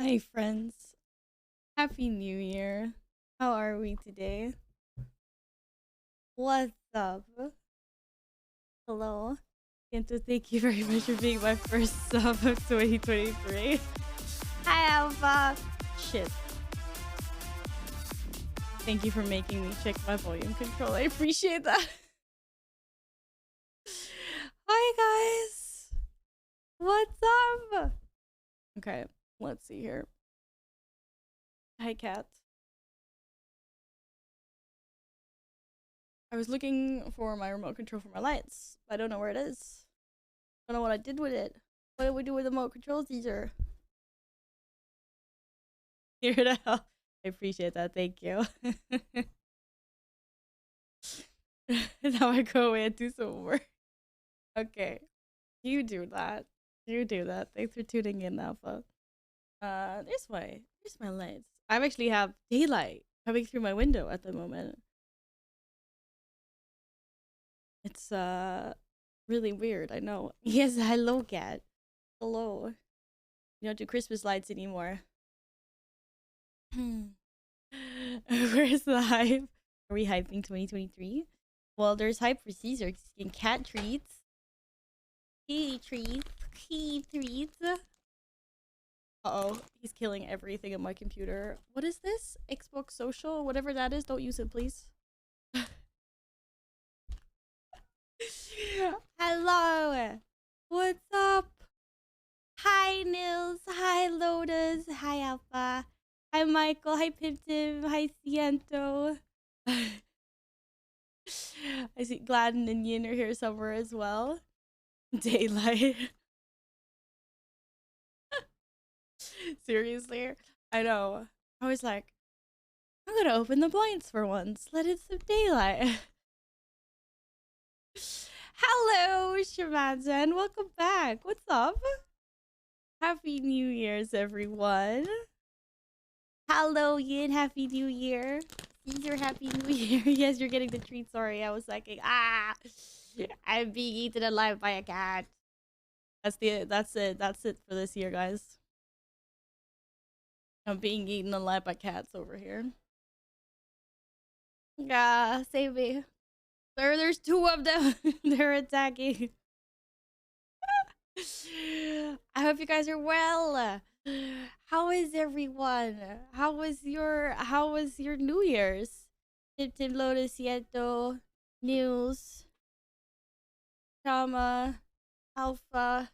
Hi, friends. Happy New Year. How are we today? What's up? Hello. Kento, thank you very much for being my first sub of 2023. Hi, Alpha. Shit. Thank you for making me check my volume control. I appreciate that. Hi, guys. What's up? Okay, let's see here. Hi, Cat. I was looking for my remote control for my lights, but I don't know where it is. I don't know what I did with it. What did we do with the remote controls, teaser? Here it out. I appreciate that. Thank you. Now I go away and do some work. Okay. You do that. You do that. Thanks for tuning in, Alpha. This way. Here's my lights. I actually have daylight coming through my window at the moment. It's really weird, I know. Yes, hello, cat. Hello. You don't do Christmas lights anymore. Where's the hype? Are we hyping 2023? Well, there's hype for Caesar and cat treats. Kitty treats. Kitty treats. Uh-oh, he's killing everything on my computer. What is this? Xbox Social? Whatever that is, don't use it, please. Hello! What's up? Hi, Nils. Hi, Lotus. Hi, Alpha. Hi, Michael. Hi, Piptim. Hi, Ciento. I see Gladden and Yin are here somewhere as well. Daylight. Seriously? I know. I was like, I'm gonna open the blinds for once. Let in some daylight. Hello, Shamanzen. Welcome back. What's up? Happy New Year's, everyone. Hello, Yin. Happy New Year. Caesar, Happy New Year. Yes, you're getting the treat. Sorry, I was like, I'm being eaten alive by a cat. That's it. That's it for this year, guys. I'm being eaten alive by cats over here. Yeah, save me. There's two of them. They're attacking. I hope you guys are well. How is everyone? How was your New Year's? Tim Lotus Yeto, News, Shama, Alpha,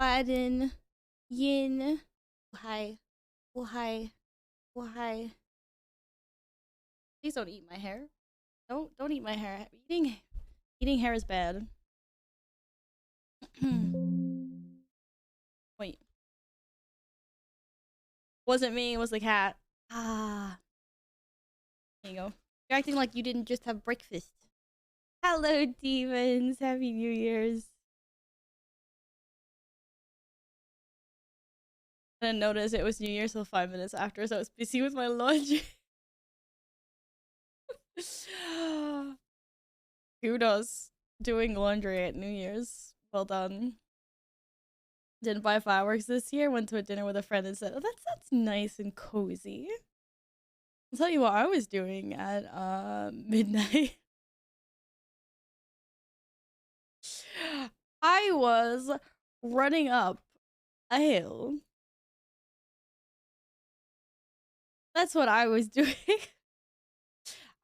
Biden, Yin. Hi. Oh hi. Oh hi. Please don't eat my hair. Don't eat my hair. Eating hair is bad. Wait. Wasn't me, it was the cat. Ah. There you go. You're acting like you didn't just have breakfast. Hello, demons. Happy New Year's. I didn't notice it was New Year's till 5 minutes after, so I was busy with my laundry. Kudos. Doing laundry at New Year's. Well done. Didn't buy fireworks this year. Went to a dinner with a friend and said, "Oh, that's nice and cozy." I'll tell you what I was doing at midnight. I was running up a hill. That's what I was doing.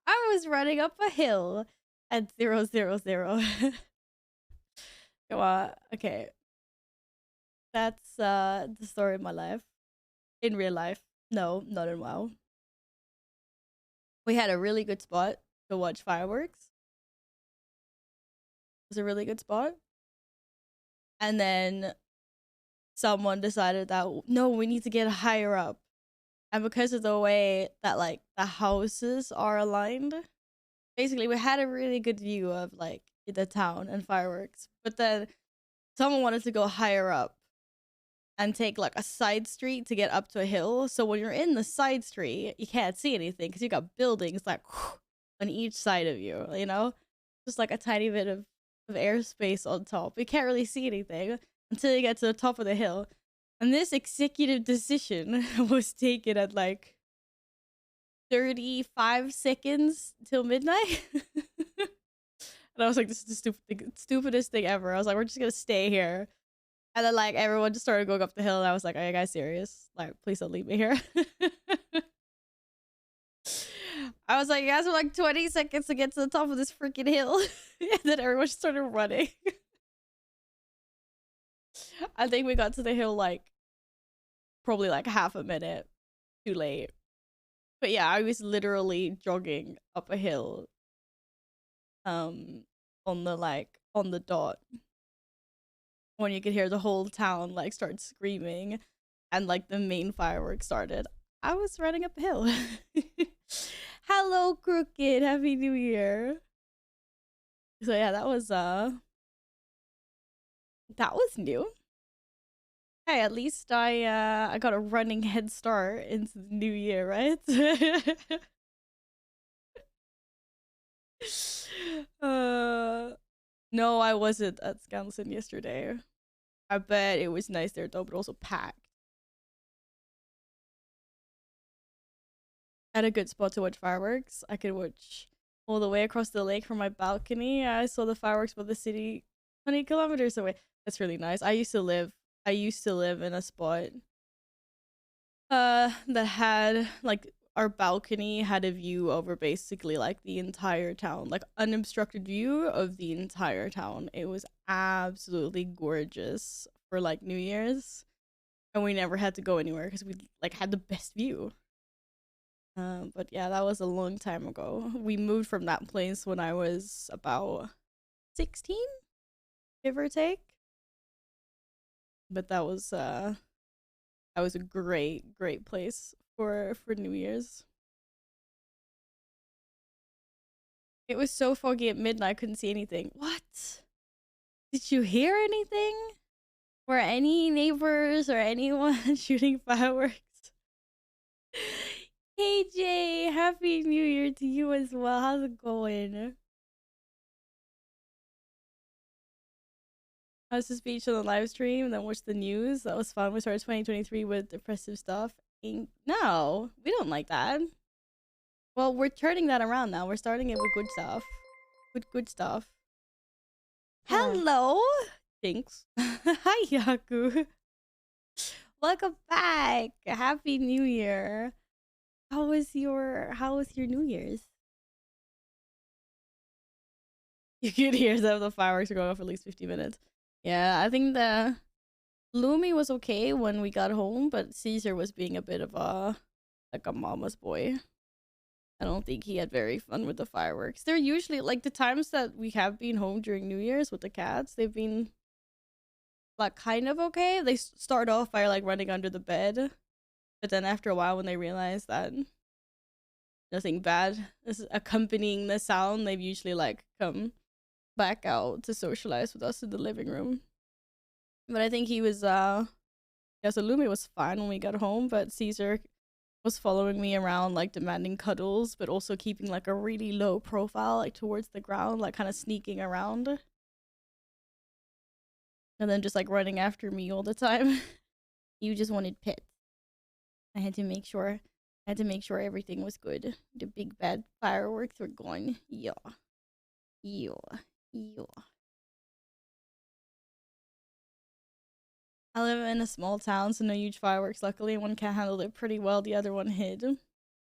I was running up a hill at 000. Come on. Okay. That's the story of my life. In real life. No, not in WoW. We had a really good spot to watch fireworks. It was a really good spot. And then someone decided that no, we need to get higher up. And because of the way that like the houses are aligned, basically we had a really good view of like the town and fireworks. But then someone wanted to go higher up and take like a side street to get up to a hill. So when you're in the side street, you can't see anything because you got buildings like on each side of you, you know? Just like a tiny bit of airspace on top. You can't really see anything until you get to the top of the hill. And this executive decision was taken at like 35 seconds till midnight. And I was like, this is the stupidest thing ever. I was like, we're just gonna stay here. And then like everyone just started going up the hill, and I was like, are you guys serious? Like, please don't leave me here. I was like, you guys have like 20 seconds to get to the top of this freaking hill. And then everyone just started running. I think we got to the hill like probably like half a minute too late. But yeah, I was literally jogging up a hill on the dot when you could hear the whole town like start screaming and like the main fireworks started. I was running up a hill. Hello, Crooked. Happy New Year. So yeah, that was new. Hey, at least I got a running head start into the new year, right? No, I wasn't at Skansen yesterday. I bet it was nice there though, but also packed. I had a good spot to watch fireworks. I could watch all the way across the lake from my balcony. I saw the fireworks above the city 20 kilometers away. That's really nice. I used to live in a spot that had like our balcony had a view over basically like the entire town, like unobstructed view of the entire town. It was absolutely gorgeous for like New Year's, and we never had to go anywhere because we like had the best view. But yeah, that was a long time ago. We moved from that place when I was about 16, give or take. But that was a great place for New Year's. It was so foggy at midnight, I couldn't see anything. What? Did you hear anything? Were any neighbors or anyone shooting fireworks? Hey Jay, happy New Year to you as well. How's it going? I was to speech on the live stream and then watch the news. That was fun. We started 2023 with depressive stuff. No, we don't like that. Well, we're turning that around now. We're starting it with good stuff. With good stuff. Hello! Thanks. Hi, Yaku. Welcome back. Happy New Year. How was your New Year's? You could hear the fireworks are going off for at least 50 minutes. Yeah, I think the Lumi was okay when we got home, but Caesar was being a bit of a mama's boy. I don't think he had very fun with the fireworks. They're usually like the times that we have been home during New Year's with the cats, they've been like kind of okay. They start off by like running under the bed, but then after a while when they realize that nothing bad is accompanying the sound, they've usually like come back out to socialize with us in the living room. But I think he was yeah, so Lumi was fine when we got home, but Caesar was following me around like demanding cuddles, but also keeping like a really low profile like towards the ground, like kind of sneaking around, and then just like running after me all the time. You just wanted pets. I had to make sure everything was good. The big bad fireworks were gone. Yeah. I live in a small town, so no huge fireworks. Luckily, one cat handled it pretty well. The other one hid.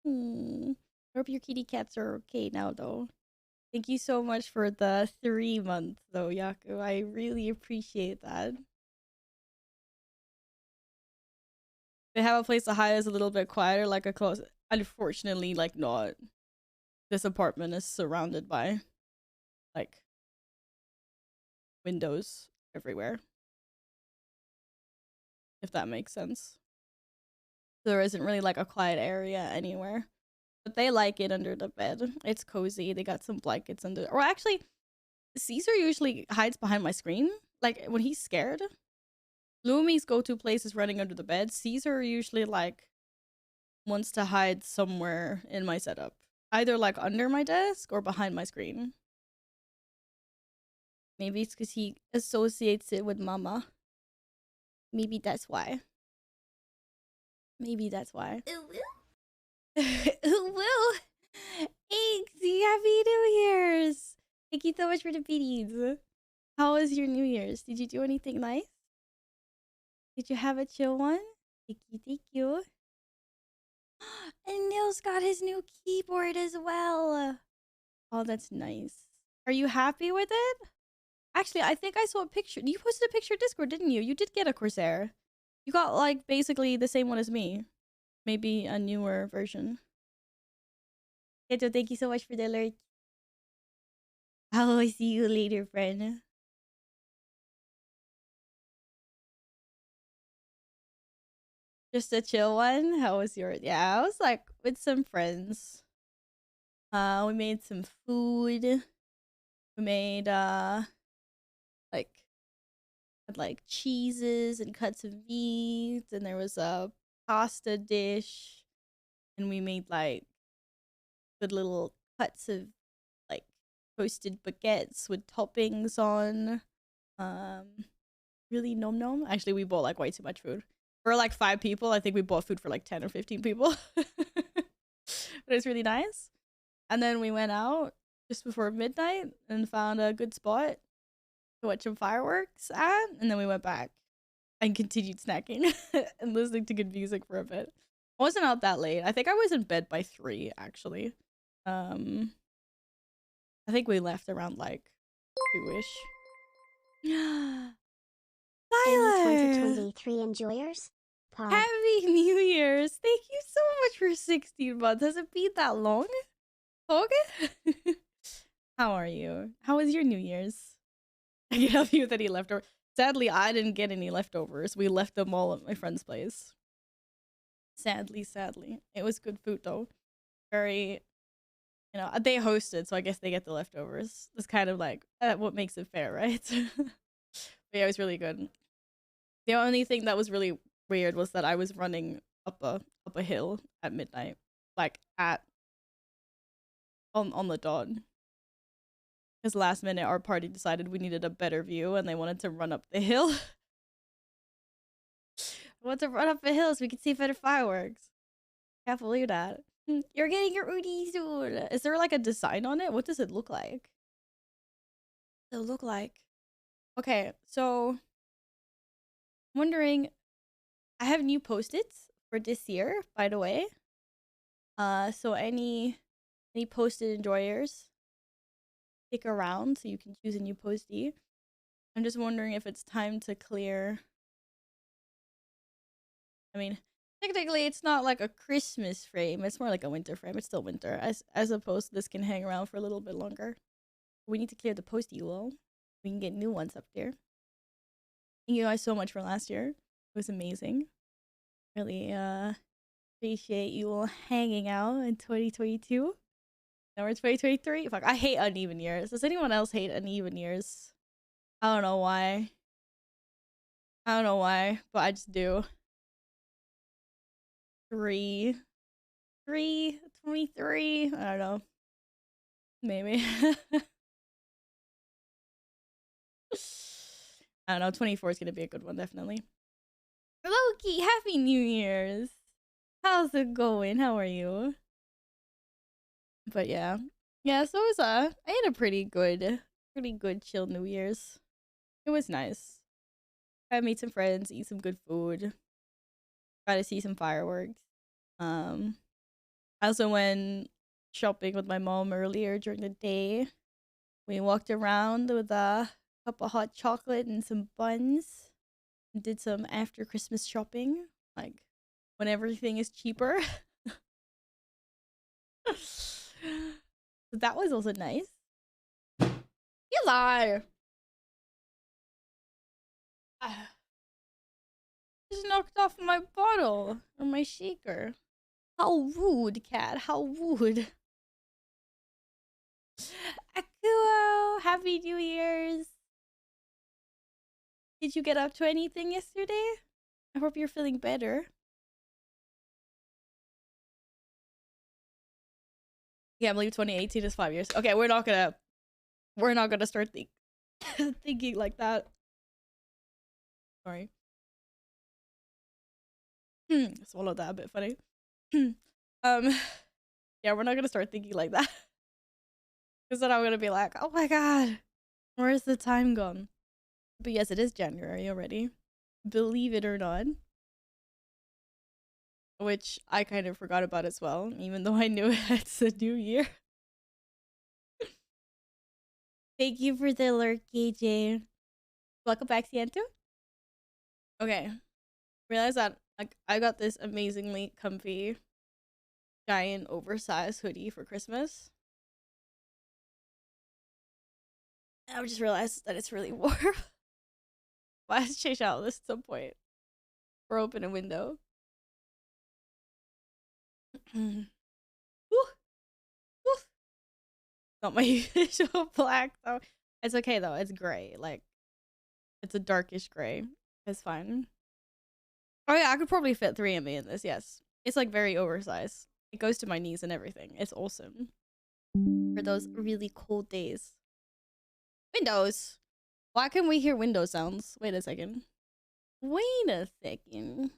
Hope your kitty cats are okay now, though. Thank you so much for the 3 months, though, Yaku. I really appreciate that. They have a place to hide is a little bit quieter, like a close. Unfortunately, like not. This apartment is surrounded by, like, windows everywhere. If that makes sense. There isn't really like a quiet area anywhere. But they like it under the bed. It's cozy. They got some blankets under. Or actually, Caesar usually hides behind my screen. Like when he's scared. Lumi's go-to place is running under the bed. Caesar usually like wants to hide somewhere in my setup. Either like under my desk or behind my screen. Maybe it's because he associates it with mama. Maybe that's why. Maybe that's why. Ooh, Woo! Thanks! Happy New Year's! Thank you so much for the beads. How was your New Year's? Did you do anything nice? Did you have a chill one? Thank you, thank you. And Neil's got his new keyboard as well. Oh, that's nice. Are you happy with it? Actually, I think I saw a picture. You posted a picture on Discord, didn't you? You did get a Corsair. You got, like, basically the same one as me. Maybe a newer version. Keto, thank you so much for the alert. I'll see you later, friend. Just a chill one? How was yours? Yeah, I was, like, with some friends. We made some food. We made, like, had, like, cheeses and cuts of meat. And there was a pasta dish. And we made, like, good little cuts of, like, toasted baguettes with toppings on. Really nom nom. Actually, we bought, like, way too much food. For, like, 5 people, I think we bought food for, like, 10 or 15 people. But it's really nice. And then we went out just before midnight and found a good spot to watch some fireworks at. And then we went back and continued snacking and listening to good music for a bit. I wasn't out that late. I think I was in bed by 3, actually. I think we left around, like, 2-ish. Tyler! Any 2023 enjoyers? Pod. Happy New Year's! Thank you so much for 16 months. Has it been that long? Okay. How are you? How was your New Year's? I can help you with any leftovers. Sadly, I didn't get any leftovers. We left them all at my friend's place. Sadly. It was good food, though. Very, you know, they hosted, so I guess they get the leftovers. It's kind of like what makes it fair, right? But yeah, it was really good. The only thing that was really weird was that I was running up a hill at midnight, like on the dot. Because last minute our party decided we needed a better view and they wanted to run up the hill. I want to run up a hill so we could see better fireworks. Can't believe that. You're getting your Udi soon. Is there like a design on it? What does it look like? What does it look like? Okay, so I'm wondering, I have new post-its for this year, by the way. So any post-it enjoyers, stick around so you can choose a new post-it. I'm just wondering if it's time to clear. I mean, technically it's not like a Christmas frame. It's more like a winter frame. It's still winter. As opposed to this can hang around for a little bit longer. We need to clear the post-it wall. We can get new ones up there. Thank you guys so much for last year. It was amazing. Really appreciate you all hanging out in 2022. Now we're 2023. Fuck, I hate uneven years. Does anyone else hate uneven years? I don't know why. But I just do. 23. I don't know. Maybe. I don't know. 24 is gonna be a good one, definitely. Loki, happy New Year's. How's it going? How are you? But yeah. Yeah, so it was I had a pretty good chill New Year's. It was nice. I made some friends, eat some good food. Got to see some fireworks. I also went shopping with my mom earlier during the day. We walked around with a cup of hot chocolate and some buns. Did some after Christmas shopping, like when everything is cheaper. That was also nice. You lie. Just knocked off my bottle or my shaker. How rude, cat. How rude. Akuo, happy New Year's. Did you get up to anything yesterday? I hope you're feeling better. Yeah, I believe 2018 is 5 years. Okay, we're not gonna start thinking like that. Sorry. Swallowed that a bit funny. Yeah, we're not gonna start thinking like that. Because then I'm gonna be like, oh my god, where's the time gone? But yes, it is January already. Believe it or not. Which I kind of forgot about as well, even though I knew it's a new year. Thank you for the lurk, KJ. Welcome back, Siento. Okay. Realize that like I got this amazingly comfy giant oversized hoodie for Christmas. And I just realized that it's really warm. Why has change out this at some point? Or open a window. Woo, woo. Not my usual black though. It's okay though. It's gray. Like it's a darkish gray. It's fine. Oh yeah, I could probably fit 3 of me in this. Yes, it's like very oversized. It goes to my knees and everything. It's awesome for those really cold days. Windows. Why can we hear window sounds? Wait a second. Wait a second.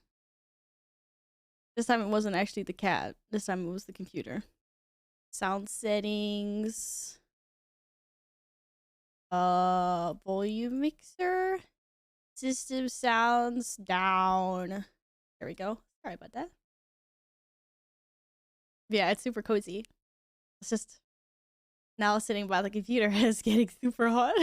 This time it wasn't actually the cat. This time it was the computer. Sound settings. Volume mixer. System sounds down. There we go. Sorry about that. Yeah, it's super cozy. It's just now sitting by the computer is getting super hot.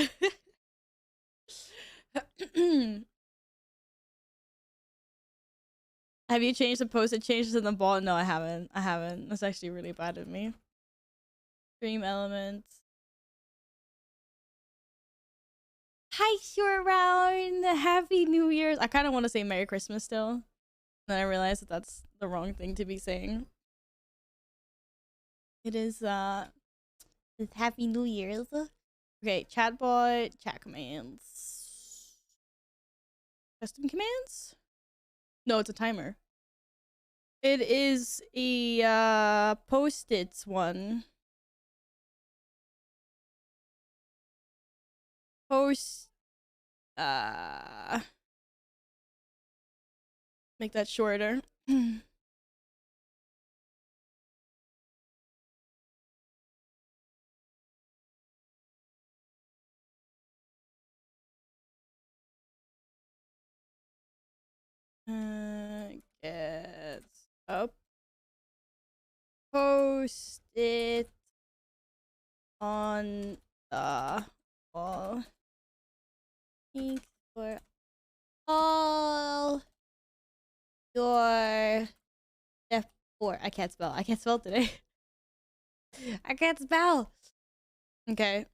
Have you changed the posted changes in the ball? No, I haven't. I haven't. That's actually really bad of me. Dream elements. Hi, Short Round. Happy New Year's. I kind of want to say Merry Christmas still. Then I realized that that's the wrong thing to be saying. It is, it's Happy New Year's. Okay, chatbot, chat commands. Custom commands? No, it's a timer. It is a post-its one. Make that shorter. Gets up. Post it on the wall. Thanks for all your support. I can't spell. I can't spell today. I can't spell. Okay.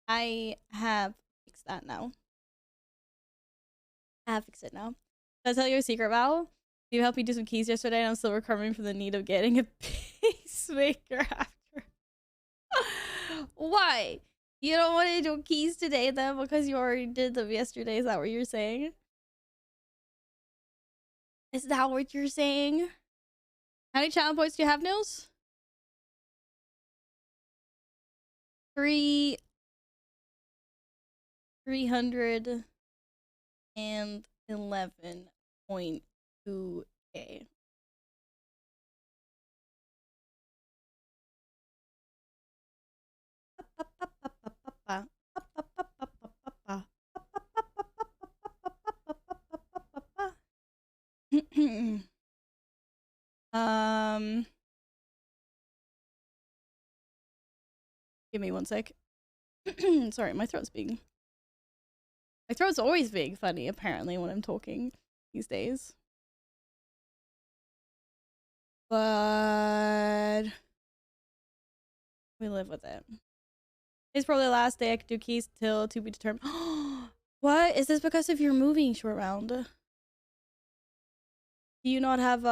I have fixed that now. I have fixed it now. Did I tell you a secret, Val? You helped me do some keys yesterday, and I'm still recovering from the need of getting a pacemaker after. Why? You don't want to do keys today then because you already did them yesterday? Is that what you're saying? Is that what you're saying? How many channel points do you have, Nils? 311.2K. Give me one sec. Sorry, my throat's being... My throat's always being funny, apparently, when I'm talking these days. But... we live with it. It's probably the last day I could do keys till to be determined. What? Is this because of your moving short round? Do you not have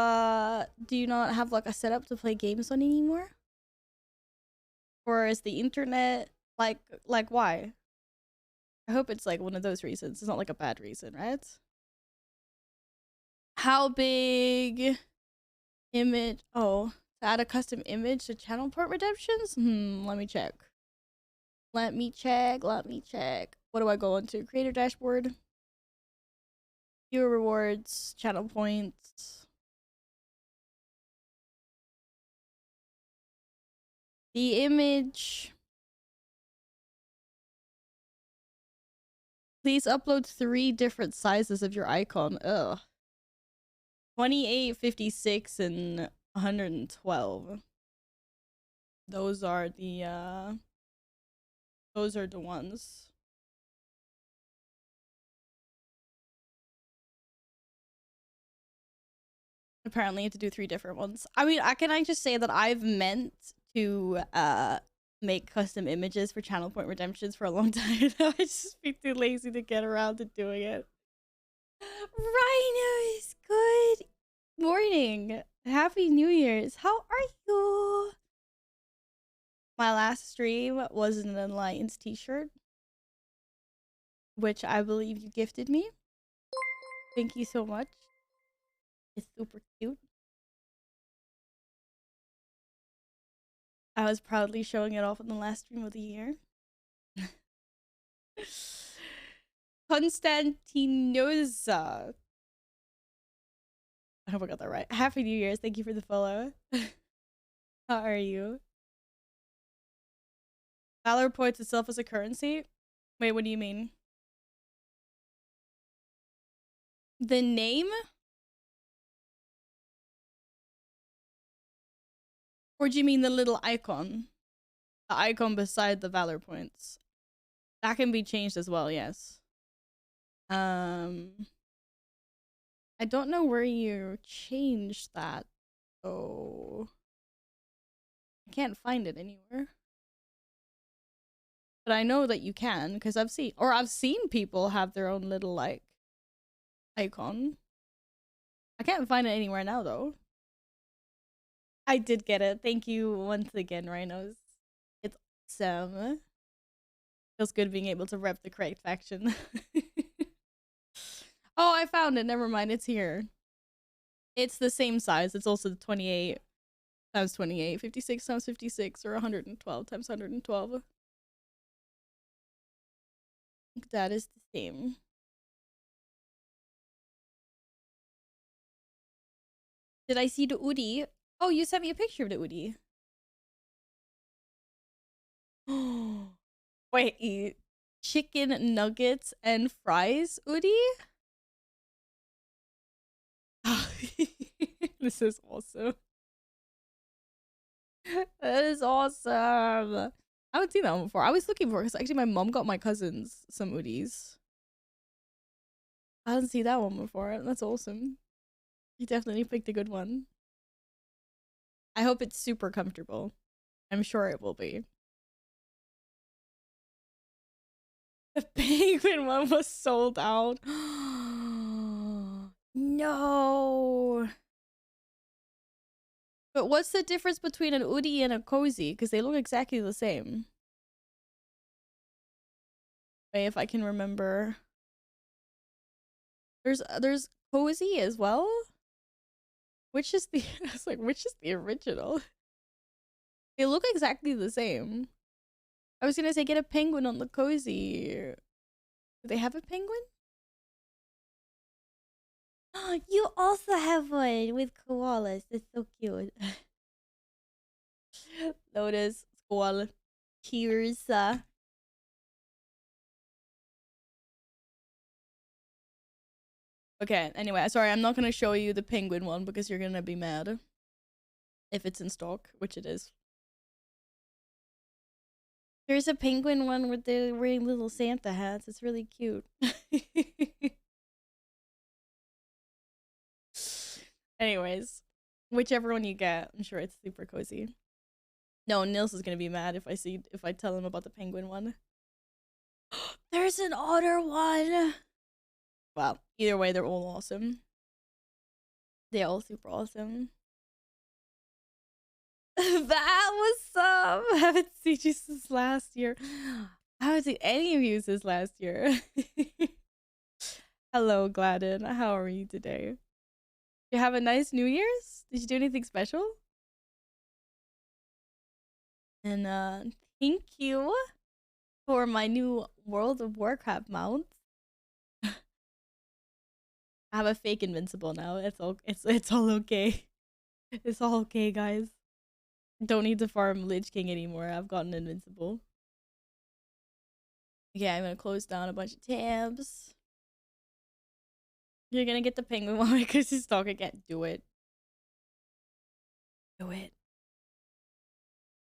like a setup to play games on anymore? Or is the internet like why? I hope it's like one of those reasons. It's not like a bad reason, right? How big image? Oh, to add a custom image to channel port redemptions? Let me check. Let me check. Let me check. What do I go into? Creator dashboard. Viewer rewards. Channel points. The image. Please upload 3 different sizes of your icon. Ugh. 28, 56, and 112. Those are the ones. Apparently you have to do 3 different ones. I mean, can I just say that I've meant to make custom images for channel point redemptions for a long time. I just be too lazy to get around to doing it. Rhinos, good morning. Happy New Year's. How are you? My last stream was an Alliance t-shirt, which I believe you gifted me. Thank you so much. It's super cute. I was proudly showing it off in the last stream of the year. Constantinosa. I hope I got that right. Happy New Year's. Thank you for the follow. How are you? Valor points itself as a currency? Wait, what do you mean? The name? Or do you mean the little icon? The icon beside the Valor points. That can be changed as well, yes. I don't know where you changed that. Oh. I can't find it anywhere. But I know that you can, because I've seen people have their own little, like, icon. I can't find it anywhere now, though. I did get it. Thank you once again, Rhinos. It's awesome. Feels good being able to rep the correct faction. Oh, I found it. Never mind. It's here. It's the same size. It's also 28 times 28, 56 times 56, or 112 times 112. That is the same. Did I see the Udi? Oh, you sent me a picture of the Udi. Oh, wait, chicken nuggets and fries, Udi? This is awesome. That is awesome. I haven't seen that one before. I was looking for it because actually my mom got my cousins some Udis. I didn't see that one before. That's awesome. You definitely picked a good one. I hope it's super comfortable. I'm sure it will be. The penguin one was sold out. No. But what's the difference between an Udi and a cozy? Because they look exactly the same. Wait, if I can remember. There's cozy as well. Which is the I was like, which is the original? They look exactly the same. I was gonna say get a penguin on the cozy. Do they have a penguin? You also have one with koalas. That's so cute. Lotus, squall, tears. Okay, anyway, sorry, I'm not gonna show you the penguin one because you're gonna be mad. If it's in stock, which it is. There's a penguin one with the wearing little Santa hats. It's really cute. Anyways, whichever one you get, I'm sure it's super cozy. No, Nils is gonna be mad if I tell him about the penguin one. There's an otter one. Well, either way, they're all awesome. They're all super awesome. That was some. I haven't seen you since last year. I haven't seen any of you since last year. Hello, Gladden. How are you today? You have a nice New Year's? Did you do anything special? And thank you for my new World of Warcraft mount. I have a fake invincible now. It's all okay. It's all okay, guys. Don't need to farm Lich King anymore. I've gotten invincible. Yeah, I'm gonna close down a bunch of tabs. You're gonna get the penguin one because he's talking. Can't do it. Do it.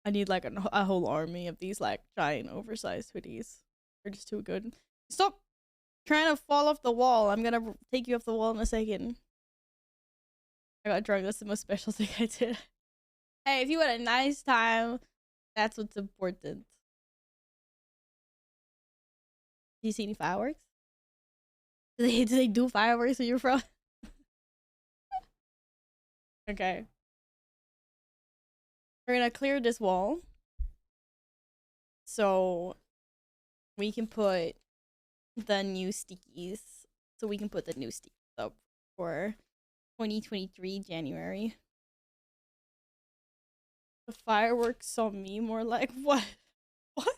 I need like a whole army of these like giant oversized hoodies. They're just too good. Stop trying to fall off the wall. I'm gonna take you off the wall in a second. I got drunk. That's the most special thing I did. Hey, if you had a nice time, that's what's important. Do you see any fireworks? Do they do fireworks where you're from? Okay. We're gonna clear this wall. So we can put the new stickies. So we can put the new stickies up for 2023 January. The fireworks saw me more like what? What?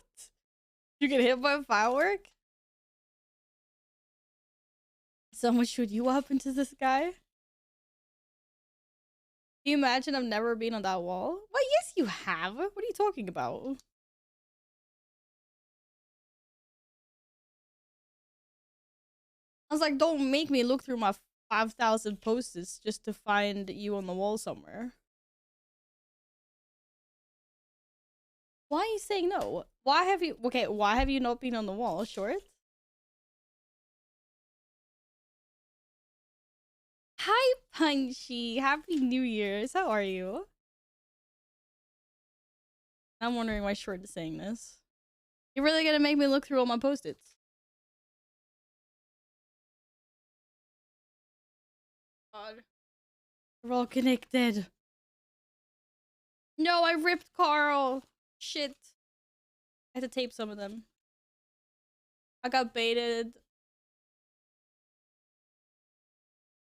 You get hit by a firework? Someone shoot you up into the sky? Can you imagine I've never been on that wall? Well, yes, you have. What are you talking about? I was like, don't make me look through my 5,000 post-its just to find you on the wall somewhere. Why are you saying no? Why have you not been on the wall? Short? Hi, Punchy. Happy New Year's. How are you? I'm wondering why Short is saying this. You're really gonna make me look through all my post-its. God. We're all connected. No, I ripped Carl. Shit. I had to tape some of them. I got baited.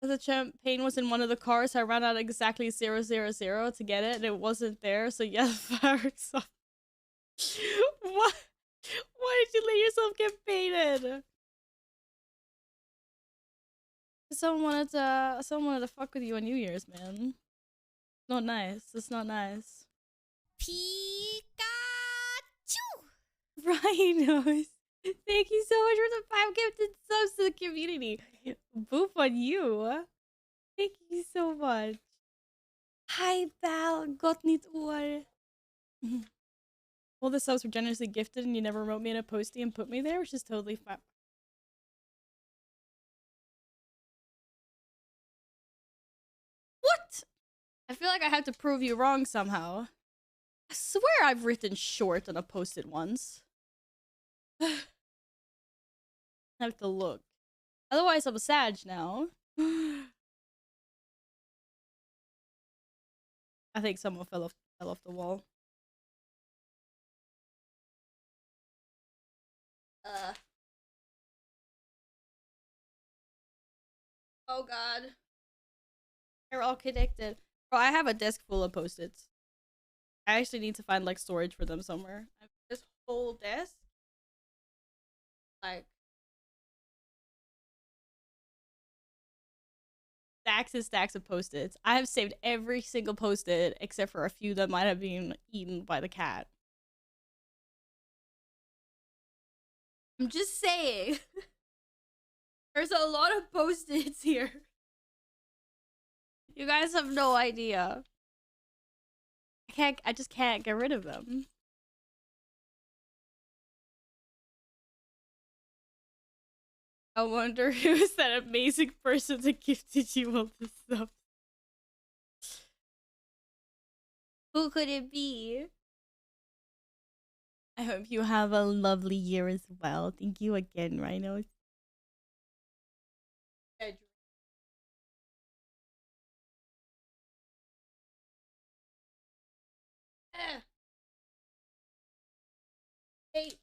The champagne was in one of the cars, so I ran out exactly 000 to get it, and it wasn't there, so yeah, fireworks off. What? Why did you let yourself get baited? Someone wanted to fuck with you on New Year's, man. Not nice. It's not nice. Pikachu! Rhinos. Thank you so much for the 5 gifted subs to the community. Boof on you. Thank you so much. Hi, pal. Got niet oor. All the subs were generously gifted and you never wrote me in a postie and put me there, which is totally fine. What? I feel like I have to prove you wrong somehow. I swear I've written short on a post-it once. I have to look. Otherwise, I'm a Sag now. I think someone fell off the wall. Oh god. They're all connected. Bro, I have a desk full of post-its. I actually need to find like storage for them somewhere. I have this whole desk. Like stacks and stacks of post-its. I have saved every single post-it except for a few that might have been eaten by the cat. I'm just saying. There's a lot of post-its here. You guys have no idea. I just can't get rid of them. I wonder who's that amazing person that gifted you all this stuff. Who could it be? I hope you have a lovely year as well. Thank you again, Rhinos. Hey.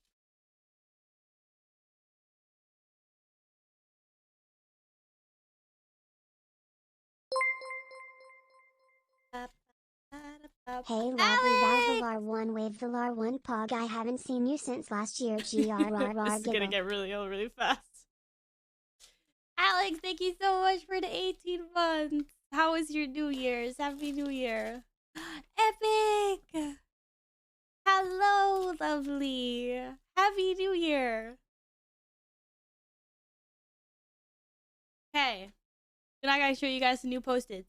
Hey lovely Alex! Valvalar1 wave Valar1 Pog, I haven't seen you since last year. This is gonna Giggle. get really old really fast. Alex, thank you so much for the 18 months. How was your New Year's? Happy New Year. Epic! Hello, lovely. Happy New Year. Okay. Then I gotta show you guys the new post-its.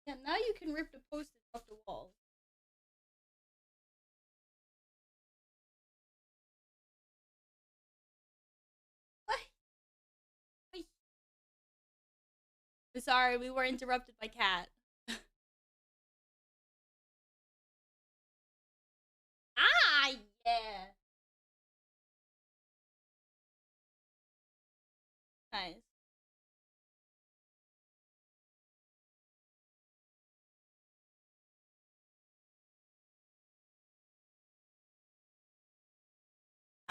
Yeah, now you can rip the post-its off the wall. What? Wait. I'm sorry, we were interrupted by cat. Ah, yeah. Nice.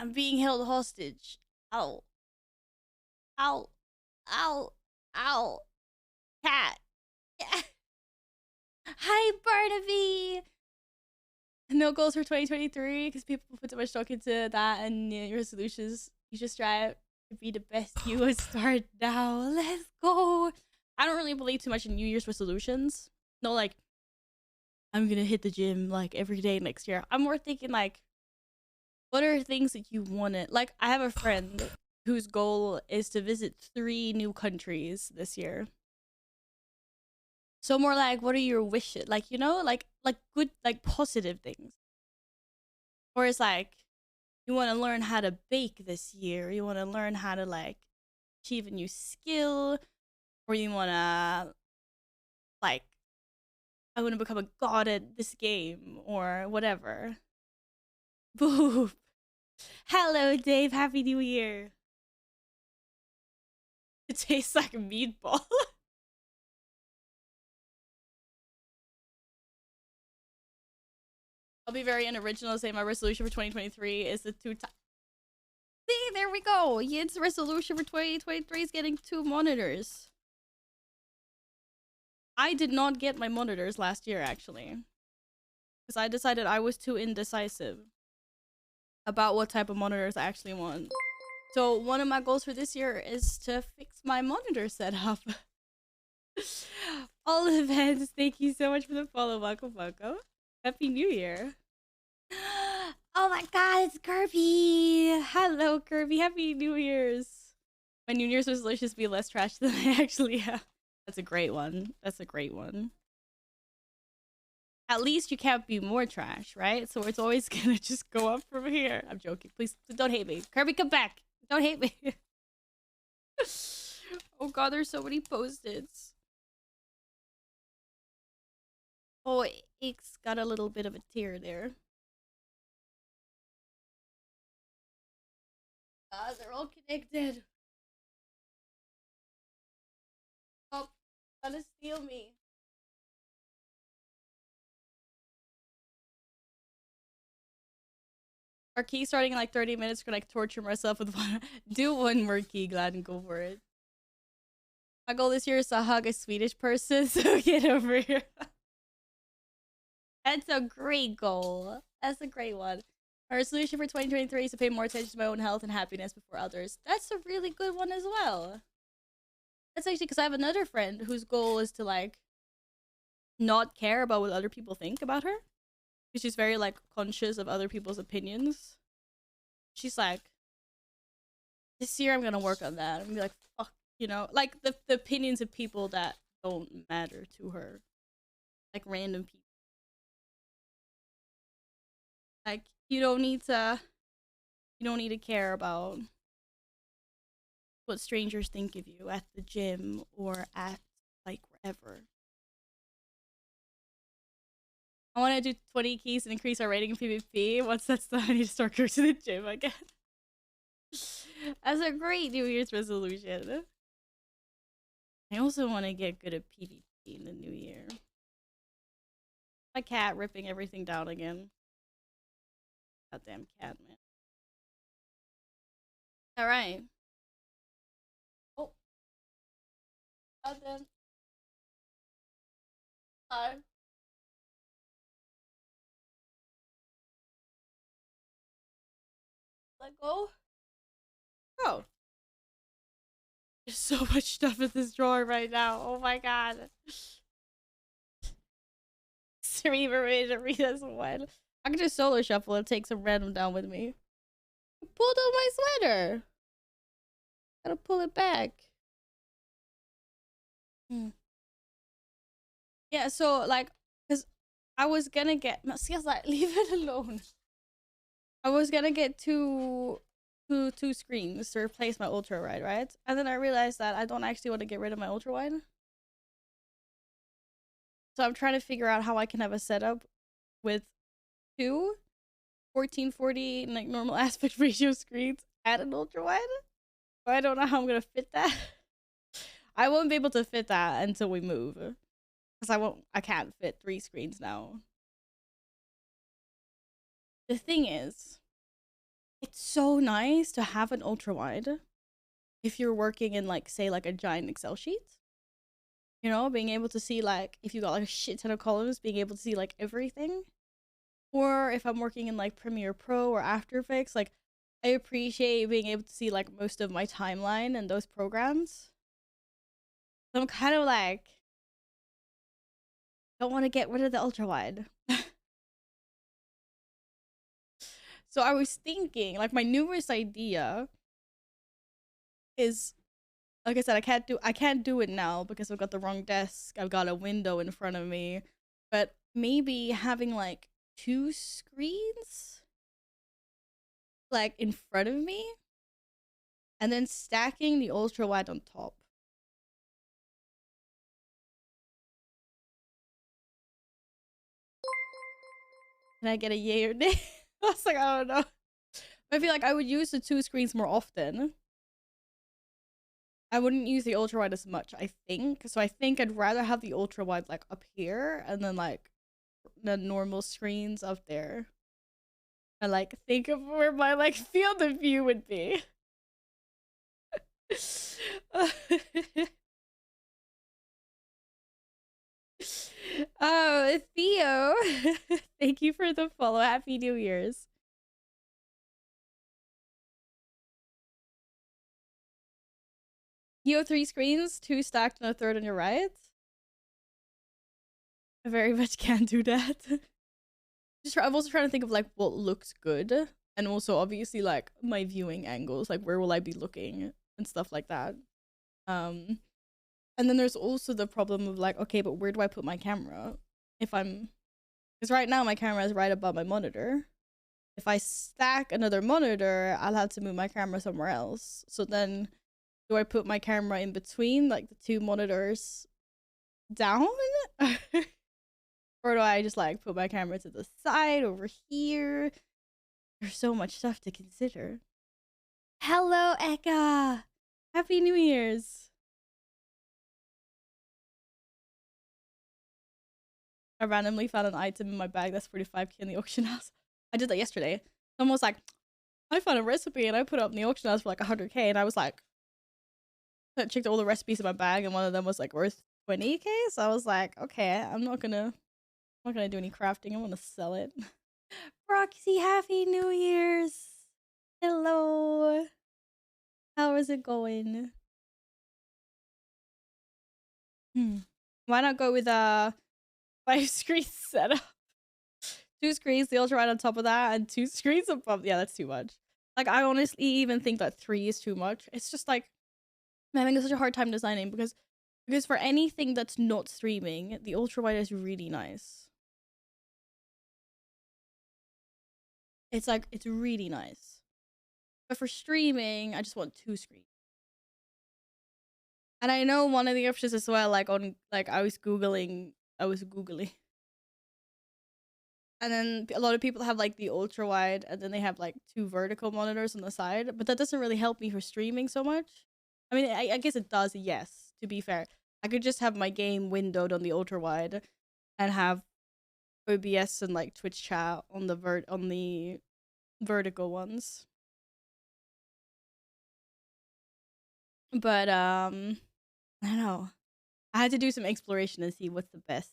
I'm being held hostage. Ow. Ow. Ow. Ow. Cat. Hi, Barnaby. No goals for 2023 because people put too much stock into that and New Year's resolutions. You just strive to be the best you would start now. Let's go. I don't really believe too much in New Year's resolutions. No, like, I'm gonna hit the gym like every day next year. I'm more thinking like, what are things that you want to like? I have a friend whose goal is to visit 3 new countries this year. So more like, what are your wishes? Like, you know, like good, like positive things. Or it's like, you want to learn how to bake this year. You want to learn how to like achieve a new skill, or you want to like, I want to become a god at this game or whatever. Boop. Hello, Dave. Happy New Year. It tastes like a meatball. I'll be very unoriginal. Say my resolution for 2023 is the 2 times. See, there we go. Yin's resolution for 2023 is getting 2 monitors. I did not get my monitors last year, actually. Because I decided I was too indecisive about what type of monitors I actually want. So one of my goals for this year is to fix my monitor setup. All events, thank you so much for the follow, Wako Wako. Happy New Year. Oh my god, it's Kirby! Hello, Kirby. Happy New Year's. My New Year's resolution is to be less trash than I actually have. That's a great one. That's a great one. At least you can't be more trash, right? So it's always gonna just go up from here. I'm joking. Please don't hate me. Kirby, come back. Don't hate me. Oh god, there's so many post-its. Oh, it's got a little bit of a tear there. They're all connected. Oh, gonna steal me. Our key starting in like 30 minutes. Gonna like torture myself with one. Do one more key, glad and go for it. My goal this year is to hug a Swedish person, so get over here. That's a great goal. That's a great one. My resolution for 2023 is to pay more attention to my own health and happiness before others. That's a really good one as well. That's actually because I have another friend whose goal is to like not care about what other people think about her. Because she's very like conscious of other people's opinions. She's like, this year I'm gonna work on that. I'm gonna be like, fuck, you know, like the opinions of people that don't matter to her. Like random people. Like you don't need to care about what strangers think of you at the gym or at like wherever. I want to do 20 keys and increase our rating in PvP. Once that's done, I need to start going to the gym again. That's a great New Year's resolution. I also want to get good at PvP in the new year. My cat ripping everything down again. Goddamn cat, man. Alright. Oh. And then I let go. Oh, there's so much stuff in this drawer right now. Oh my god. Stream Rita's one. I can just solo shuffle and take some random down with me. I pulled out my sweater. Gotta pull it back. Yeah, so like, cause I was gonna get. See, I was like, leave it alone. I was gonna get two screens to replace my ultra wide, right? And then I realized that I don't actually want to get rid of my ultra wide. So I'm trying to figure out how I can have a setup with two 1440 like normal aspect ratio screens and an ultra wide. But I don't know how I'm gonna fit that. I won't be able to fit that until we move. Because I can't fit 3 screens now. The thing is, it's so nice to have an ultra wide if you're working in like, say, like a giant Excel sheet. You know, being able to see like, if you got like a shit ton of columns, being able to see like everything. Or if I'm working in like Premiere Pro or After Effects, like I appreciate being able to see like most of my timeline in those programs. So I'm kind of like, don't want to get rid of the ultra wide. So I was thinking, like, my newest idea is, like I said, I can't do it now because I've got the wrong desk. I've got a window in front of me, but maybe having like 2 screens like in front of me and then stacking the ultra wide on top. Can I get a yay or nay? I was like, I don't know. I feel like I would use the 2 screens more often. I wouldn't use the ultra wide as much, I think. So I think I'd rather have the ultra wide like up here and then like the normal screens up there. And like think of where my like field of view would be. Oh, Theo. Thank you for the follow. Happy New Year's. You have 3 screens, 2 stacked and a third on your right. I very much can't do that. I'm also trying to think of like what looks good, and also obviously like my viewing angles, like where will I be looking and stuff like that. And then there's also the problem of like, okay, but where do I put my camera? Because right now my camera is right above my monitor. If I stack another monitor, I'll have to move my camera somewhere else. So then do I put my camera in between like the 2 monitors down? Or do I just like put my camera to the side over here? There's so much stuff to consider. Hello, Eka! Happy New Year's! I randomly found an item in my bag that's 45k in the auction house. I did that yesterday. Someone was like, I found a recipe and I put it up in the auction house for like 100k, and I was like, I checked all the recipes in my bag and one of them was like worth 20k, so I was like, okay, I'm not gonna do any crafting. I'm gonna sell it. Roxy, happy New Year's! Hello! How is it going? Why not go with a 5 screen setup? 2 screens, the ultra wide on top of that, and 2 screens above. Yeah, that's too much. Like, I honestly even think that 3 is too much. It's just like, I'm having such a hard time designing because for anything that's not streaming, the ultra wide is really nice. It's like, it's really nice. But for streaming, I just want 2 screens. And I know one of the options as well, like on, like I was Googling. And then a lot of people have like the ultra wide and then they have like 2 vertical monitors on the side. But that doesn't really help me for streaming so much. I mean, I guess it does, yes, to be fair. I could just have my game windowed on the ultra wide and have OBS and like Twitch chat on the vertical ones. But I don't know. I had to do some exploration and see what's the best.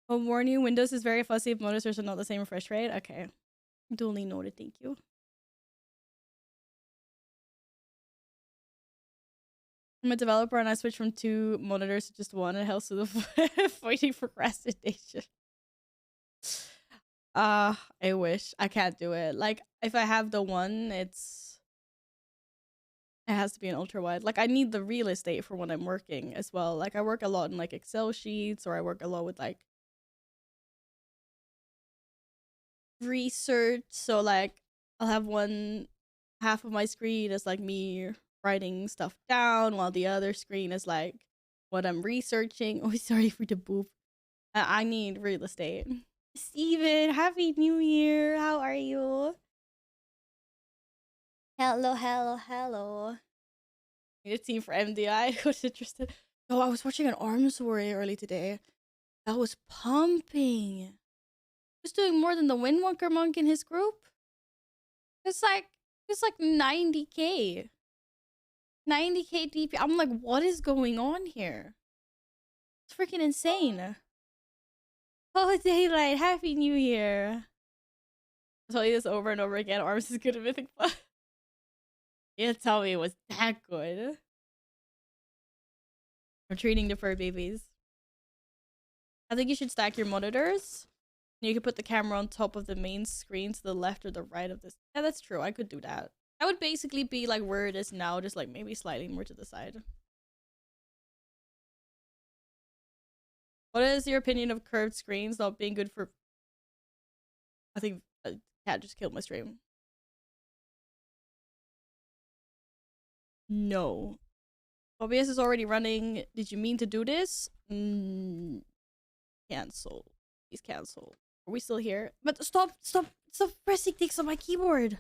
I'll warn you, Windows is very fussy if monitors are not the same refresh rate. Okay. Duly noted, thank you. I'm a developer and I switched from 2 monitors to just 1. It helps with avoiding procrastination. I wish. I can't do it. Like, if I have the 1, it has to be an ultra wide. Like, I need the real estate for when I'm working as well. Like, I work a lot in like Excel sheets, or I work a lot with like research. So like, I'll have one half of my screen is like me writing stuff down, while the other screen is like what I'm researching. Oh, sorry for the boop. I need real estate. Steven, happy new year. How are you? Hello, hello, hello. Need a team for MDI. Was interested. Oh, I was watching an arms warrior early today. That was pumping. Was doing more than the Windwalker monk in his group. It's like 90k. 90k DP. I'm like, what is going on here? It's freaking insane. Oh, daylight. Happy New Year. I'll tell you this over and over again. Arms is good at Mythic Plus. You tell me it was that good. I'm treating the fur babies. I think you should stack your monitors. You could put the camera on top of the main screen to the left or the right of this. Yeah, that's true. I could do that. That would basically be like where it is now, just like maybe slightly more to the side. What is your opinion of curved screens not being good for... I think a cat just killed my stream. No. OBS is already running. Did you mean to do this? Cancel. Please cancel. Are we still here? But stop pressing things on my keyboard.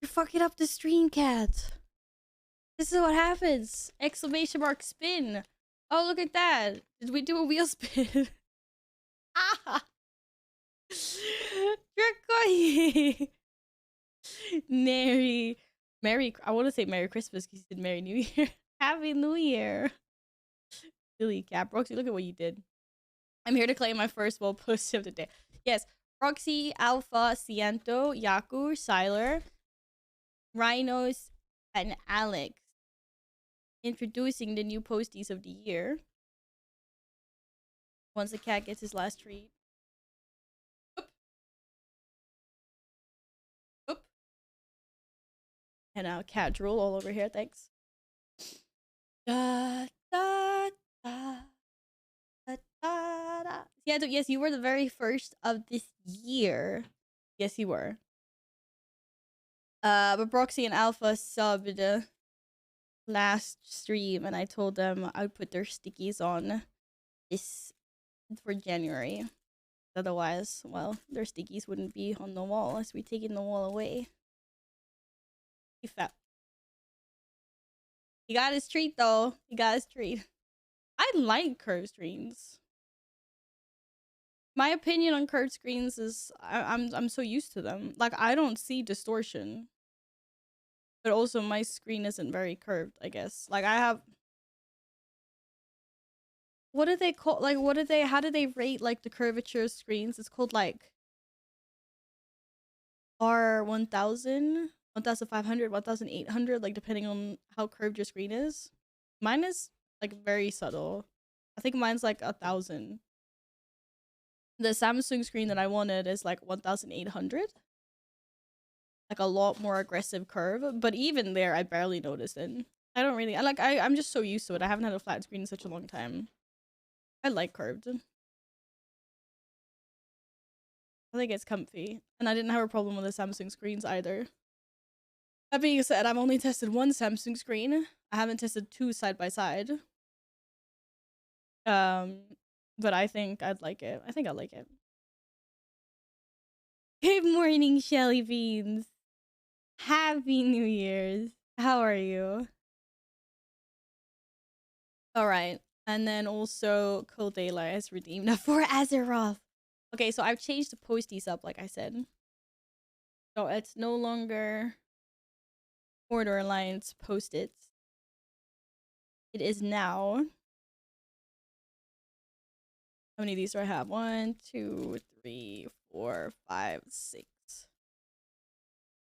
You're fucking up the stream, cat. This is what happens. Exclamation mark spin. Oh, look at that. Did we do a wheel spin? Ah! You're Merry, I want to say Merry Christmas because you said Merry New Year. Happy New Year. Silly cat. Roxy, look at what you did. I'm here to claim my first wall post of the day. Yes, Roxy, Alpha, Ciento, Yaku, Siler, Rhinos, and Alex. Introducing the new posties of the year. Once the cat gets his last treat. Oop. Oop. And now cat drool all over here, thanks. Da, da, da. Yeah, yes, you were the very first of this year. Yes, you were. But Broxy and Alpha subbed last stream, and I told them I would put their stickies on this for January. Otherwise, well, their stickies wouldn't be on the wall as we taking the wall away. He fell. He got his treat though. He got his treat. I like curved screens. My opinion on curved screens is I'm so used to them. Like, I don't see distortion. But also my screen isn't very curved, I guess. Like, I have... What do they call... Like, how do they rate, like, the curvature of screens? It's called, like... R1000, 1500, 1800, like, depending on how curved your screen is. Mine is, like, very subtle. I think mine's, like, 1000. The Samsung screen that I wanted is like 1800. Like a lot more aggressive curve, but even there I barely noticed it. I don't really I'm just so used to it. I haven't had a flat screen in such a long time. I like curved. I think it's comfy. And I didn't have a problem with the Samsung screens either. That being said, I've only tested one Samsung screen. I haven't tested 2 side by side. But I think I'd like it. I think I like it. Good morning, Shelly Beans. Happy New Year's. How are you? Alright. And then also, Cold Daylight has redeemed for Azeroth. Okay, so I've changed the posties up, like I said. So it's no longer Corridor Alliance post-its. It is now. How many of these do I have? 1, 2, 3, 4, 5, 6.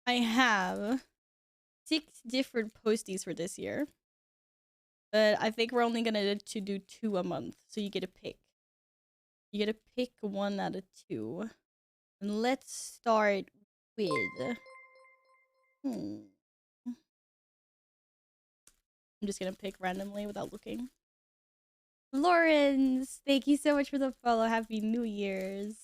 I have 6 different posties for this year. But I think we're only gonna do 2 a month. So you get to pick. You get to pick 1 out of 2. And let's start with... I'm just gonna pick randomly without looking. Lawrence, thank you so much for the follow. Happy New Year's.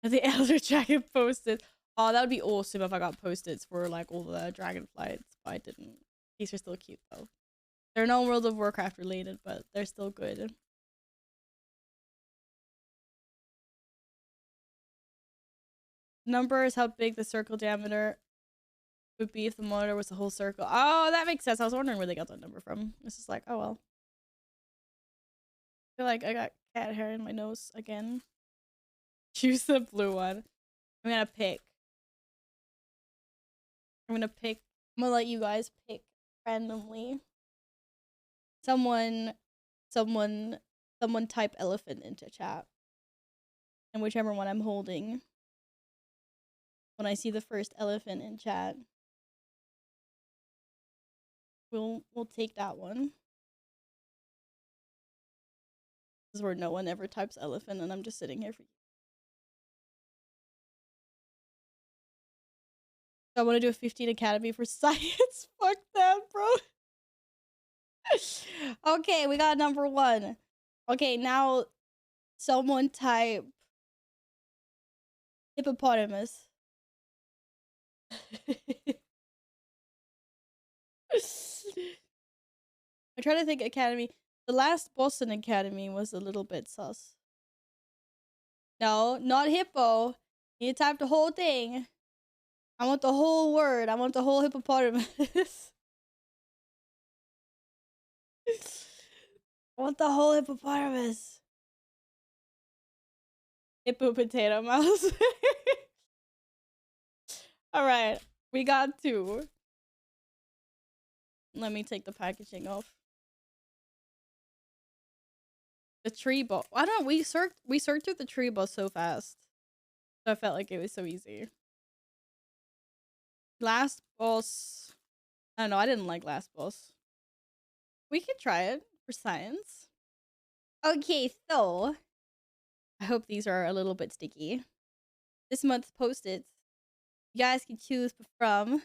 The Elder Dragon posted. Oh, that would be awesome if I got post-its for like all the dragon flights, but I didn't. These are still cute though. They're not World of Warcraft related, but they're still good. Number is how big the circle diameter would be if the monitor was the whole circle. Oh, that makes sense. I was wondering where they got that number from. It's just like, oh well. I feel like I got cat hair in my nose again. Choose the blue one. I'm gonna pick. I'm gonna let you guys pick randomly. Someone type elephant into chat. And whichever one I'm holding. When I see the first elephant in chat, we'll take that one. This is where no one ever types elephant and I'm just sitting here for you. So I want to do a 15 Academy for science. Fuck that, bro. Okay, we got number 1. Okay, now someone type hippopotamus. I try to think Academy. The last Boston Academy was a little bit sus. No, not hippo. You type the whole thing. I want the whole word. I want the whole hippopotamus. I want the whole hippopotamus. Hippo potato mouse. Alright, we got 2. Let me take the packaging off. The tree ball. I don't know, we searched through the tree ball so fast. So I felt like it was so easy. Last boss. I don't know, I didn't like last boss. We could try it for science. Okay, so I hope these are a little bit sticky. This month's post-its. You guys can choose from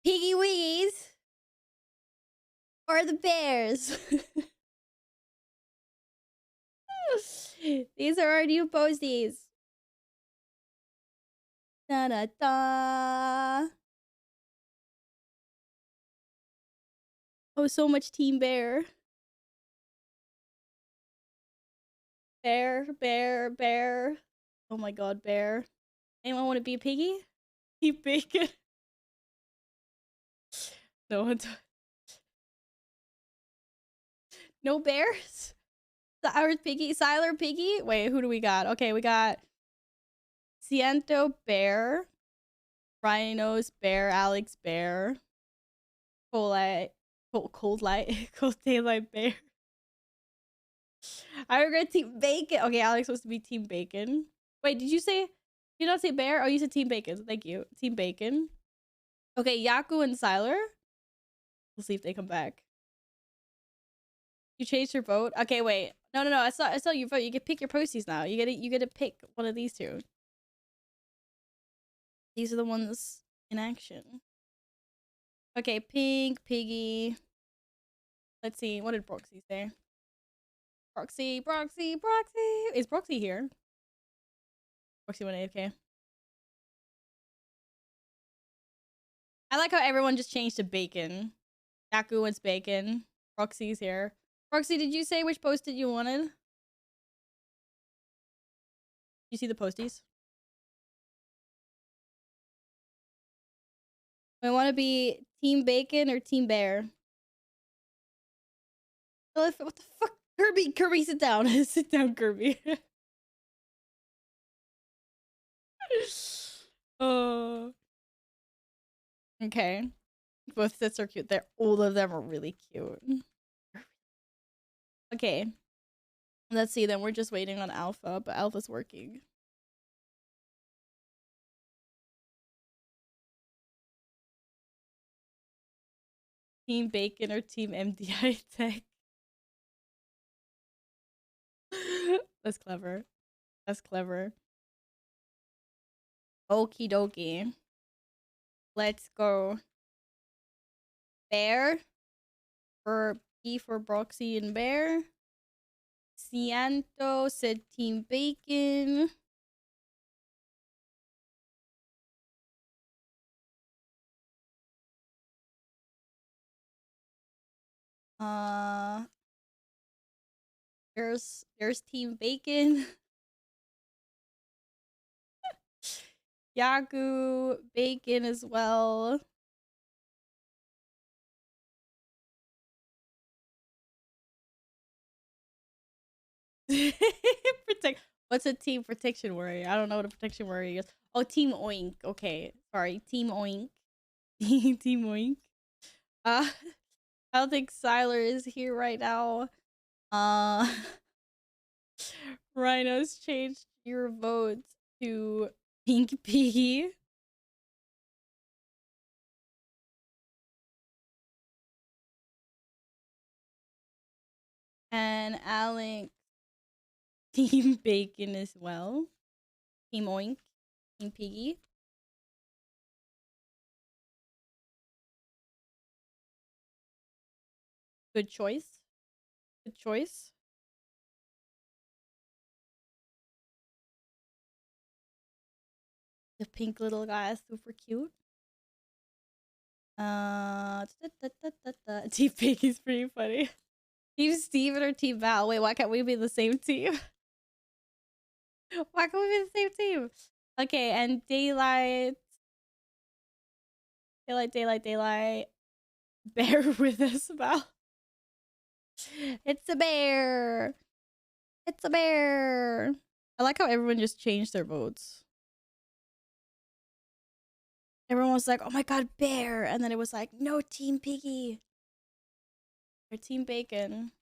Piggy Wiggies or the bears. These are our new posties. Da da da. Oh, so much Team Bear. Bear, bear, bear. Oh my god, bear. Anyone want to be a piggy? Team Bacon. No one. No bears? Our piggy, Siler piggy? Wait, who do we got? Okay, we got Ciento bear, Rhinos bear, Alex bear, cold daylight bear. I regret Team Bacon. Okay, Alex supposed to be Team Bacon. Wait, did you not say bear? Oh, you said Team Bacon. Thank you. Team Bacon. Okay, Yaku and Siler. We'll see if they come back. You changed your vote? Okay, wait. No. I saw your vote. You can pick your posties now. You get to pick one of these 2. These are the ones in action. Okay, pink, piggy. Let's see. What did Broxy say? Broxy. Is Broxy here? Broxy went AFK. I like how everyone just changed to bacon. Yaku wants bacon. Broxy's here. Broxy, did you say which post-it you wanted? You see the posties? I want to be Team Bacon or Team Bear. What the fuck? Kirby, sit down. Sit down, Kirby. Oh. Okay. Both sets are cute. All of them are really cute. Okay. Let's see, then we're just waiting on Alpha, but Alpha's working. Team Bacon or Team MDI Tech? That's clever. That's clever. Okie dokie. Let's go. Bear. For P for Broxy and Bear. Cianto said Team Bacon. Uh, there's Team Bacon. Yaku Bacon as well. Protect. What's a team protection warrior? I don't know what a protection warrior is. Oh, Team Oink. Okay, sorry, Team Oink. Team Oink. I don't think Siler is here right now. Uh, Rhinos changed your vote to Pink Piggy. And Alex, Team Bacon as well. Team Oink, Team Piggy. Good choice. Good choice. The pink little guy is super cute. Team Piggy's pretty funny. Team Steven or Team Val? Wait, why can't we be the same team? Why can't we be the same team? Okay, and Daylight. Daylight. Bear with us, Val. It's a bear. It's a bear. I like how everyone just changed their votes. Everyone was like, oh my god, bear. And then it was like, no, Team Piggy. Or Team Bacon.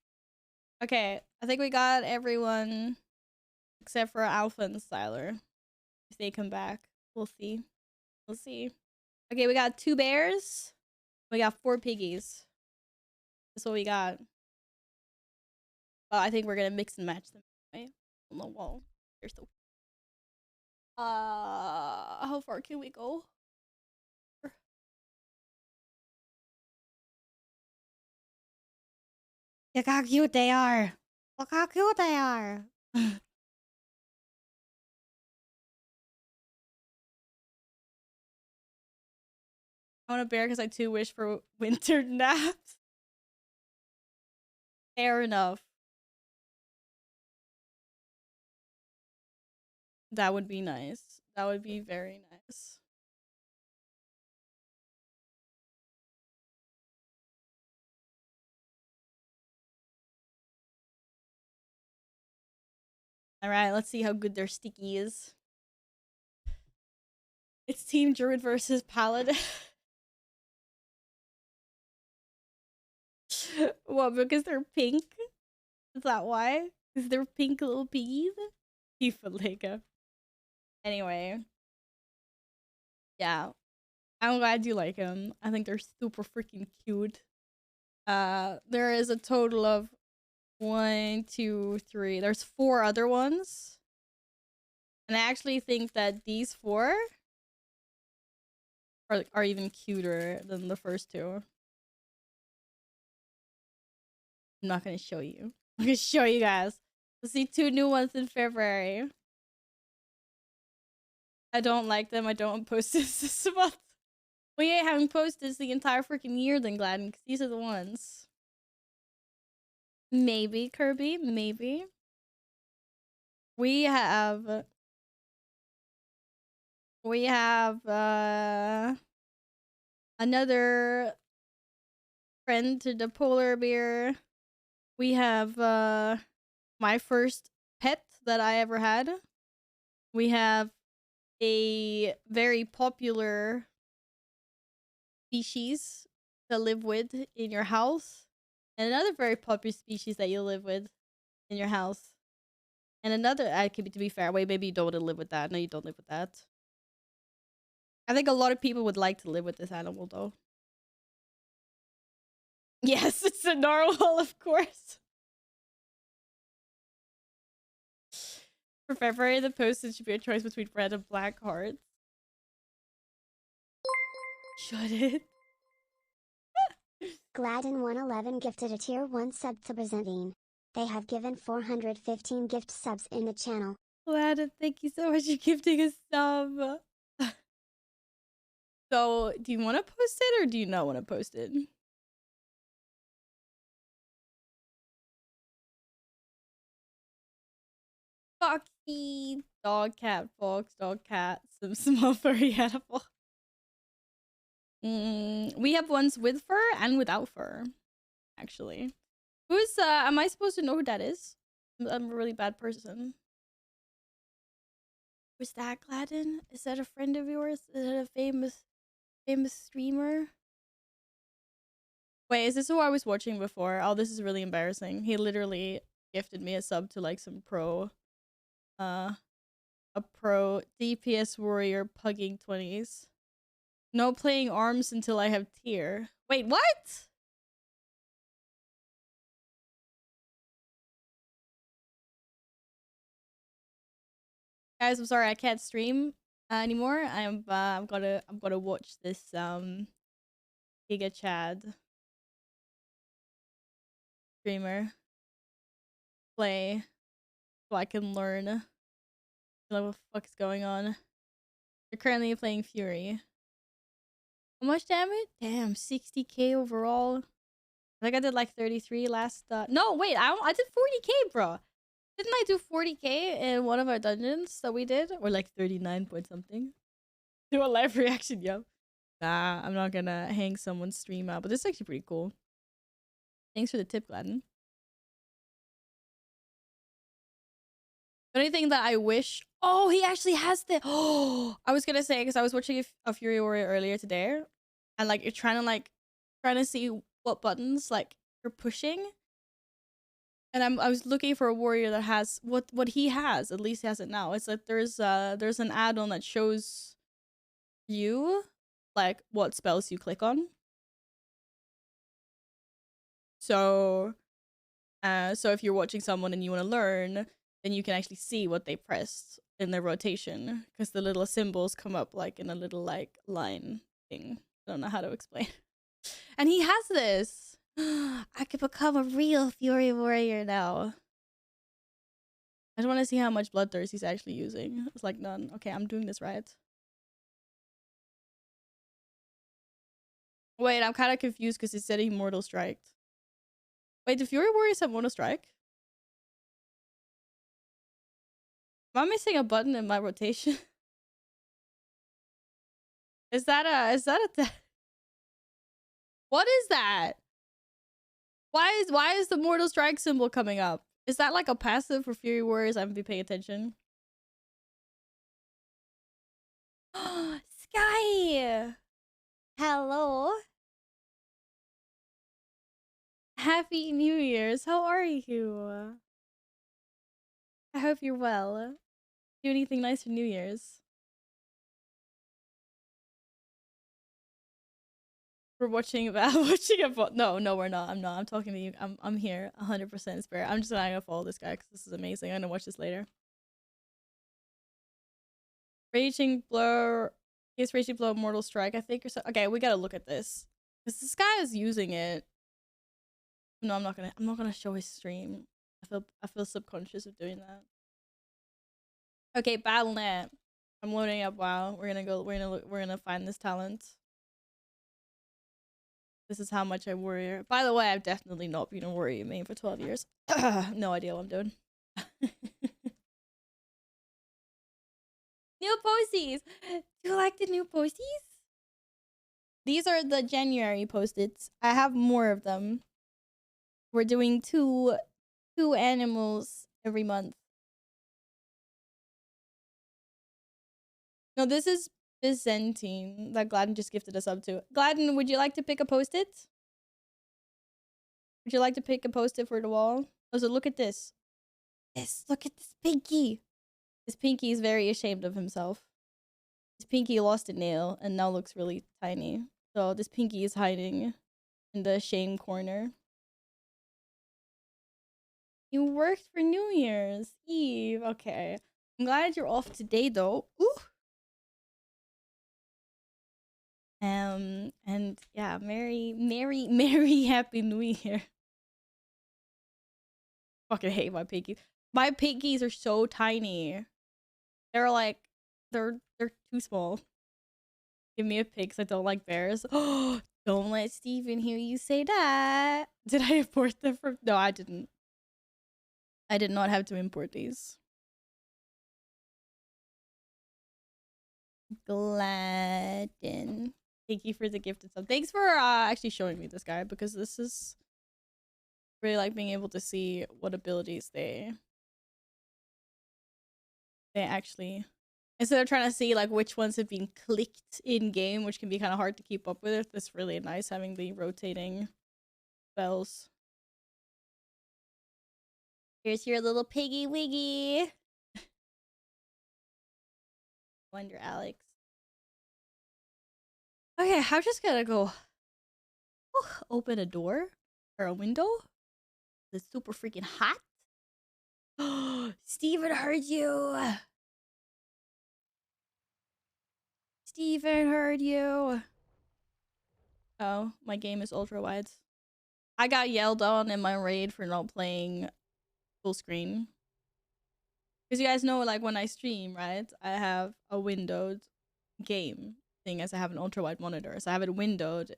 Okay, I think we got everyone except for Alpha and Styler. If they come back, we'll see. We'll see. Okay, we got 2 bears. We got 4 piggies. That's what we got. Well, I think we're gonna mix and match them anyway on the wall. They're so. How far can we go? Look how cute they are. Look how cute they are. I want a bear because I too wish for winter naps. Fair enough. That would be nice. That would be very nice. Alright, let's see how good their sticky is. It's Team Druid versus Paladin. What, because they're pink? Is that why? Because they're pink little piggies? Lego. Anyway. Yeah. I'm glad you like them. I think they're super freaking cute. There is a total of 1, 2, 3. There's 4 other ones. And I actually think that these 4 are even cuter than the first 2. I'm not gonna show you. I'm gonna show you guys. We'll see 2 new ones in February. I don't like them. I don't post this month. We ain't having posted the entire freaking year then, Gladden, because these are the ones. Maybe, Kirby. Maybe. We have another friend to the polar bear. We have my first pet that I ever had. We have a very popular species to live with in your house, and another very popular species that you live with in your house, and another. I could be to be fair. Wait, maybe you don't want to live with that. No, you don't live with that. I think a lot of people would like to live with this animal, though. Yes, it's a narwhal, of course. For February, the postage should be a choice between red and black hearts. Should it? Gladden111 gifted a tier 1 sub to Byzantine. They have given 415 gift subs in the channel. Gladden, thank you so much for gifting a sub. So, do you want to post it or do you not want to post it? Foxy, dog, cat, fox, dog, cat, some small furry animal. We have ones with fur and without fur, actually. Who's, am I supposed to know who that is? I'm a really bad person. Who's that, Gladden? Is that a friend of yours? Is it a famous streamer? Wait, is this who I was watching before? Oh, this is really embarrassing. He literally gifted me a sub to like some pro, a pro DPS warrior pugging 20s. No playing arms until I have tier. Wait, what? Guys, I'm sorry I can't stream anymore. I'm gonna watch this Giga Chad streamer play so I can learn what the fuck is going on. You're currently playing Fury. How much damage? Damn, 60k overall. I think I did like 33 last. No, wait, I did 40k, bro. Didn't I do 40k in one of our dungeons that we did, or like 39 point something? Do a live reaction, yo. Nah, I'm not gonna hang someone's stream out, but this is actually pretty cool. Thanks for the tip, Gladden. The only thing that I wish... Oh, he actually has the... Oh, I was gonna say, because I was watching a Fury Warrior earlier today, and like, you're trying to see what buttons like you're pushing. And I was looking for a warrior that has what he has. At least he has it now. It's like there's an add-on that shows you like what spells you click on. So so if you're watching someone and you want to learn, then you can actually see what they pressed in their rotation, because the little symbols come up like in a little like line thing. I don't know how to explain. And he has this. I could become a real Fury Warrior now. I just want to see how much Bloodthirst he's actually using. It's like none. Okay, I'm doing this right. Wait, I'm kind of confused because he said he Mortal Striked. Wait, do Fury Warriors have Mortal Strike? Am I missing a button in my rotation? Is that a what is that? Why is the Mortal Strike symbol coming up? Is that like a passive for Fury Warriors? I haven't been paying attention. Sky! Hello? Happy New Year's. How are you? I hope you're well. Do anything nice for New Year's? We're watching watching a bot. No, we're not. I'm not. I'm talking to you. I'm here 100% spirit. I'm just gonna follow this guy because this is amazing. I'm gonna watch this later. Raging blow. Yes, raging blow, mortal strike. I think or so. Okay, we gotta look at this because this guy is using it. No, I'm not gonna show his stream. I feel subconscious of doing that. Okay, BattleNet. I'm loading up. Wow, we're gonna find this talent. This is how much I warrior. By the way, I've definitely not been a warrior main for 12 years. No idea what I'm doing. New posties! Do you like the new posties? These are the January post-its. I have more of them. We're doing two animals every month. No, this is Byzantine that Gladden just gifted us up to. Gladden, would you like to pick a post-it? Would you like to pick a post-it for the wall? Oh, so look at this. Look at this pinky. This pinky is very ashamed of himself. This pinky lost a nail and now looks really tiny. So this pinky is hiding in the shame corner. You worked for New Year's Eve. Okay. I'm glad you're off today though. Ooh. And yeah, merry happy New Year. Fucking hate my pinkies. My pinkies are so tiny. They're like they're too small. Give me a pic 'cause I don't like bears. Oh, don't let Steven hear you say that. Did I import them from? No, I didn't. I did not have to import these. Gladden. Thank you for the gifted sub. Thanks for actually showing me this guy because this is really like being able to see what abilities they actually, instead of trying to see like which ones have been clicked in game, which can be kind of hard to keep up with. It's really nice having the rotating spells. Here's your little piggy wiggy. Wonder Alex. Okay, I'm just gonna go open a door or a window. It's super freaking hot. Steven heard you. Steven heard you. Oh, my game is ultra wide. I got yelled on in my raid for not playing full screen. Because you guys know, like, when I stream, right? I have a windowed game thing as I have an ultra wide monitor. So I have it windowed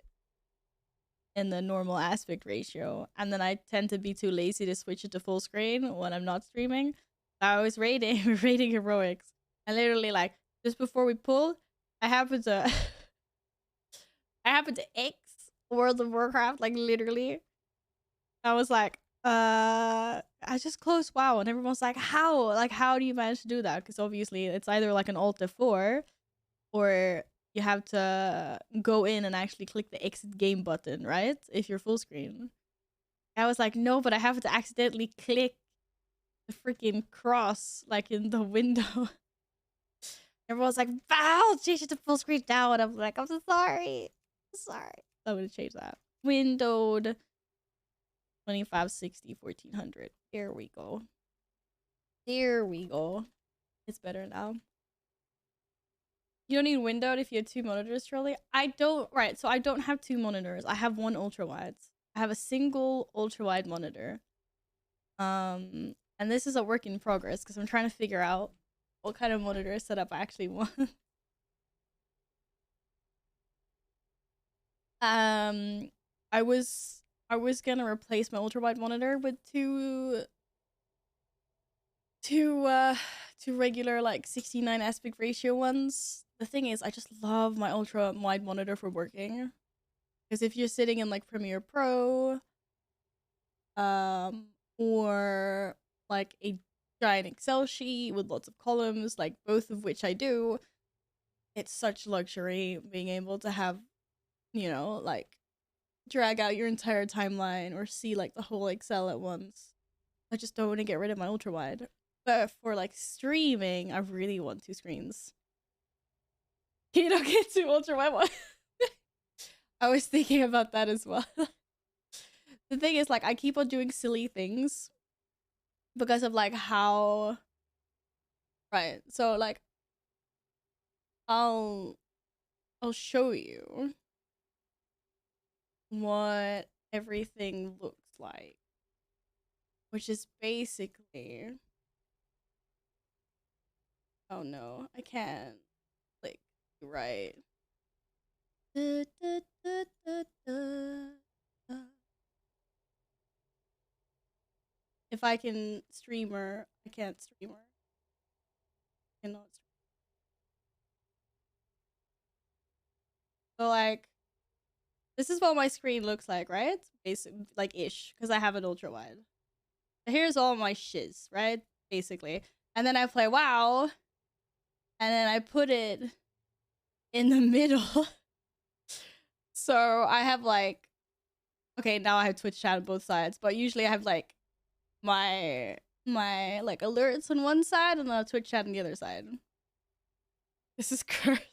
in the normal aspect ratio. And then I tend to be too lazy to switch it to full screen when I'm not streaming. So I was raiding heroics. And literally, like, just before we pull, I happened to X World of Warcraft, like literally. I was like, I just closed WoW, and everyone's like, how? Like, how do you manage to do that? Because obviously it's either like an Alt F4 or you have to go in and actually click the exit game button, right? If you're full screen. I was like, no, but I have to accidentally click the freaking cross like in the window. Everyone's like, Val, change it to full screen now. And I'm like, I'm so sorry. I'm sorry. I'm gonna change that. Windowed 2560 1400. There we go. There we go. It's better now. You don't need windowed if you have two monitors, Trolley. I don't. Right, so I don't have two monitors. I have one ultra wide. I have a single ultra wide monitor. And this is a work in progress because I'm trying to figure out what kind of monitor setup I actually want. I was gonna replace my ultra wide monitor with two regular like 69 aspect ratio ones. The thing is, I just love my ultra wide monitor for working. Because if you're sitting in like Premiere Pro, or like a giant Excel sheet with lots of columns, like both of which I do, it's such luxury being able to have, you know, like drag out your entire timeline or see like the whole Excel at once. I just don't want to get rid of my ultra wide. But for like streaming, I really want two screens. You don't get two ultra wide ones. I was thinking about that as well. The thing is, like, I keep on doing silly things because of like how, right? So like, I'll show you what everything looks like, which is basically, oh no, I can't click right. If I can streamer, I can't streamer. Cannot stream. So like, this is what my screen looks like, right? Basically, like ish, because I have an ultra wide. Here's all my shiz, right? Basically, and then I play WoW, and then I put it in the middle. So I have like, okay, now I have Twitch chat on both sides, but usually I have like my like alerts on one side and then Twitch chat on the other side. This is cursed.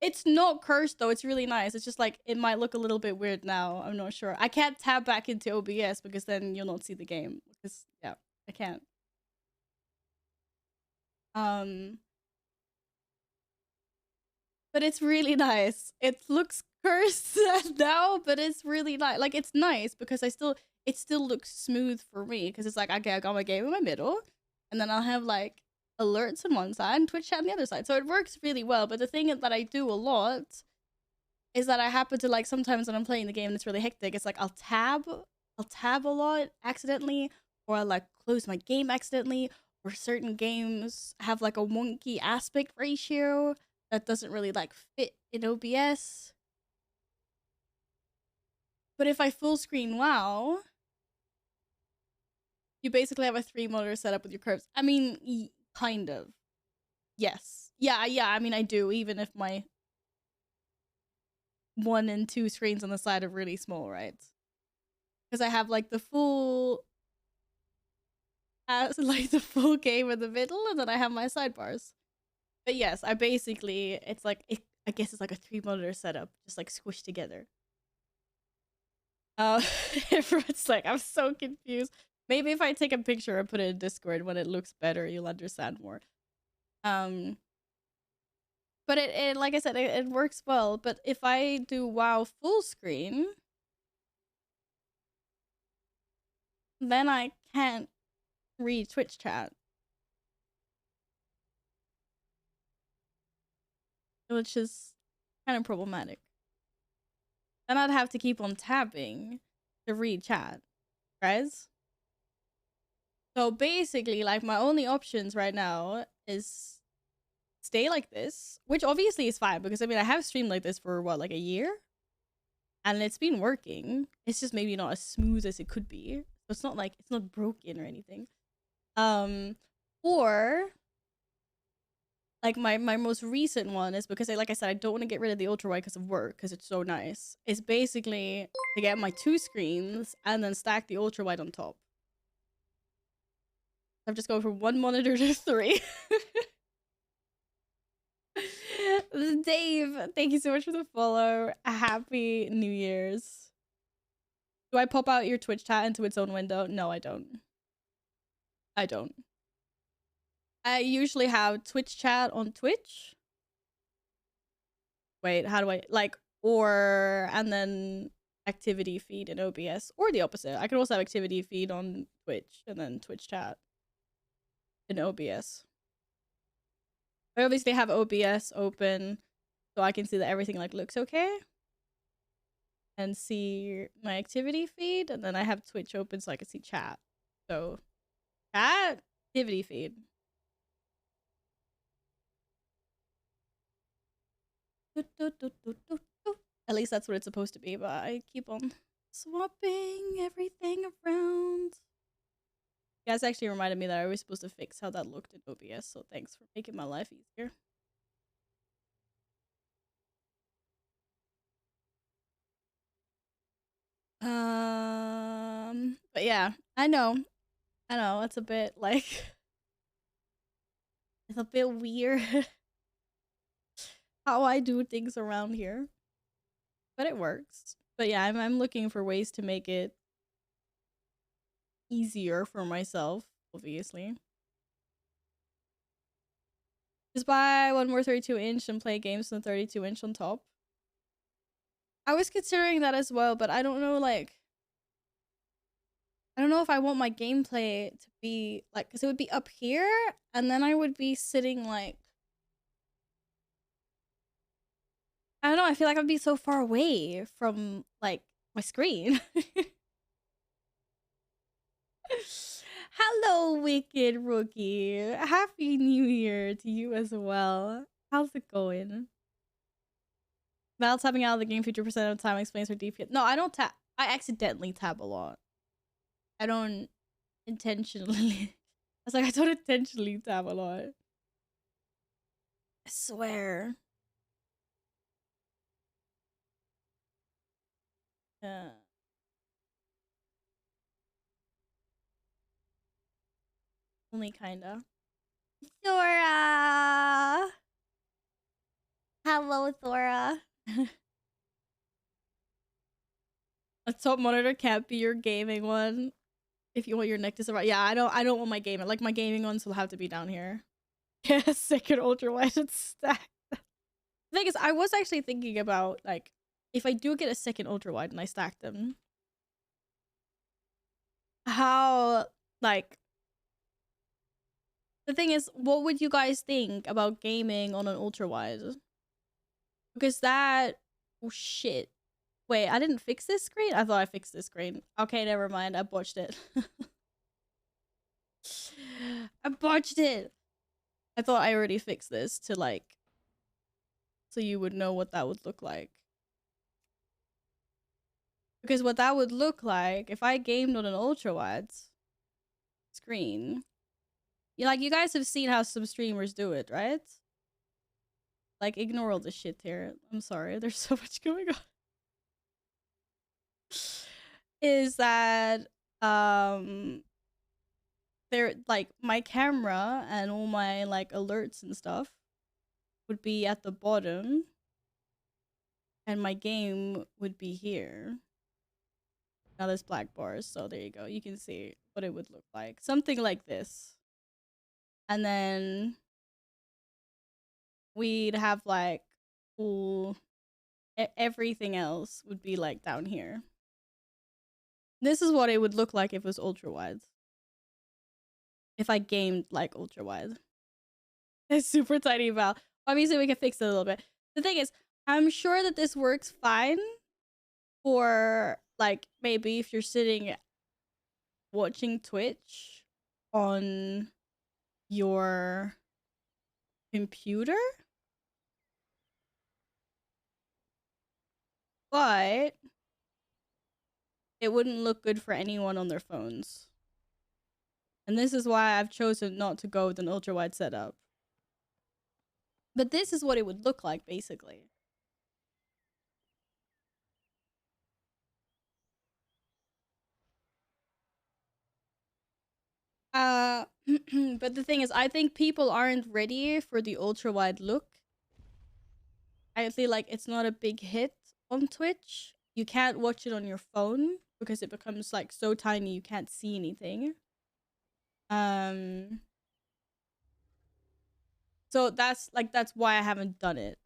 It's not cursed though. It's really nice. It's just like it might look a little bit weird now. I'm not sure. I can't tab back into OBS because then you'll not see the game. Because yeah, I can't. But it's really nice. It looks cursed now, but it's really nice. Like it's nice because it still looks smooth for me because it's like, okay, I got my game in my middle, and then I'll have like alerts on one side and Twitch chat on the other side. So it works really well. But the thing that I do a lot is that I happen to like sometimes when I'm playing the game and it's really hectic, it's like I'll tab a lot accidentally, or I'll like close my game accidentally, or certain games have like a wonky aspect ratio that doesn't really like fit in OBS. But if I full screen WoW, you basically have a 3-monitor setup with your curves. I mean, kind of. Yes. Yeah, I mean, I do, even if my 1 and 2 screens on the side are really small, right? Because I have like the full the full game in the middle, and then I have my sidebars. But yes, I basically, it's like, I guess it's like a 3-monitor setup, just like squished together. Everyone's like, I'm so confused. Maybe if I take a picture and put it in Discord when it looks better, you'll understand more. But it like I said, it works well. But if I do WoW full screen, then I can't read Twitch chat, which is kind of problematic. Then I'd have to keep on tabbing to read chat, guys. So basically, like, my only options right now is stay like this, which obviously is fine because I mean I have streamed like this for what, like a year, and it's been working. It's just maybe not as smooth as it could be. So it's not like it's not broken or anything. Or like my most recent one is because like I said, I don't want to get rid of the ultra wide because of work, because it's so nice. It's basically to get my 2 screens and then stack the ultra wide on top. I'm just going from 1 monitor to 3. Dave, thank you so much for the follow. Happy New Year's. Do I pop out your Twitch chat into its own window? No, I don't. I usually have Twitch chat on Twitch. Wait, how do I like, or and then activity feed in OBS, or the opposite. I could also have activity feed on Twitch and then Twitch chat in OBS. I obviously have OBS open so I can see that everything like looks okay and see my activity feed, and then I have Twitch open so I can see chat. So chat, activity feed. At least that's what it's supposed to be, but I keep on swapping everything around. You guys actually reminded me that I was supposed to fix how that looked in OBS, so thanks for making my life easier. But yeah, I know, it's a bit like, it's a bit weird how I do things around here, but it works. But yeah, I'm looking for ways to make it easier for myself, obviously. Just buy one more 32-inch and play games on the 32-inch on top. I was considering that as well, but I don't know, like, I don't know if I want my gameplay to be like, because it would be up here and then I would be sitting like, I don't know, I feel like I'd be so far away from like my screen. Hello, Wicked Rookie. Happy New Year to you as well. How's it going? Val tapping out of the game 50% of the time explains her DPS. No, I don't tap. I accidentally tab a lot. I don't intentionally. I was like, I don't intentionally tab a lot. I swear. Only kinda. Thora! Hello, Thora. A top monitor can't be your gaming one. If you want your neck to survive. Yeah, I don't want my gaming. Like, my gaming ones will have to be down here. Yeah, second ultra wide and stack. The thing is, I was actually thinking about, like, if I do get a second ultra wide and I stack them, how, like, the thing is, what would you guys think about gaming on an ultra wide? Because that, oh shit. Wait, I didn't fix this screen? I thought I fixed this screen. Okay, never mind. I botched it. I botched it. I thought I already fixed this to, like, so you would know what that would look like. Because what that would look like if I gamed on an ultra wide screen, you guys have seen how some streamers do it, right? Like, ignore all this shit here. I'm sorry, there's so much going on. Is that there, like, my camera and all my, like, alerts and stuff would be at the bottom, and my game would be here. Now there's black bars, so there you go. You can see what it would look like. Something like this. And then we'd have, like, all everything else would be, like, down here. This is what it would look like if it was ultra wide. If I gamed, like, ultra wide. It's super tiny val. Obviously, we can fix it a little bit. The thing is, I'm sure that this works fine for, like, maybe if you're sitting watching Twitch on your computer, but it wouldn't look good for anyone on their phones. And this is why I've chosen not to go with an ultra wide setup. But this is what it would look like, basically. But the thing is, I think people aren't ready for the ultra wide look. I feel like it's not a big hit on Twitch. You can't watch it on your phone because it becomes, like, so tiny you can't see anything. So that's why I haven't done it.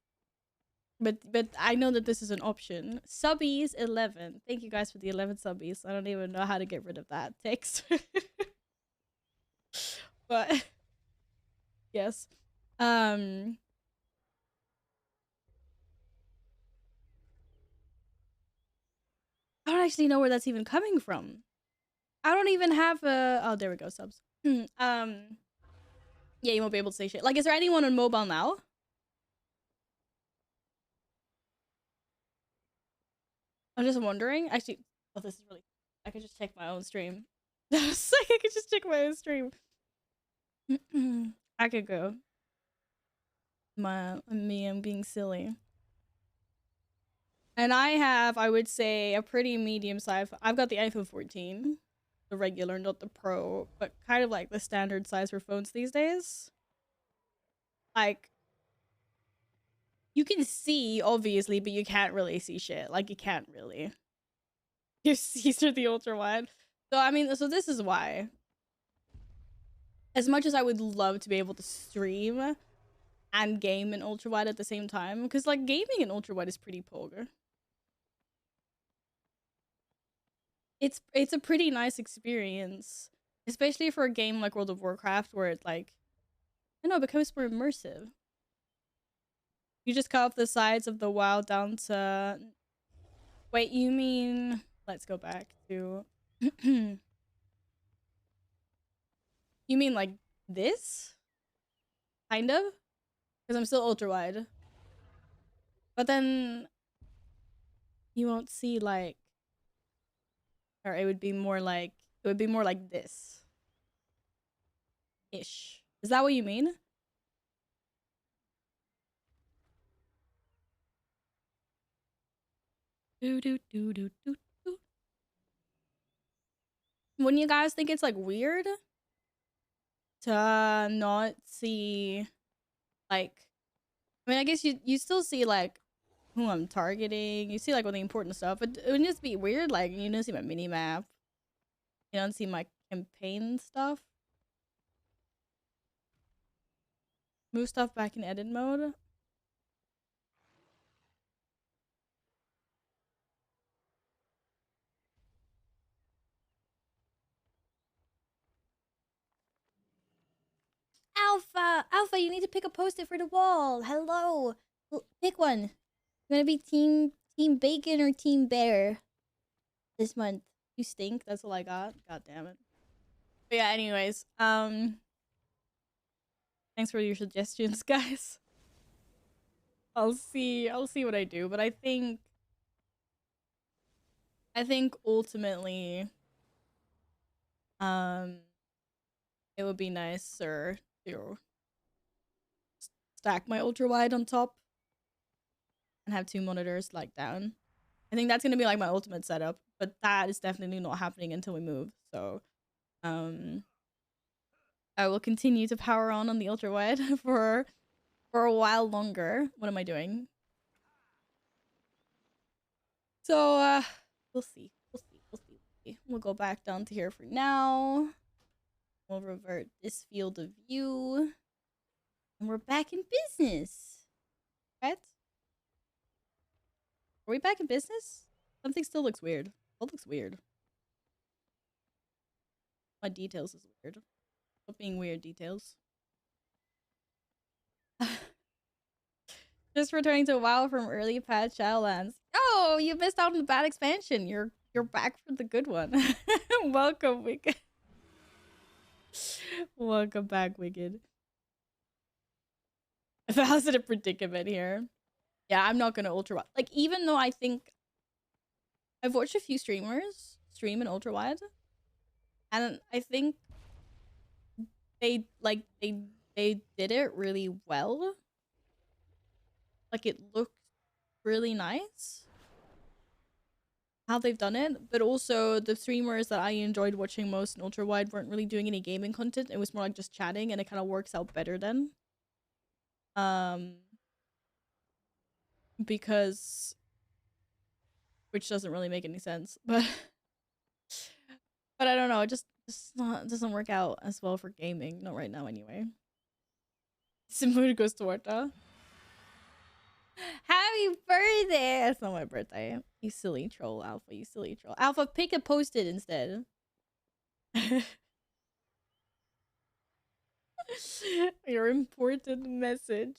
But I know that this is an option. Subbies 11. Thank you guys for the 11 subbies. I don't even know how to get rid of that text. But yes. I don't actually know where that's even coming from. I don't even have a... Oh, there we go, subs. Yeah, you won't be able to say shit. Like, is there anyone on mobile now? I'm just wondering. Actually, oh, this is really... I could just check my own stream. I was like, I could just check my own stream. I could go. I'm being silly. And I have, I would say, a pretty medium size. I've got the iPhone 14. The regular, not the Pro. But kind of like the standard size for phones these days. Like, you can see, obviously, but you can't really see shit. Like, you can't really. You see through the ultra wide. So, I mean, so this is why. As much as I would love to be able to stream and game in ultra wide at the same time, because, like, gaming in ultra wide is pretty poor. It's a pretty nice experience, especially for a game like World of Warcraft, where it, like, I don't know, it becomes more immersive. You just cut off the sides of the WoW down to... Wait, you mean... Let's go back to... You mean, like, this? Kind of? Because I'm still ultra wide. But then... You won't see, like... Or it would be more like... It would be more like this. Ish. Is that what you mean? Do do do do do do. Wouldn't you guys think it's like weird to not see like? I mean, I guess you still see like who I'm targeting. You see like all the important stuff, but it would just be weird. Like you don't see my mini map. You don't see my campaign stuff. Move stuff back in edit mode. Alpha, you need to pick a post-it for the wall. Hello, pick one. You gonna be team bacon or team bear this month? You stink. That's all I got. God damn it. But yeah. Anyways, thanks for your suggestions, guys. I'll see what I do, but I think ultimately, it would be nicer to stack my ultra wide on top and have 2 monitors like down. I think that's gonna be like my ultimate setup, but that is definitely not happening until we move. So, I will continue to power on the ultra wide for a while longer. What am I doing? So, we'll see. We'll go back down to here for now. We'll revert this field of view. And we're back in business. Right? Are we back in business? Something still looks weird. What looks weird? My details is weird. Stop being weird details. Just returning to WoW from early patch Shadowlands. Oh, you missed out on the bad expansion. You're back for the good one. Welcome, Wicked. Welcome back, Wicked. If I was in a predicament here. Yeah, I'm not gonna ultra wide. Like, even though I think I've watched a few streamers stream in ultra wide, and I think they did it really well. Like, it looked really nice how they've done it, but also the streamers that I enjoyed watching most in ultra wide weren't really doing any gaming content. It was more like just chatting, and it kind of works out better then. Because, which doesn't really make any sense, but I don't know, it just doesn't work out as well for gaming, not right now anyway. Simone goes torta. Happy birthday! That's not my birthday. You silly troll, Alpha. You silly troll. Alpha, pick a post-it instead. Your important message.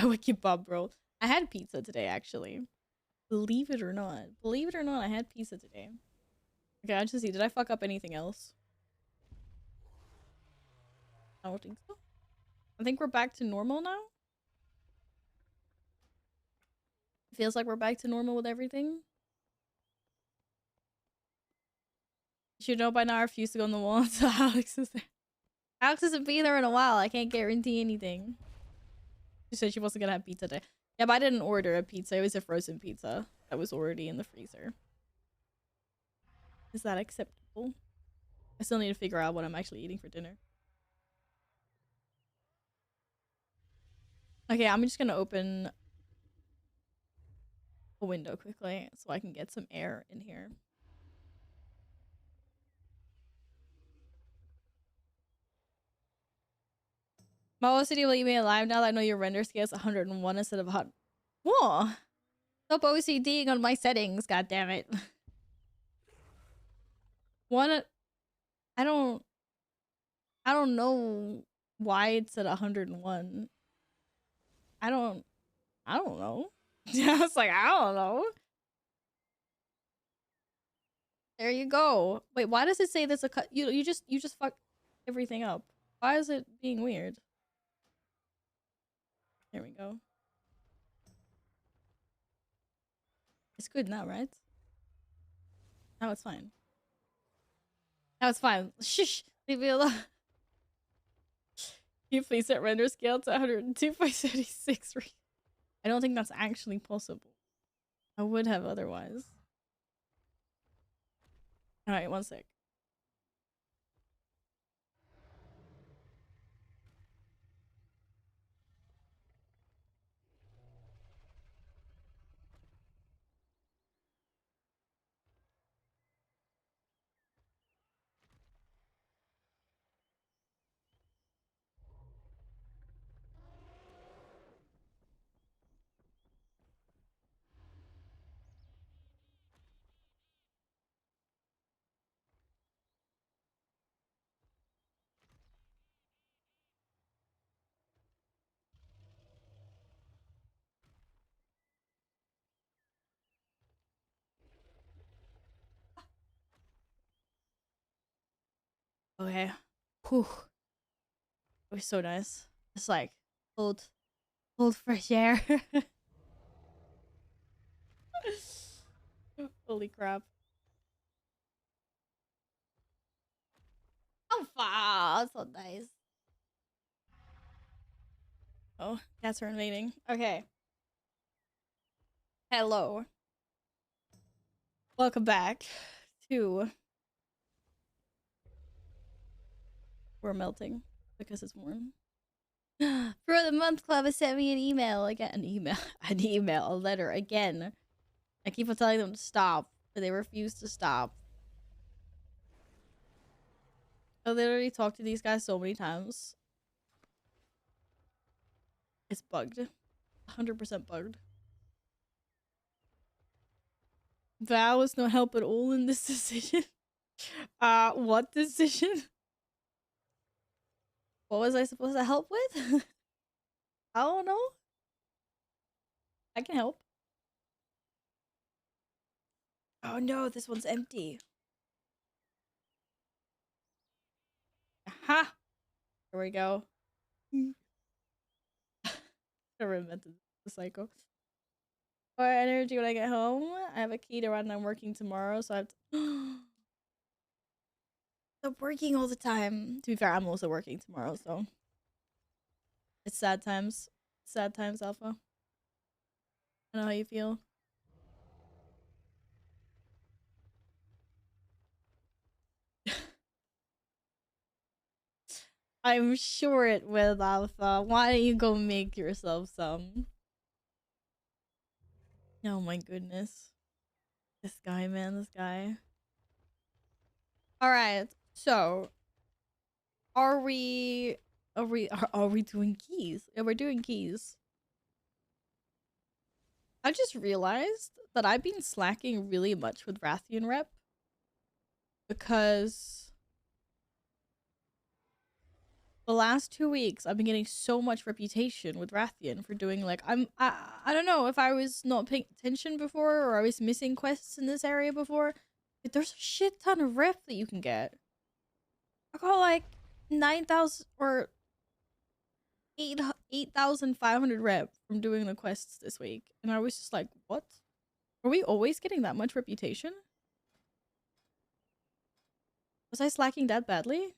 Wiki Bob, bro. I had pizza today, actually. Believe it or not. Believe it or not, I had pizza today. Okay, I just see. Did I fuck up anything else? I don't think so. I think we're back to normal now. Feels like we're back to normal with everything. You should know by now I refuse to go on the wall until Alex is there. Alex hasn't been there in a while. I can't guarantee anything. She said she wasn't gonna have pizza today. Yeah, but I didn't order a pizza. It was a frozen pizza that was already in the freezer. Is that acceptable? I still need to figure out what I'm actually eating for dinner. Okay, I'm just gonna open a window quickly so I can get some air in here. My OCD will leave me alive now that I know your render scale is 101 instead of 100. Whoa! Stop OCDing on my settings, god damn it. One, I don't know why it's at 101. I don't know. I was like, I don't know. There you go. Wait, why does it say there's a cut? You just fucked everything up. Why is it being weird? There we go. It's good now, right? Now it's fine. Now it's fine. Shh! Leave me alone. Can you please set render scale to 102 by 76? I don't think that's actually possible. I would have otherwise. Alright, one sec. Okay. Whew. It was so nice. It's like cold fresh air. Holy crap. Oh, wow. So nice. Oh, cats are invading. Okay. Hello. Welcome back to We're Melting because it's warm. For the month club has sent me an email again. A letter again. I keep on telling them to stop, but they refuse to stop. I literally talked to these guys so many times. It's bugged. 100% bugged. Val was no help at all in this decision. What decision? What was I supposed to help with? I don't know. I can help. Oh no, this one's empty. Aha! Here we go. I reinvented the cycle. More energy when I get home. I have a key to run. I'm working tomorrow, so I have to stop working all the time. To be fair, I'm also working tomorrow, so it's sad times. Sad times, Alpha. I know how you feel. I'm sure it will, Alpha. Why don't you go make yourself some? Oh my goodness. This guy, man, this guy. Alright, so are we doing keys? Yeah, we're doing keys. I just realized that I've been slacking really much with Rathian rep because the last 2 weeks I've been getting so much reputation with Rathian for doing like I don't know if I was not paying attention before or I was missing quests in this area before, but there's a shit ton of rep that you can get. I got like 9,000 or 8,500 rep from doing the quests this week, and I was just like, what? Are we always getting that much reputation? Was I slacking that badly?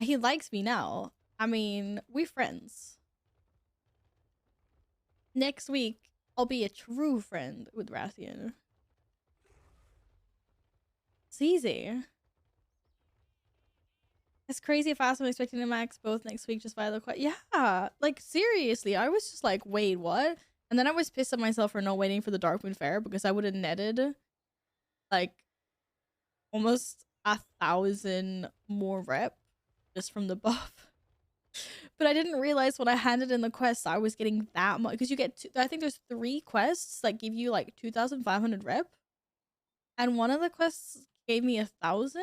He likes me now. I mean, we friends. Next week, I'll be a true friend with Rathian. It's easy. It's crazy fast. I'm expecting to max both next week just via the quest. Yeah, like seriously, I was just like, wait, what? And then I was pissed at myself for not waiting for the Darkmoon Fair because I would have netted like almost 1,000 more rep just from the buff. But I didn't realize when I handed in the quest I was getting that much because you get I think there's 3 quests that give you like 2,500 rep, and one of the quests gave me 1,000,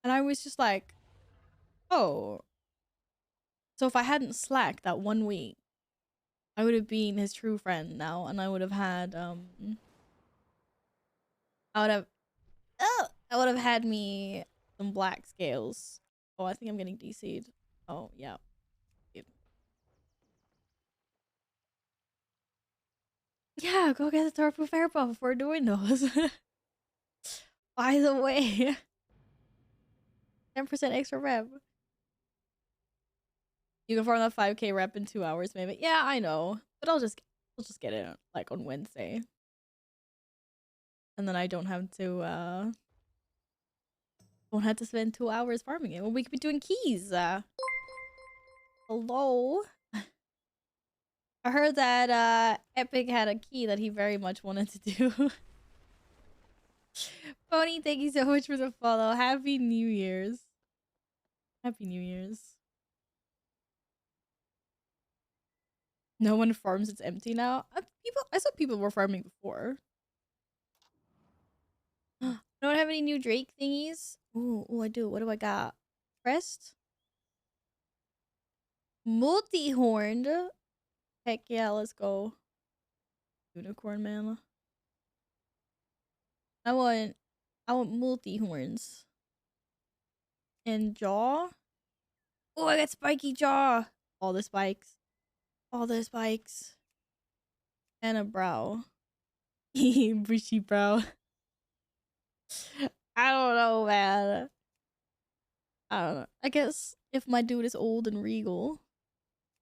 and I was just like, oh, so if I hadn't slacked that 1 week, I would have been his true friend now, and I would have had I would have had me some black scales. Oh, I think I'm getting DC'd. Oh yeah. Yeah, go get the Torpo Fair buff before doing those. By the way, 10% extra rev. You can farm that 5k rep in 2 hours, maybe. Yeah, I know, but I'll just get it like on Wednesday, and then I don't have to spend 2 hours farming it. Well, we could be doing keys. Hello. I heard that Epic had a key that he very much wanted to do. Pony, thank you so much for the follow. Happy New Year's. Happy New Year's. No one farms, it's empty now. I saw people were farming before. Don't have any new Drake thingies? Oh, I do. What do I got? Crest? Multi-horned? Heck yeah, let's go. Unicorn, man. I want multi-horns. And jaw? Oh, I got spiky jaw. All the spikes. All the spikes. And a brow. Bushy brow. I don't know, man. I don't know. I guess if my dude is old and regal.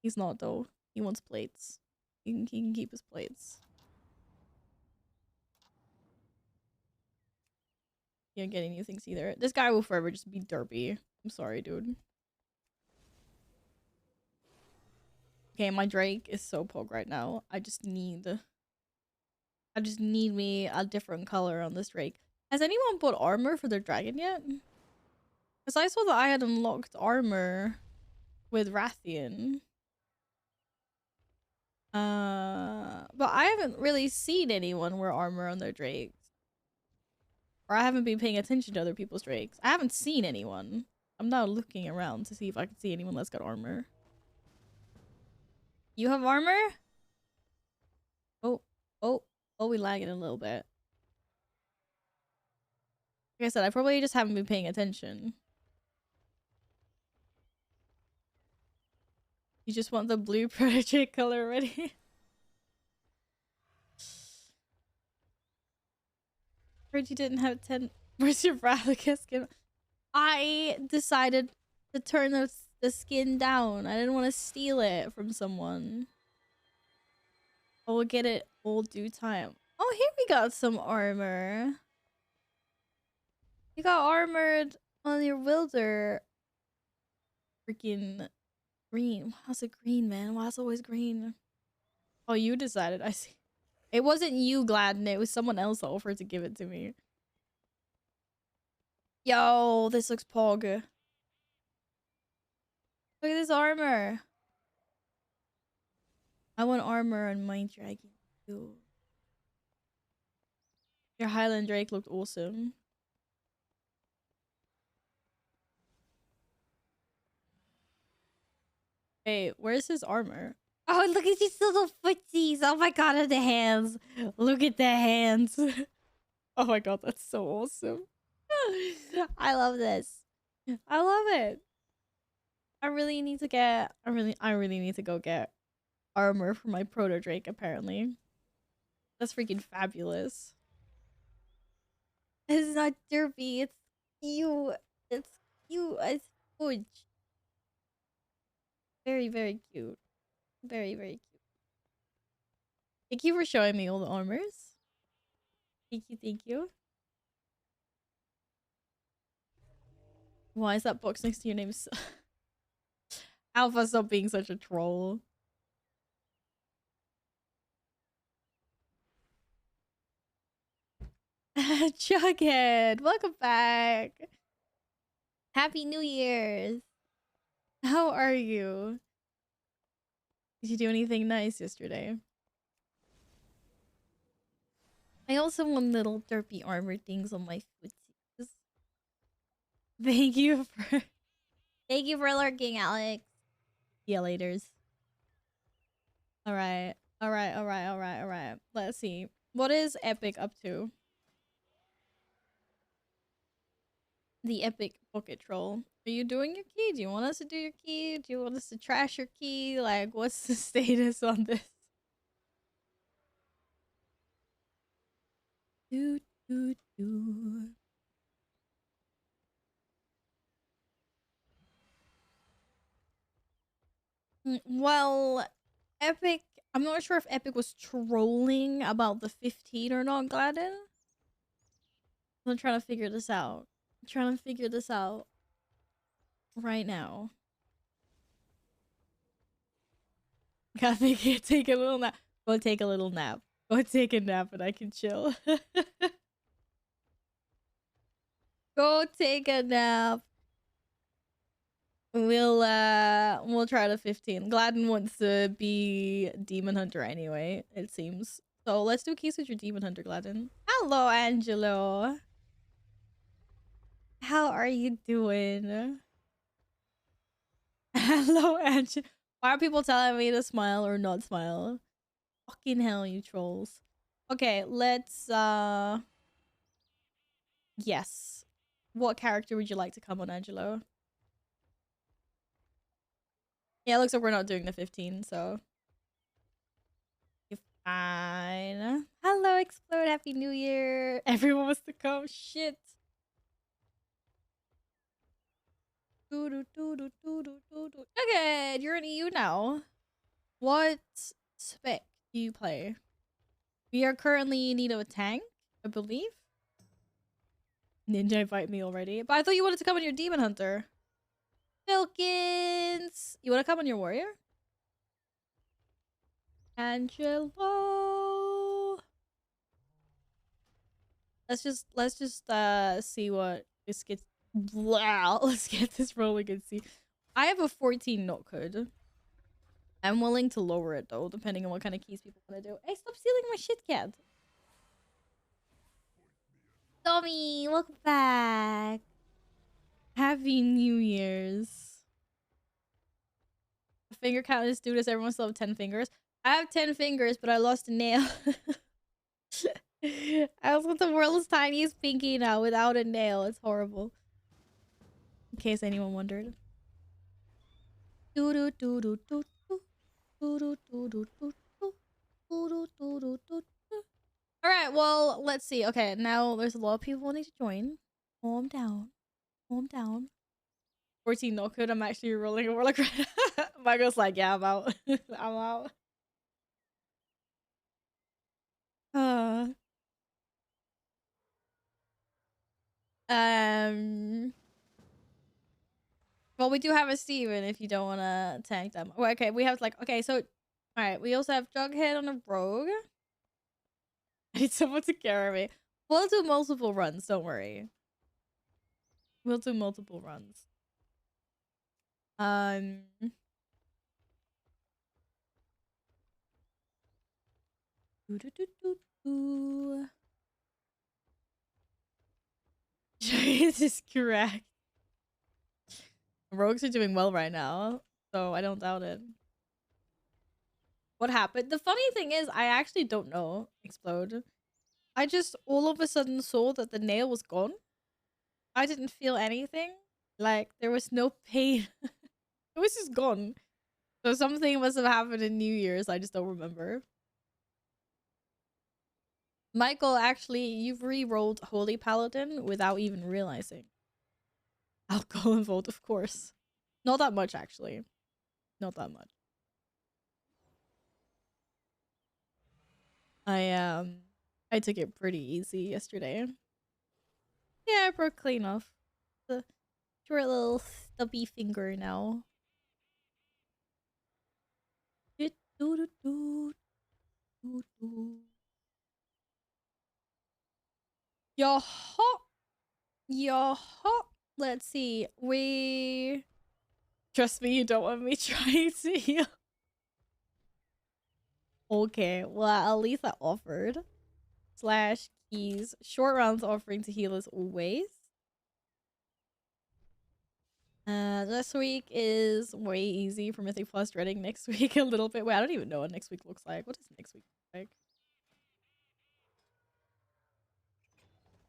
He's not, though. He wants plates. He can keep his plates. You don't get any new things either. This guy will forever just be derpy. I'm sorry, dude. Okay, my Drake is so poke right now. I just need me a different color on this Drake. Has anyone bought armor for their dragon yet? Because I saw that I had unlocked armor with Rathian. But I haven't really seen anyone wear armor on their Drakes. Or I haven't been paying attention to other people's Drakes. I haven't seen anyone. I'm now looking around to see if I can see anyone that's got armor. You have armor? Oh, we lagging a little bit. Like I said, I probably just haven't been paying attention. You just want the blue protege color already? Heard you didn't have 10. Where's your Bralica skin? I decided to turn the skin down. I didn't want to steal it from someone. I will get it all due time. Oh, here we got some armor. You got armored on your wilder. Freaking green. Why's it green, man? Why is it always green? Oh, you decided. I see. It wasn't you, Gladden. It was someone else that offered to give it to me. Yo, this looks pog. Look at this armor. I want armor on my dragon too. Your Highland Drake looked awesome. Hey, where's his armor? Oh, look at these little footsies. Oh my god, at the hands. Look at the hands. Oh my god, that's so awesome. I love this. I love it. I really need to get I really need to go get armor for my proto Drake apparently. That's freaking fabulous. It's not derpy, it's cute. It's cute as fudge. Very, very cute. Very, very cute. Thank you for showing me all the armors. Thank you, thank you. Why is that box next to your name? Alpha, stop being such a troll. Jughead, welcome back. Happy New Year's. How are you? Did you do anything nice yesterday? I also want little derpy armor things on my footsies. Thank you for lurking, Alex. Yeah, laters. Alright. Let's see. What is Epic up to? The Epic Bucket Troll. Are you doing your key? Do you want us to do your key? Do you want us to trash your key? Like, what's the status on this? Do, do, do. Well, Epic. I'm not sure if Epic was trolling about the 15 or not, Gladden. I'm trying to figure this out. I'm trying to figure this out right now. Gotta take a little nap. Go take a little nap. Go take a nap and I can chill. Go take a nap. We'll try the 15. Gladden wants to be Demon Hunter anyway, it seems. So let's do keys with your Demon Hunter, Gladden. Hello, Angelo. How are you doing? Hello, Angelo. Why are people telling me to smile or not smile? Fucking hell, you trolls. Okay, let's yes. What character would you like to come on, Angelo? Yeah, it looks like we're not doing the 15, so you're fine. Hello, Explode. Happy New Year. Everyone wants to come. Shit. Okay, you're an EU now. What spec do you play? We are currently in need of a tank, I believe. Ninja invite me already. But I thought you wanted to come on your Demon Hunter. Milkins! You want to come on your warrior? Angelo. Let's just see what this gets. Wow, let's get this rolling and see. I have a 14 not code. I'm willing to lower it though, depending on what kind of keys people want to do. Hey, stop stealing my shit, cat. Tommy, welcome back. Happy New Year's. Finger count is due. Does everyone still have 10 fingers? I have 10 fingers, but I lost a nail. I was with the world's tiniest pinky now without a nail. It's horrible. In case anyone wondered. Alright, well, let's see. Okay, now there's a lot of people wanting to join. Calm down. Calm down. 14 no good. I'm actually rolling a warlock right now. Michael's like, yeah, I'm out. I'm out. Well, we do have a Steven if you don't want to tank them. Well, okay, we have like, okay, so, all right, we also have Jughead on a rogue. I need someone to carry me. We'll do multiple runs, don't worry. We'll do multiple runs. This is correct. Rogues are doing well right now, so I don't doubt it. What happened? The funny thing is, I actually don't know. Explode. I just all of a sudden saw that the nail was gone. I didn't feel anything. Like, there was no pain. It was just gone. So something must have happened in New Year's. I just don't remember. Michael, actually, you've re-rolled Holy Paladin without even realizing. Alcohol involved, of course. Not that much, actually. Not that much. I took it pretty easy yesterday. Yeah, I broke clean off. The short little stubby finger now. Yo-ho! Yo-ho! Let's see. Trust me, you don't want me trying to heal. Okay, well, at least I offered. Slash keys. Short rounds offering to heal as always. This week is way easy for Mythic Plus. Dreading next week a little bit. Wait, I don't even know what next week looks like. What does next week look like?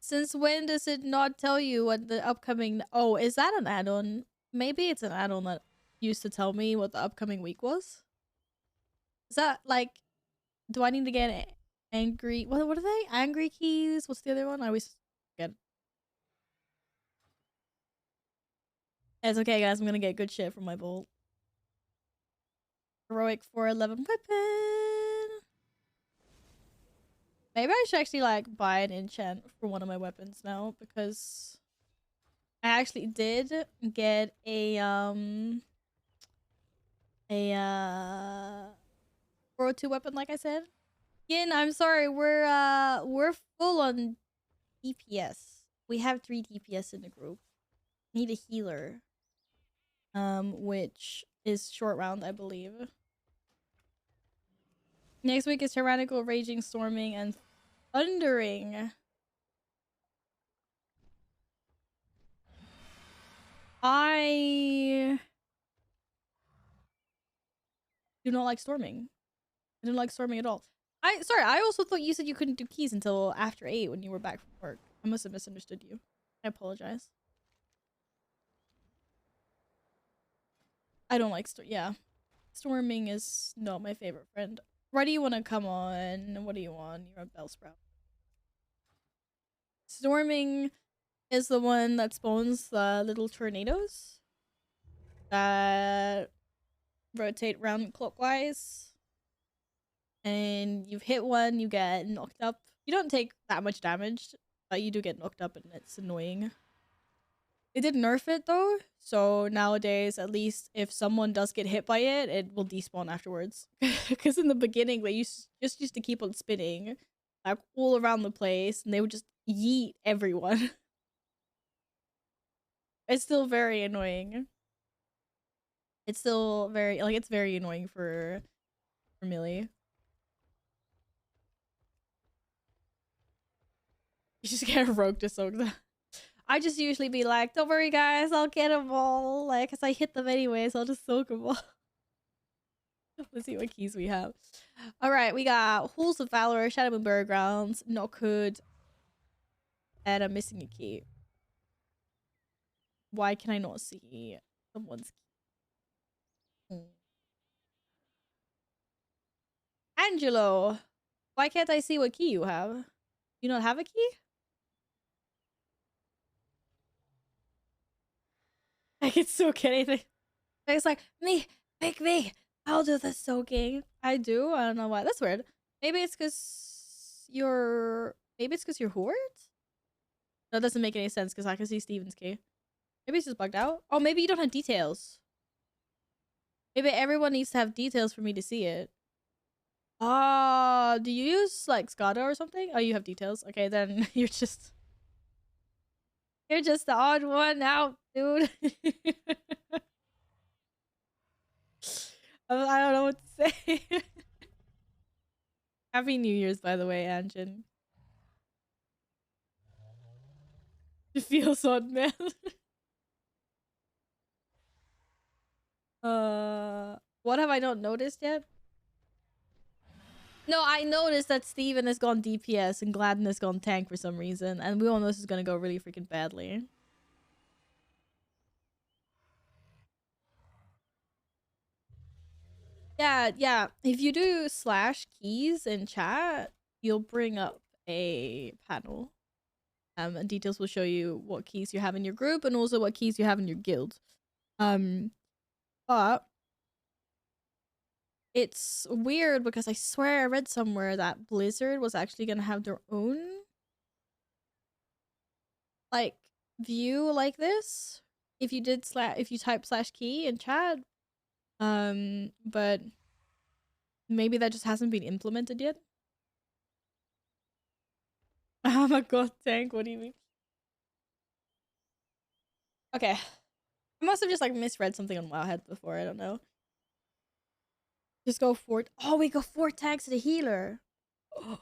Since when does it not tell you what the upcoming... Oh, is that an add-on? Maybe it's an add-on that used to tell me what the upcoming week was. Is that like... Do I need to get angry... What are they? Angry keys? What's the other one? I always forget. It's okay, guys. I'm gonna get good shit from my bolt. Heroic 411 weapon. Maybe I should actually like buy an enchant for one of my weapons now, because I actually did get a 402 weapon, like I said. Yin, I'm sorry, we're full on DPS. We have 3 DPS in the group. Need a healer. Which is short round, I believe. Next week is tyrannical, raging, storming, and thundering. I do not like storming. I don't like storming at all. I also thought you said you couldn't do keys until after 8 when you were back from work. I must have misunderstood you. I apologize. I don't like yeah. Storming is not my favorite friend. Why do you want to come on? What do you want? You're a Bellsprout. Storming is the one that spawns the little tornadoes that rotate round clockwise. And you've hit one, you get knocked up. You don't take that much damage, but you do get knocked up and it's annoying. They did nerf it though, so nowadays at least if someone does get hit by it, it will despawn afterwards. Because in the beginning they used to keep on spinning like all around the place and they would just yeet everyone. It's still very annoying. It's still very it's very annoying for Millie. You just get a rogue to soak them. I just usually be like, don't worry guys, I'll get them all. Like, cause I hit them anyways, I'll just soak them all. Let's see what keys we have. Alright, we got Halls of Valor, Shadow Moon Burial Grounds, Knockhood, and I'm missing a key. Why can I not see someone's key? Angelo! Why can't I see what key you have? You don't have a key? I can soak anything. It's like, me, pick me. I'll do the soaking. I do. I don't know why. That's weird. Maybe it's because you're... Maybe it's because you're Horde? That doesn't make any sense because I can see Steven's key. Maybe it's just bugged out. Oh, maybe you don't have details. Maybe everyone needs to have details for me to see it. Do you use like SCADA or something? Oh, you have details. Okay, then you're just the odd one out, dude. I don't know what to say. Happy New Year's, by the way, Anjin. It feels odd, man. What have I not noticed yet? No, I noticed that Steven has gone DPS and Gladden has gone tank for some reason, and we all know this is gonna go really freaking badly. Yeah. If you do /keys in chat, you'll bring up a panel. And details will show you what keys you have in your group and also what keys you have in your guild. But it's weird because I swear I read somewhere that Blizzard was actually gonna have their own like view like this if you did if you type /key in chat. But maybe that just hasn't been implemented yet. I'm a god tank. What do you mean? Okay, I must have just like misread something on Wowhead before. I don't know. Just go for it. Oh, we go 4 tanks to the healer. Oh.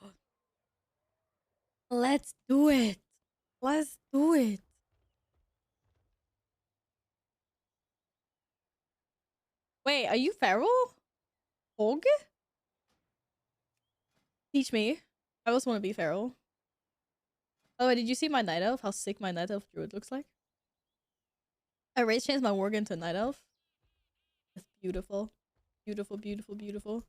Let's do it. Let's do it. Wait, are you feral? Hog? Teach me. I also want to be feral. Oh, wait, did you see my night elf? How sick my night elf druid looks like? I race changed my worgen to night elf. That's beautiful. Beautiful, beautiful, beautiful.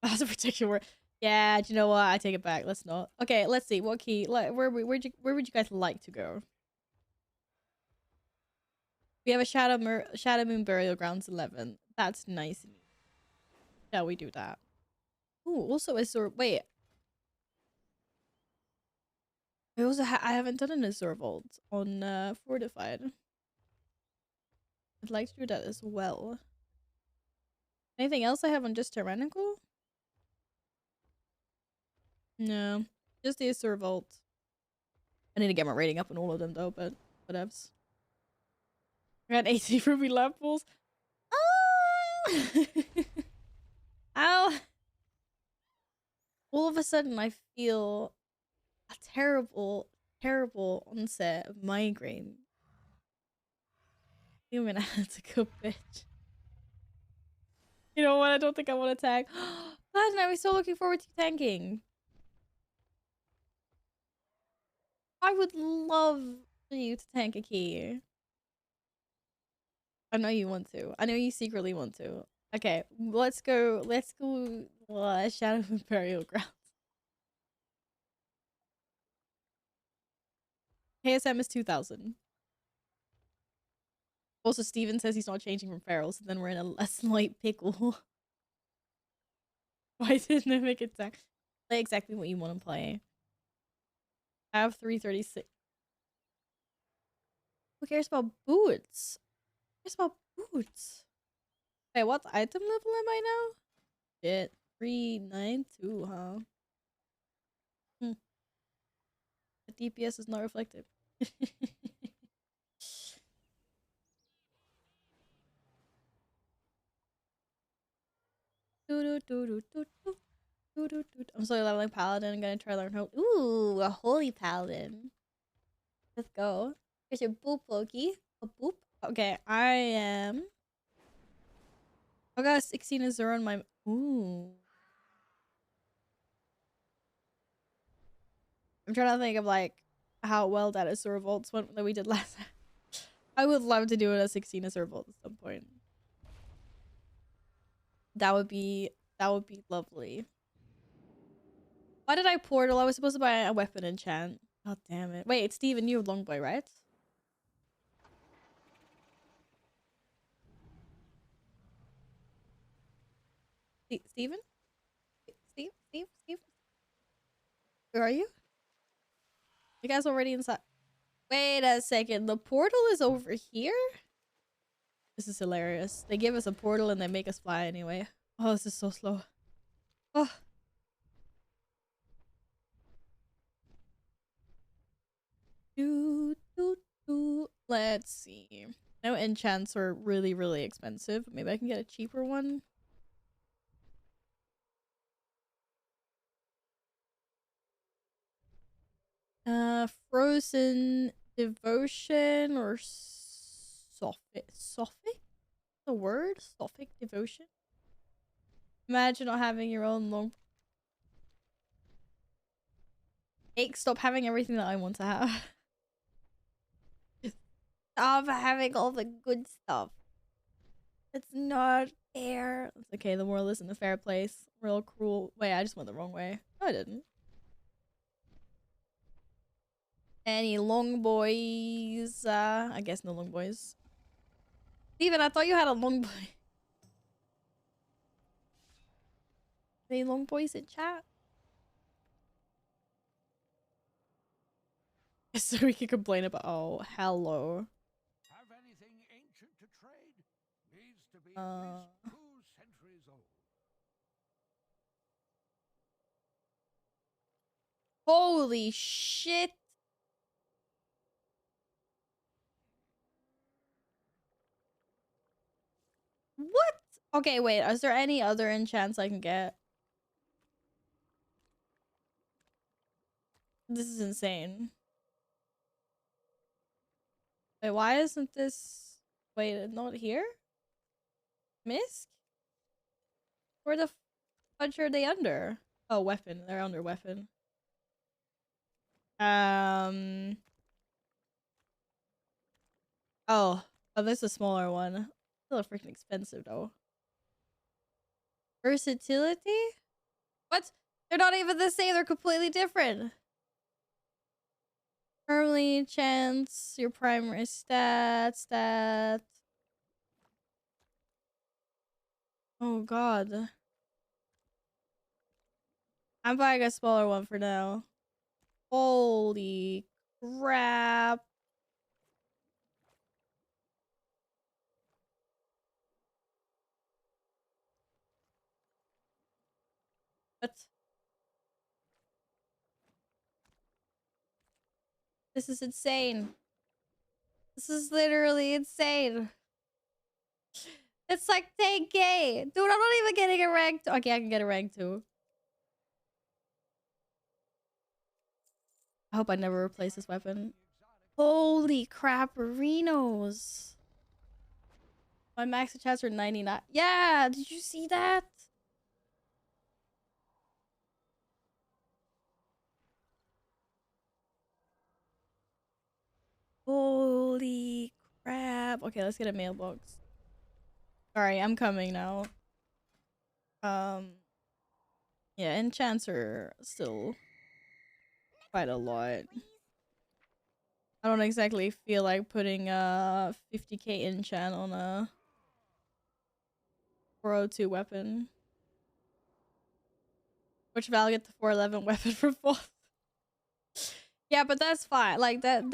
That's a particular word. Yeah, do you know what? I take it back. Let's not. Okay, let's see. What key? Like, where would you guys like to go? We have a Shadow Moon Burial Grounds 11. That's nice. Shall we do that? Ooh, also Azure. Wait. I also I haven't done an Azure Vault on Fortified. I'd like to do that as well. Anything else I have on just Tyrannical? No. Just the Azure Vault. I need to get my rating up on all of them though, but whatevs. I got 80 Ruby lab pools. Oh! Ow! All of a sudden I feel a terrible, terrible onset of migraine. I'm gonna have to go, bitch. You know what? I don't think I want to tag. Glad and I was so looking forward to tanking. I would love for you to tank a key. I know you want to. I know you secretly want to. Okay, let's go. Let's go. Shadow of Imperial Grounds. KSM is 2000. Also, Steven says he's not changing from Feral, so then we're in a slight pickle. Why didn't I make it play exactly what you want to play? I have 336. Who cares about boots? Who cares about boots? Wait, what item level am I now? Shit. 392, huh? The DPS is not reflective. I'm slowly leveling Paladin. I'm gonna try to learn how. Ooh, a Holy Paladin. Let's go. Here's your boop, Loki. A boop. Okay, I am. I got a 16 Azure on my. Ooh. I'm trying to think of like how well that Azure Vaults went that we did last time. I would love to do it at 16 Azure Vault at some point. That would be lovely. Why did I portal? I was supposed to buy a weapon enchant. God damn it. Wait, Steven, you're Longboy, right? Steven? Steve? Where are you? You guys already inside? Wait a second. The portal is over here? This is hilarious. They give us a portal and they make us fly anyway. Oh, this is so slow. Oh. Let's see. No enchants are really, really expensive. Maybe I can get a cheaper one. Frozen Devotion or Sophic? The word? Sophic Devotion? Imagine not having your own long. Hey, stop having everything that I want to have. Stop having all the good stuff. It's not fair. It's okay, the world isn't a fair place. Real cruel. Wait, I just went the wrong way. No, I didn't. Any long boys? I guess no long boys. Steven, I thought you had a long boy. Any long boys in chat? So we can complain about. Oh, hello. Have anything ancient to trade? Needs to be at least 2 centuries old. Holy shit. What? Okay, wait. Is there any other enchants I can get? This is insane. Wait, why isn't this... Wait, not here? Misk? Where the fudge are they under? Oh, weapon. They're under weapon. Oh. Oh, this is a smaller one. Still freaking expensive, though. Versatility? What? They're not even the same. They're completely different. Early chance, your primary stat. Oh god. I'm buying a smaller one for now. Holy crap. What? This is insane. This is literally insane. It's like 10K. Dude, I'm not even getting a rank. Okay, I can get a rank 2. I hope I never replace this weapon. Holy crap, Rhinos. My max chats are 99. Yeah, did you see that? Holy crap. Okay, let's get a mailbox. Sorry, I'm coming now. Yeah, enchants are still quite a lot. I don't exactly feel like putting a 50k enchant on a 402 weapon. Which Val get the 411 weapon for both? Yeah, but that's fine. Like that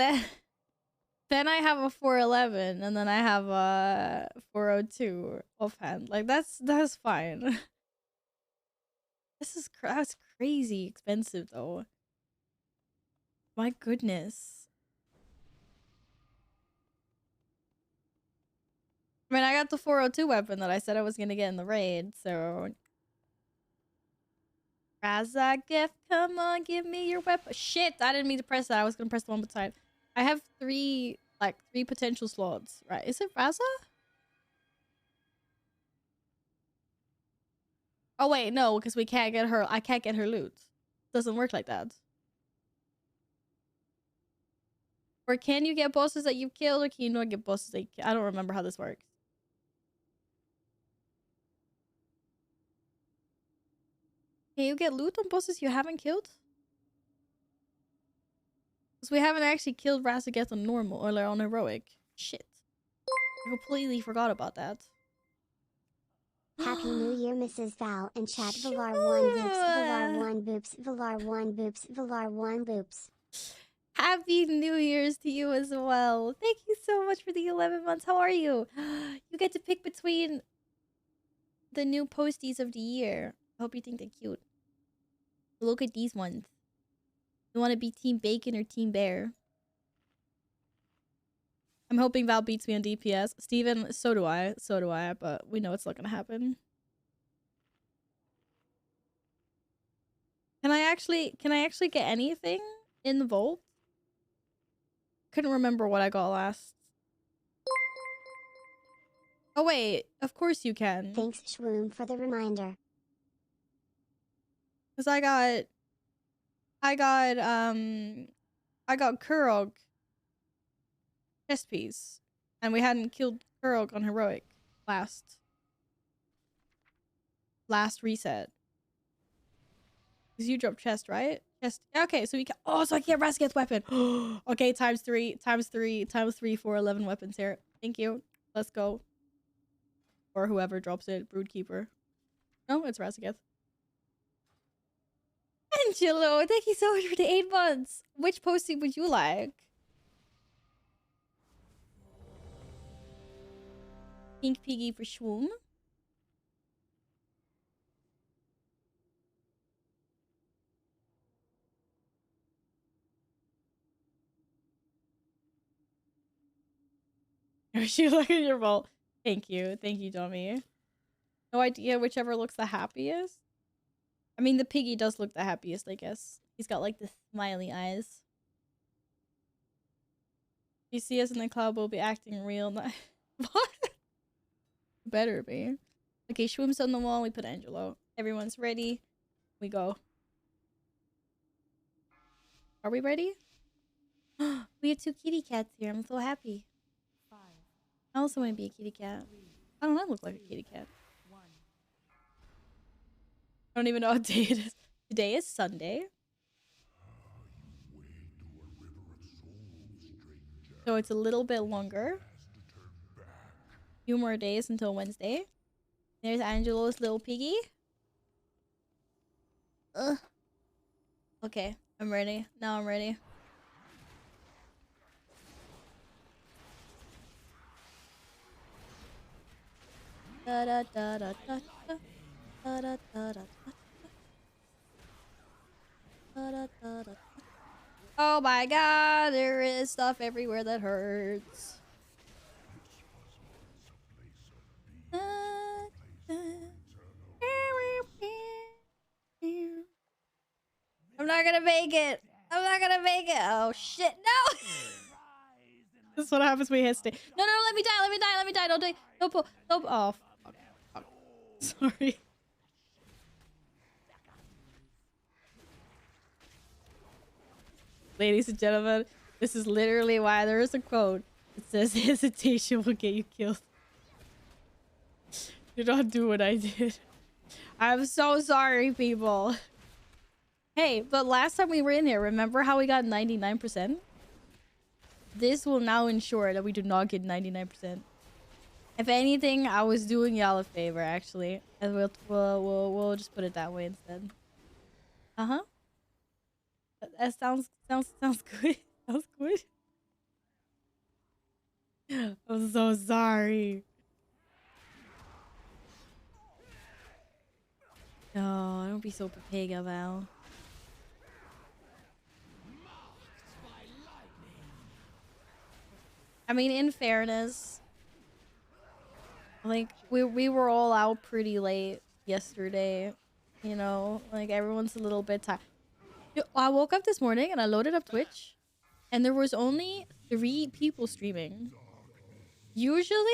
then I have a 411 and then I have a 402 offhand. Like that's fine. That's crazy expensive though. My goodness. I mean, I got the 402 weapon that I said I was gonna get in the raid, so Raza gift, come on, give me your weapon. Shit, I didn't mean to press that. I was gonna press the one beside. I have three potential slots. Right? Is it Raza? Oh wait, no, because we can't get her. I can't get her loot. Doesn't work like that. Or can you get bosses that you've killed, or can you not get bosses that I don't remember how this works. Can you get loot on bosses you haven't killed? Because we haven't actually killed Razageth on normal or on heroic. Shit. I completely forgot about that. Happy New Year, Mrs. Val in chat. Valar 1 boops, Valar 1 boops, Valar 1 boops, Valar 1 boops. Happy New Year's to you as well. Thank you so much for the 11 months. How are you? You get to pick between the new posties of the year. I hope you think they're cute. Look at these ones. You want to be Team Bacon or Team Bear? I'm hoping Val beats me on DPS. Steven, so do I. So do I, but we know it's not going to happen. Can I actually get anything in the vault? Couldn't remember what I got last. Oh wait, of course you can. Thanks Shwoom for the reminder. Cause I got Kurog chest piece, and we hadn't killed Kurog on heroic last reset. Cause you dropped chest, right? Chest. Okay, so we can. Oh, so I get Razageth's weapon. Okay, times three, 411 weapons here. Thank you. Let's go. Or whoever drops it, Broodkeeper. No, it's Razageth. Angelo, thank you so much for the 8 months. Which posting would you like? Pink Piggy for Shwoom. She look at your vault. Thank you, Tommy. No idea whichever looks the happiest. I mean, the piggy does look the happiest, I guess. He's got like the smiley eyes. You see us in the cloud, we'll be acting real. What? Better be. Okay, Shwoom's on the wall. We put Angelo. Everyone's ready. We go. Are we ready? We have 2 kitty cats here. I'm so happy. I also want to be a kitty cat. I don't know. I look like a kitty cat. I don't even know what day it is. Today is Sunday. So it's a little bit longer. Few more days until Wednesday. There's Angelo's little piggy. Ugh. Okay, I'm ready. Now I'm ready. Da da da da da da da da da da da da da. Oh my god, there is stuff everywhere that hurts. I'm not gonna make it. I'm not gonna make it. Oh shit, no! This is what happens when you hit stay. No, no, no, let me die, let me die, let me die. Don't die. Don't pull. Don't. Oh, fuck. Fuck. Sorry. Ladies and gentlemen, this is literally why there is a quote. It says hesitation will get you killed. Do not do what I did. I'm so sorry, people. Hey, but last time we were in here, remember how we got 99%? This will now ensure that we do not get 99%. If anything, I was doing y'all a favor, actually. And we'll just put it that way instead. Uh-huh. That sounds good. Sounds good. I'm so sorry. No, don't be so Pepega, Val. I mean, in fairness, like we were all out pretty late yesterday, you know, like everyone's a little bit tired. I woke up this morning and I loaded up Twitch and there was only 3 people streaming. Usually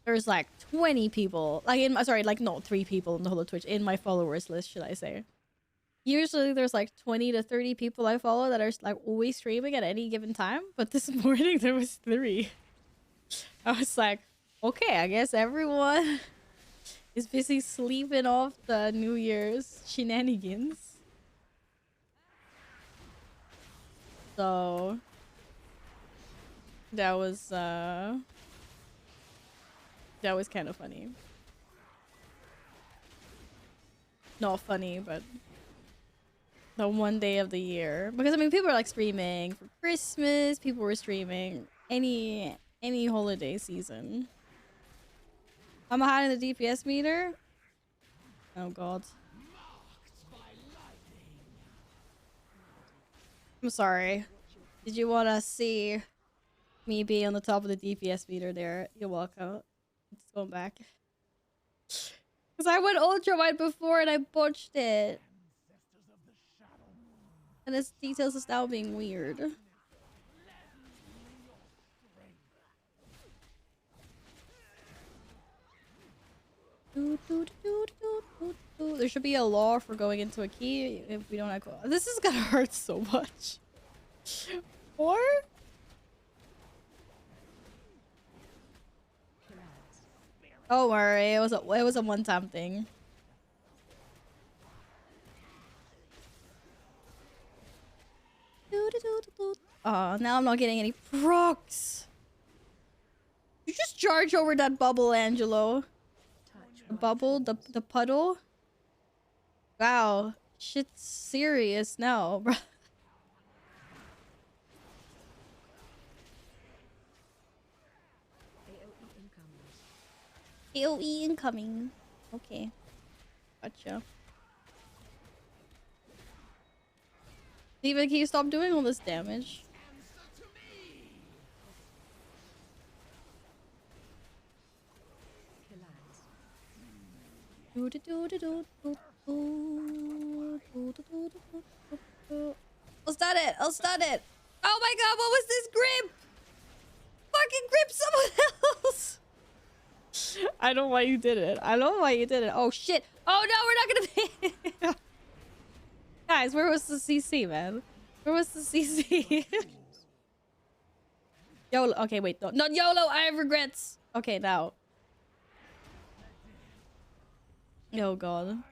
there's like 20 people, like in my, sorry, like no, 3 people in the whole of Twitch in my followers list, should I say. Usually there's like 20 to 30 people I follow that are like always streaming at any given time, but this morning there was 3. I was like, okay, I guess everyone is busy sleeping off the New Year's shenanigans. So that was kind of funny. Not funny, but the one day of the year, because I mean people are like streaming for Christmas, people were streaming any holiday season. I'm hiding the DPS meter. Oh god. I'm sorry. Did you want to see me be on the top of the DPS meter there? You're welcome. It's going back. Because I went ultra wide before and I botched it. And its details is now being weird. There should be a law for going into a key if we don't have. This is gonna hurt so much. Or don't worry, it was a one-time thing. Oh, now I'm not getting any procs. You just charge over that bubble, Angelo. The bubble, the puddle. Wow, shit's serious now, bro. AOE incoming. Okay, gotcha. Steven, can you stop doing all this damage? I'll stun it! I'll stun it! Oh my god, what was this grip? Fucking grip someone else! I don't know why you did it. I don't know why you did it. Oh shit! Oh no, we're not gonna be... Guys, where was the CC, man? Where was the CC? YOLO. Okay, wait. No, not YOLO. I have regrets. Okay, now. Oh, God.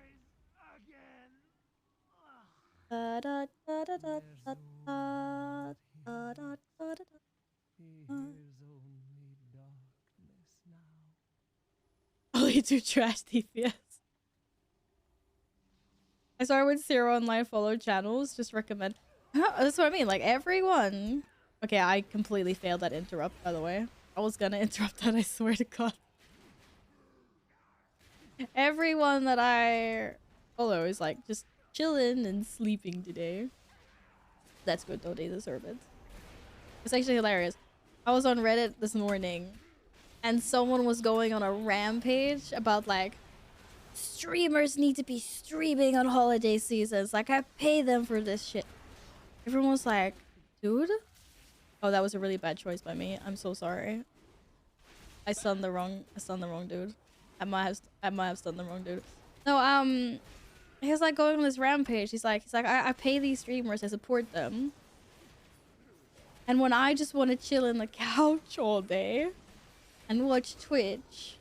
Only 2 trash DPS. I started with 0 online follow channels. Just recommend. That's what I mean. Like everyone. Okay, I completely failed that interrupt, by the way. I was gonna interrupt that, I swear to God. Everyone that I follow is like just chilling and sleeping today. That's good though, they deserve it. It's actually hilarious. I was on Reddit this morning and someone was going on a rampage about like streamers need to be streaming on holiday seasons. Like I pay them for this shit. Everyone was like, dude? Oh, that was a really bad choice by me. I'm so sorry. I stunned the wrong dude. I might have stunned the wrong dude. No, he was like going on this rampage. He's like, I pay these streamers, I support them. And when I just want to chill in the couch all day and watch Twitch,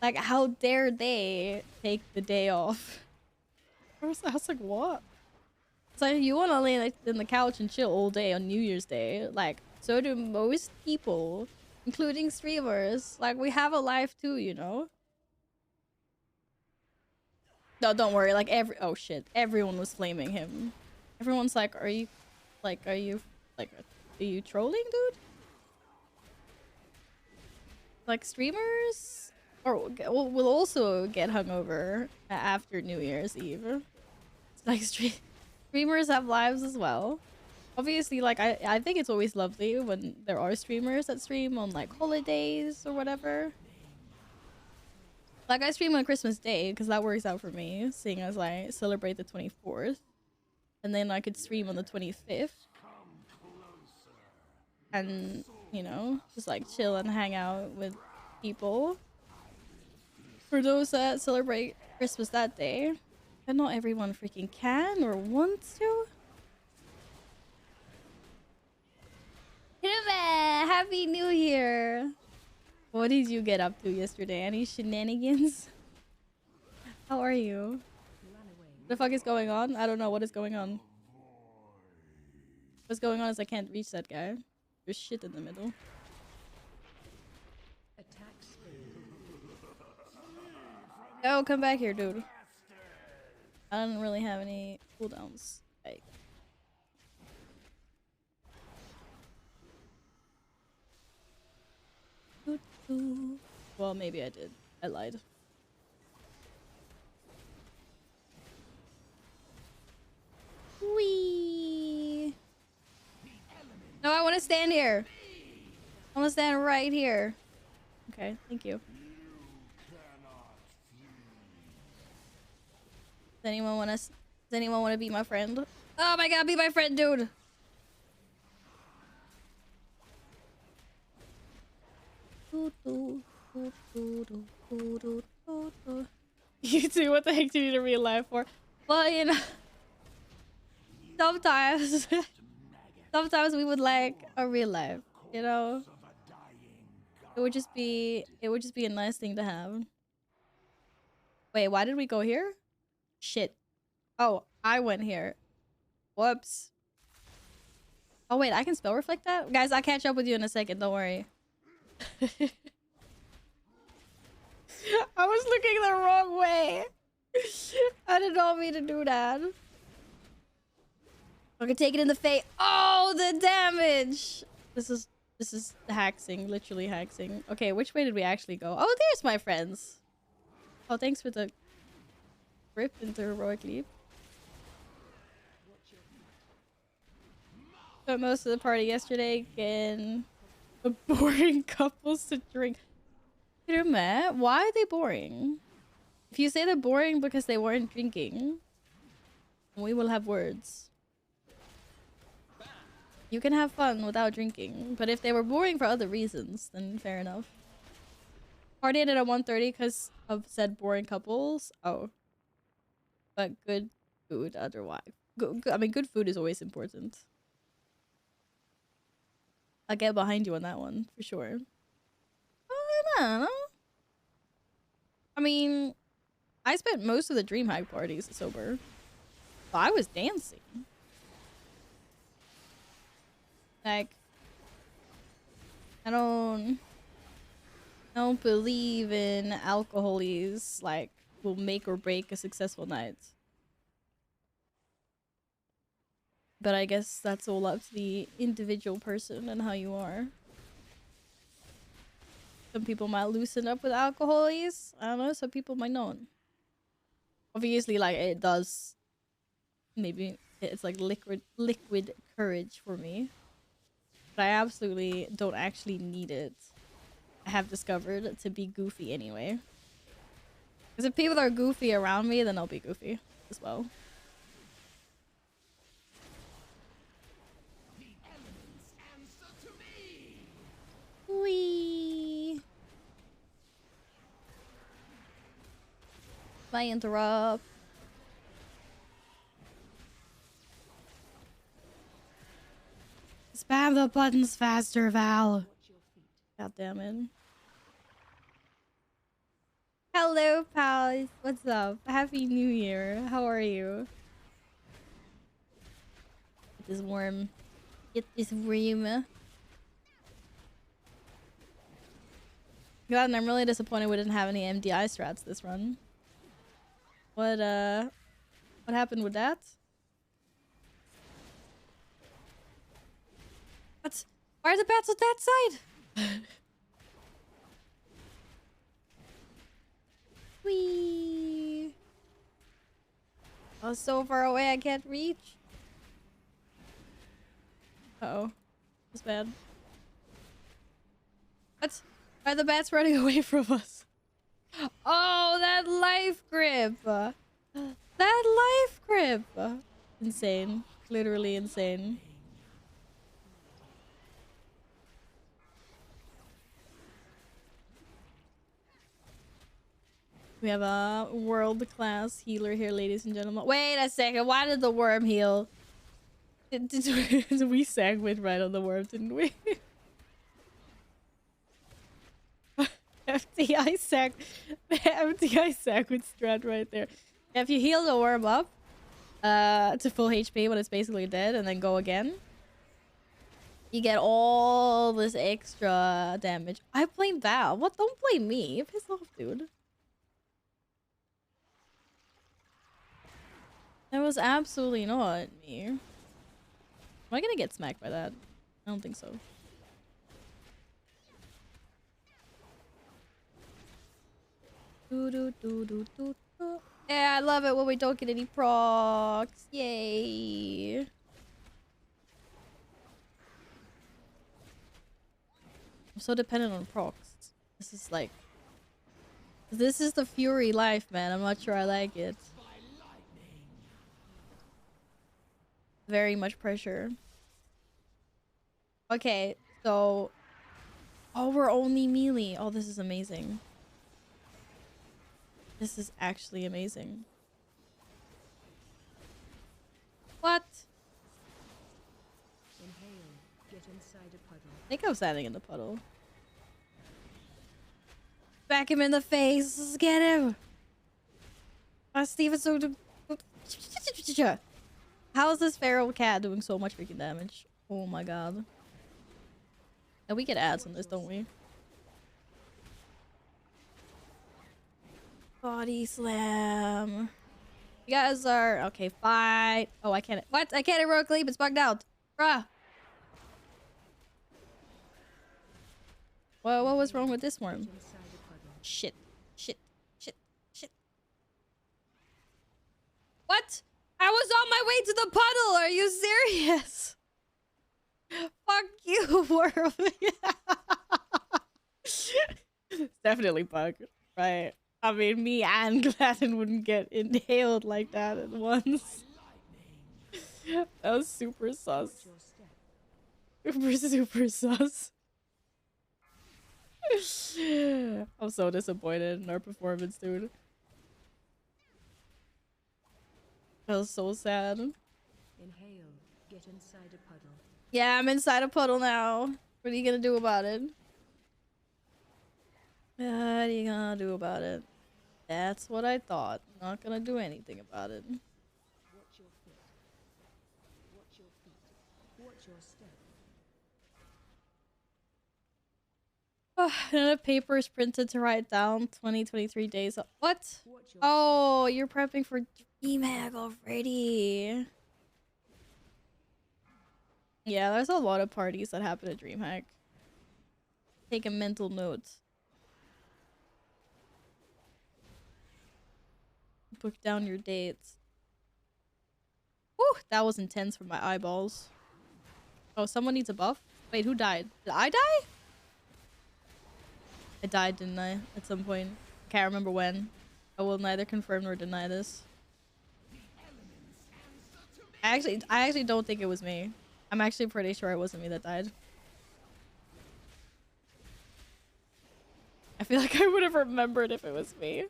like how dare they take the day off? I was like, what? It's like, you want to lay in the couch and chill all day on New Year's Day. Like, so do most people, including streamers. Like, we have a life too, you know? No, don't worry. Like, oh shit. Everyone was flaming him. Everyone's like, are you trolling, dude? Like, streamers will also get hungover after New Year's Eve. It's like, streamers have lives as well. Obviously, like, I think it's always lovely when there are streamers that stream on, like, holidays or whatever. Like, I stream on Christmas Day because that works out for me, seeing as I celebrate the 24th. And then I could stream on the 25th. And, you know, just, like, chill and hang out with people. For those that celebrate Christmas that day. But not everyone freaking can or wants to. Happy New Year! What did you get up to yesterday? Any shenanigans? How are you? What the fuck is going on? I don't know what is going on. What's going on is I can't reach that guy. There's shit in the middle. Oh, come back here, dude. I don't really have any cooldowns. Like, well, maybe I did. I lied. Whee! No, I want to stand here. I want to stand right here. Okay, thank you. Does anyone want to be my friend? Oh my god, be my friend, dude. You too, what the heck do you need a real life for? Well, you know, sometimes we would like a real life, you know? It would just be a nice thing to have. Wait, why did we go here? Shit. Oh, I went here. Whoops. Oh wait, I can spell reflect that? Guys, I'll catch up with you in a second, don't worry. I was looking the wrong way. I did not mean to do that. I can take it in the face. Oh, the damage! This is haxing, literally haxing. Okay, which way did we actually go? Oh, there's my friends. Oh, thanks for the rip into heroic leap. Spent most of the party yesterday getting the boring couples to drink. Matt, why are they boring? If you say they're boring because they weren't drinking, we will have words. You can have fun without drinking, but if they were boring for other reasons, then fair enough. Party ended at 1:30 because of said boring couples. Oh. But good food otherwise. I mean, good food is always important. I'll get behind you on that one, for sure. I don't know. I mean, I spent most of the DreamHack parties sober. So I was dancing. Like, I don't believe in alcoholies, like, will make or break a successful night. But I guess that's all up to the individual person and how you are. Some people might loosen up with alcohol use. I don't know, some people might not. Obviously, like, it does... Maybe it's like liquid courage for me. But I absolutely don't actually need it. I have discovered to be goofy anyway. Because if people are goofy around me, then I'll be goofy as well. Wee. If I interrupt. Spam the buttons faster, Val. God damn it. Hello, pals. What's up? Happy New Year. How are you? Get this worm. Get this worm. God, and I'm really disappointed we didn't have any MDI strats this run. What happened with that? What? Why are the bats on that side? Whee! I was so far away I can't reach. Uh-oh. That's bad. What? Why are the bats running away from us? Oh, that life grip! That life grip! Insane. Literally insane. We have a world-class healer here, ladies and gentlemen. Wait a second, why did the worm heal? Did we segue right on the worm, didn't we? FTI sack. FTI sack with strat right there. If you heal the worm up to full HP when it's basically dead and then go again, you get all this extra damage. I blame Val. What? Don't blame me. Piss off, dude. That was absolutely not me. Am I gonna get smacked by that? I don't think so. Yeah, I love it when we don't get any procs. Yay. I'm so dependent on procs. This is like... This is the Fury life, man. I'm not sure I like it. Very much pressure. Okay, so... Oh, we're only melee. Oh, this is amazing. This is actually amazing. What? Inhale, get inside a puddle. I think I was standing in the puddle. Back him in the face. Let's get him. Steven's so... How is this feral cat doing so much freaking damage? Oh my god. And we get ads on this, don't we? Body slam. You guys are... Okay, fight. Oh, I can't... What? I can't heroic leap. It's bugged out. Bruh. Well, what was wrong with this worm? Shit. Shit. Shit. Shit. What? I was on my way to the puddle. Are you serious? Fuck you, worm. It's definitely bug, right? I mean, me and Gladden wouldn't get inhaled like that at once. That was super sus. Super sus. I'm so disappointed in our performance, dude. That was so sad. Inhale, get inside a puddle. Yeah, I'm inside a puddle now. What are you gonna do about it? What are you gonna do about it? That's what I thought. Not gonna do anything about it. Watch your feet. Watch your feet. Watch your step. Another paper is printed to write down 2023 days. What? Watch your Oh, you're prepping for DMAG already. Yeah, there's a lot of parties that happen at DreamHack. Take a mental note. Book down your dates. Whew, that was intense for my eyeballs. Oh, someone needs a buff? Wait, who died? Did I die? I died, didn't I? At some point. Can't remember when. I will neither confirm nor deny this. I actually don't think it was me. I'm actually pretty sure it wasn't me that died. I feel like I would have remembered if it was me.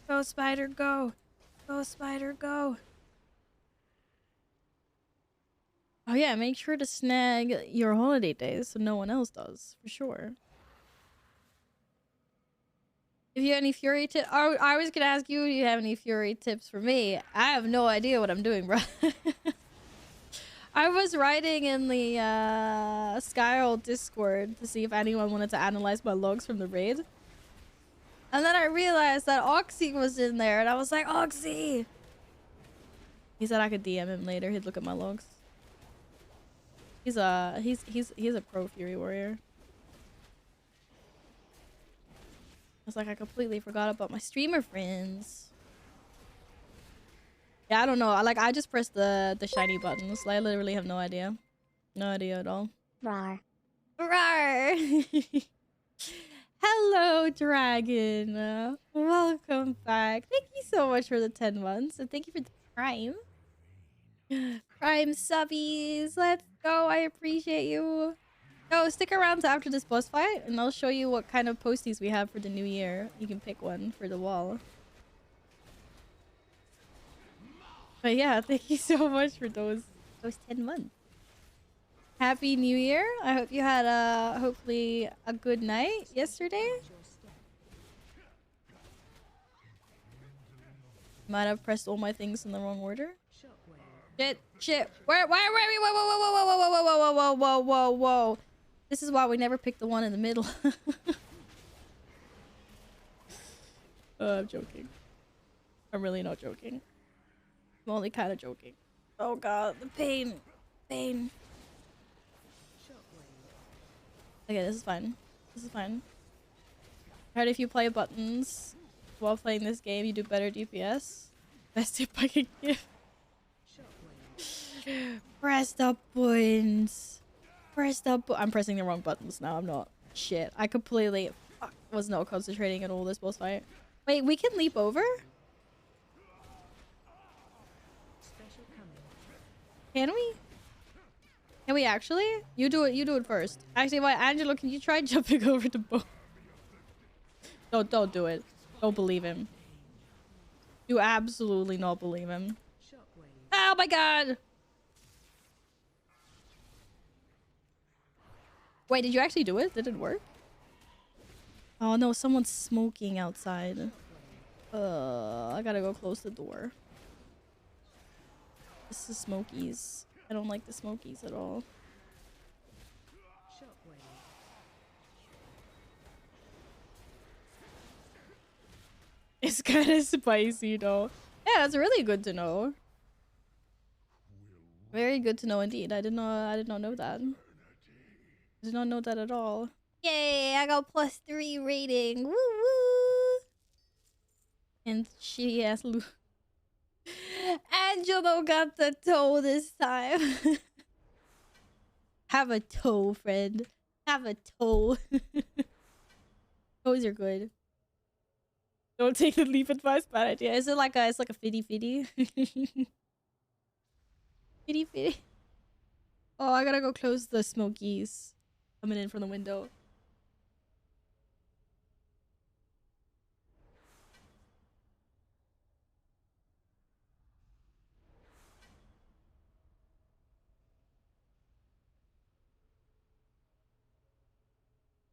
Go, spider, go. Go, spider, go. Oh yeah, make sure to snag your holiday days so no one else does, for sure. If you have any Fury tips, oh, I was gonna ask you, do you have any Fury tips for me? I have no idea what I'm doing, bro. I was writing in the Skyroll Discord to see if anyone wanted to analyze my logs from the raid. And then I realized that Oxy was in there, and I was like, Oxy! He said I could DM him later, he'd look at my logs. He's a pro Fury warrior. I was like, I completely forgot about my streamer friends. Yeah, I don't know. I just pressed the shiny buttons. I literally have no idea. No idea at all. Rar. Rawr! Hello, Dragon. Welcome back. Thank you so much for the 10 months. And thank you for the Prime. Prime subbies. Let's go. I appreciate you. No, stick around to after this boss fight, and I'll show you what kind of posties we have for the new year. You can pick one for the wall. But yeah, thank you so much for those 10 months. Happy New Year. I hope you had hopefully a good night yesterday. Might have pressed all my things in the wrong order. Shit. Why, whoa, whoa. This is why we never pick the one in the middle. I'm joking. I'm really not joking. I'm only kind of joking. Oh god, the pain. Pain. Okay, this is fine. This is fine. Heard if you play buttons while playing this game, you do better DPS. Best tip I can give. Press the buttons. Press the I'm pressing the wrong buttons now. I'm not. Shit. I completely was not concentrating at all this boss fight. Wait, we can leap over? Can we? Can we actually? You do it first. Actually, wait, Angelo, can you try jumping over the boat? Don't do it. Don't believe him. You absolutely not believe him. Oh my god! Wait, did you actually do it? Did it work? Oh no, someone's smoking outside. I gotta go close the door. This is Smokies. I don't like the Smokies at all. It's kind of spicy though. Yeah, that's really good to know. Very good to know indeed. I did not know that. I did not know that at all. Yay, I got +3 rating. Woo woo. And shitty ass Lu. Angelo got the toe this time. Have a toe, friend. Have a toe. Toes are good. Don't take the leap advice, bad idea. Is it like it's like a fitty fitty? Fitty fitty. Oh, I gotta go close the Smokies coming in from the window.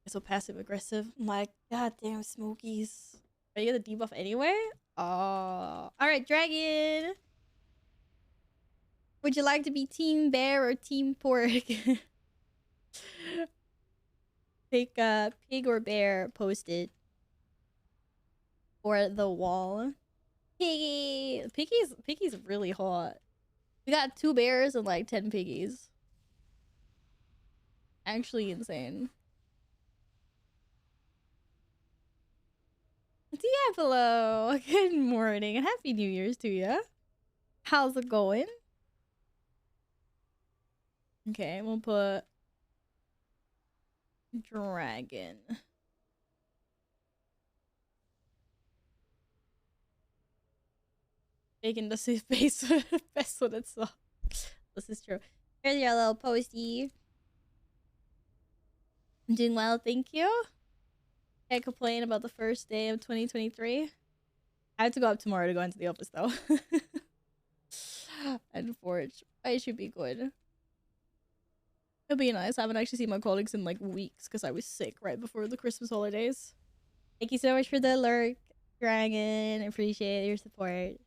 So passive aggressive. I'm like, goddamn Smokies. Are you gonna debuff anyway? Oh. Alright, Dragon. Would you like to be Team Bear or Team Pork? Pick pig or bear, post it. for the wall. Piggy! Piggy's really hot. We got 2 bears and like 10 piggies. Actually insane. Diablo! Good morning and happy New Year's to ya. How's it going? Okay, we'll put dragon. Bacon does his best when it's soft. This is true. Here's your little postie. I'm doing well, thank you. Can't complain about the first day of 2023. I have to go up tomorrow to go into the office though. And forge. I should be good. It'll be nice. I haven't actually seen my colleagues in like weeks because I was sick right before the Christmas holidays. Thank you so much for the lurk, Dragon. I appreciate your support.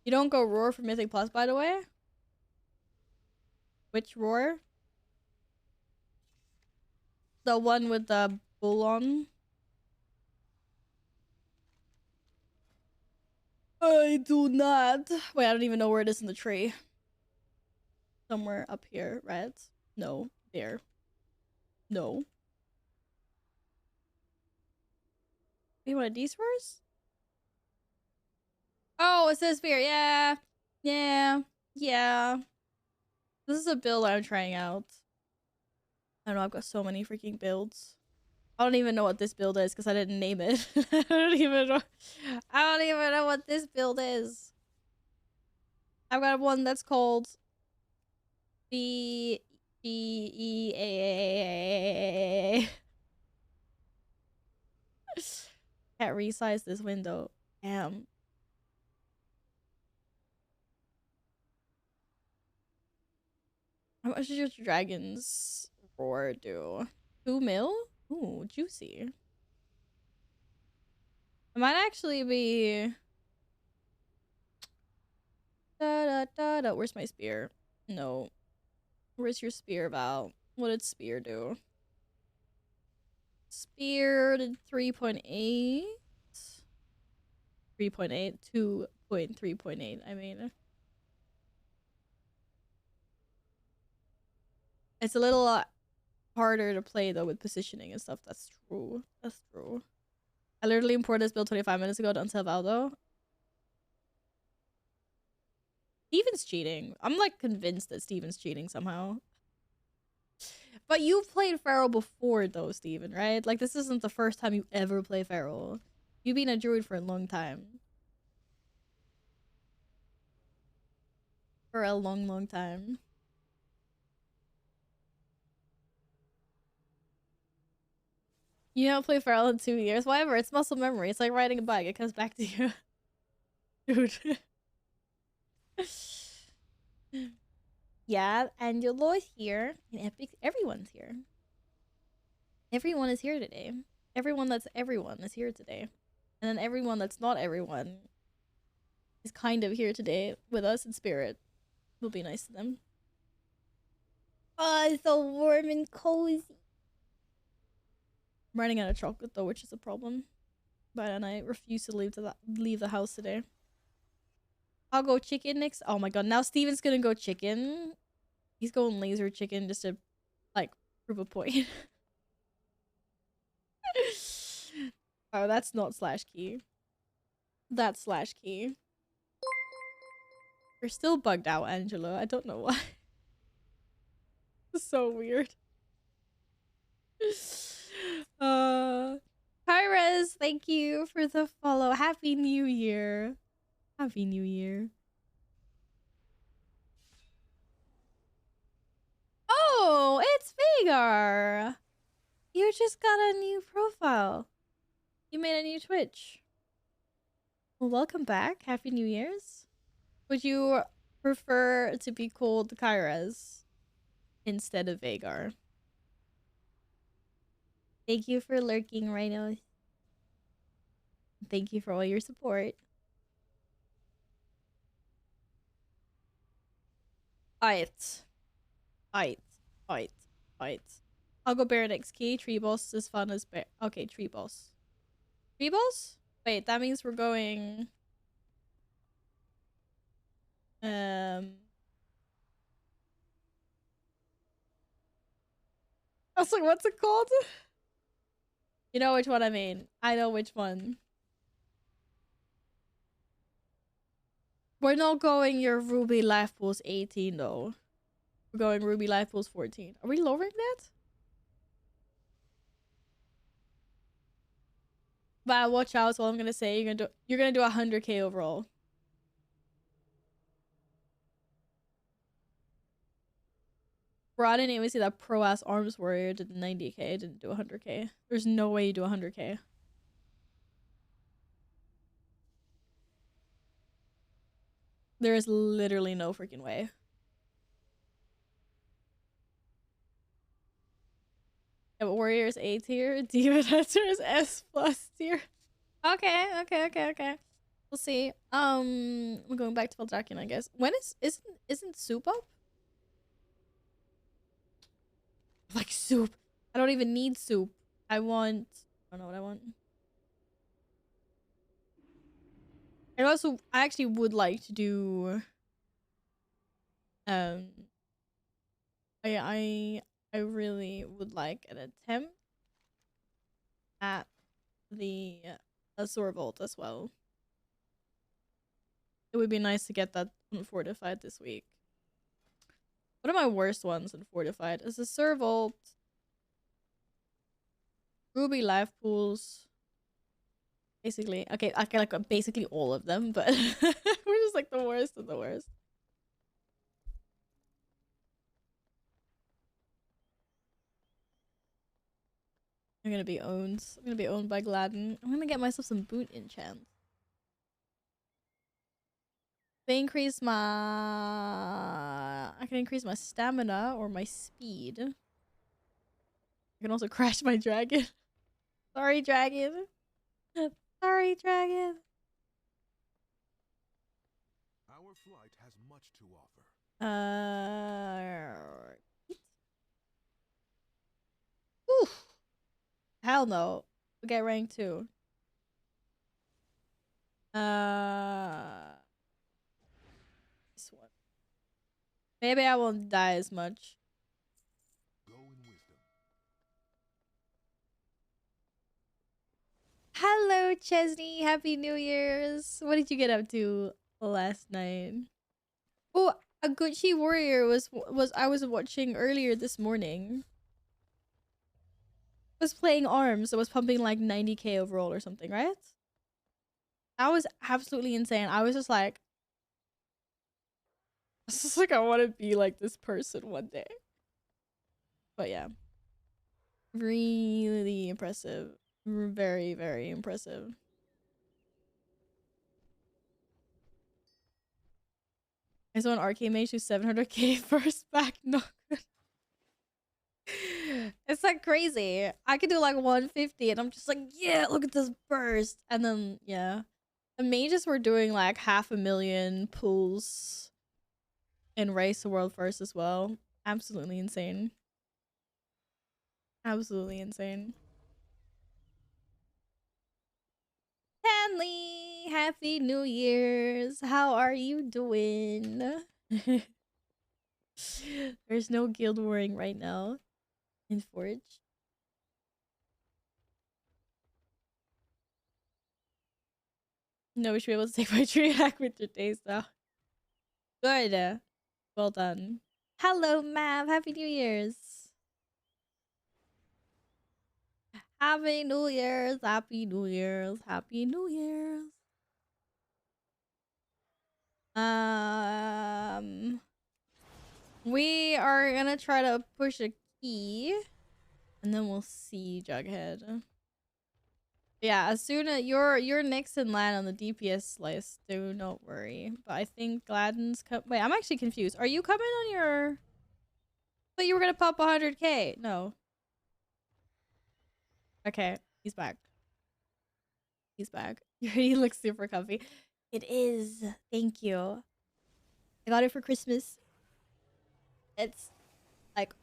You don't go roar for Mythic Plus, by the way? Which roar? The one with the bull on? I do not. Wait, I don't even know where it is in the tree. Somewhere up here, right? No. There. No. You want these roars? Oh, it says spear. Yeah. Yeah. Yeah. This is a build I'm trying out. I don't know, I've got so many freaking builds. I don't even know what this build is because I didn't name it. I don't even know what this build is. I've got one that's called B E A. Can't resize this window. Damn. How much does your dragon's roar do? 2 mil? Ooh, juicy. It might actually be... Da. Where's my spear? No. Where's your spear, Val? What did spear do? Spear did 3.8. 3.8. 2.3.8, I mean. It's a little harder to play though with positioning and stuff. That's true. That's true. I literally imported this build 25 minutes ago to until Valdo. Steven's cheating. I'm like convinced that Steven's cheating somehow. But you've played Feral before though, Steven, right? Like this isn't the first time you ever play Feral. You've been a druid for a long time. For a long, long time. You haven't played Feral in 2 years. Whatever, it's muscle memory. It's like riding a bike. It comes back to you. Dude. Yeah, Angelo's here. And Epic, everyone's here. Everyone is here today. Everyone that's everyone is here today. And then everyone that's not everyone is kind of here today with us in spirit. We'll be nice to them. Oh, it's so warm and cozy. I'm running out of chocolate though, which is a problem. But and I refuse to leave the house today. I'll go chicken next. Oh my god, now Steven's gonna go chicken. He's going laser chicken just to like prove a point. Oh, that's not slash key. That's slash key. You're still bugged out, Angelo. I don't know why. It's so weird. Kyrez, thank you for the follow. Happy New Year. Happy New Year. Oh, it's Vagar. You just got a new profile. You made a new Twitch. Well, welcome back. Happy New Year's. Would you prefer to be called Kyrez instead of Vagar? Thank you for lurking, Rhinos. Thank you for all your support. Aight. I'll go Baron XK. Tree boss is fun as bear. Okay, tree boss. Tree boss? Wait, that means we're going. I was like, what's it called? You know which one I mean. I know which one. We're not going your Ruby Life Pools 18 though. We're going Ruby Life Pools 14. Are we lowering that? But watch out, that's all I'm gonna say. You're gonna do 100k overall. Bro, I didn't even see that pro ass arms warrior did 90k, didn't do 100k. There's no way you do 100k. There is literally no freaking way. Yeah, but warrior is A tier, demon hunter is S plus tier. Okay. We'll see. We're going back to Valdakian, I guess. When isn't soup up? Like soup. I don't even need soup. I don't know what I want. And also, I actually would like to do. I really would like an attempt at the Azure Vault as well. It would be nice to get that fortified this week. What are my worst ones in fortified? Is the Azure Vault, Ruby Life Pools. Basically, okay, I can like basically all of them, but we're just like the worst of the worst. I'm gonna be owned. I'm gonna be owned by Gladden. I'm gonna get myself some boot enchants. They increase my. I can increase my stamina or my speed. I can also crash my dragon. Sorry, dragon. Sorry, dragon. Our flight has much to offer. Oof. Hell no. We'll get rank 2. This one. Maybe I won't die as much. Go in wisdom. Hello, Chesney. Happy New Year's. What did you get up to last night? Oh, a Gucci Warrior was I was watching earlier this morning. Was playing arms. It was pumping like 90k overall or something, right? That was absolutely insane. I was just like, I want to be like this person one day. But yeah, really impressive. Very, very impressive. I saw an arcade mage do 700k first back. No good. It's like crazy. I could do like 150 and I'm just like, yeah, look at this burst. And then, yeah. The mages were doing like 500,000 pulls in Race the World First as well. Absolutely insane. Absolutely insane. Stanley, Happy New Year's. How are you doing? There's no guild warring right now in Forge. No, we should be able to take my tree hack with your days now. Good. Well done. Hello, Mav. Happy New Year's. Happy New Year's. Happy New Year's. Happy New Year's. We are gonna try to push a key, and then we'll see Jughead. Yeah, as soon as you're next in line on the DPS list, do not worry. But I think Gladden's wait, I'm actually confused. Are you coming on your? But you were gonna pop 100k. No. Okay, he's back. He's back. He looks super comfy. It is. Thank you. I got it for Christmas. It's like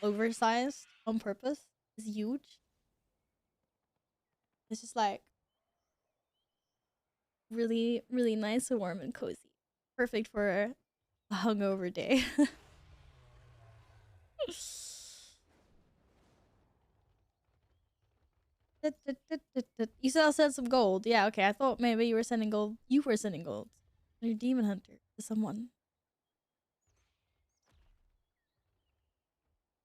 oversized on purpose. It's huge. It's just like really, really nice and warm and cozy. Perfect for a hungover day. You said I'll send some gold. Yeah, okay. I thought maybe you were sending gold. You were sending gold. You're a demon hunter to someone.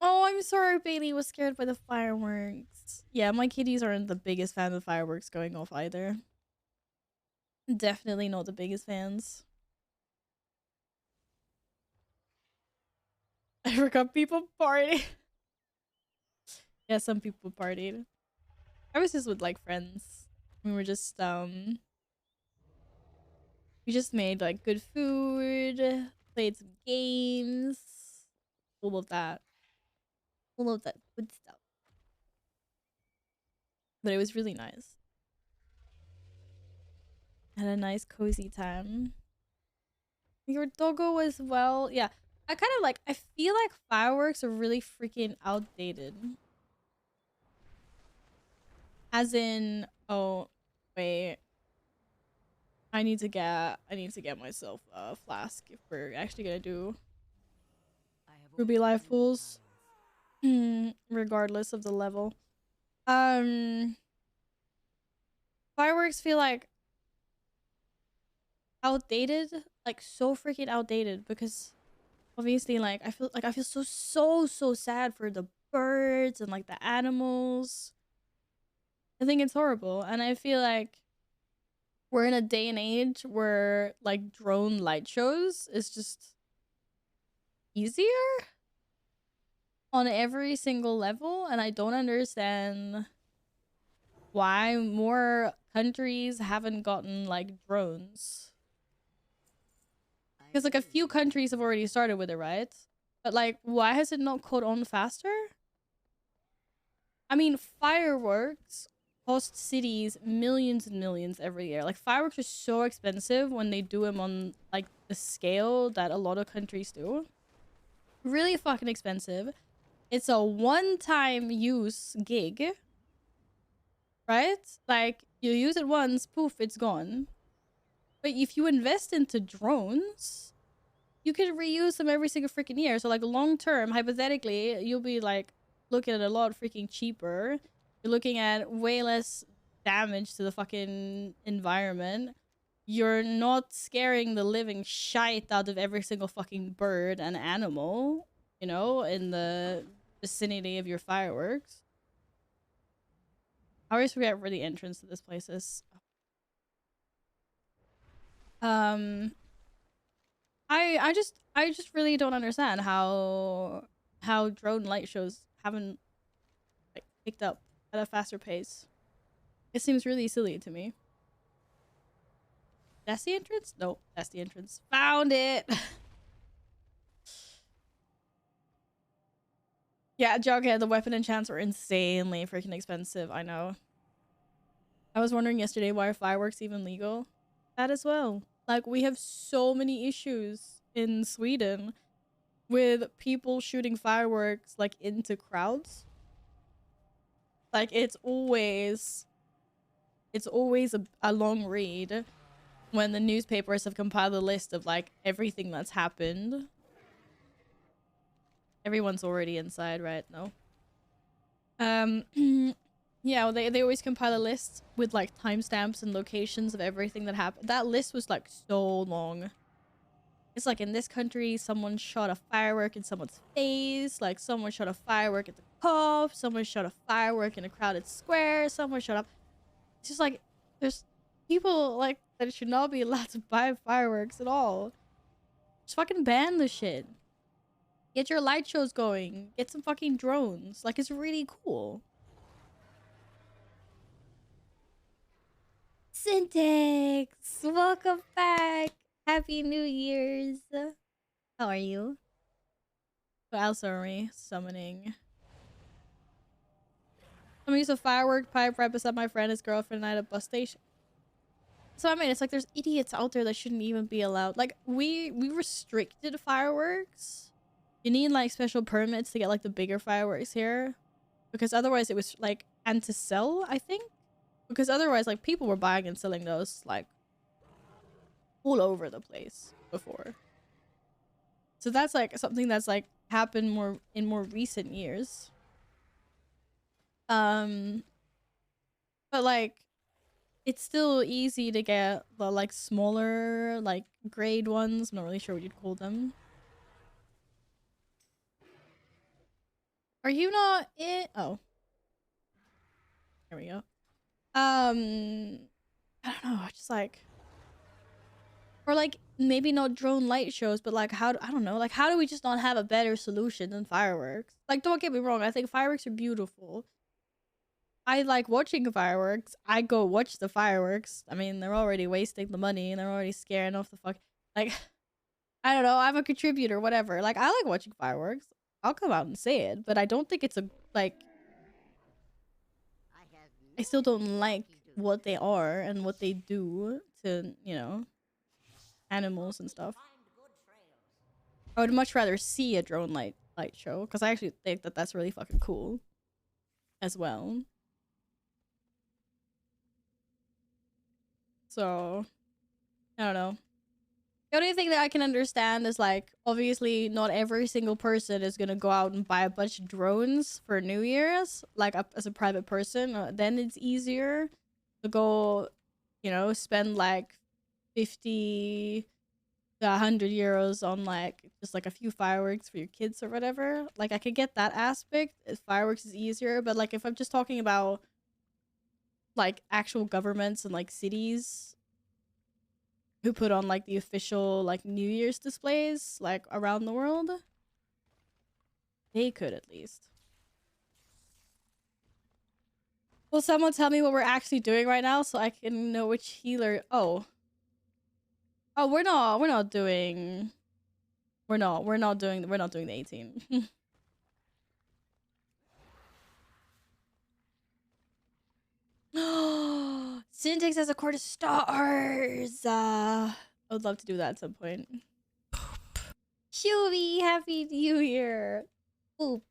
Oh, I'm sorry Bailey was scared by the fireworks. Yeah, my kitties aren't the biggest fan of fireworks going off either. Definitely not the biggest fans. I forgot people party. Yeah, some people partied. I was just with like friends. We were just we just made like good food, played some games, all of that. All of that good stuff. But it was really nice. Had a nice cozy time. Your doggo as well. Yeah. I kind of like I feel like fireworks are really freaking outdated. As in, oh wait. I need to get myself a flask if we're actually gonna do Ruby Life Pools. Regardless of the level. Fireworks feel like outdated, like so freaking outdated, because obviously like I feel so sad for the birds and like the animals. I think it's horrible, and I feel like we're in a day and age where like drone light shows is just easier on every single level, and I don't understand why more countries haven't gotten like drones. Because like a few countries have already started with it, right? But like, why has it not caught on faster? I mean, fireworks cost cities millions and millions every year. Like, fireworks are so expensive when they do them on like the scale that a lot of countries do. Really fucking expensive. It's a one-time use gig, right? Like, you use it once, poof, it's gone. But if you invest into drones, you can reuse them every single freaking year. So like long term, hypothetically, you'll be like looking at a lot freaking cheaper. You're looking at way less damage to the fucking environment. You're not scaring the living shite out of every single fucking bird and animal, you know, in the vicinity of your fireworks. I always forget where the entrance to this place is. I just really don't understand how drone light shows haven't like picked up at a faster pace. It seems really silly to me. That's the entrance? Nope, that's the entrance. Found it. Yeah, Jughead, the weapon enchants were insanely freaking expensive. I know. I was wondering yesterday, why are fireworks even legal? That as well. Like, we have so many issues in Sweden with people shooting fireworks like into crowds. Like, it's always a long read when the newspapers have compiled a list of like everything that's happened. Everyone's already inside, right? No. Yeah, they always compile a list with like timestamps and locations of everything that happened. That list was like so long. It's like in this country, someone shot a firework in someone's face. Like someone shot a firework at the cop. Someone shot a firework in a crowded square. Someone shot up. It's just like there's people like that should not be allowed to buy fireworks at all. Just fucking ban the shit. Get your light shows going. Get some fucking drones. Like, it's really cool. Syntax! Welcome back! Happy New Year's! How are you? What else are we summoning? Someone used a firework pipe right beside my friend, his girlfriend, and I at a bus station. So I mean, it's like there's idiots out there that shouldn't even be allowed. Like, we restricted fireworks You need like special permits to get like the bigger fireworks here, because otherwise it was like, and to sell, I think, because otherwise like people were buying and selling those like all over the place before. So that's like something that's like happened more in more recent years. But like it's still easy to get the like smaller like grade ones. I'm not really sure what you'd call them. Are you not in? Oh, there we go. I don't know, just like, or like maybe not drone light shows, but like how I don't know, like how do we just not have a better solution than fireworks? Like, don't get me wrong, I think fireworks are beautiful. I like watching fireworks. I go watch the fireworks. I mean, they're already wasting the money and they're already scaring off the fuck. Like, I don't know. I'm a contributor, whatever. Like, I like watching fireworks. I'll come out and say it, but I don't think it's a like. I still don't like what they are and what they do to, you know, animals and stuff. I would much rather see a drone light show because I actually think that that's really fucking cool as well. So, I don't know. The only thing that I can understand is like, obviously not every single person is gonna go out and buy a bunch of drones for New Year's, like as a private person. Then it's easier to go, you know, spend like 50 to 100 euros on like just like a few fireworks for your kids or whatever. Like I could get that aspect. Fireworks is easier, but like if I'm just talking about like actual governments and like cities who put on like the official like New Year's displays like around the world, they could at least. Will someone tell me what we're actually doing right now so I can know which healer? Oh, we're not doing the 18. Syntax has a quarter stars. I would love to do that at some point. Shuby, happy New Year. Ooh.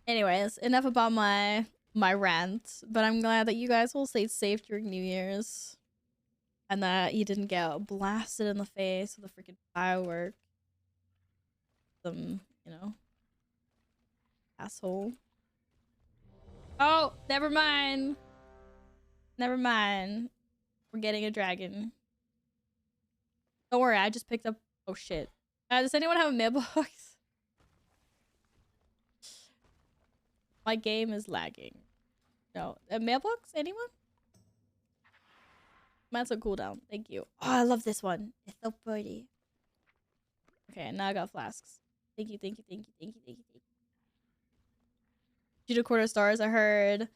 Anyways, enough about my rant, but I'm glad that you guys will stay safe during New Year's and that you didn't get blasted in the face with a freaking firework. Some, you know, asshole. Oh, never mind. Never mind. We're getting a dragon. Don't worry, I just picked up. Oh shit. Does anyone have a mailbox? My game is lagging. No. A mailbox? Anyone? Mine's on cooldown. Thank you. Oh, I love this one. It's so pretty. Okay, now I got flasks. Thank you, thank you, thank you, thank you, thank you, thank you. 2 quarter stars, I heard.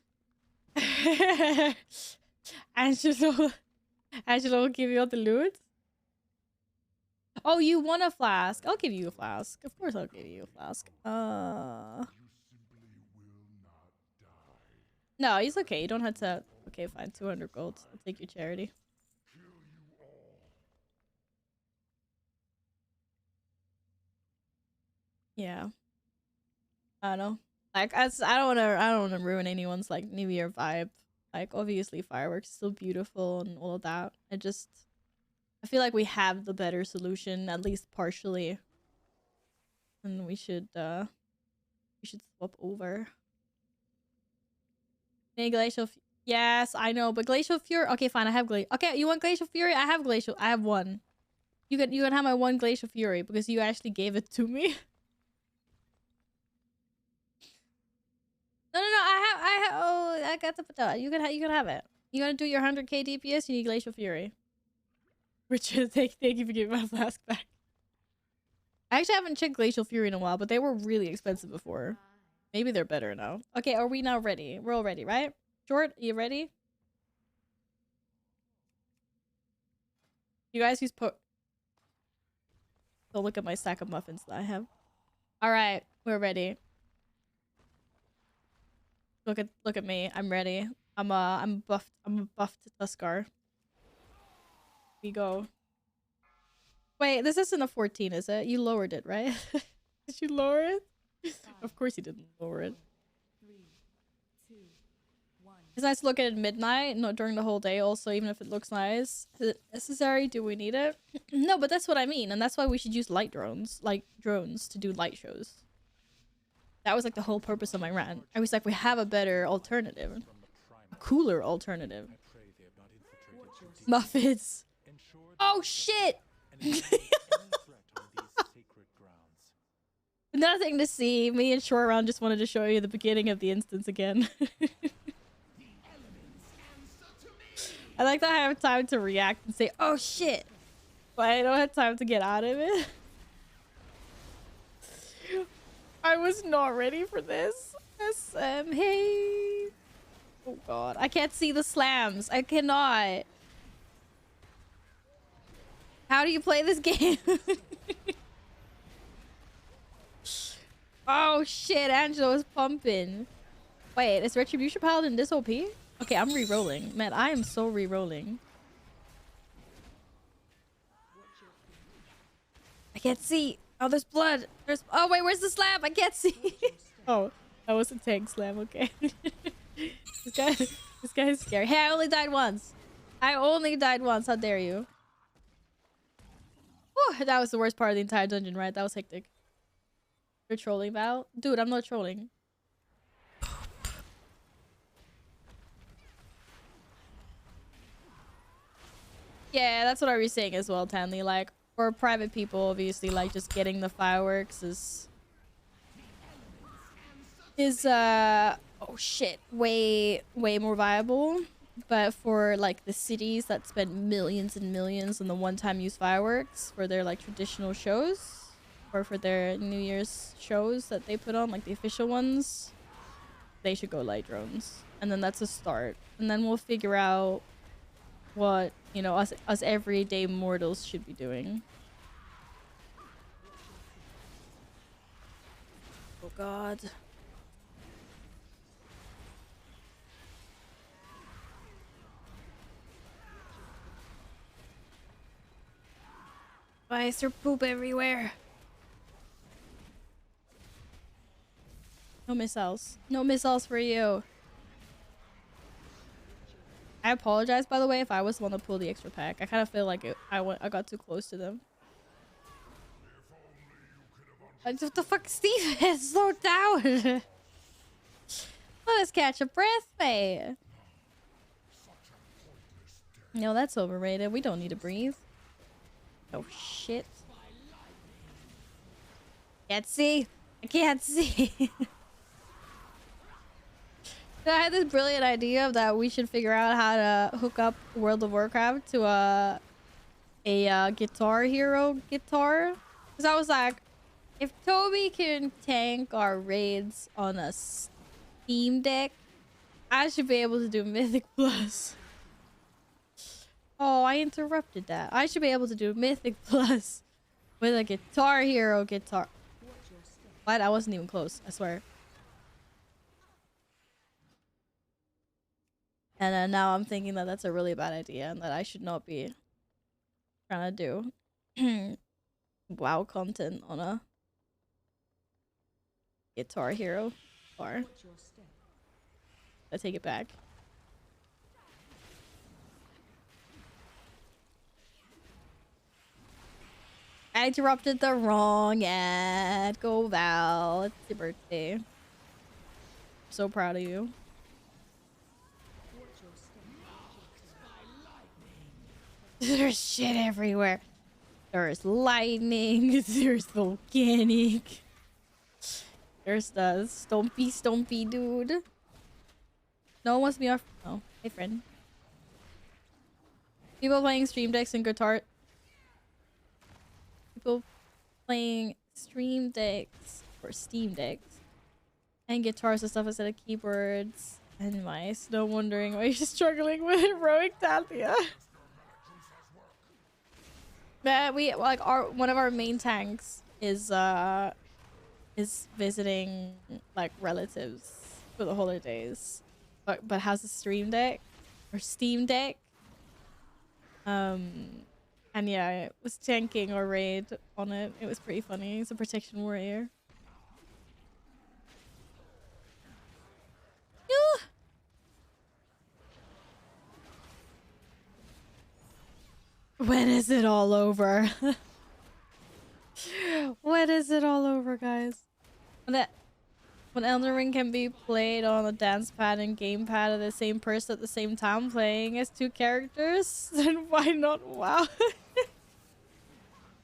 Angelo will give you all the loot. Oh, you want a flask? I'll give you a flask. Of course I'll give you a flask. No, he's okay. You don't have to. Okay, fine. 200 gold. I'll take your charity. Yeah. I don't know. Like, I don't wanna ruin anyone's like New Year vibe. Like, obviously fireworks are still beautiful and all of that. I feel like we have the better solution, at least partially. And we should swap over. Any glacial yes, I know, but glacial fury. Okay, fine, I have glacial. Okay, you want glacial fury? I have glacial. I have one. You can have my one glacial fury because you actually gave it to me. No, oh, I got the you can have it. You gotta do your 100k DPS, you need glacial fury. Richard, thank you for giving my flask back. I actually haven't checked glacial fury in a while, but they were really expensive before. Maybe they're better now. Okay, are we now ready? We're all ready, right? Short, are you ready? You guys use Don't look at my stack of muffins that I have. Alright, we're ready. Look at me. I'm ready. I'm buffed Tuskar. We go. Wait, this isn't a 14, is it? You lowered it, right? Did you lower it? Of course you didn't lower it. 3, 2, 1. It's nice to look at it at midnight, not during the whole day also, even if it looks nice. Is it necessary? Do we need it? No, but that's what I mean, and that's why we should use light drones, like drones, to do light shows. That was like the whole purpose of my rant. I was like, we have a better alternative. A cooler alternative. Muffins. Oh shit! Nothing to see. Me and Short Round just wanted to show you the beginning of the instance again. I like that I have time to react and say, oh shit! But I don't have time to get out of it. I was not ready for this. SM, hey! Oh god, I can't see the slams. I cannot. How do you play this game? Oh shit, Angelo is pumping. Wait, is Retribution Paladin this OP? Okay, I'm re-rolling. Man, I am so re-rolling. I can't see. Oh, there's blood. There's. Oh wait, where's the slam? I can't see. Oh, that was a tank slam. Okay. This guy is scary. Hey, I only died once. I only died once. How dare you? Whew, that was the worst part of the entire dungeon, right? That was hectic. You're trolling, Val? Dude, I'm not trolling. Yeah, that's what I was saying as well, Tanley. Like, for private people, obviously, like, just getting the fireworks is oh shit, way more viable. But for like the cities that spend millions and millions on the one-time use fireworks for their like traditional shows, or for their New Year's shows that they put on, like the official ones, they should go light drones. And then that's a start. And then we'll figure out what, you know, us everyday mortals should be doing. Oh god. Why is there poop everywhere? No missiles. No missiles for you. I apologize, by the way, if I was the one to pull the extra pack. I kind of feel like I got too close to them. What the fuck, Steven? Slow down. Let us catch a breath, mate. No, that's overrated. We don't need to breathe. Oh shit. Can't see. I can't see. I had this brilliant idea that we should figure out how to hook up World of Warcraft to a Guitar Hero guitar. Because I was like, if Toby can tank our raids on a Steam Deck, I should be able to do Mythic Plus. Oh, I interrupted that. I should be able to do Mythic Plus with a Guitar Hero guitar. What? I wasn't even close, I swear. And then now I'm thinking that that's a really bad idea and that I should not be trying to do WoW content on a Guitar Hero bar. I take it back. I interrupted the wrong ad. Go Val. It's your birthday. I'm so proud of you. There's shit everywhere. There's lightning. There's volcanic. There's the stompy dude. No one wants me off. Oh, hey friend. People playing Stream Decks and guitar. People playing Stream Decks or Steam Decks and guitars and stuff instead of keyboards and mice. No wondering why you're struggling with heroic Talia. But we like one of our main tanks is visiting like relatives for the holidays, but has a Stream Deck or Steam Deck. And And yeah, it was tanking or raid on it. It was pretty funny. It's a protection warrior. Yeah. When is it all over? When is it all over, guys? When Elden Ring can be played on a dance pad and gamepad of the same person at the same time playing as two characters, then why not WoW?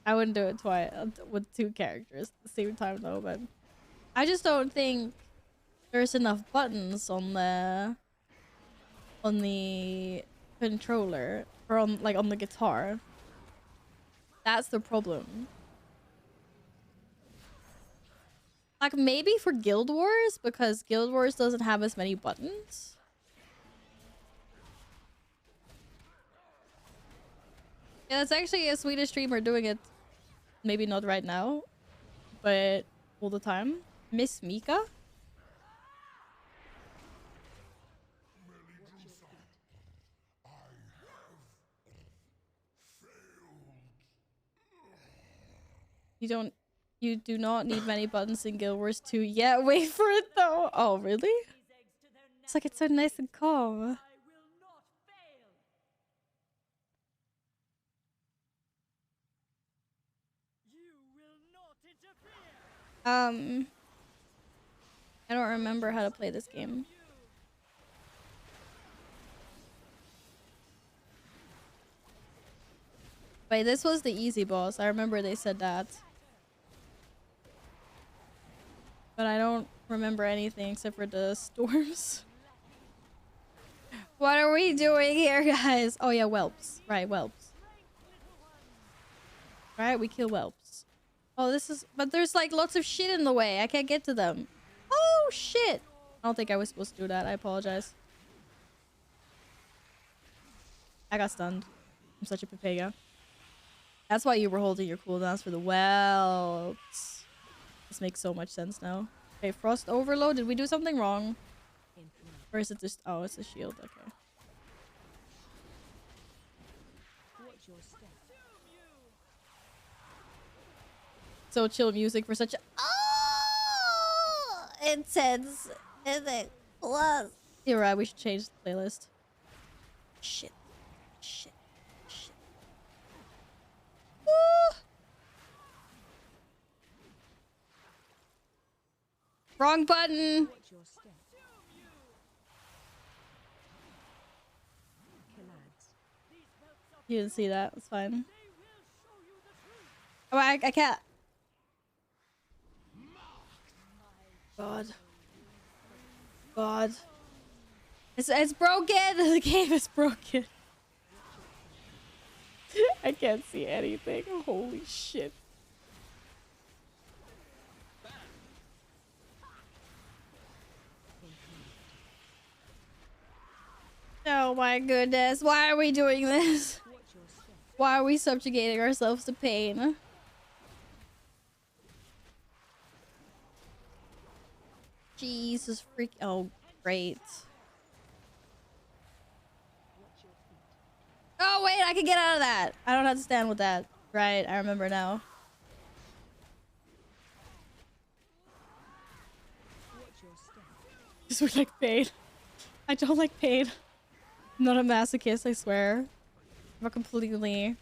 I wouldn't do it twice with two characters at the same time though, but I just don't think there's enough buttons on the controller or on the guitar. That's the problem. Like maybe for Guild Wars, because Guild Wars doesn't have as many buttons. Yeah, that's actually a Swedish streamer doing it. Maybe not right now, but all the time. Miss Mika. You do not need many buttons in Guild Wars 2. Yeah, wait for it though. Oh, really? It's like it's so nice and calm. I don't remember how to play this game. Wait, this was the easy boss. I remember they said that. But I don't remember anything except for the storms. What are we doing here, guys? Oh yeah, whelps. Right, whelps. Right, we kill whelps. Oh, this is... But there's like lots of shit in the way. I can't get to them. Oh, shit. I don't think I was supposed to do that. I apologize. I got stunned. I'm such a pepega. That's why you were holding your cooldowns for the whelps. This makes so much sense now. Okay, Frost Overload. Did we do something wrong? Or is it just... Oh, it's a shield. Okay. So chill music for such a... Oh! Intense. Plus. You're right. We should change the playlist. Shit. Shit. Shit. Woo! Wrong button. You didn't see that. It's fine. Oh, I can't. God. God. It's broken. The game is broken. I can't see anything. Holy shit. Oh my goodness. Why are we doing this? Why are we subjugating ourselves to pain? Jesus freak. Oh, great. Oh, wait, I can get out of that. I don't have to stand with that. Right, I remember now. Just we like pain. I don't like pain. I'm not a masochist, I swear. I'm a completely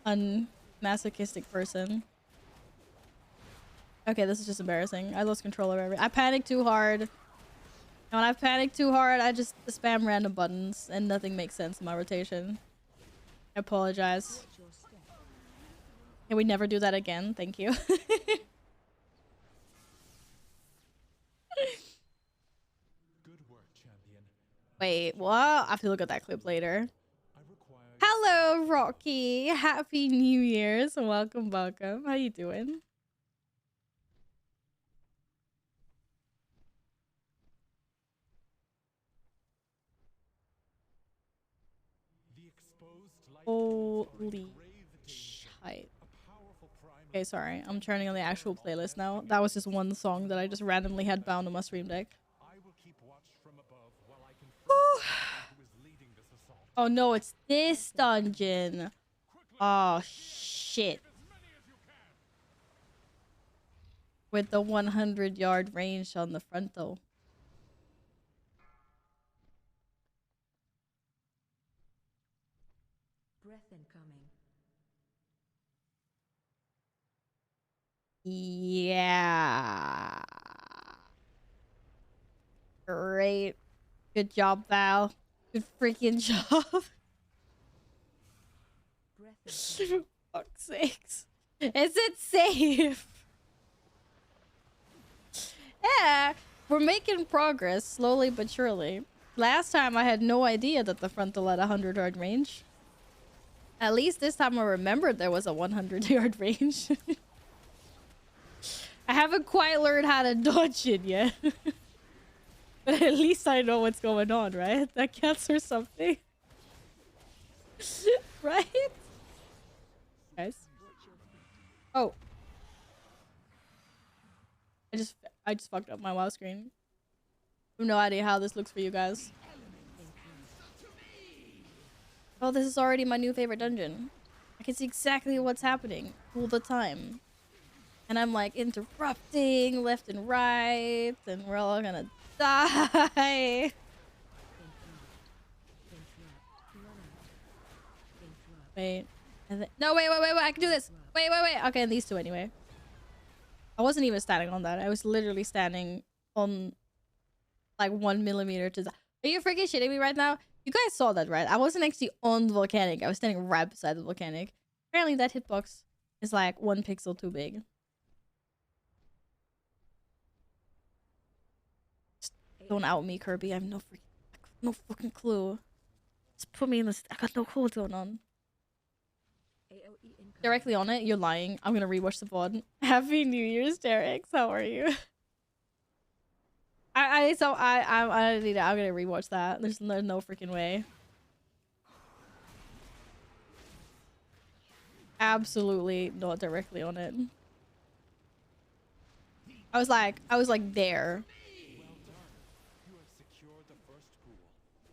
unmasochistic person. Okay, this is just embarrassing. I lost control of everything. I panicked too hard. And when I panic too hard, I just spam random buttons and nothing makes sense in my rotation. I apologize. Can we never do that again? Thank you. Good work, champion. Wait, what? I have to look at that clip later. Hello, Rocky. Happy New Year's. Welcome, welcome. How you doing? Holy shit. Okay, sorry. I'm turning on the actual playlist now. That was just one song that I just randomly had bound on my stream deck. Oh no, it's this dungeon. Oh, shit. With the 100-yard range on the frontal. Breath incoming. Yeah. Great. Good job, Val. Good freaking job. Breath incoming. Fuck's sakes. Is it safe? Yeah, we're making progress slowly but surely. Last time I had no idea that the frontal had a 100-yard range. At least this time I remembered there was a 100-yard range. I haven't quite learned how to dodge it yet. But at least I know what's going on, right? That counts for something. Right? Guys. Oh. I just fucked up my WoW screen. I have no idea how this looks for you guys. Oh, this is already my new favorite dungeon. I can see exactly what's happening all the time. And I'm like interrupting left and right, and we're all gonna die. Wait. No, wait, I can do this. Wait. Okay, and these two anyway. I wasn't even standing on that. I was literally standing on like 1 millimeter to the... Are you freaking shitting me right now? You guys saw that, right? I wasn't actually on the volcanic. I was standing right beside the volcanic. Apparently that hitbox is like 1 pixel too big. Just don't out me, Kirby. I have no fucking clue. Just put me in this... I got no clue what's going on. Directly on it, you're lying. I'm gonna rewatch the VOD. Happy New Year's, Derek. How are you? I'm gonna rewatch that. There's no freaking way. Absolutely not directly on it. I was like there. Well done. You have secured the first pool.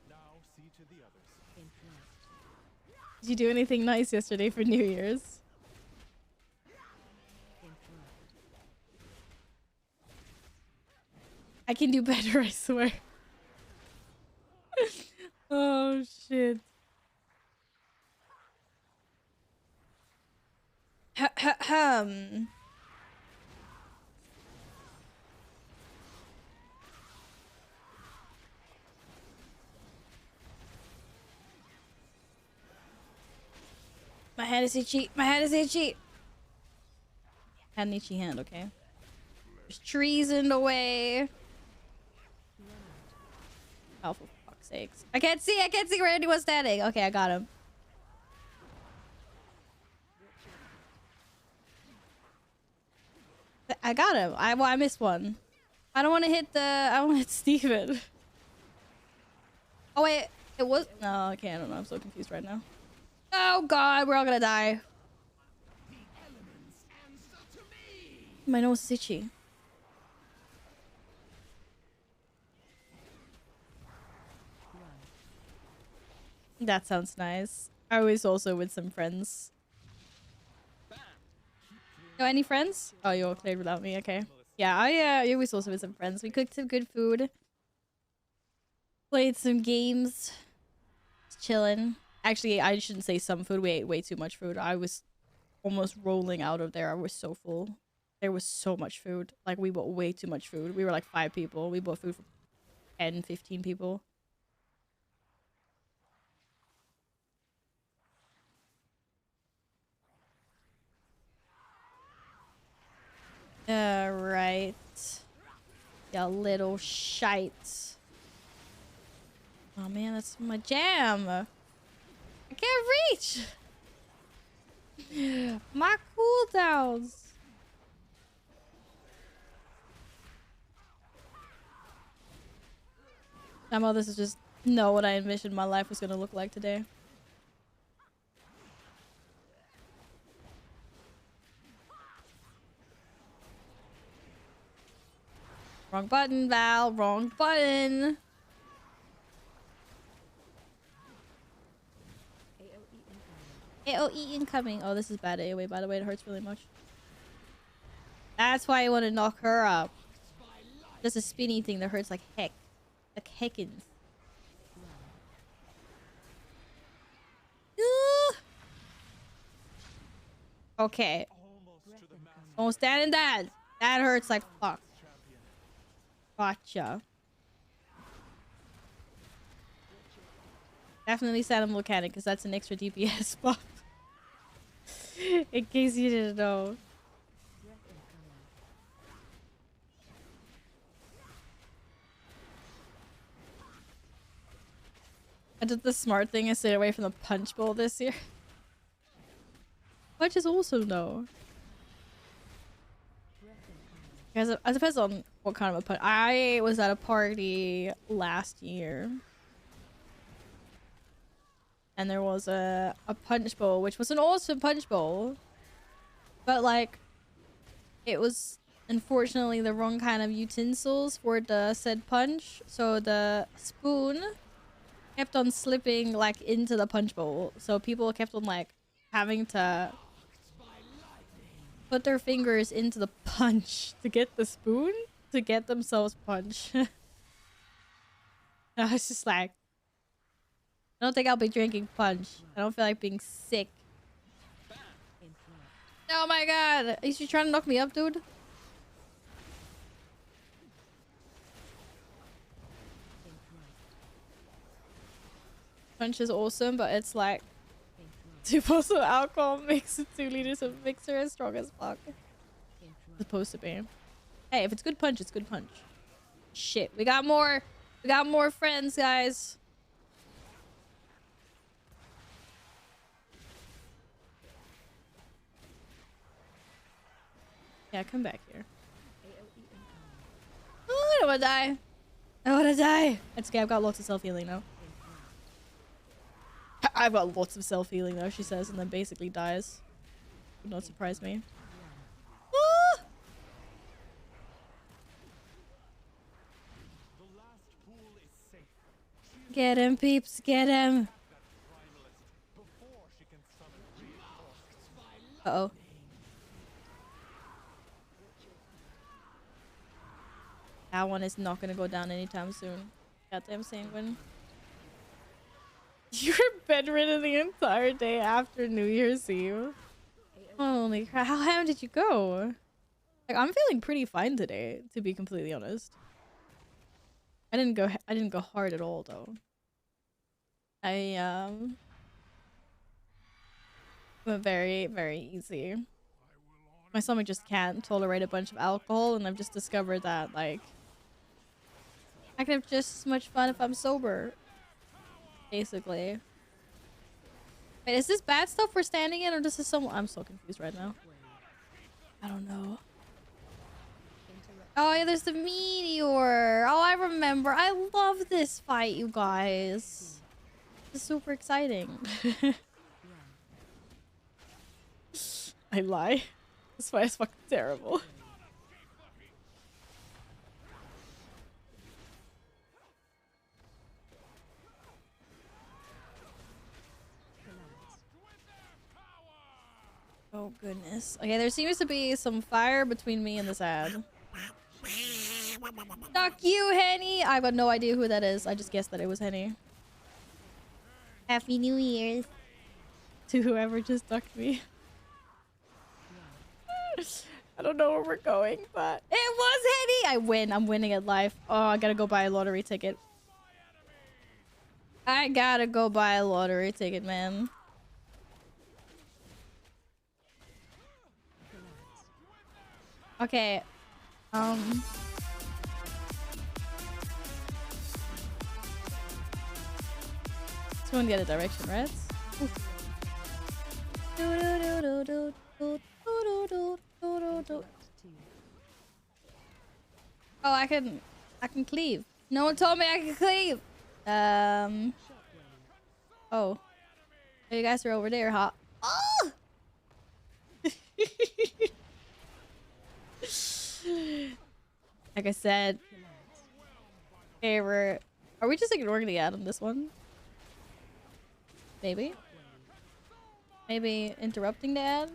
Now see to the others. Did you do anything nice yesterday for New Year's? I can do better, I swear. Oh shit. My hand is itchy. My hand is itchy. Had an itchy hand, okay? There's trees in the way. Oh, for fuck's sakes. I can't see where anyone's standing. Okay, I got him. I got him. I missed one. I don't want to hit Steven. Oh wait, it was... No, okay, I don't know. I'm so confused right now. Oh god, we're all gonna die. My nose is itchy. That sounds nice. I was also with some friends. No, any friends? Oh, you all cleared without me. Okay. Yeah, I was also with some friends. We cooked some good food. Played some games. Just chilling. Actually, I shouldn't say some food. We ate way too much food. I was almost rolling out of there. I was so full. There was so much food. Like, we bought way too much food. We were like 5 people. We bought food for 10, 15 people. Right. Ya little shite. Oh man, that's my jam. I can't reach. My cooldowns. Somehow this is just not what I envisioned my life was gonna look like today. Wrong button, Val. Wrong button. AOE AOE incoming. Oh, this is bad AOE, by the way. It hurts really much. That's why I want to knock her up. Just a spinny thing that hurts like heck. Like heckins. Okay. Don't stand in that. That hurts like fuck. Gotcha. Definitely Saturn Volcanic, because that's an extra DPS buff. In case you didn't know. I did the smart thing and stayed away from the punch bowl this year. Punch is awesome though. Because it depends on what kind of a punch. I was at a party last year. And there was a punch bowl, which was an awesome punch bowl. But like, it was unfortunately the wrong kind of utensils for the said punch. So the spoon kept on slipping like into the punch bowl. So people kept on like having to put their fingers into the punch to get the spoon to get themselves punch. I was just like, I don't think I'll be drinking punch. I don't feel like being sick. Oh my god! Is she trying to knock me up, dude? Punch is awesome, but it's like 2 bottles of alcohol mixed with 2 liters of mixer as strong as fuck. It's supposed to be. Hey, if it's good punch, it's good punch. Shit, we got more friends, guys. Yeah, come back here. Oh, I don't wanna die. I wanna die. It's okay, I've got lots of self-healing now. I've got lots of self-healing though, she says, and then basically dies. Would not surprise me. Ah! Get him, peeps, get him. Uh-oh. That one is not gonna go down anytime soon. Goddamn sanguine. You were bedridden the entire day after New Year's Eve. Holy crap! How ham did you go? Like, I'm feeling pretty fine today, to be completely honest. I didn't go hard at all though. I went very, very easy. My stomach just can't tolerate a bunch of alcohol, and I've just discovered that like I can have just as much fun if I'm sober. Basically. Wait, is this bad stuff we're standing in, or this is someone? I'm so confused right now. I don't know. Oh yeah, there's the meteor. Oh, I remember. I love this fight, you guys. It's super exciting. I lie. This fight is fucking terrible. Oh goodness. Okay, there seems to be some fire between me and this ad. Fuck you, Henny! I've got no idea who that is. I just guessed that it was Henny. Happy New Year's. To whoever just ducked me. I don't know where we're going, but it was Henny! I win. I'm winning at life. Oh, I gotta go buy a lottery ticket. I gotta go buy a lottery ticket, man. Okay. Someone get a direction, right? Oh, I can cleave. No one told me I could cleave. Oh, you guys are over there, huh? Oh! Like I said, are we just ignoring the ad on this one? Maybe Maybe interrupting the ad.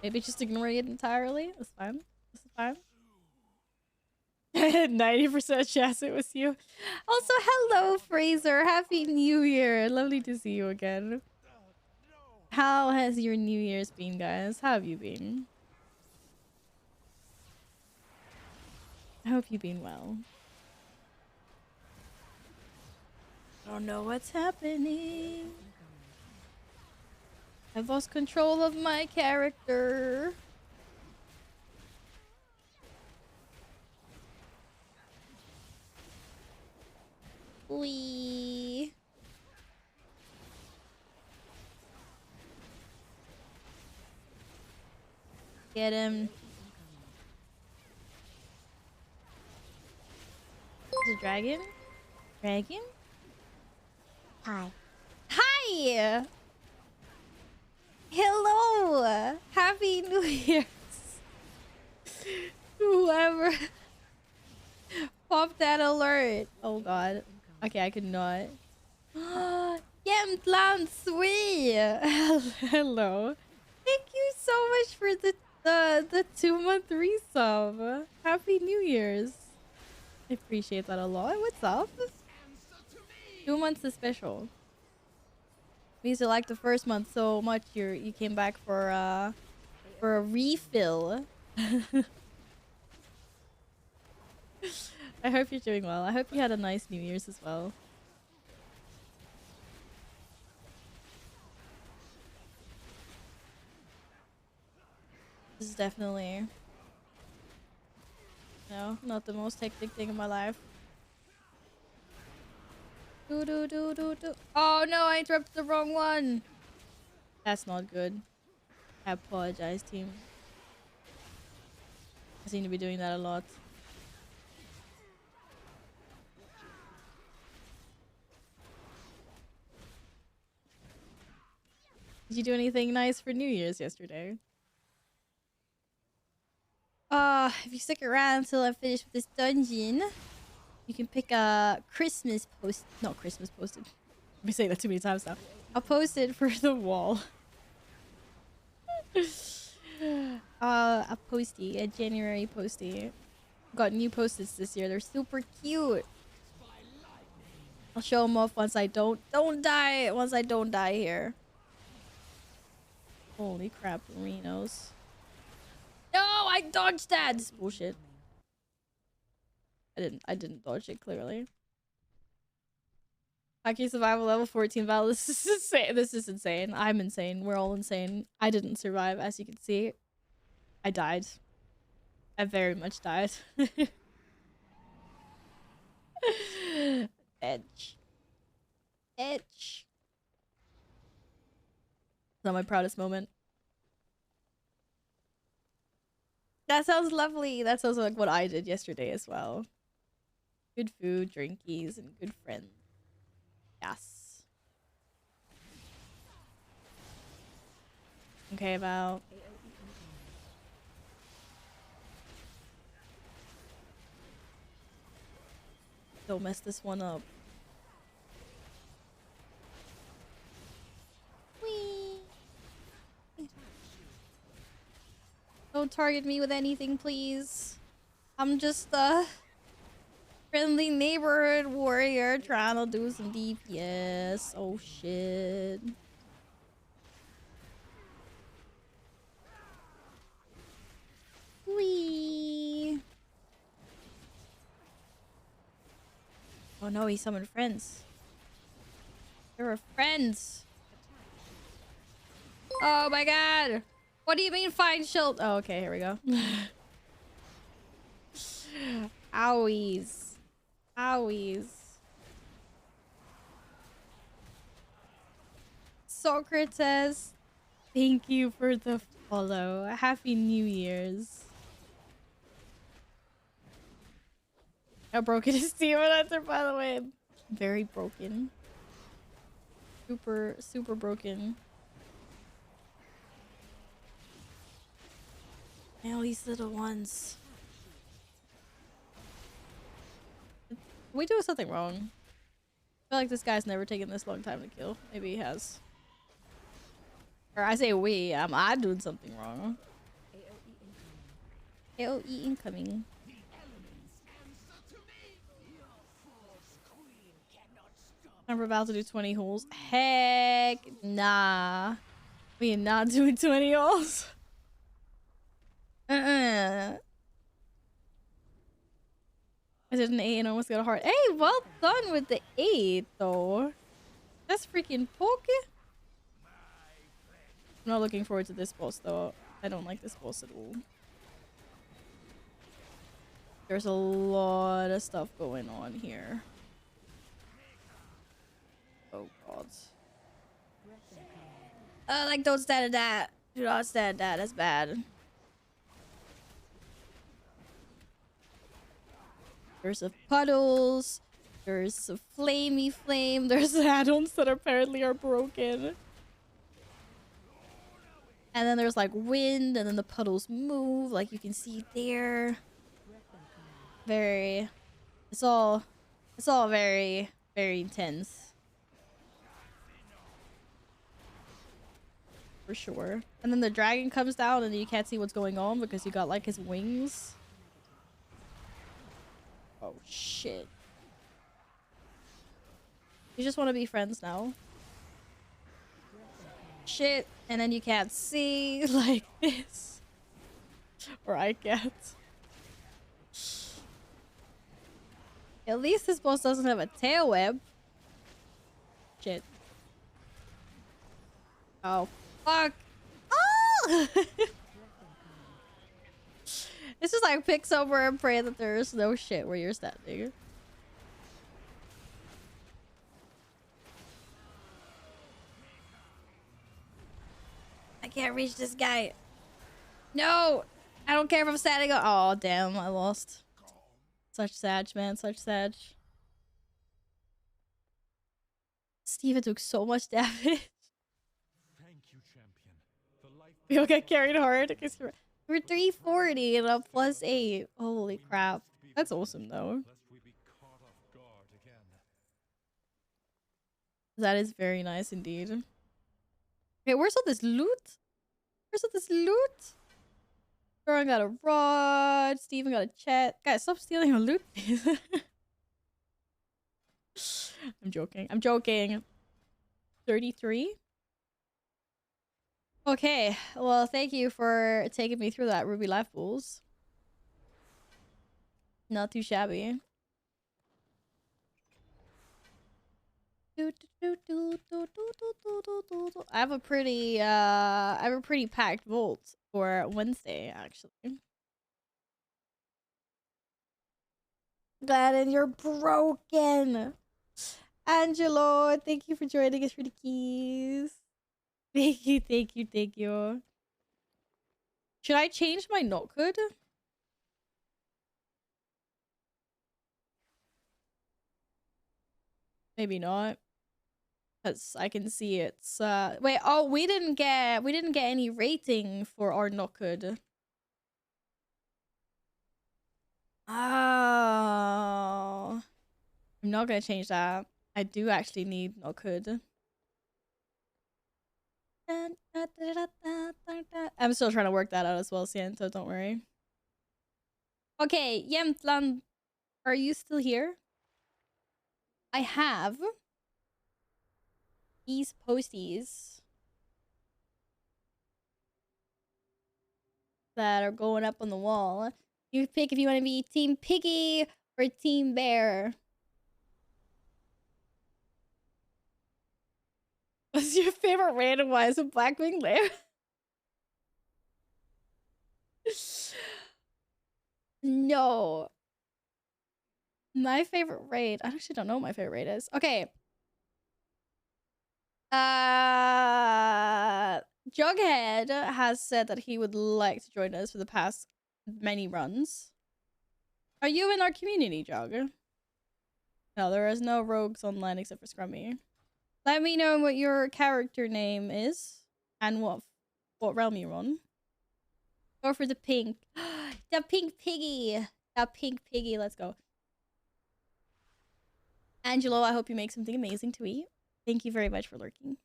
Maybe just ignoring it entirely. That's fine. This is fine. 90% chance it was you. Also, hello, Fraser. Happy New Year. Lovely to see you again. How has your New Year's been, guys? How have you been? I hope you've been well. I don't know what's happening. I've lost control of my character. Wee. Get him. Is it dragon? Dragon? Hi. Hi! Hello! Happy New Year's! Whoever popped that alert. Oh god. Okay, I could not. Jämtland Sui! Hello. Thank you so much for the 2-month resub. Happy New Year's. I appreciate that a lot. What's up? 2 months is special. We used to like the first month so much. You came back for a refill. I hope you're doing well. I hope you had a nice New Year's as well. This is definitely not the most hectic thing in my life. Do do do do do. Oh no, I interrupted the wrong one. That's not good. I apologize, team. I seem to be doing that a lot. Did you do anything nice for New Year's yesterday? If you stick around until I'm finished with this dungeon, you can pick a Christmas post. Not Christmas posted. I've been saying that too many times now. I'll post it for the wall. A postie, a January postie. Got new post-its this year. They're super cute. I'll show them off once I don't die. Once I don't die here. Holy crap, Rhinos. No, I dodged that. This is bullshit. I didn't dodge it, clearly. Hockey survival level 14 battle. This is insane. This is insane. I'm insane. We're all insane. I didn't survive, as you can see. I died. I very much died. Edge. Edge. Not my proudest moment. That sounds lovely. That sounds like what I did yesterday as well. Good food, drinkies, and good friends. Yes. Okay, about... Don't mess this one up. Whee! Don't target me with anything, please. I'm just a friendly neighborhood warrior trying to do some DPS. Oh shit. Whee! Oh no, he summoned friends. There were friends. Oh my god! What do you mean find shield? Oh, okay, here we go. Owies. Owies. Socrates, thank you for the follow. Happy New Year's. How broken is Demon Hunter, by the way? Very broken. Super broken. And all these little ones. Did we do something wrong? I feel like this guy's never taken this long time to kill. Maybe he has. Or I say we, I doing something wrong. AOE incoming. AOE incoming. I'm about to do 20 holes. Heck nah. We are not doing 20 holes. I did an 8 and almost got a heart. Hey, well done with the 8 though. That's freaking pokey. I'm not looking forward to this boss though. I don't like this boss at all. There's a lot of stuff going on here. Oh god. Like, don't stand at that. Do not stand at that. That's bad. There's a puddles. There's a flamey flame. There's add-ons that apparently are broken. And then there's like wind, and then the puddles move, like you can see there. Very, it's all very, very intense. For sure. And then the dragon comes down and you can't see what's going on because you got like his wings. Oh shit. You just want to be friends now. Shit. And then you can't see like this. Or I can't. At least this boss doesn't have a tail web. Shit. Oh, fuck. Oh! It's just like pick somewhere and pray that there's no shit where you're standing. I can't reach this guy. No! I don't care if I'm standing up. Oh, damn. I lost. Such sad, man. Such sad. Steven took so much damage. Thank you, champion. The life You'll get carried hard because we're 340 and a +8. Holy crap. That's awesome, though. lest we be caught off guard again. That is very nice indeed. Okay, where's all this loot? Where's all this loot? Goran got a rod. Steven got a chat. Guys, stop stealing our loot, please. I'm joking. I'm joking. 33? Okay. Well, thank you for taking me through that Ruby Life Pools. Not too shabby. I have a pretty packed vault for Wednesday, actually. Gladden, you're broken. Angelo, thank you for joining us for the keys. Thank you, thank you, thank you. Should I change my note code? Maybe not. Because I can see it's wait, oh, we didn't get any rating for our note code. Oh. I'm not gonna change that. I do actually need no code. I'm still trying to work that out as well, Sian, so don't worry. Okay, Jämtland, are you still here? I have these posties that are going up on the wall. You pick if you want to be Team Piggy or Team Bear. What's your favorite randomizer of Blackwing Lair? No. My favorite raid. I actually don't know what my favorite raid is. Okay. Jughead has said that he would like to join us for the past many runs. Are you in our community, Jug? No, there is no rogues online except for Scrummy. Let me know what your character name is and what realm you're on. Go for the pink. The pink piggy. The pink piggy. Let's go. Angelo, I hope you make something amazing to eat. Thank you very much for lurking.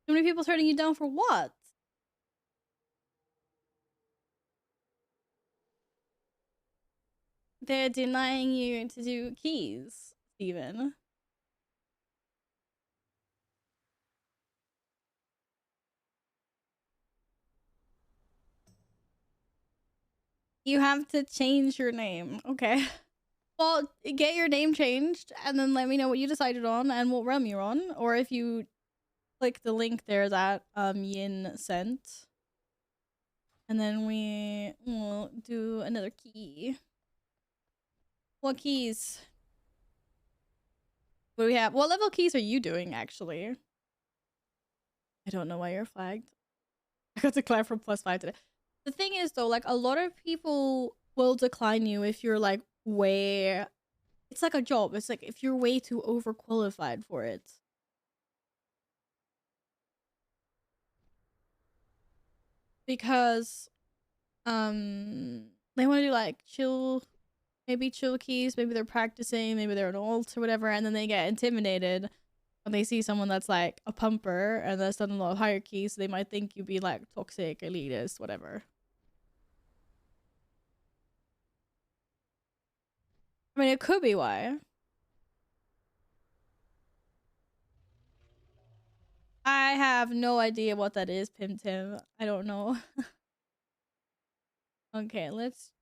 Too many people turning you down for what? They're denying you to do keys, Steven. You have to change your name, okay? Well, get your name changed and then let me know what you decided on and what realm you're on. Or if you click the link there that Yin sent. And then we will do another key. What keys? What do we have? What level keys are you doing, actually? I don't know why you're flagged. I got declined for +5 today. The thing is, though, like, a lot of people will decline you if you're, like, way... It's like a job. It's like if you're way too overqualified for it. Because, they want to do, like, chill... Maybe chill keys, maybe they're practicing, maybe they're an alt or whatever, and then they get intimidated when they see someone that's like a pumper and that's done a lot of higher keys, so they might think you'd be like toxic, elitist, whatever. I mean, it could be why. I have no idea what that is, Pim Tim. I don't know. Okay, let's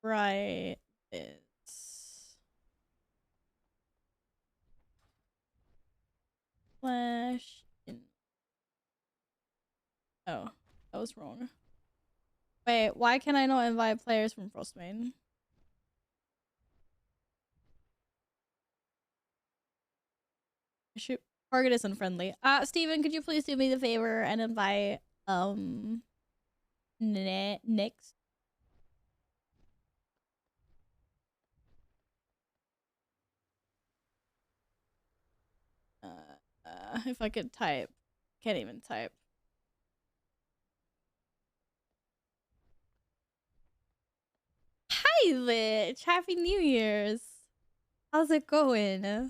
try this. Flash in. Oh, that was wrong. Wait, why can I not invite players from Frostbane? Shoot, target is unfriendly. Steven, could you please do me the favor and invite Nix? If I could type. Can't even type. Hi, Lich! Happy New Year's! How's it going? I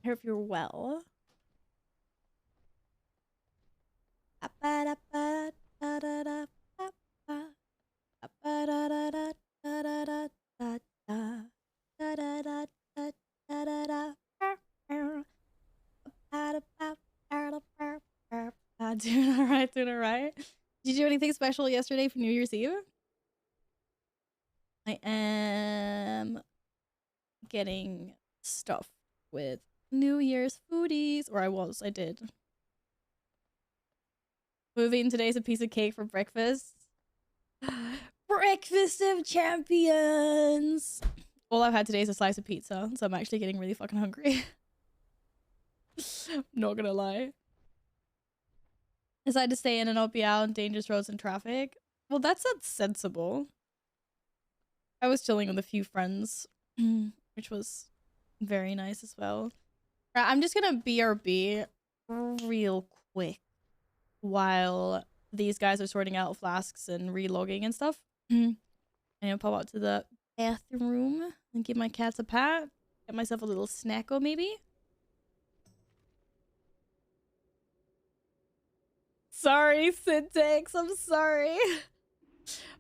hope you're well. Doing alright, doing alright. Did you do anything special yesterday for New Year's Eve? I am getting stuff with New Year's foodies, or I did. Moving today's a piece of cake for breakfast. Breakfast of champions! All I've had today is a slice of pizza, so I'm actually getting really fucking hungry. Not gonna lie. Decided to stay in and not be out on dangerous roads and traffic. Well, that's not sensible. I was chilling with a few friends, which was very nice as well. I'm just gonna BRB real quick while these guys are sorting out flasks and relogging and stuff. I'm gonna pop out to the bathroom and give my cats a pat. Get myself a little snacko maybe. Sorry, Syntax. I'm sorry.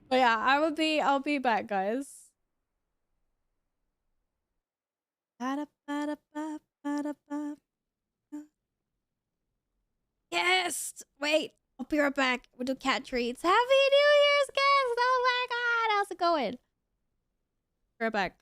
But yeah, I'll be back, guys. Yes! Wait, I'll be right back. We'll do cat treats. Happy New Year's, guys! Oh my god, how's it going? Be right back.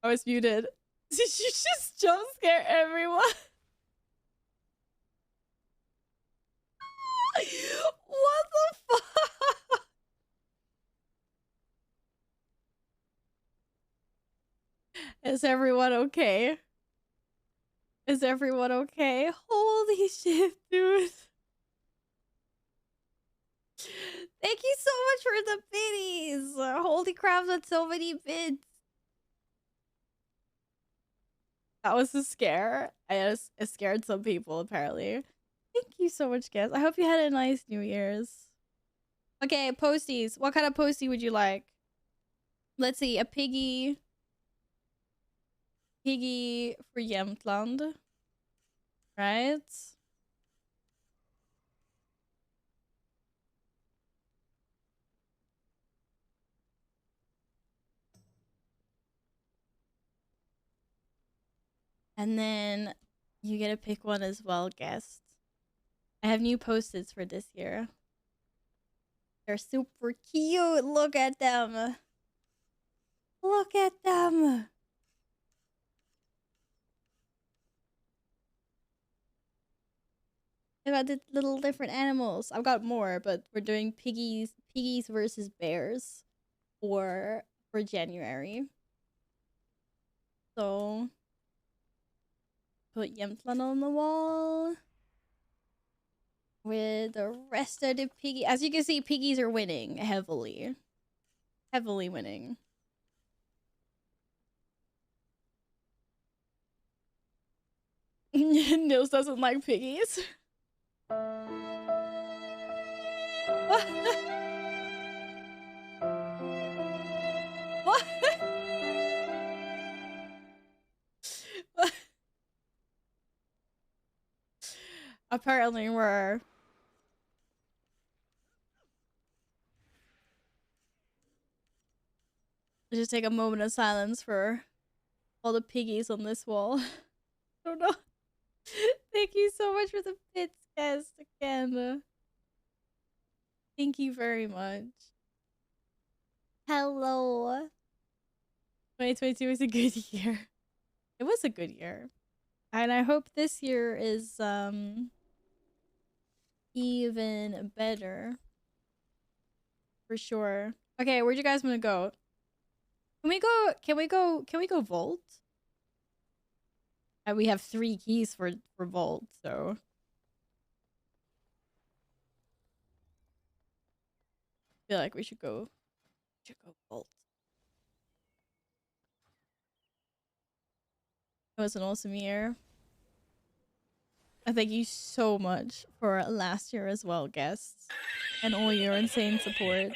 I was muted. Did you just jump scare everyone? What the fuck? Is everyone okay? Is everyone okay? Holy shit, dude. Thank you so much for the biddies. Holy crap, that's so many bids. That was a scare. It scared some people, apparently. Thank you so much, guys. I hope you had a nice New Year's. Okay, posties. What kind of postie would you like? Let's see, a piggy. Piggy for Jämtland. Right? And then you get to pick one as well, guest. I have new post-its for this year. They're super cute. Look at them. Look at them. I got the little different animals. I've got more, but we're doing piggies versus bears for January. So put Jämtland on the wall with the rest of the piggy. As you can see, piggies are winning heavily. Heavily winning. Nils doesn't like piggies. What? What? What? Apparently we're let's just take a moment of silence for all the piggies on this wall. I don't know. Thank you so much for the bits, guys, again. Thank you very much. Hello. 2022 was a good year. It was a good year. And I hope this year is even better. For sure. Okay, where'd you guys want to go? Can we go Vault? And we have 3 keys for Vault, so I feel like we should go Vault. It was an awesome year. And thank you so much for last year as well, guests. And all your insane support.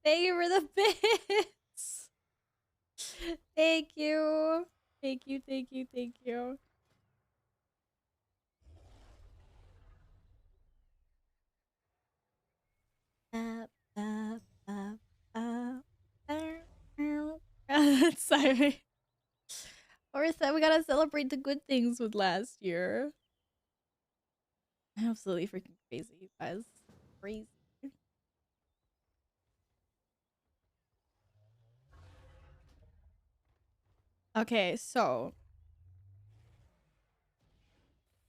Thank you for the bits. Thank you. Thank you, thank you, thank you. Sorry. Or said we gotta celebrate the good things with last year. Absolutely freaking crazy, you guys. Crazy. Okay, so.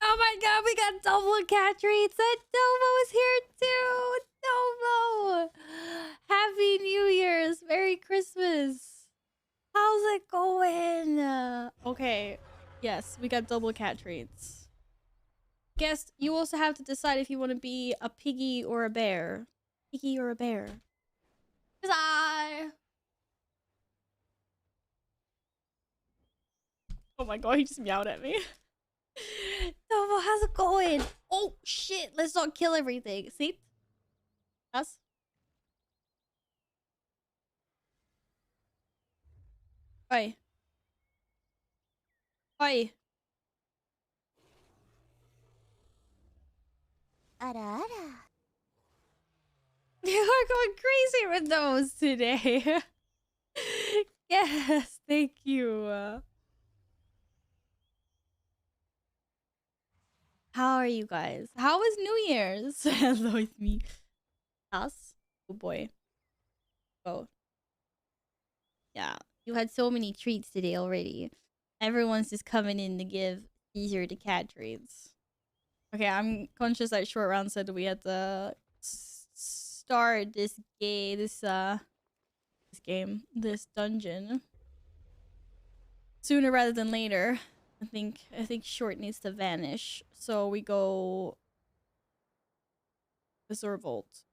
Oh my god, we got double cat treats! And Domo is here too! Domo! Happy New Year's! Merry Christmas! How's it going? Okay, yes, we got double cat treats. Guess you also have to decide if you want to be a piggy or a bear. Piggy or a bear? Cause oh my god, he just meowed at me. Domo, how's it going? Oh shit, let's not kill everything. See? Us? Oi. Oi. Ara. You are going crazy with those today. Yes, thank you. How are you guys? How was New Year's? Hello, it's me. Us? Oh boy. Oh. Yeah. You had so many treats today already. Everyone's just coming in to give Caesar the cat treats. Okay, I'm conscious that Short Round said we had to start this this dungeon sooner rather than later. I think Short needs to vanish. So we go the Azure Vault,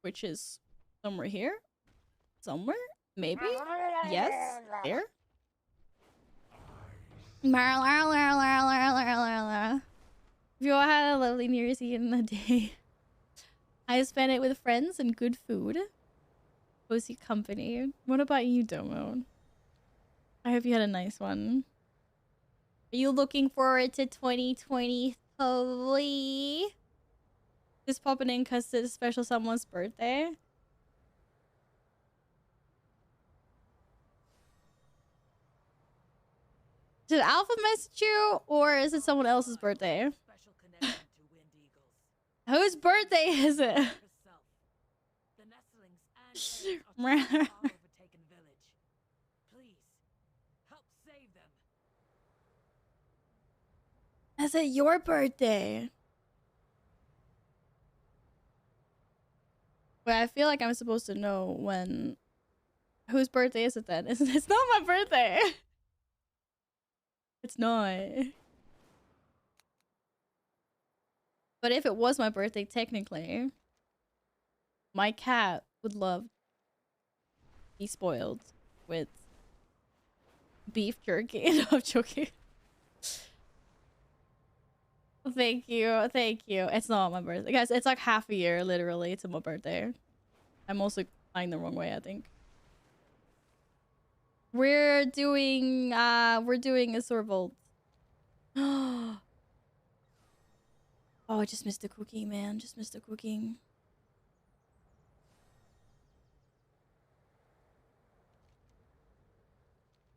which is somewhere here. Somewhere? Maybe? Yes? There? If you all had a lovely New Year's Eve in the day, I spent it with friends and good food. Cozy company. What about you, Domo? I hope you had a nice one. Are you looking forward to 2023? Just popping in because it's special someone's birthday. Did Alpha message you, or is it someone else's birthday? Whose birthday is it? Is it your birthday? Wait, I feel like I'm supposed to know when. Whose birthday is it then? It's not my birthday. It's not. But if it was my birthday, technically, my cat would love to be spoiled with beef jerky. No, I'm joking. Thank you. Thank you. It's not my birthday. Guys, it's like half a year, literally, to my birthday. I'm also flying the wrong way, I think. We're doing a Sorvolt. Oh, I just missed the cooking, man. Just missed the cooking.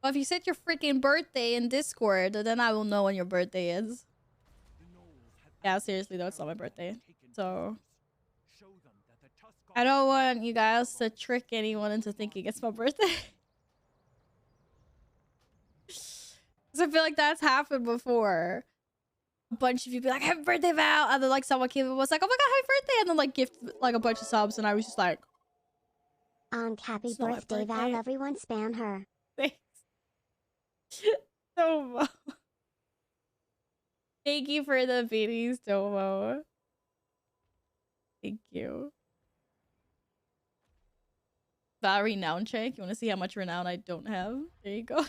Well, if you set your freaking birthday in Discord, then I will know when your birthday is. Yeah, seriously though, it's not my birthday. So I don't want you guys to trick anyone into thinking it's my birthday. Because I feel like that's happened before. A bunch of you be like, happy birthday, Val! And then like someone came and was like, oh my god, happy birthday! And then like gift like a bunch of subs, and I was just like, Happy It's not my birthday, Val. birthday. Everyone spam her. thanks. Domo. Thank you for the beanies, Domo. Thank you. That renown check. You want to see how much renown I don't have? There you go.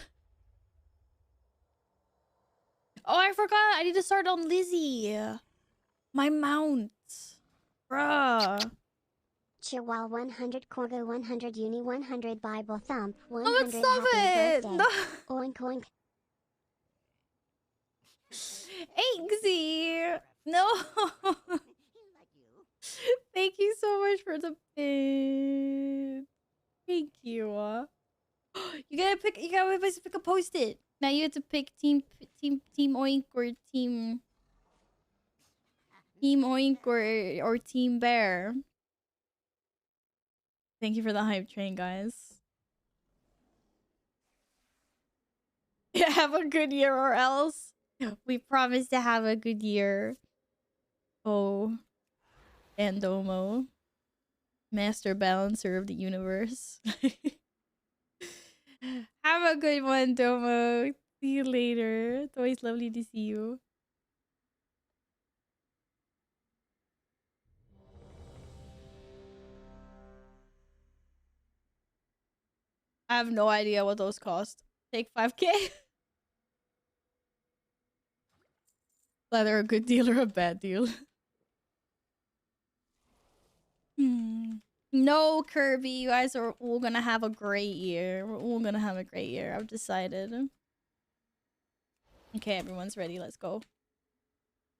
Oh, I forgot. I need to start on Lizzie. My mount. Bruh. Chihuahua 100 Corgo 100 Uni 100 Bible Thump 100 Oh, let's stop Happy it. birthday. No. Oink oink. Inksy. No. Thank you so much for the pin. Thank you. You gotta pick a post-it. Now you have to pick team Oink or team Oink or team Bear. Thank you for the hype train, guys. Yeah, have a good year or else. We promise to have a good year. Oh, Andomo, master balancer of the universe. Have a good one, Domo. See you later. It's always lovely to see you. I have no idea what those cost. Take 5K. Either a good deal or a bad deal. No, Kirby, you guys are all gonna have a great year. We're all gonna have a great year. I've decided. Okay, everyone's ready. Let's go.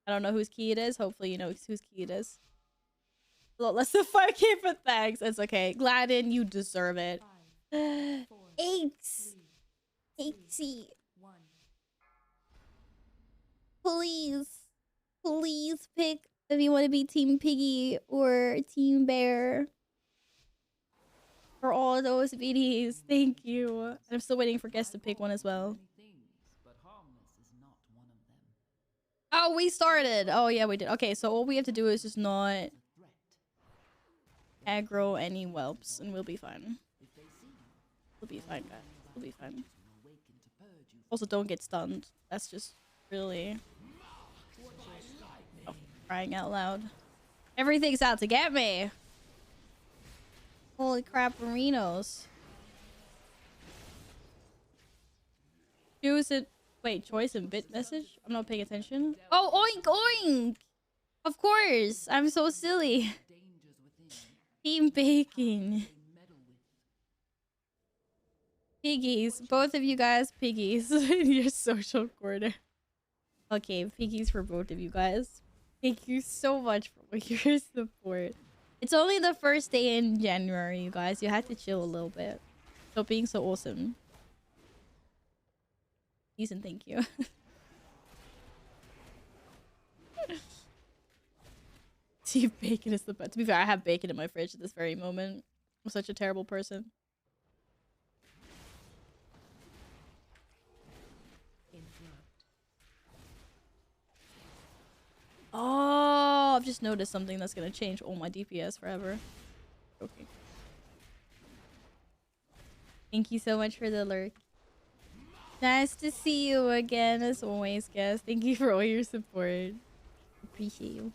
I don't know whose key it is. Hopefully you know whose key it is. A lot less than 5K, but thanks. It's okay. Gladden, you deserve it. 8. 8. Please. Please pick if you want to be Team Piggy or Team Bear. For all those BDs, thank you. And I'm still waiting for guests to pick one as well. Oh, we started. Oh, yeah, we did. Okay, so all we have to do is just not aggro any whelps, and we'll be fine. We'll be fine, guys. We'll be fine. Also, don't get stunned. That's just really... Oh, crying out loud. Everything's out to get me! Holy crap, Marinos. Choose it. Wait, choice and bit message? I'm not paying attention. Oh, oink, oink! Of course! I'm so silly. Team Bacon. Piggies. Both of you guys, piggies. In your social corner. Okay, piggies for both of you guys. Thank you so much for your support. It's only the first day in January, you guys. You have to chill a little bit. Stop being so awesome. Peace and thank you. See, bacon is the best. To be fair, I have bacon in my fridge at this very moment. I'm such a terrible person. Oh, I've just noticed something that's gonna change all my DPS forever. Okay. Thank you so much for the lurk. Nice to see you again, as always, guys. Thank you for all your support. Appreciate you.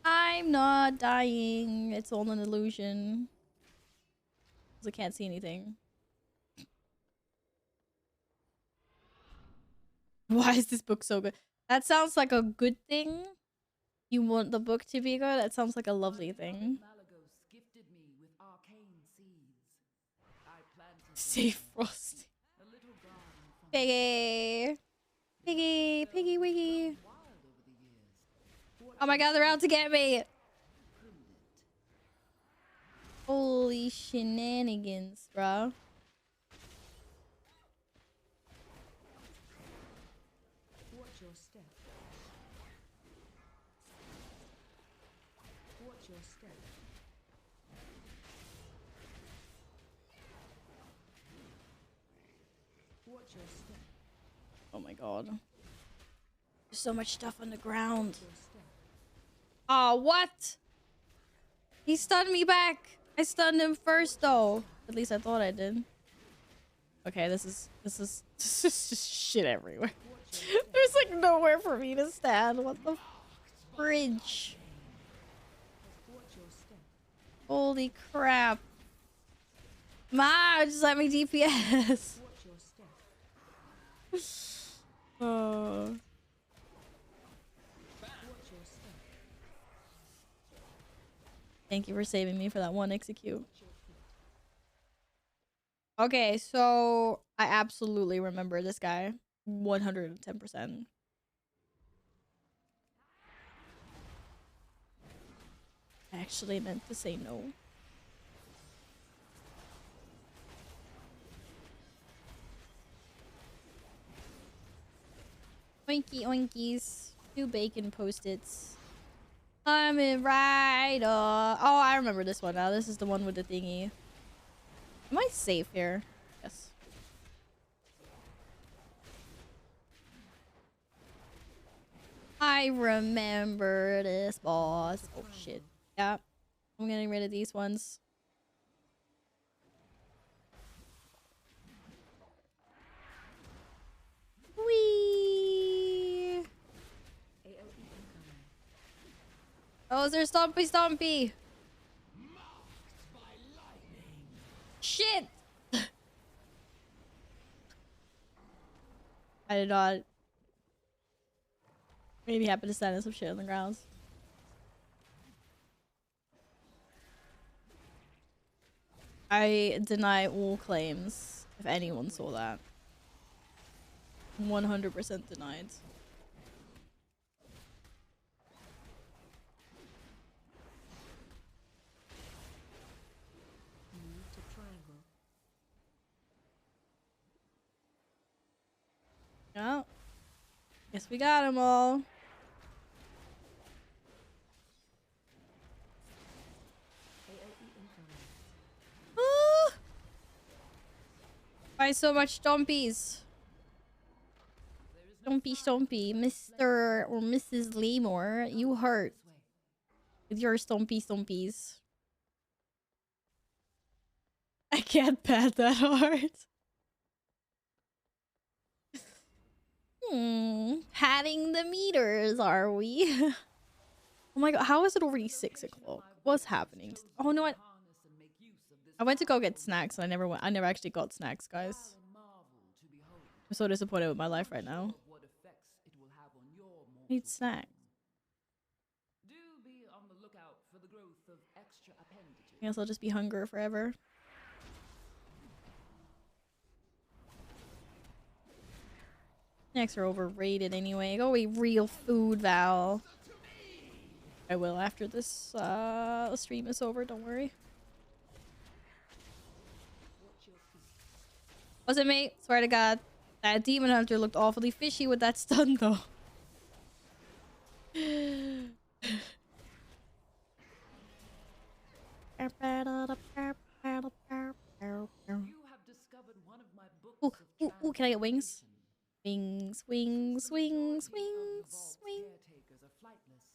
I'm not dying. It's all an illusion. Because I can't see anything. Why is this book so good? That sounds like a good thing. You want the book to be good? That sounds like a lovely thing. Safe Frosty. Piggy. Piggy. Piggy wiggy. Oh my god, they're out to get me. Holy shenanigans, bro. Watch your step. Watch your step. Watch your step. Oh my god. There's so much stuff on the ground. Your step. Oh, what? He stunned me back. I stunned him first, though. At least I thought I did. Okay, this is just shit everywhere. There's like nowhere for me to stand. What the fridge? Watch your step. Holy crap. Ma, just let me DPS. Watch your step. Oh. Watch your step. Thank you for saving me for that one execute. Watch your feet. Okay, so I absolutely remember this guy. 110%. I actually meant to say no. Oinky oinkies. 2 bacon post-its. I'm in right. Oh, I remember this one now. This is the one with the thingy. Am I safe here? Yes. I remember this boss. Oh shit. Yeah. I'm getting rid of these ones. Whee! AOE incoming. Oh, is there Stompy Stompy? Shit! I did not. Maybe happen to stand in some shit on the ground. I deny all claims if anyone saw that. 100% denied. Move to triangle. Yeah. Guess we got them all. Ah! Why so much stompies? Stompy, Mr. or Mrs. Lamore, you hurt with your stompies. I can't pat that hard. Patting the meters, are we? Oh my god, how is it already 6 o'clock? What's happening? Oh no, I went to go get snacks and I never actually got snacks, guys. I'm so disappointed with my life right now. I need snacks. I guess I'll just be hungry forever. Snacks are overrated anyway. Go eat real food, Val. I will after this stream is over, don't worry. Was it me? Swear to god. That demon hunter looked awfully fishy with that stun though. You have discovered one of my books. Ooh, can I get wings? Wings. Caretakers are flightless.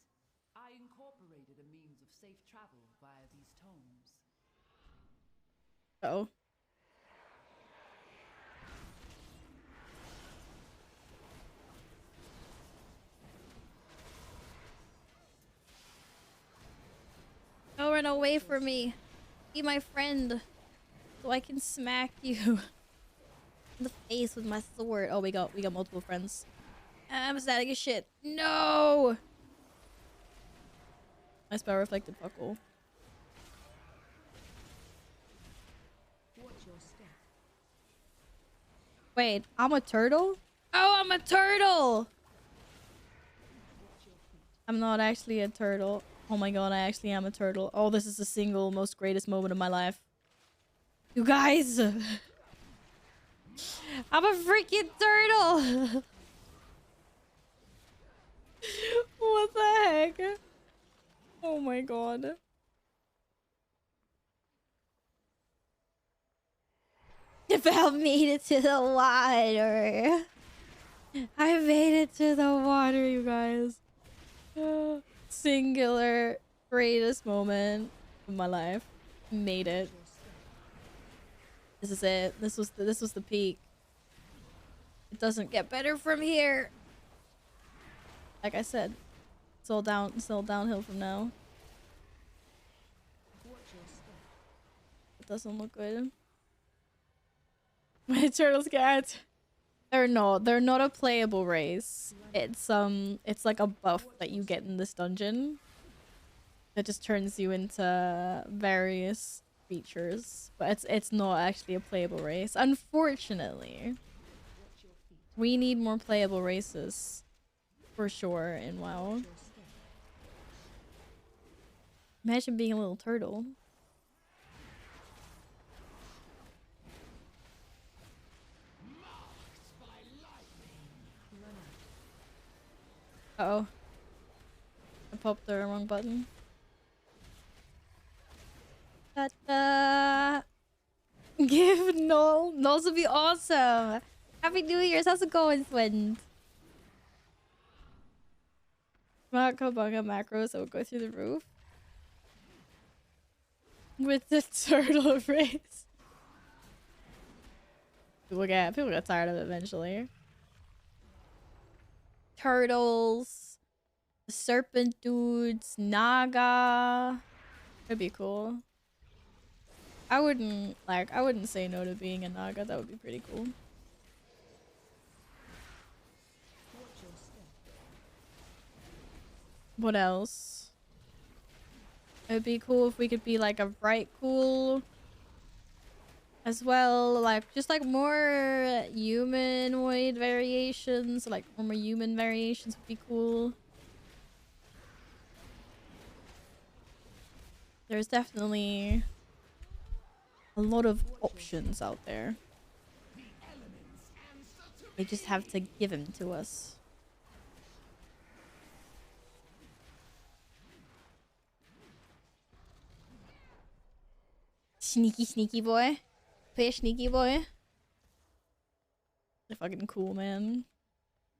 I incorporated a means of safe travel via these tomes. Uh-oh. Don't run away from me. Be my friend. So I can smack you in the face with my sword. Oh, we got multiple friends. I'm static as shit. No! My spell reflected fuck all. Wait, I'm a turtle? Oh, I'm a turtle! I'm not actually a turtle. Oh my god, I actually am a turtle. Oh, this is the single most greatest moment of my life. You guys! I'm a freaking turtle! What the heck? Oh my god. Val made it to the water. I made it to the water, you guys. Singular greatest moment of my life. Made it. This is it. This was the peak. It doesn't get better from here. Like I said, it's all downhill from now. It doesn't look good. My turtle's cat. They're not a playable race. It's like a buff that you get in this dungeon that just turns you into various creatures, but it's not actually a playable race, unfortunately. We need more playable races for sure in WoW. Imagine being a little turtle. Uh-oh. I popped the wrong button. Ta-da! Give Null. Nulls would be awesome! Happy New Year's! How's it going, Swin? Bunga macros that would go through the roof. With the turtle race. People get tired of it eventually. Turtles, the serpent dudes, Naga. That'd be cool. I wouldn't say no to being a Naga. That would be pretty cool. What else? It'd be cool if we could be like a bright cool as well, like just like more humanoid variations, like more human variations would be cool. There's definitely a lot of options out there. They just have to give them to us. Sneaky boy. Play a sneaky boy. They're fucking cool, man.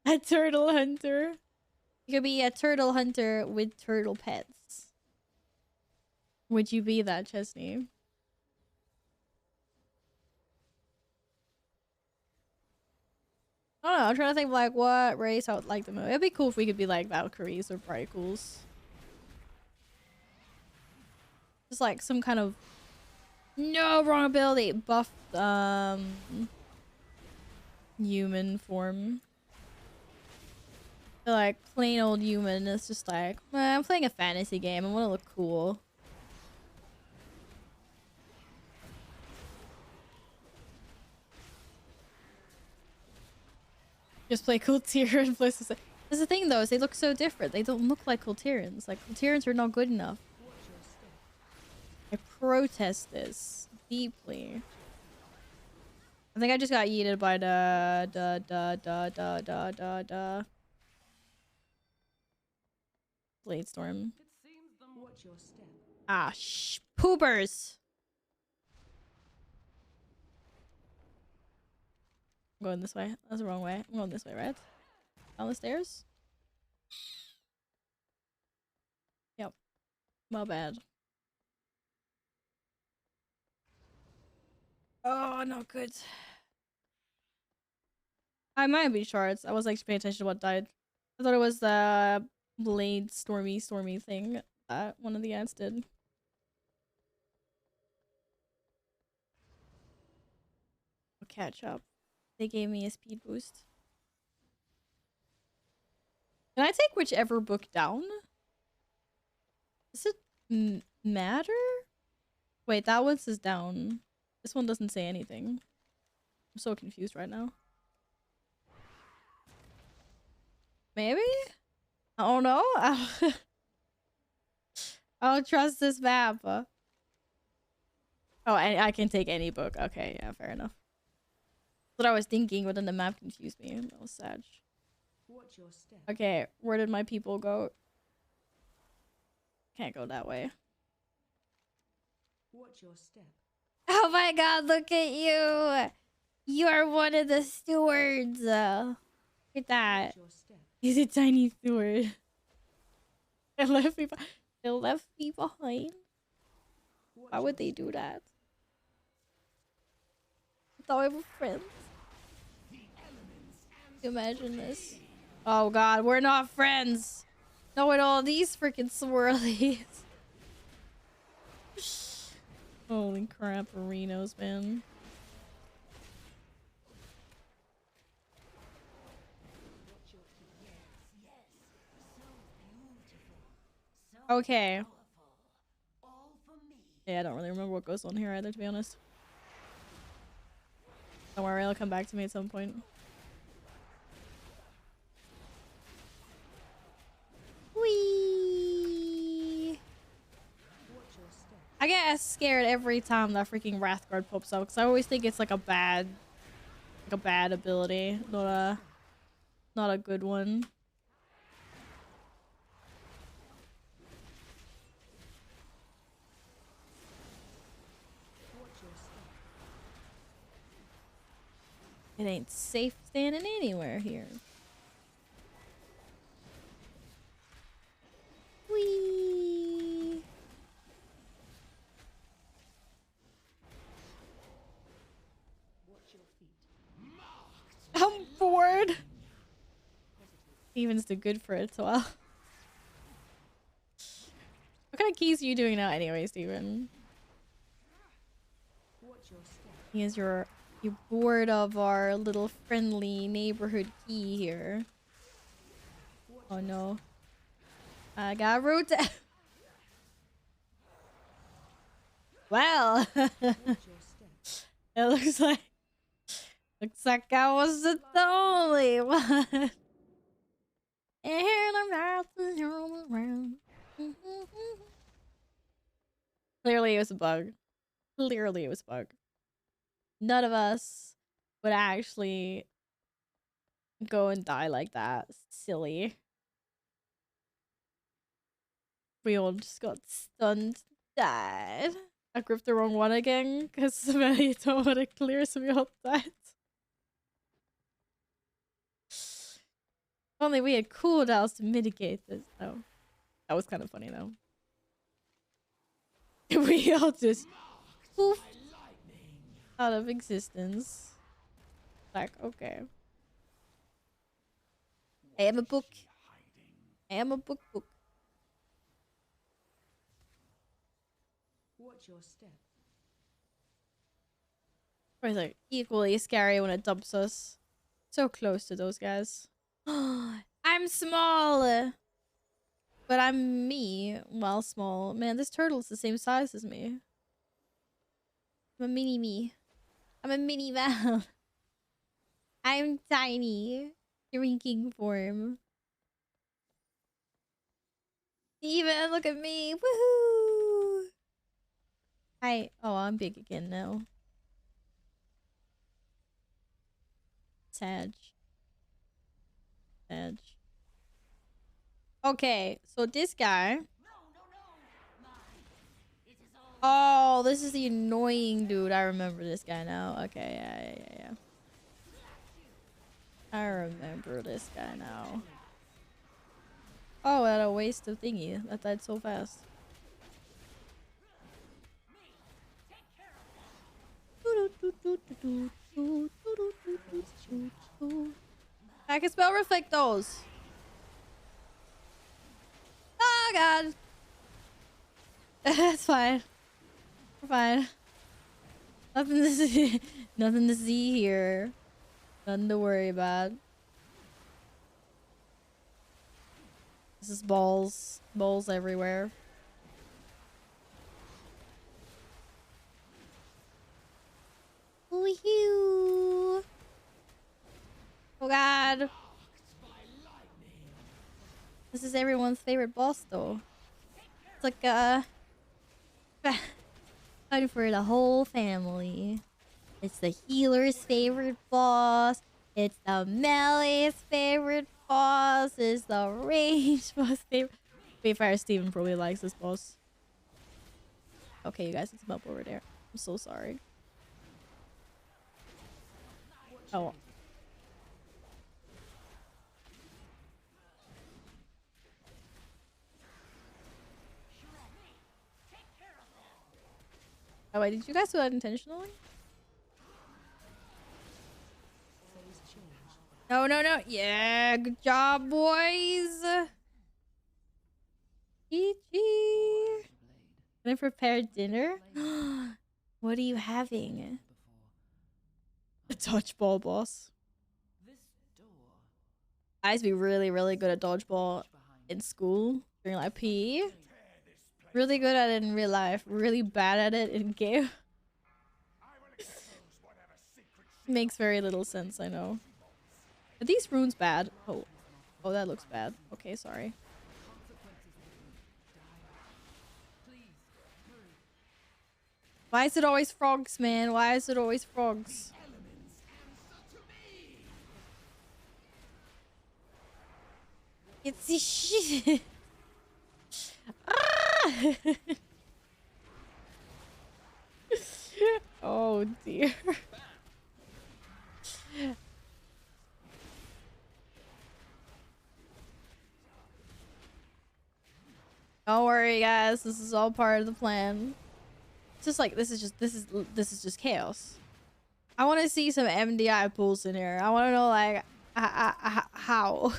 A turtle hunter. You could be a turtle hunter with turtle pets. Would you be that, Chesney? I don't know. I'm trying to think of like what race I would like the most. It'd be cool if we could be like Valkyries or Brightcools. Just like some kind of no wrong ability buff human form. Like plain old human. It's just like I'm playing a fantasy game. I want to look cool. Just play Kultiran places. That's the thing though, is they look so different. They don't look like Kultirans. Like Kultirans are not good enough. I protest this deeply. I think I just got yeeted by the Blade Storm. Ah, poopers. I'm going this way. That's the wrong way. I'm going this way, right? Down the stairs? Yep. My bad. Oh, not good. I might be shards. I wasn't actually paying attention to what died. I thought it was the Blade Stormy thing that one of the ads did. I'll catch up. They gave me a speed boost. Can I take whichever book down? Does it matter? Wait, that one says down. This one doesn't say anything. I'm so confused right now. Maybe? I don't know. I'll trust this map. Oh, I can take any book. Okay, yeah, fair enough. That's what I was thinking, but then the map confused me. That was sad. Okay, where did my people go? Can't go that way. Watch your step. Oh my god, look at you! You are one of the stewards! Look at that. He's a tiny steward. They left me behind. Why would they do that? I thought we were friends. Imagine this. Oh god, we're not friends. Knowing all these freaking swirlies. Holy crap, arenos, man. Okay. Yeah, I don't really remember what goes on here either, to be honest. Don't worry, it'll come back to me at some point. Whee! I get scared every time that freaking Wrathguard pops up because I always think it's like a bad ability, not a good one. It ain't safe standing anywhere here. Whee! I'm bored. Steven's too good for it, so well. What kind of keys are you doing now anyway, Steven? Because you're bored of our little friendly neighborhood key here. Oh no. I got root. Well, it looks like I wasn't the only one. And I'm not all around. Clearly it was a bug. Clearly it was a bug. None of us would actually go and die like that. Silly. We all just got stunned, died. I gripped the wrong one again because somebody told me it clears me all that. Only we had cooldowns to mitigate this though. That was kind of funny though. We all just poof out of existence. Like, okay. I am a book. I am a book. Watch your step. Or is like equally scary when it dumps us. So close to those guys. I'm small. But I'm me. Well, small. Man, this turtle's the same size as me. I'm a mini me. I'm a mini Val. I'm tiny. Shrinking form. Even look at me. Woohoo! Hi. Oh, I'm big again now. Sag. Okay, so this guy. Oh, this is the annoying dude. I remember this guy now. Okay, yeah. I remember this guy now. Oh, what a waste of thingy. That died so fast. I can spell reflect those. Oh god. That's fine. We're fine. Nothing to see. Nothing to see here. Nothing to worry about. This is balls. Balls everywhere. Woohoo! Oh god. This is everyone's favorite boss though. It's like fighting for the whole family. It's the healer's favorite boss. It's the melee's favorite boss. It's the range boss favorite. Fire Steven probably likes this boss. Okay, you guys, it's up over there. I'm so sorry. Oh. Oh wait, did you guys do that intentionally? No. Yeah, good job, boys. GG. Gonna prepare dinner? What are you having? A dodgeball boss. I used to be really good at dodgeball in school during like PE. Really good at it in real life. Really bad at it in game. Makes very little sense, I know. Are these runes bad? Oh, that looks bad. Okay, sorry. Why is it always frogs, man? Why is it always frogs? It's the shit. Ah! Oh dear. Don't worry, guys. This is all part of the plan. It's just like this is just chaos. I want to see some MDI pulls in here. I want to know like how.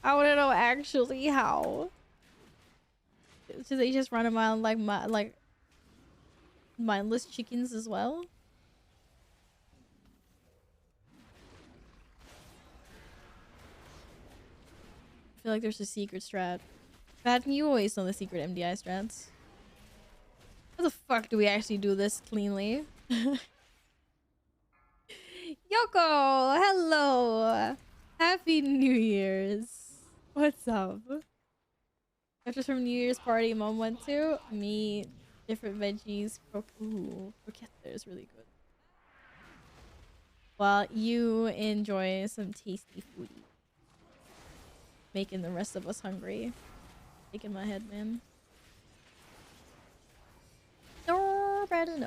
I want to know actually how. Should they just run around like mindless chickens as well? I feel like there's a secret strat. Bad, you always know the secret MDI strats. How the fuck do we actually do this cleanly? Yoko, hello. Happy New Year's. What's up? After from New Year's party mom went to, me, different veggies, ooh, croquette is really good. While you enjoy some tasty foodie. Making the rest of us hungry. Shaking my head, man.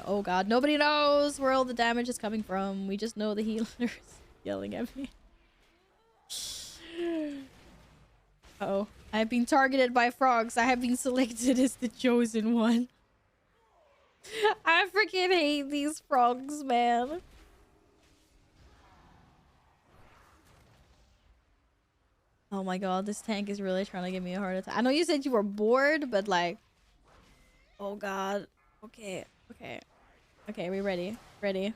Oh god, nobody knows where all the damage is coming from. We just know the healer's yelling at me. Uh-oh. I have been targeted by frogs. I have been selected as the chosen one. I freaking hate these frogs, man. Oh my god, this tank is really trying to give me a heart attack. I know you said you were bored, but like... Oh god. Okay, okay. Okay, we ready. Ready.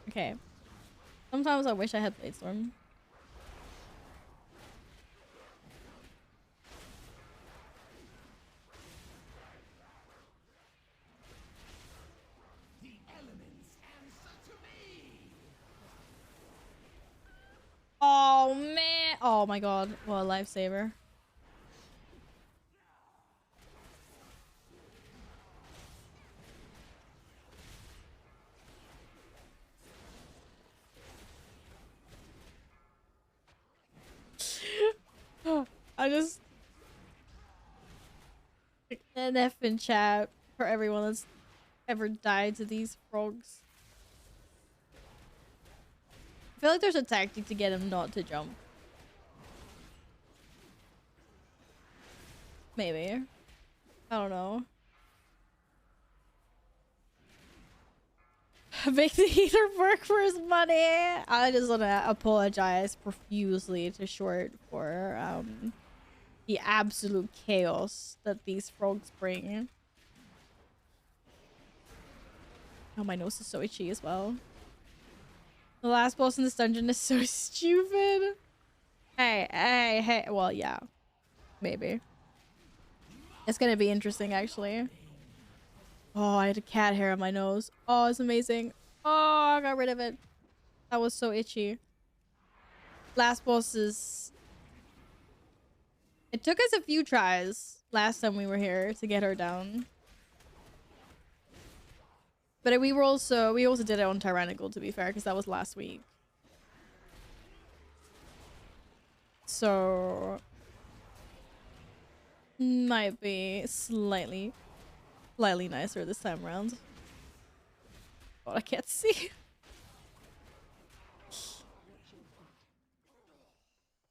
Okay. Sometimes I wish I had Bladestorm. Oh man! Oh my god! What a lifesaver! I just an F in chat for everyone that's ever died to these frogs. I feel like there's a tactic to get him not to jump. Maybe. I don't know. Make the heater work for his money. I just want to apologize profusely to Short for the absolute chaos that these frogs bring. Oh, my nose is so itchy as well. The last boss in this dungeon is so stupid. Hey. Well, yeah. Maybe. It's gonna be interesting, actually. Oh, I had a cat hair on my nose. Oh, it's amazing. Oh, I got rid of it. That was so itchy. Last boss is... It took us a few tries last time we were here to get her down. But we also did it on Tyrannical, to be fair, because that was last week. So... Might be slightly nicer this time around. Oh, I can't see.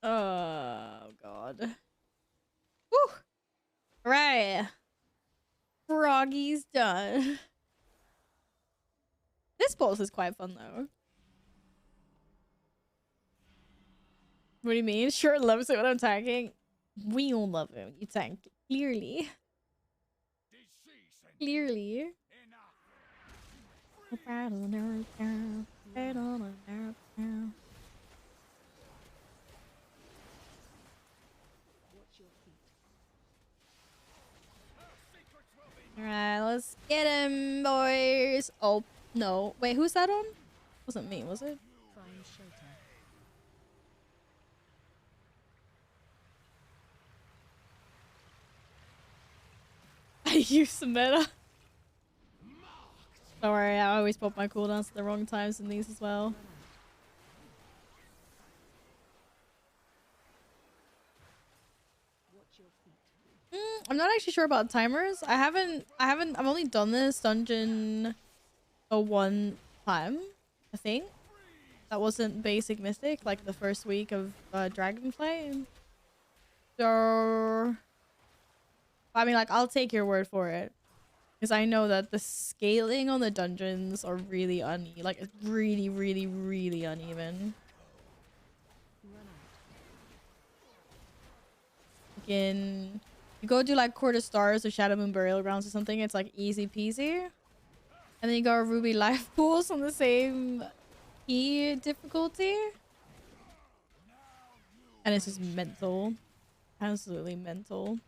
Oh, God. Woo! Alright. Froggy's done. This boss is quite fun, though. What do you mean? Sure loves it when I'm tanking. We all love it when you tank. Clearly. Clearly. Alright, let's get him, boys. Oh, no. Wait, who's that on? Wasn't me, was it? I use the meta. Don't worry, I always pop my cooldowns at the wrong times in these as well. I'm not actually sure about timers. I've only done this dungeon one time, I think. That wasn't basic mythic, like the first week of Dragonflight. So, I mean, like, I'll take your word for it. Because I know that the scaling on the dungeons are really uneven. Like, it's really, really, really uneven. Again, you go do like Court of Stars or Shadow Moon Burial Grounds or something, it's like easy peasy. And then you go Ruby Life Pools on the same key difficulty. And it's just mental. Absolutely mental.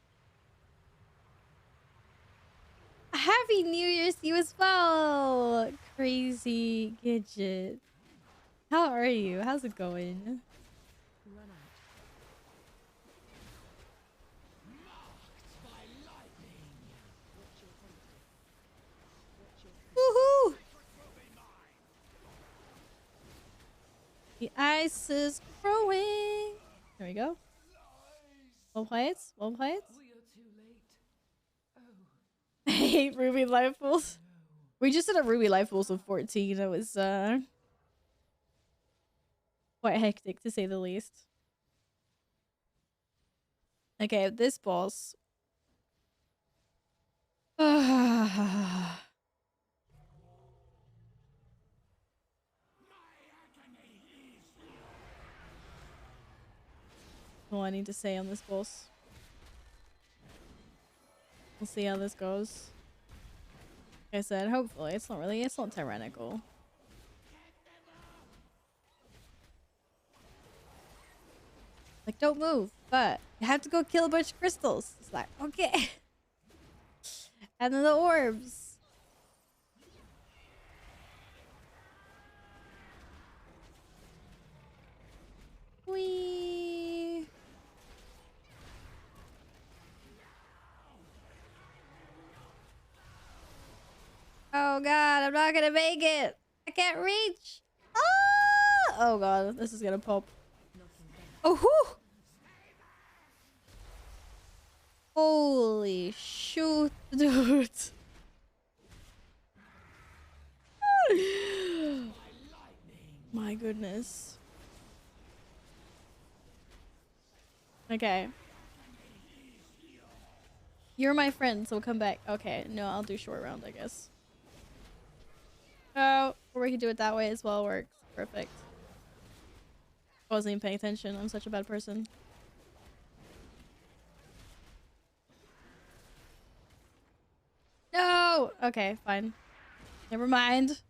Happy New Year's to you as well, Crazy Gidget. How are you? How's it going? Woohoo! The ice is growing. There we go. Well played. Well played. We are too late. Oh, I hate Ruby life pools. We just did a Ruby life pools of 14. It was quite hectic to say the least. Okay, this boss. All I need to say on this boss. We'll see how this goes. Like I said, hopefully it's not tyrannical. Like, don't move, but you have to go kill a bunch of crystals. It's like, okay. And then the orbs. Whee! Oh god, I'm not gonna make it. I can't reach. Ah! Oh god, this is gonna pop. Oh, whew! Holy shoot, dude. My goodness. Okay. You're my friend, so come back. Okay, no, I'll do short round, I guess. Oh, or we can do it that way as well. Works. Perfect. I wasn't even paying attention. I'm such a bad person. No! Okay, fine. Never mind.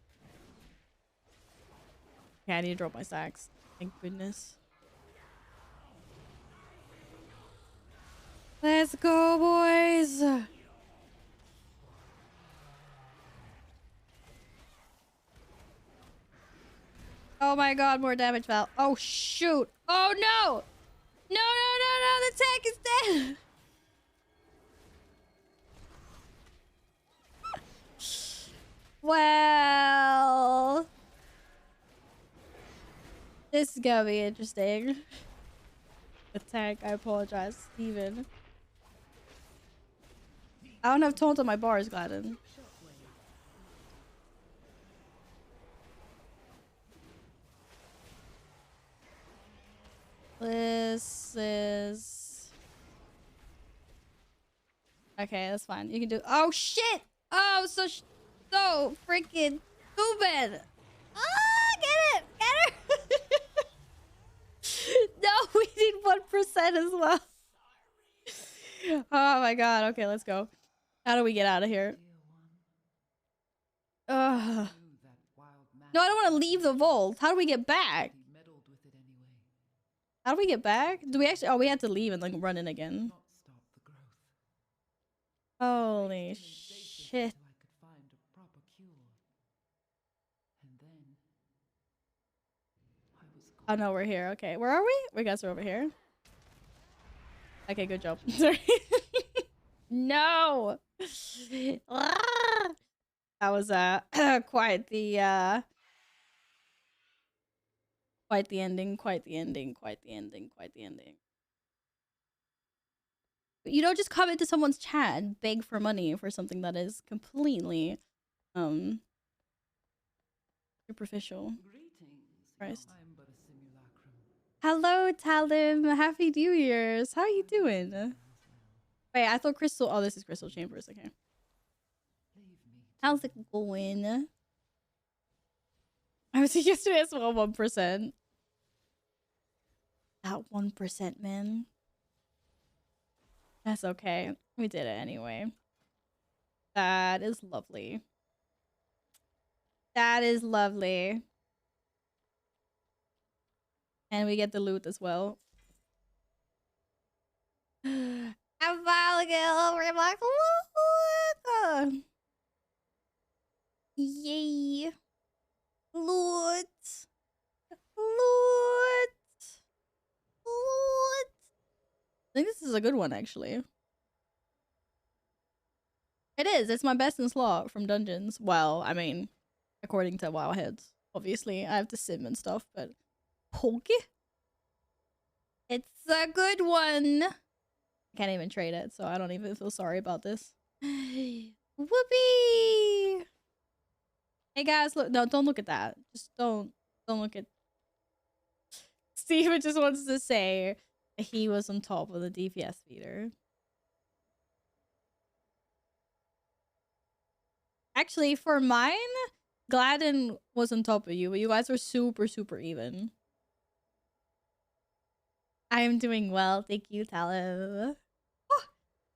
Okay, I need to drop my stacks. Thank goodness. Let's go, boys! Oh my god, more damage, Val. Oh, shoot! Oh, no! No, no, no, no! The tank is dead! Well... This is gonna be interesting. The tank, I apologize, Steven. I don't have taunt on my bars, Gladden. This is... Okay, that's fine. You can do... Oh, shit! Oh, so freaking stupid! Ah, get it! Get her! No, we need 1% as well. Oh my god. Okay, let's go. How do we get out of here? Ugh. No, I don't want to leave the vault. How do we get back? How do we get back? Do we actually... Oh, we had to leave and like run in again. Holy shit. Oh no, we're here. Okay, where are we? We guys are over here. Okay, good job. Sorry. No. Ah! That was quite the ending. Quite the ending. You don't just come into someone's chat and beg for money for something that is completely superficial. Christ. Hello, Talim. Happy New Year's. How are you doing? Wait, I thought Crystal... Oh, this is Crystal Chambers. Okay. How's it going? I was yesterday as well, 1%. That 1%, man. That's okay. We did it anyway. That is lovely. That is lovely. And we get the loot as well. I'm finally getting over it. Like, yay. Loot. Loot. Loot. I think this is a good one, actually. It is. It's my best in slot from dungeons. Well, I mean, according to Wowheads. Obviously, I have to sim and stuff, but... Pokey? It's a good one. Can't even trade it, so I don't even feel sorry about this. Whoopee! Hey guys, look, no, don't look at that. Just don't look at. Steven just wants to say he was on top of the DPS meter. Actually, for mine, Gladden was on top of you, but you guys were super, super even. I am doing well, thank you, Talib.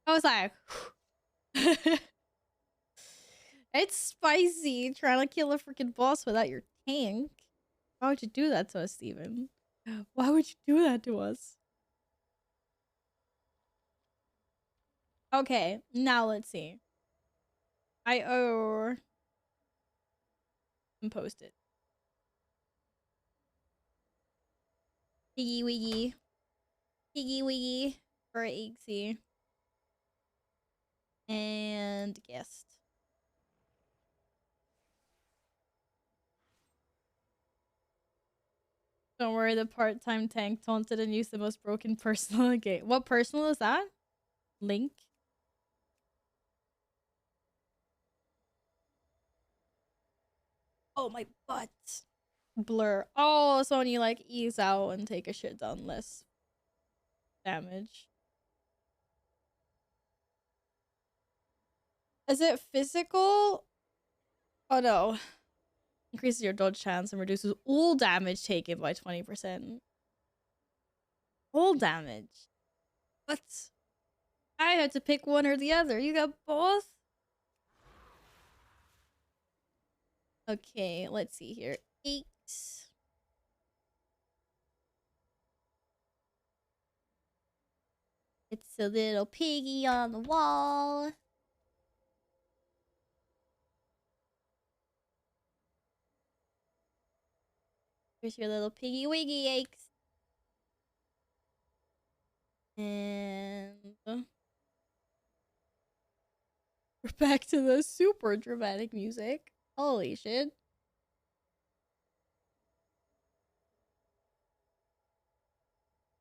I was like, it's spicy trying to kill a freaking boss without your tank. Why would you do that to us, Steven? Why would you do that to us? Okay, now let's see. I owe and post it. Piggy wiggy. Piggy wiggy for Eggsy. And guest. Don't worry, the part-time tank taunted and used the most broken personal in the game. What personal is that? Link? Oh, my butt. Blur. Oh, so when you like ease out and take a shit done, less damage. Is it physical? Oh no. Increases your dodge chance and reduces all damage taken by 20%. All damage? What? I had to pick one or the other. You got both? Okay, let's see here. 8. It's a little piggy on the wall. Here's your little piggy wiggy eggs. And we're back to the super dramatic music. Holy shit.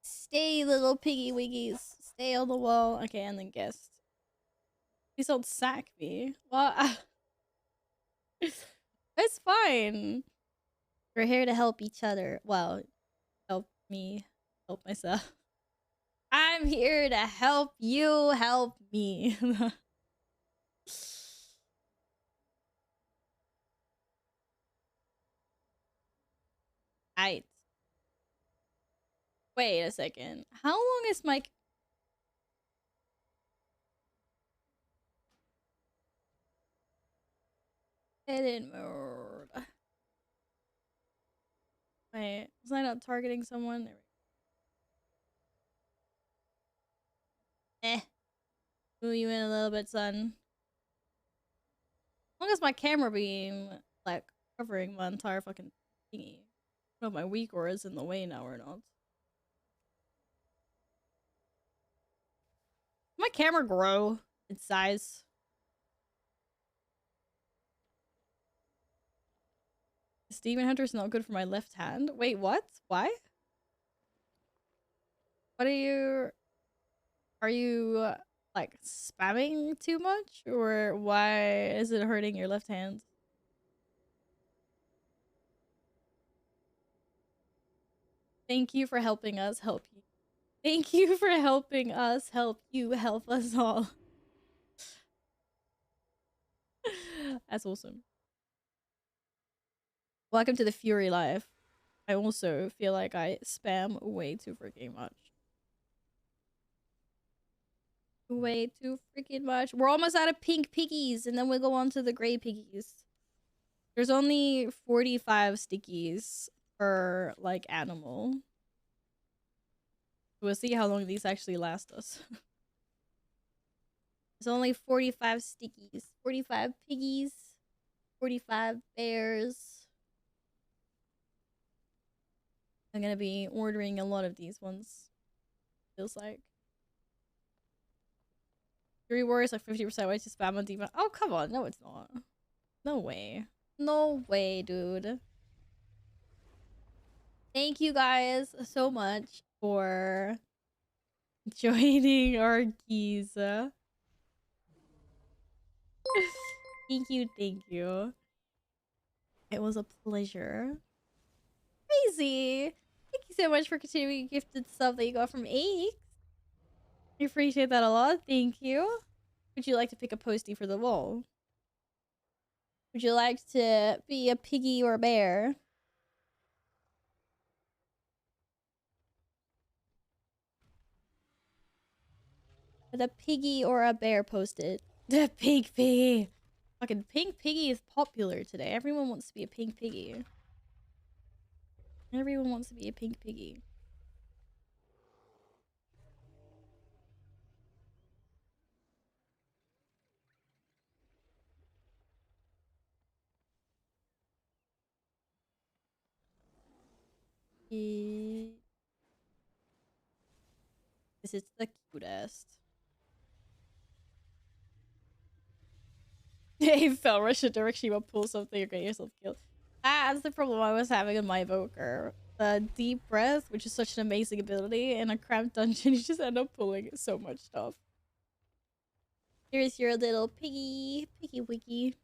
Stay, little piggy wiggies. Stay on the wall. Okay, and then guest. Please don't sack me. Well, it's fine. We're here to help each other. Well, help me help myself. I'm here to help you help me. Aight. Wait a second. How long is my... Edit mode. Wait, was I not targeting someone? There we go. Move you in a little bit, son. As long as my camera beam, like, covering my entire fucking thingy. I don't know if my weak aura is in the way now or not. My camera grow in size. Demon Hunter's not good for my left hand. Wait, what? Why? What are you like spamming too much, or why is it hurting your left hand? Thank you for helping us help you. Thank you for helping us help you help us all. That's awesome. Welcome to the Fury Live. I also feel like I spam way too freaking much. Way too freaking much. We're almost out of pink piggies, and then we'll go on to the gray piggies. There's only 45 stickies per, like, animal. We'll see how long these actually last us. There's only 45 stickies. 45 piggies. 45 bears. I'm gonna be ordering a lot of these ones. Feels like. Fury Warriors like 50% way to spam on demon. Oh, come on. No, it's not. No way. No way, dude. Thank you guys so much for joining our keys. Thank you, thank you. It was a pleasure. Crazy. Thank you so much for continuing gifted stuff that you got from Aches. I appreciate that a lot. Thank you. Would you like to pick a postie for the wall? Would you like to be a piggy or a bear? The piggy or a bear posted. The pink piggy. Fucking pink piggy is popular today. Everyone wants to be a pink piggy. Everyone wants to be a pink piggy. This is the cutest. If fell rush a direction, you will pull something or get yourself killed. That's the problem I was having in my evoker. The deep breath, which is such an amazing ability, in a cramped dungeon, you just end up pulling so much stuff. Here's your little piggy wiggy.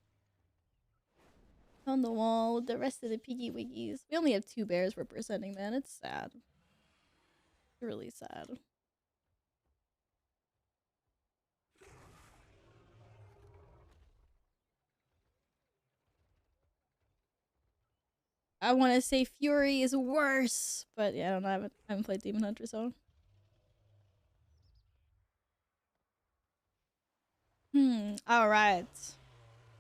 On the wall with the rest of the piggy wiggies. We only have 2 bears representing, man. It's sad. It's really sad. I want to say Fury is worse, but yeah, I don't know. I haven't played Demon Hunter, so. All right.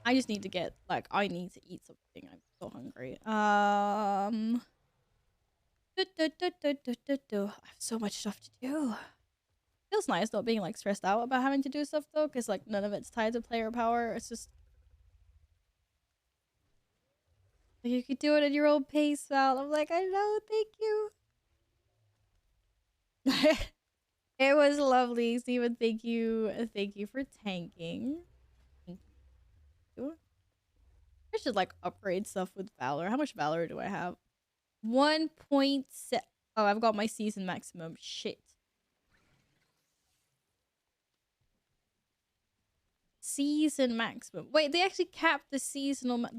I just need to get I need to eat something. I'm so hungry. I have so much stuff to do. Feels nice not being stressed out about having to do stuff though, because none of it's tied to player power. It's just you could do it at your own pace, Val. I'm like, I know, thank you. It was lovely, Steven. Thank you for tanking. Thank you. I should upgrade stuff with Valor. How much Valor do I have? 1.7. Oh, I've got my season maximum. Shit. Season maximum. Wait, they actually capped the seasonal max.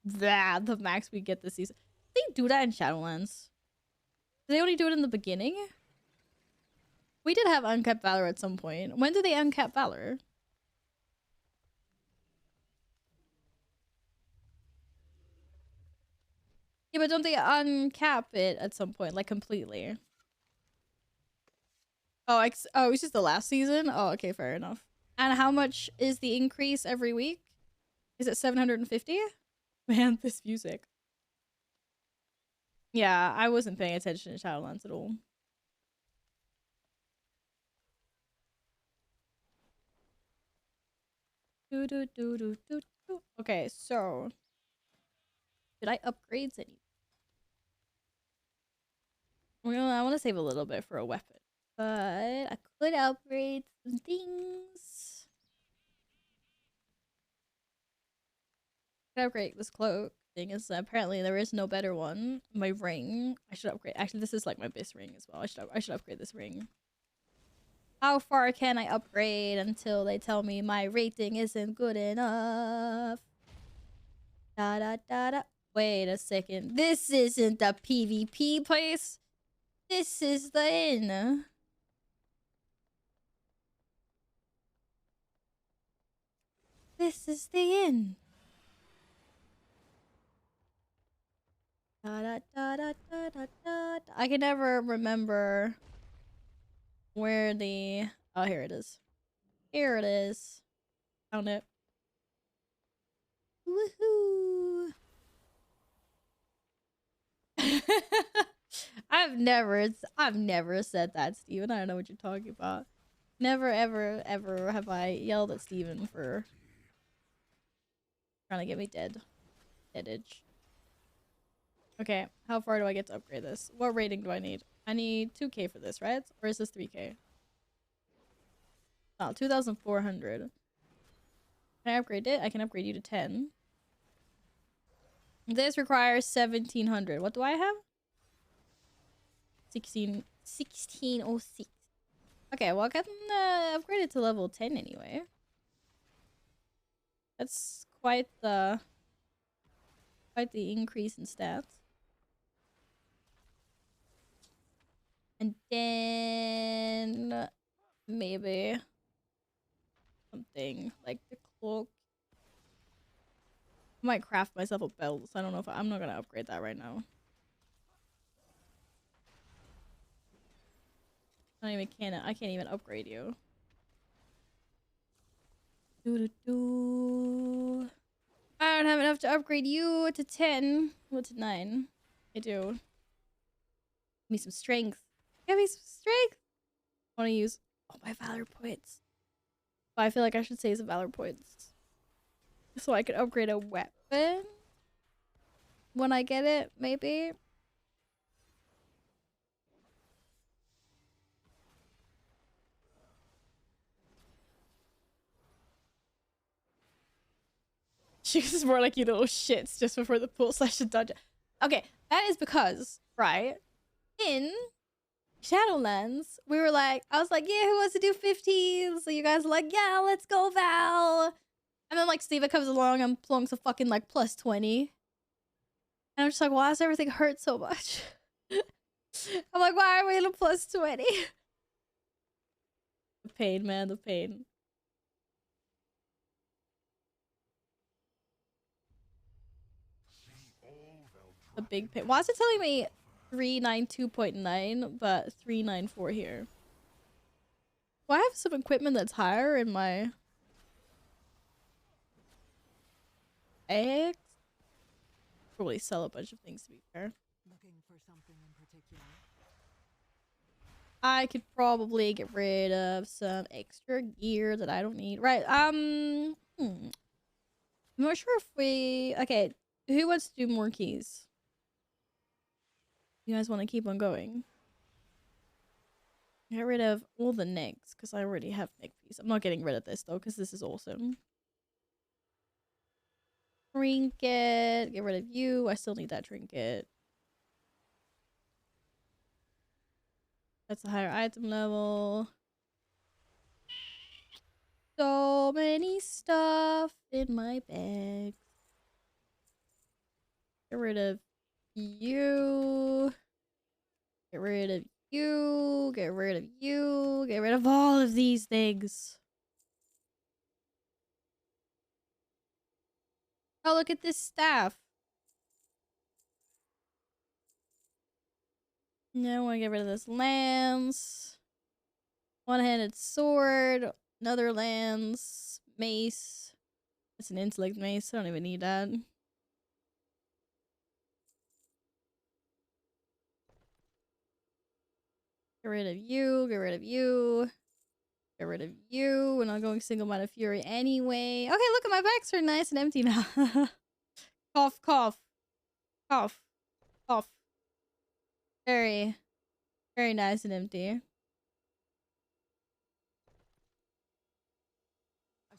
The max we get this season. They do that in Shadowlands. Do they only do it in the beginning? We did have uncapped Valor at some point. When do they uncap Valor? Yeah, but don't they uncap it at some point, completely? Oh, it's just the last season? Oh, okay, fair enough. And how much is the increase every week? Is it 750? Man, this music. Yeah, I wasn't paying attention to Shadowlands at all. Okay, so did I upgrade any? Well, I want to save a little bit for a weapon, but I could upgrade some things. I could upgrade this cloak. Thing is, apparently there is no better one. My ring, I should upgrade. Actually, this is my best ring as well. I should upgrade this ring. How far can I upgrade until they tell me my rating isn't good enough? Da da da da. Wait a second. This isn't the PvP place. This is the inn. This is the inn. Da, da, da, da, da, da, da. I can never remember where the... Oh, here it is. Here it is. Found it. Woohoo! I've never said that, Steven. I don't know what you're talking about. Never, ever, ever have I yelled at Steven for trying to get me dead. Deadage. Okay, how far do I get to upgrade this? What rating do I need? I need 2k for this, right? Or is this 3k? Oh, 2,400. Can I upgrade it? I can upgrade you to 10. This requires 1,700. What do I have? 1606. Okay, well I can upgrade it to level 10 anyway. That's quite the increase in stats. And then maybe something like the cloak. I might craft myself a belt. So I don't know if I'm not gonna upgrade that right now. I can't even upgrade you. Doo-doo-doo. I don't have enough to upgrade you to 10. Well, to 9. I do. Give me some strength. Give me some strength. I want to use all my valor points. But I feel like I should save some valor points. So I could upgrade a weapon. When I get it, maybe. She's more like you little shits just before the pool session dungeon. Okay, that is because, right, in Shadowlands, we were like, I was like, yeah, who wants to do 15? So you guys were like, yeah, let's go, Val. And then like Steva comes along and plonks a fucking like plus 20. And I'm just like, why does everything hurt so much? I'm like, why are we in a plus 20? The pain, man, the pain. The big pain. Why is it telling me 392.9 but 394 here? Do I have some equipment that's higher in my eggs? Probably sell a bunch of things to be fair. Looking for something in particular? I could probably get rid of some extra gear that I don't need. Right, I'm not sure if we... Okay, who wants to do more keys? You guys want to keep on going? Get rid of all the necks, because I already have neck piece. I'm not getting rid of this, though, because this is awesome. Trinket. Get rid of you. I still need that trinket. That's a higher item level. So many stuff in my bag. Get rid of you. Get rid of you. Get rid of you. Get rid of all of these things. Oh, look at this staff. No, I want to get rid of this lance. One-handed sword. Another lance. Mace. That's an intellect mace. I don't even need that. Get rid of you. Get rid of you. Get rid of you. We're not going single-minded fury anyway. Okay, look at my bags are nice and empty now. Cough, cough. Cough. Cough. Very, very nice and empty. A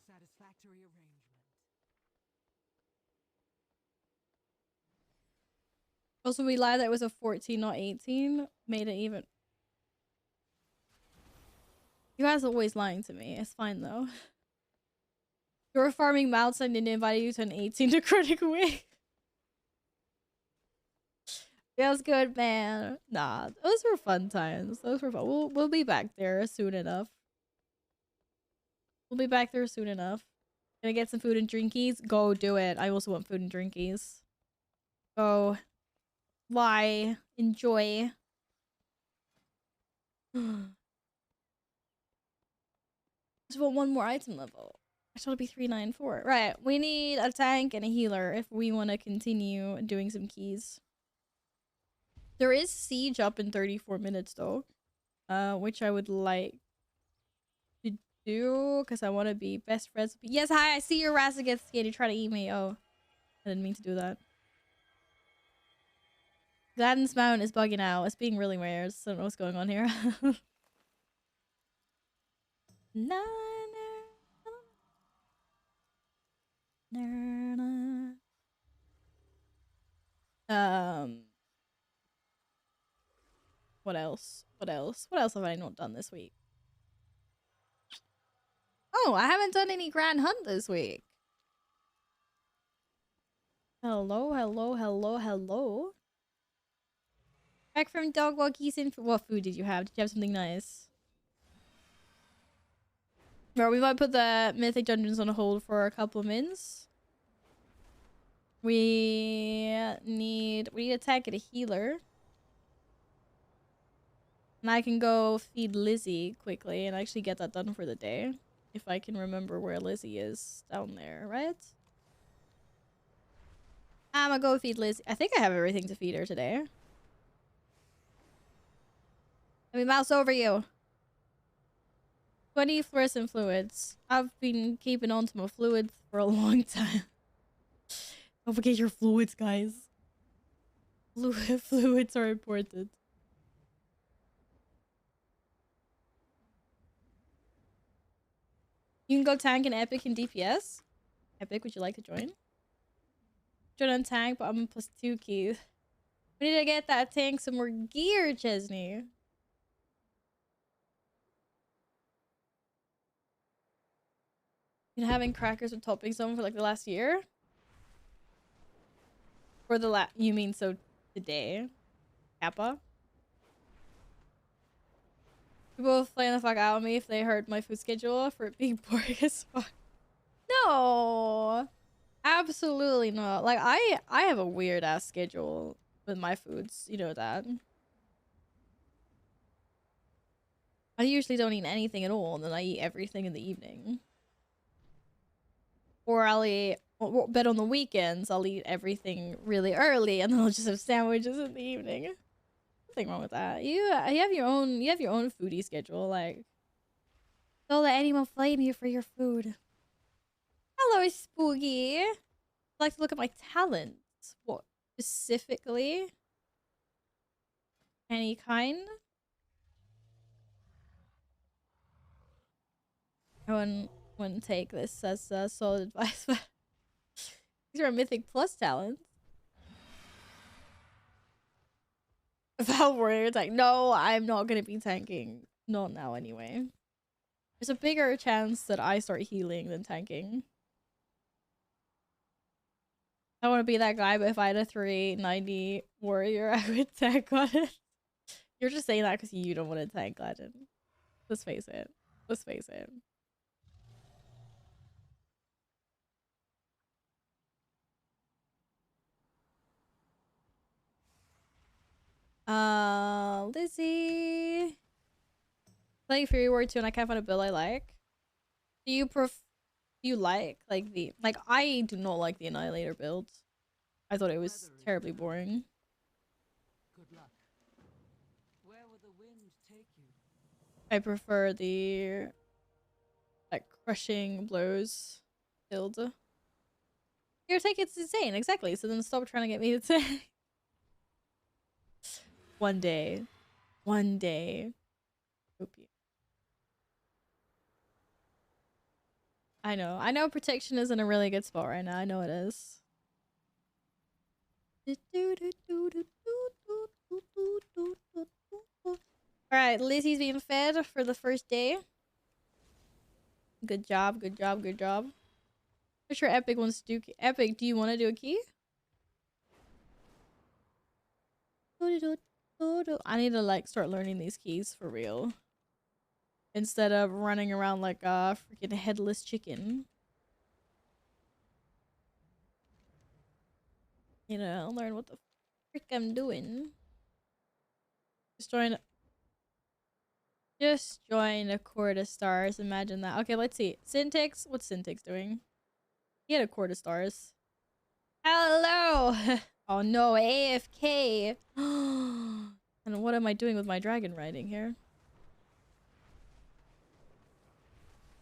satisfactory arrangement. Also, we lied that it was a 14, not 18. Made it even. You guys are always lying to me. It's fine, though. You were farming mounts and didn't invite you to an 18 to critical week. Feels good, man. Nah, those were fun times. Those were fun. We'll be back there soon enough. We'll be back there soon enough. Gonna get some food and drinkies? Go do it. I also want food and drinkies. Go. Lie. Enjoy. Just want one more item level. I should be 394. Right. We need a tank and a healer if we want to continue doing some keys. There is siege up in 34 minutes though. Which I would like to do because I want to be best friends. Yes, hi, I see your Raz against skin. You try to eat me. Oh, I didn't mean to do that. Gladden's Mountain is bugging out. It's being really weird. I don't know what's going on here. Na, na, na, na. What else? What else? What else have I not done this week? Oh, I haven't done any Grand Hunt this week. Hello, hello, hello, hello. Back from dog walkies and what food did you have? Did you have something nice? Well, we might put the Mythic Dungeons on hold for a couple of minutes. We need to target a healer. And I can go feed Lizzie quickly and actually get that done for the day. If I can remember where Lizzie is down there, right? I'm gonna go feed Lizzie. I think I have everything to feed her today. Let me mouse over you. 20 fluorescent fluids. I've been keeping on to my fluids for a long time. Don't forget your fluids, guys. Fluids are important. You can go tank and epic and DPS. Epic, would you like to join? Join on tank, but I'm +2 keys. We need to get that tank some more gear, Chesney. Been having crackers with toppings on for like the last year? For the you mean so today? Kappa? People flying the fuck out of me if they heard my food schedule for it being boring as fuck. No! Absolutely not. Like, I have a weird ass schedule with my foods. You know that. I usually don't eat anything at all, and then I eat everything in the evening. Or I'll eat, but on the weekends, I'll eat everything really early, and then I'll just have sandwiches in the evening. Nothing wrong with that. You have your own foodie schedule. Like, don't let anyone flame you for your food. Hello, Spooky. I'd like to look at my talents. What specifically? Any kind? I wouldn't take this as solid advice, but these are Mythic Plus talents. Val Warrior tank. No, I'm not gonna be tanking. Not now, anyway. There's a bigger chance that I start healing than tanking. I want to be that guy, but if I had a 390 warrior, I would tank on it. You're just saying that because you don't want to tank Legend. Let's face it. Let's face it. Lizzie. Playing Fury War 2 and I can't find a build I like. Do you like the I do not like the Annihilator build. I thought it was terribly boring. Good luck. Where will the wind take you? I prefer the like crushing blows build. Your take it's insane, exactly. So then stop trying to get me to say. One day. One day. Hope you. I know protection is in a really good spot right now. I know it is. Alright, Lizzie's being fed for the first day. Good job, good job, good job. I'm sure Epic wants to do Epic, do you want to do a key? I need to like start learning these keys for real. Instead of running around like a freaking headless chicken. You know, learn what the frick I'm doing. Just join a Court of Stars. Imagine that. Okay, let's see. Syntax. What's Syntax doing? He had a Court of Stars. Hello! Oh no, AFK. And what am I doing with my dragon riding here?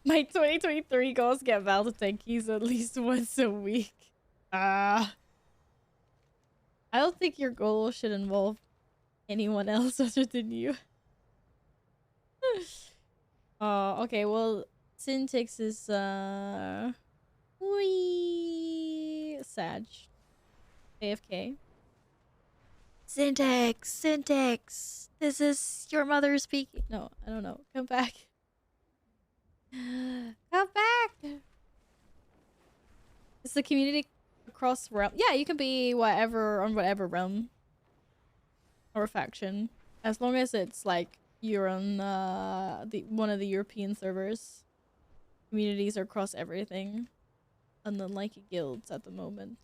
My 2023 goals get Val to take keys at least once a week. I don't think your goal should involve anyone else other than you. Okay, well, Syntax is, wee Sag. AFK. Syntax. This is your mother speaking. No, I don't know. Come back. Come back. It's the community across realm. Yeah, you can be whatever on whatever realm or faction, as long as it's like you're on the one of the European servers. Communities are across everything, unlike guilds at the moment.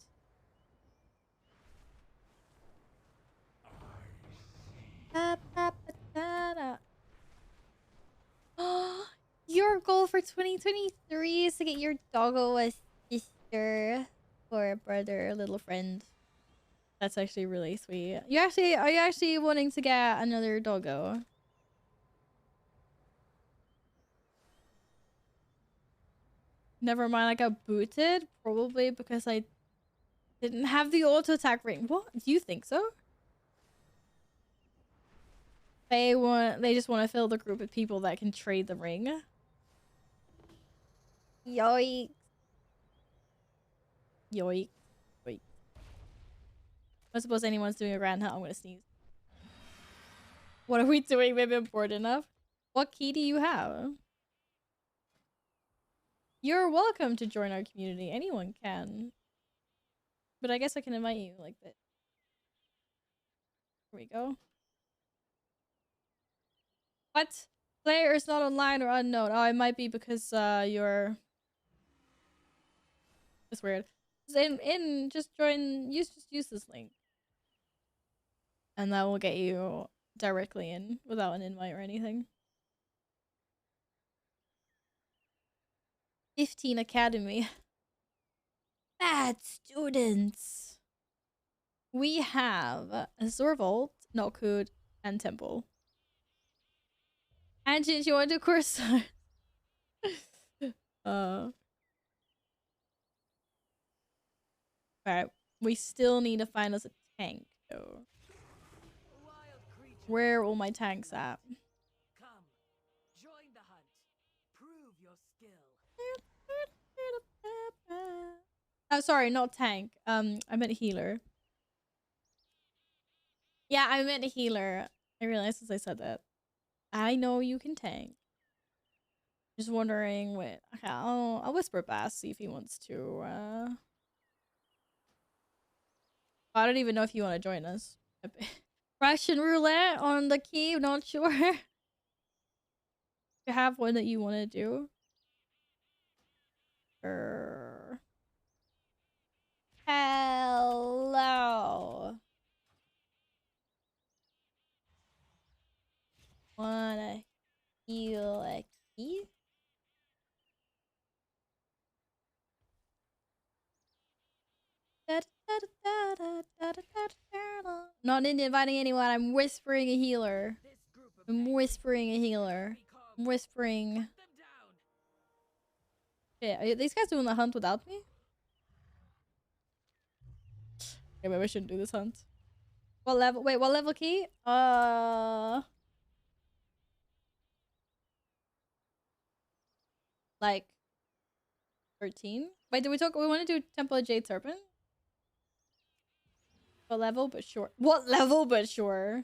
Your goal for 2023 is to get your doggo a sister or a brother, a little friend. That's actually really sweet. Are you actually wanting to get another doggo? Never mind, I got booted probably because I didn't have the auto attack ring. What? Do you think so? They just want to fill the group with people that can trade the ring. Yoink. Yoink. Yoink. I suppose anyone's doing a grand hunt. I'm gonna sneeze. What are we doing? Maybe I'm bored enough. What key do you have? You're welcome to join our community. Anyone can. But I guess I can invite you like that. Here we go. What? Player is not online or unknown. Oh, it might be because you're... It's weird. Just join, just use this link. And that will get you directly in without an invite or anything. 15 Academy. Bad students. We have Zorvolt, Notkud, and Temple. And did you want to do course? Alright. We still need to find us a tank though. Where are all my tanks at? Come, join the hunt. Prove your skill. Oh, sorry, not tank. I meant healer. Yeah, I meant a healer. I realized as I said that. I know you can tank. Just wondering what. Okay, I'll whisper Bass, see if he wants to. I don't even know if you want to join us. Russian roulette on the key. Not sure. You have one that you want to do. Hello. Wanna heal a key? Not inviting anyone. I'm whispering a healer. I'm whispering a healer. I'm whispering. Yeah, are these guys doing the hunt without me? Okay, maybe I shouldn't do this hunt. What level? Wait, what level key? Like 13. Wait, did we talk? We want to do Temple of Jade Serpent. What level? But sure. What level? But sure.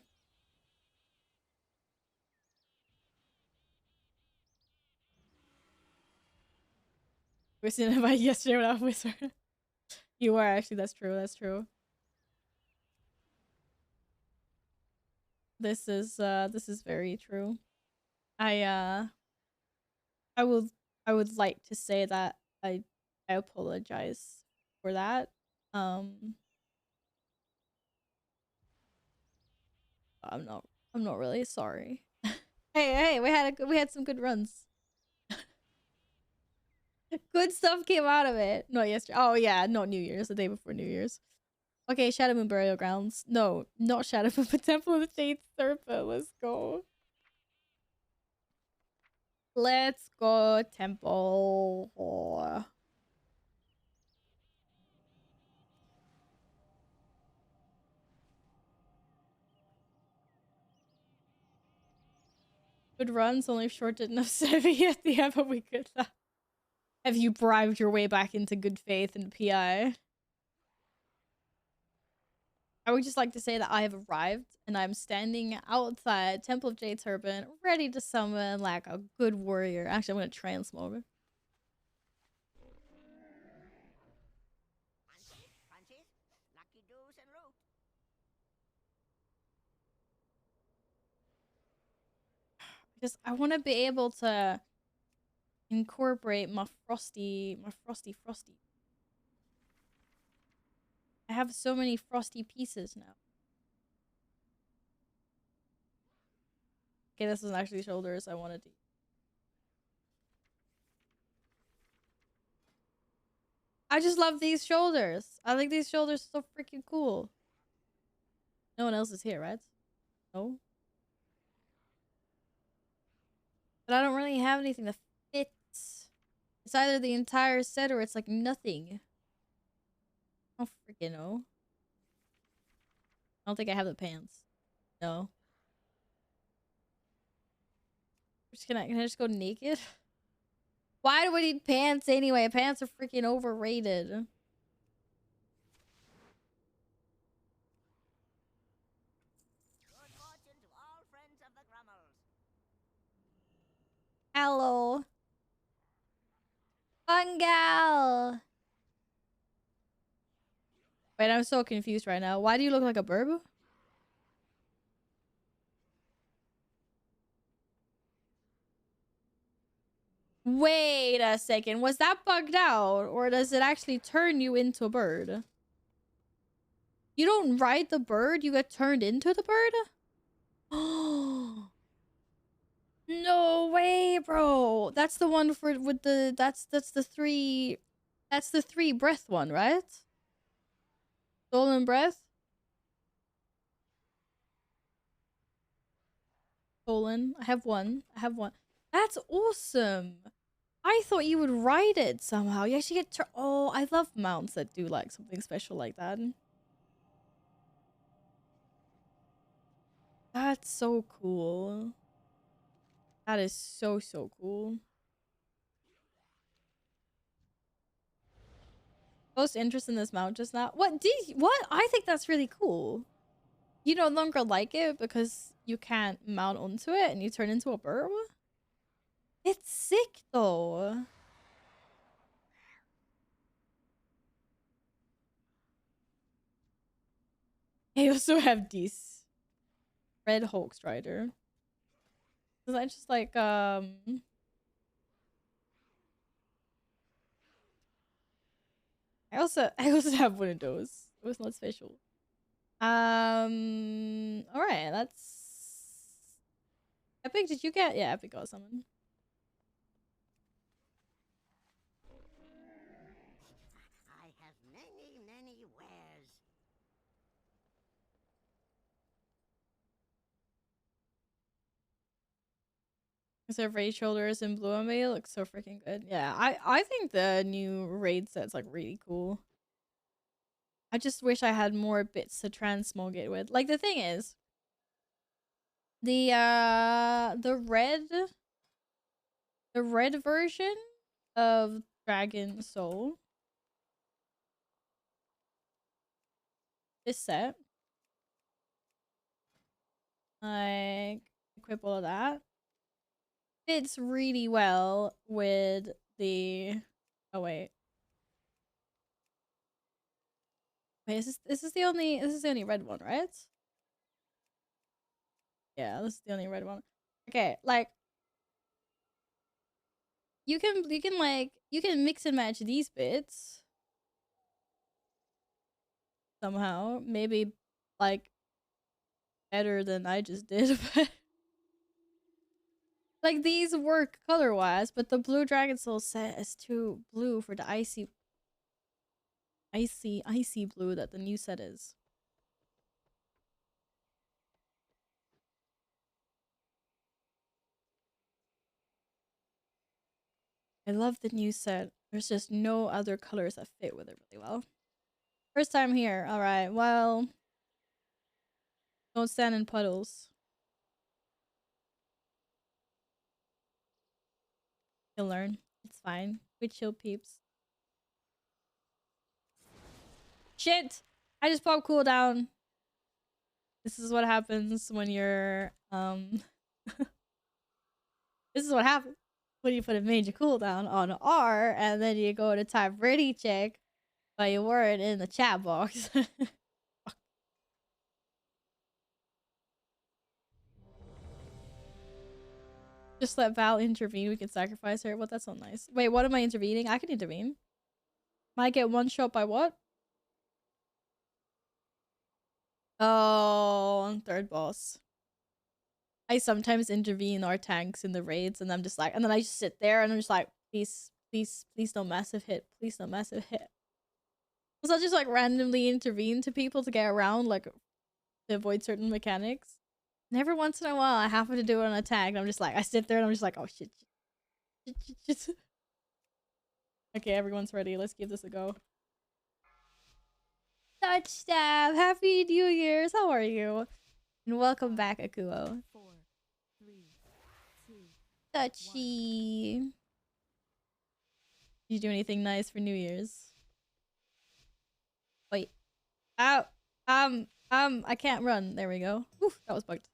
We seen an invite yesterday without wizard. You are actually. That's true. That's true. This is very true. I would like to say that I apologize for that. I'm not really sorry. Hey, we had some good runs. Good stuff came out of it. Not yesterday. Oh yeah, not New Year's, the day before New Year's. Okay, Shadow Moon Burial Grounds. No, not Shadow Moon, but Temple of the Jade Serpent. Let's go. Let's go, Temple. Oh. Good runs, only short didn't have 70 at the end, but we could have you bribed your way back into good faith and PI. I would just like to say that I have arrived and I'm standing outside Temple of Jade Turban, ready to summon like a good warrior. Actually, I'm gonna transmog. Just I want to be able to incorporate my frosty. I have so many frosty pieces now. Okay, this is actually shoulders I wanted to. I just love these shoulders. I think these shoulders are so freaking cool. No one else is here, right? No. But I don't really have anything that fits. It's either the entire set or it's like nothing. I don't freaking know. I don't think I have the pants. No. Can I just go naked? Why do we need pants anyway? Pants are freaking overrated. Hello. Fungal. Wait, I'm so confused right now. Why do you look like a burb? Wait a second. Was that bugged out? Or does it actually turn you into a bird? You don't ride the bird, you get turned into the bird? Oh. No way, bro. That's the one for with the that's the three breath one, right? Stolen breath? Stolen. I have one. That's awesome. I thought you would ride it somehow. You actually get oh, I love mounts that do like something special like that. That's so cool. That is so cool. Most interest in this mount just now. What? I think that's really cool. You no longer like it because you can't mount onto it and you turn into a burb? It's sick though. I also have this Red Hulk Strider. Cause I just like I also have one of those. It was not special. Alright, that's Epic, did you get? Yeah, Epic got someone. I have many wares. Because her raid shoulders in blue on me looks so freaking good. Yeah, I think the new raid set's like really cool. I just wish I had more bits to transmog it with. Like the thing is, the red version of Dragon Soul, this set, like equip all of that, fits really well with the oh wait is this the only red one, right? Yeah, this is the only red one. Okay, like you can mix and match these bits somehow, maybe like better than I just did, but like these work color wise, but the blue Dragon Soul set is too blue for the icy blue that the new set is. I love the new set. There's just no other colors that fit with it really well. First time here. All right. Well, don't stand in puddles. You'll learn. It's fine. We chill peeps. Shit! I just popped cooldown. This is what happens when you're this is what happens when you put a major cooldown on R and then you go to type ready check, but you weren't in the chat box. Just let Val intervene. We can sacrifice her. Well, that's not nice. Wait, what am I intervening? I can intervene. Might get one shot by what? Oh, on third boss. I sometimes intervene our tanks in the raids, and I'm just like, and then I just sit there and I'm just like, please, please, please, no massive hit. Please, no massive hit. So I'll just like randomly intervene to people to get around, like to avoid certain mechanics. And every once in a while, I happen to do it on a tag, and I'm just like, I sit there and I'm just like, oh shit. Okay, everyone's ready. Let's give this a go. Touch stab. Happy New Year's. How are you? And welcome back, Akuo. 4, 3, 2. Touchy. Did you do anything nice for New Year's? Wait. Ow. I can't run. There we go. Oof, that was bugged.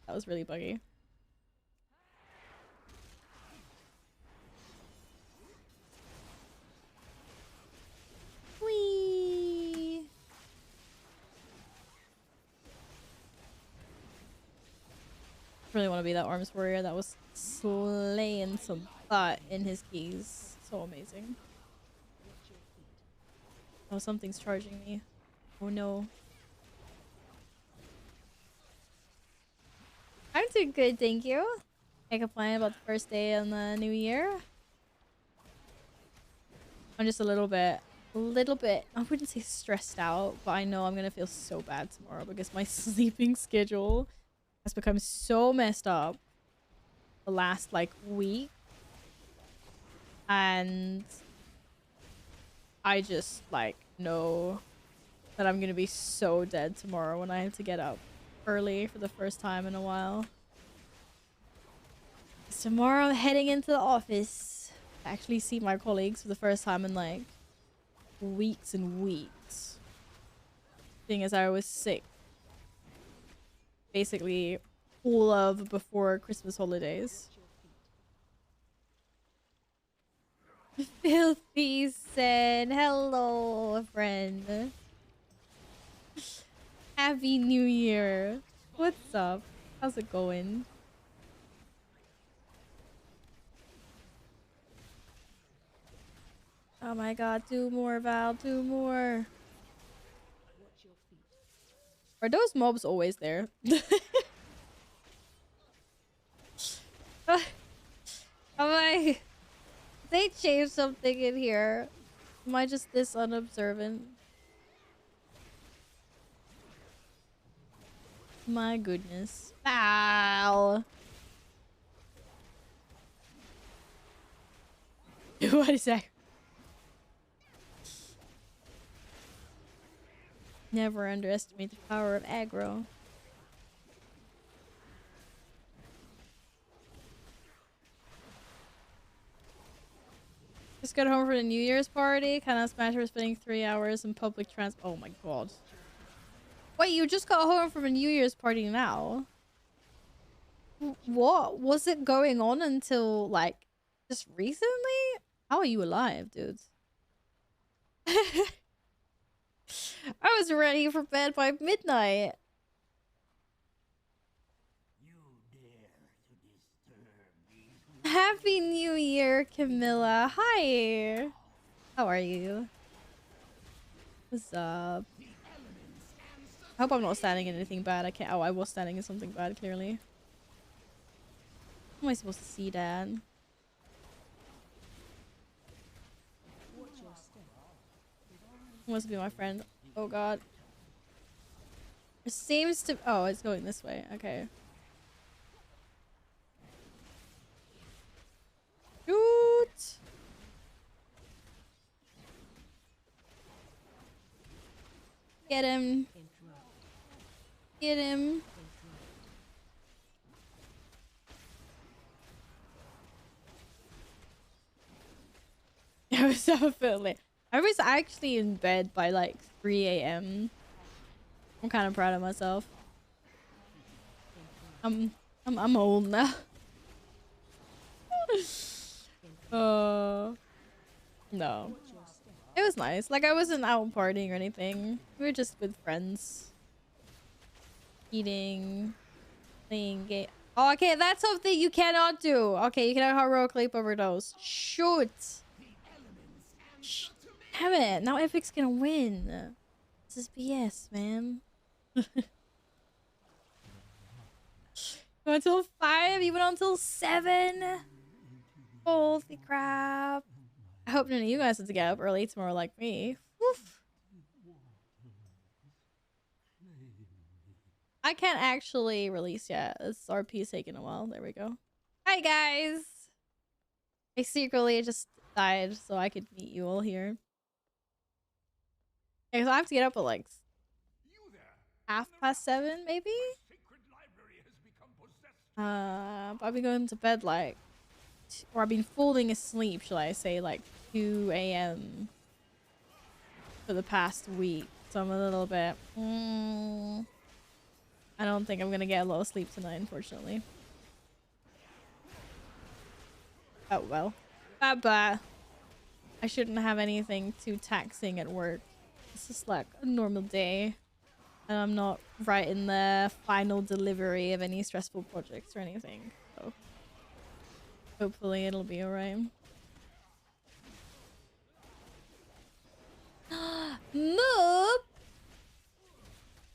That was really buggy. Whee! Really want to be that arms warrior that was slaying some butt in his keys. So amazing. Oh, something's charging me. Oh no. I'm doing good, thank you. Can't complain about the first day on the new year. I'm just a little bit, I wouldn't say stressed out, but I know I'm gonna feel so bad tomorrow because my sleeping schedule has become so messed up the last like week. And I just like know that I'm gonna be so dead tomorrow when I have to get up early for the first time in a while. 'Cause tomorrow I'm heading into the office to actually see my colleagues for the first time in like weeks and weeks. Seeing as I was sick basically all of before Christmas holidays. Filthy said, hello, friend. Happy New Year. What's up? How's it going? Oh my god, 2 more, Val, 2 more. Are those mobs always there? They changed something in here. Am I just this unobservant? My goodness. Ow! What is that? Never underestimate the power of aggro. Just got home from the New Year's party. Kind of smashed for spending 3 hours in public transport. Oh my god. Wait, you just got home from a New Year's party now? What was it going on until like just recently? How are you alive, dudes? I was ready for bed by midnight. Happy New Year, Camilla. Hi. How are you? What's up? I hope I'm not standing in anything bad. I can't. Oh, I was standing in something bad, clearly. How am I supposed to see that? Who wants to be my friend? Oh god. It seems to. Oh, it's going this way. Okay. Shoot! Get him. Get him. I was so feeling. I was actually in bed by like 3 a.m. I'm kind of proud of myself. I'm old now. No. It was nice. Like I wasn't out partying or anything. We were just with friends. Eating, playing game. Oh, okay, that's something you cannot do. Okay, you cannot heroically overdose. Shoot. Damn it. Now Epic's gonna win. This is BS, man. You went until 5? You went until 7? Holy crap. I hope none of you guys have to get up early tomorrow like me. Woof. I can't actually release yet. This RP is taking a while. There we go. Hi, guys. I secretly just died so I could meet you all here. Okay, so I have to get up at like 7:30, maybe? But I've been going to bed like, or I've been falling asleep, shall I say, like 2 a.m. for the past week. So I'm a little bit, I don't think I'm gonna get a lot of sleep tonight, unfortunately. Oh well. Bye-bye. I shouldn't have anything too taxing at work. It's just like a normal day. And I'm not right in the final delivery of any stressful projects or anything. So hopefully it'll be alright. Moop!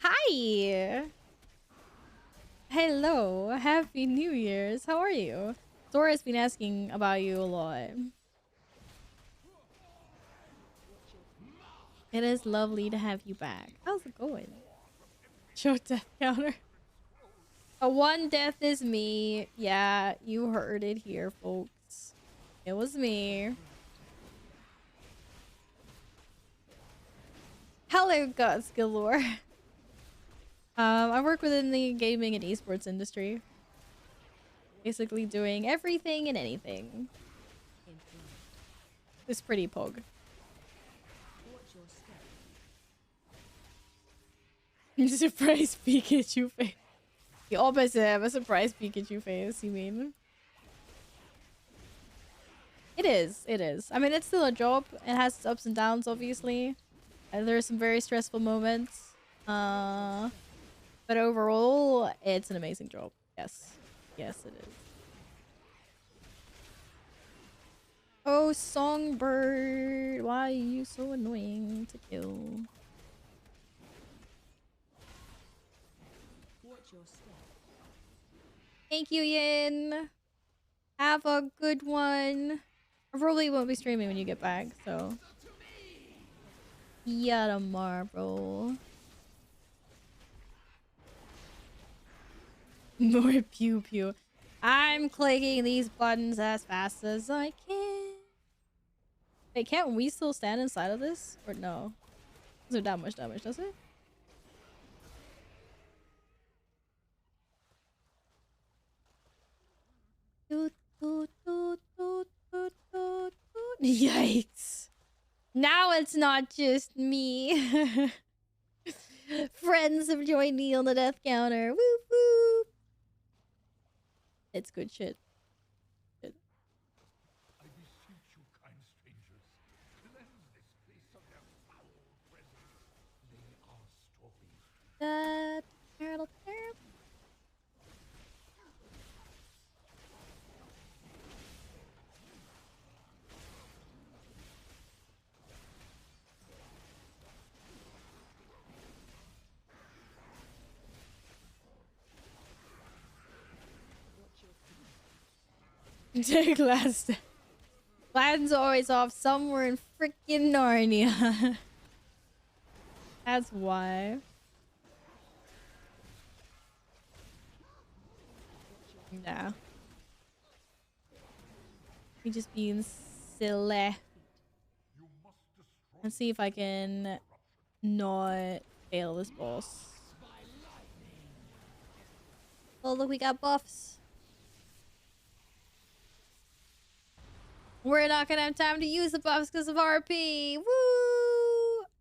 Hi! Hello! Happy New Year's! How are you? Dora's been asking about you a lot. It is lovely to have you back. How's it going? Show death counter. A 1 death is me. Yeah, you heard it here, folks. It was me. Hello, gods galore. I work within the gaming and esports industry. Basically doing everything and anything. It's pretty pog. Surprise Pikachu face. The opposite of a surprise Pikachu face, you mean? It is, it is. I mean, it's still a job. It has its ups and downs, obviously. And there are some very stressful moments. But overall, it's an amazing job. Yes. Yes, it is. Oh, Songbird. Why are you so annoying to kill? Thank you, Yin. Have a good one. I probably won't be streaming when you get back, so. Yeah, tomorrow. More pew pew. I'm clicking these buttons as fast as I can. Wait, can't we still stand inside of this? Or no? Doesn't do that much damage, does it? Yikes. Now it's not just me. Friends have joined me on the death counter. Whoop whoop. It's good shit. Good. I beseech you, kind strangers, cleanse this place of their foul presence. They are stories. Terrible, terrible. Take last. Gladden's always off somewhere in freaking Narnia. That's why. Nah. Me just being silly. Let's see if I can not fail this boss. Oh, look, we got buffs. We're not gonna have time to use the buffs because of RP. Woo!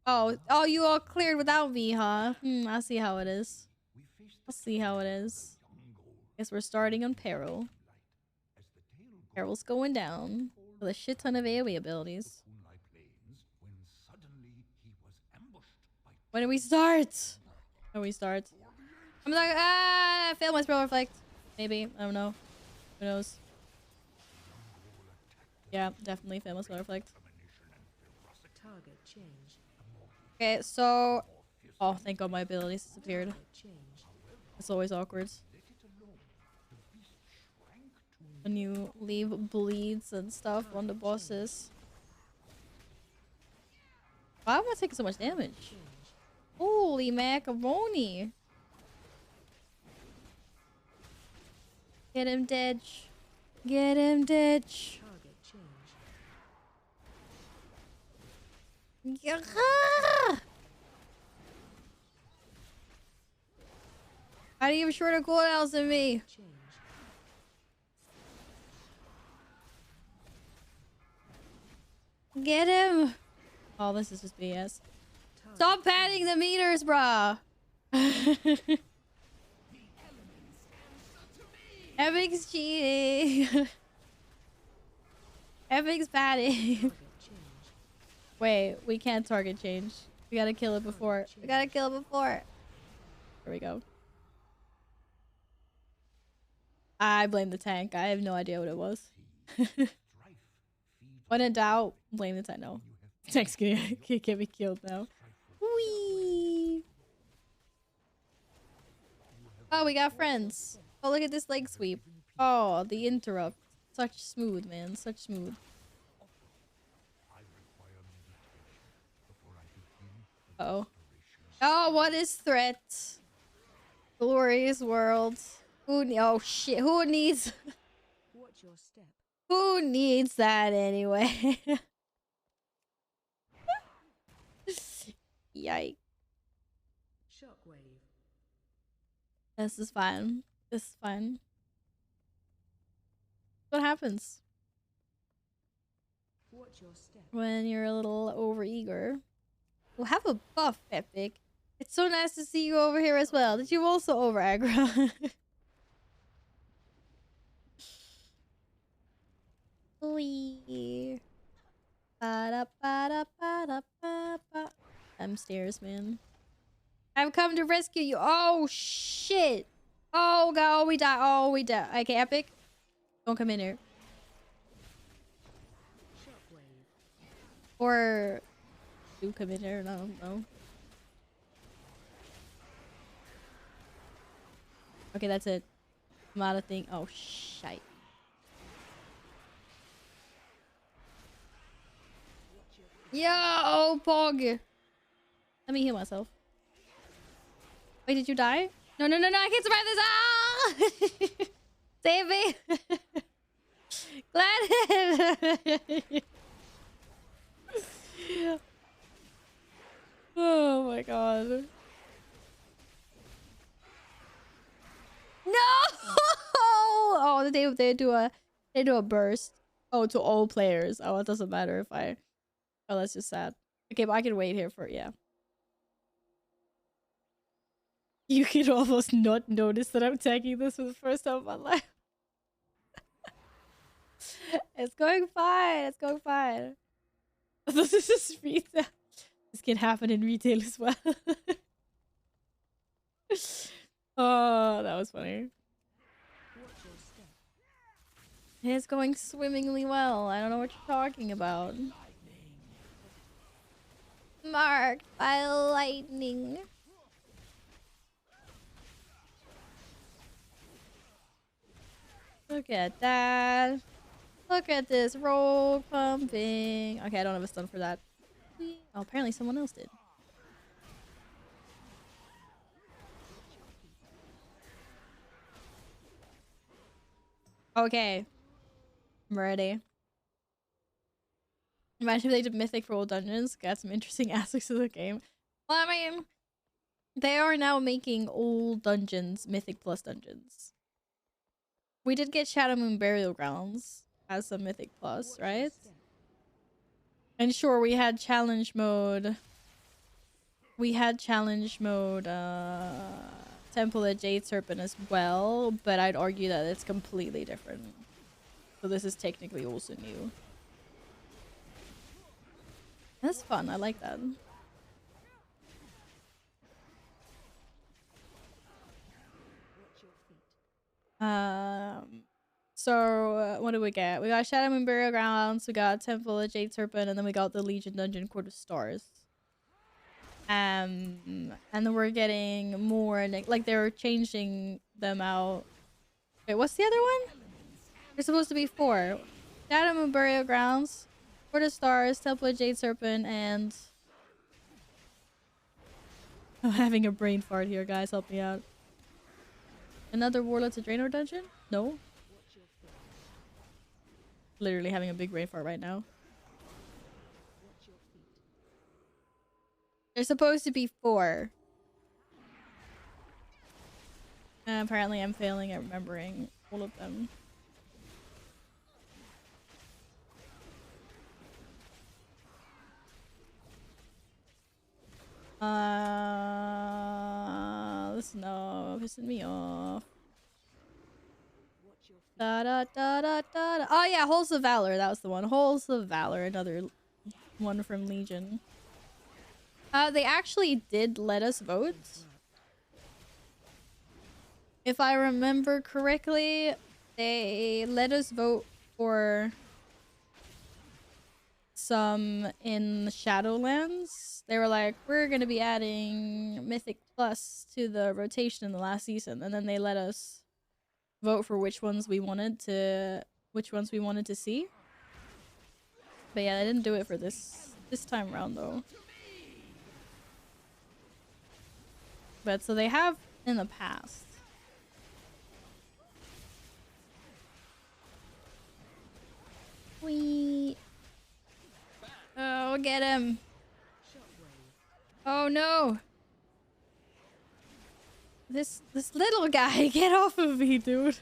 Oh, you all cleared without me, huh? I'll see how it is. I'll see how it is. Guess we're starting on Peril. Peril's going down with a shit ton of AoE abilities. When do we start? When do we start? I'm like, fail my spell reflect. Maybe. I don't know. Who knows? Yeah, definitely fail my spell reflect. Target change. Okay, so... Oh, thank god my abilities disappeared. Target change. It's always awkward. When you leave bleeds and stuff on the bosses. Why am I taking so much damage? Holy macaroni! Get him, Ditch. Get him, Ditch. Target change. Yeah. How do you have shorter cooldowns than me? Change. Get him! Oh, this is just BS. Stop padding the meters, brah! Epic's cheating! Epic's padding! Target change. Wait, we can't target change. We gotta kill it before. We gotta kill it before. There we go. I blame the tank. I have no idea what it was. When in doubt, blame the tank. No. Tank's gonna get me killed now. Whee! Oh, we got friends. Oh, look at this leg sweep. Oh, the interrupt. Such smooth, man. Such smooth. Uh-oh. Oh, what is threat? Glorious world. Oh shit, who needs... Watch your step. Who needs that anyway? Yikes. Shockwave. This is fine. This is fine. What happens Watch your step. when you're a little overeager? We'll have a buff, Epic. It's so nice to see you over here as well. Did you also over aggro? Wee. Ba-da-ba-da-ba-da-ba-ba. I'm stairs, man. I've come to rescue you. Oh shit. Oh god, we die. Oh, we die. Okay, Epic. Don't come in here. Shockwave. Or do come in here. I don't know. Okay, that's it. I'm out of thing. Oh shite. Yo, Pog. Let me heal myself. Wait, did you die? No, no, no, no, I can't survive this. Ah! Save me. Gladys. Oh my god. No! Oh, they do a burst. Oh, to all players. Oh, it doesn't matter if I... Oh, that's just sad. Okay, but I can wait here for... Yeah. You can almost not notice that I'm tagging this for the first time in my life. It's going fine. It's going fine. This is just retail. This can happen in retail as well. Oh, that was funny. Watch your step. It's going swimmingly well. I don't know what you're talking about. Marked by lightning. Look at that. Look at this roll pumping. Okay, I don't have a stun for that. Oh, apparently someone else did. Okay. I'm ready. Imagine if they did Mythic for all dungeons. Got some interesting aspects of the game. Well, I mean, they are now making all dungeons Mythic plus dungeons. We did get Shadow Moon Burial Grounds as a Mythic plus, right? And sure, we had challenge mode. We had challenge mode Temple of Jade Serpent as well, but I'd argue that it's completely different. So this is technically also new. That's fun. I like that. So what do we get? We got Shadow Moon Burial Grounds, we got Temple of Jade Serpent, and then we got the Legion Dungeon Court of Stars. And then we're getting more, like they're changing them out. Wait, what's the other one? There's supposed to be 4. Shadow Moon Burial Grounds, Court of Stars, Temple of Jade Serpent, and... I'm having a brain fart here, guys. Help me out. Another Warlords of Draenor dungeon? No. Literally having a big brain fart right now. There's supposed to be 4. And apparently I'm failing at remembering all of them. This no pissing me off. Da, da, da, da, da, da. Oh yeah, Halls of Valor. That was the one. Halls of Valor, another one from Legion. They actually did let us vote. If I remember correctly, they let us vote for some in Shadowlands. They were like, we're gonna be adding Mythic Plus to the rotation in the last season, and then they let us vote for which ones we wanted to see. But yeah, they didn't do it for this time around though. But so they have in the past. We oh, get him. Oh no. This little guy, get off of me, dude.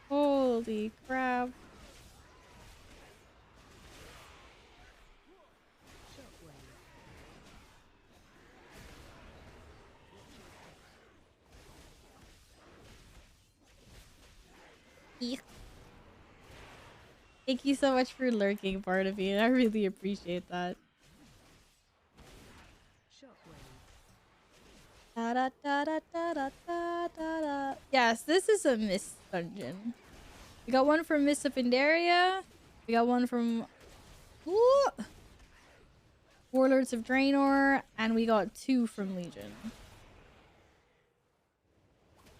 Holy crap. Eek. Thank you so much for lurking, Barnaby. I really appreciate that. Da, da, da, da, da, da, da, da. Yes, this is a Mist dungeon. We got one from Mist of Pandaria. We got one from Warlords of Draenor, and we got 2 from Legion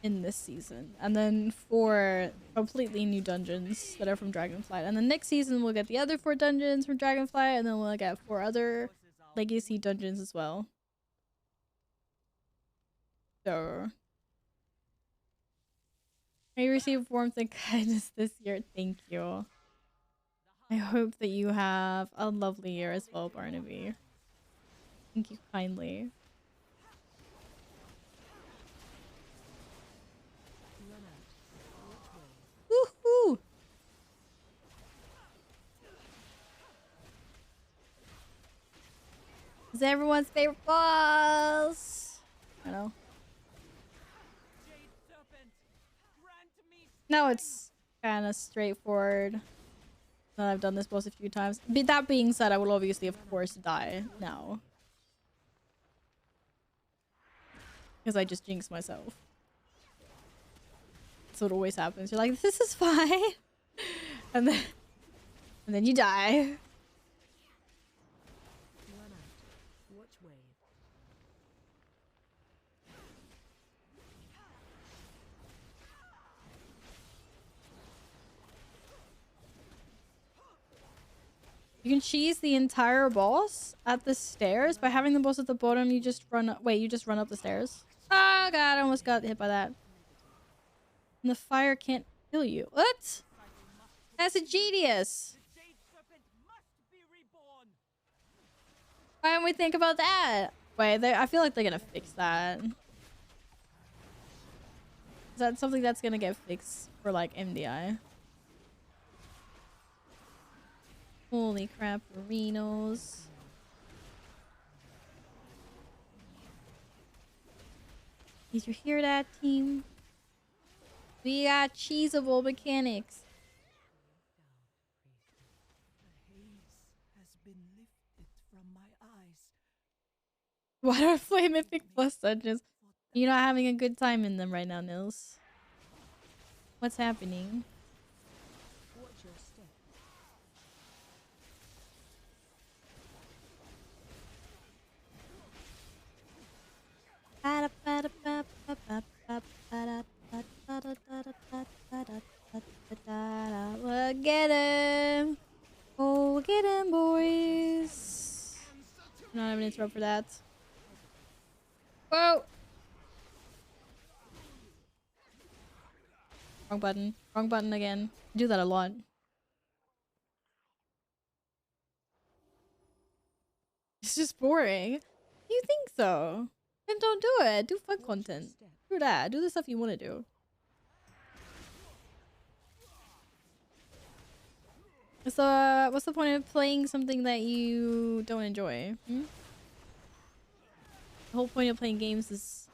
in this season, and then 4 completely new dungeons that are from Dragonflight. And then next season we'll get the other 4 dungeons from Dragonflight, and then we'll get 4 other legacy dungeons as well. So may receive warmth and kindness this year. Thank you. I hope that you have a lovely year as well, Barnaby. Thank you kindly. Woohoo! Is everyone's favorite boss? I know. No, it's kind of straightforward. I've done this boss a few times. But that being said, I will obviously, of course, die now. Because I just jinxed myself. That's what always happens. You're like, this is fine. And then you die. You can cheese the entire boss at the stairs. By having the boss at the bottom, you just run up. Wait, you just run up the stairs. Oh god, I almost got hit by that. And the fire can't kill you. What? That's a genius. Why didn't we think about that? Wait, I feel like they're gonna fix that. Is that something that's gonna get fixed for like MDI? Holy crap, arenos. Did you hear that, team? We got cheesable mechanics. The haze has been lifted from my eyes. What are Flame Mythic Plus dungeons? You're not having a good time in them right now, Nils. What's happening? Watch your step. Well, get him! Oh, get him, boys! I'm not having an interrupt for that. Whoa! Wrong button. Wrong button again. I do that a lot. It's just boring. You think so? Then don't do it. Do fun content. Do that. Do the stuff you want to do. So, what's the point of playing something that you don't enjoy? Hmm? The whole point of playing games is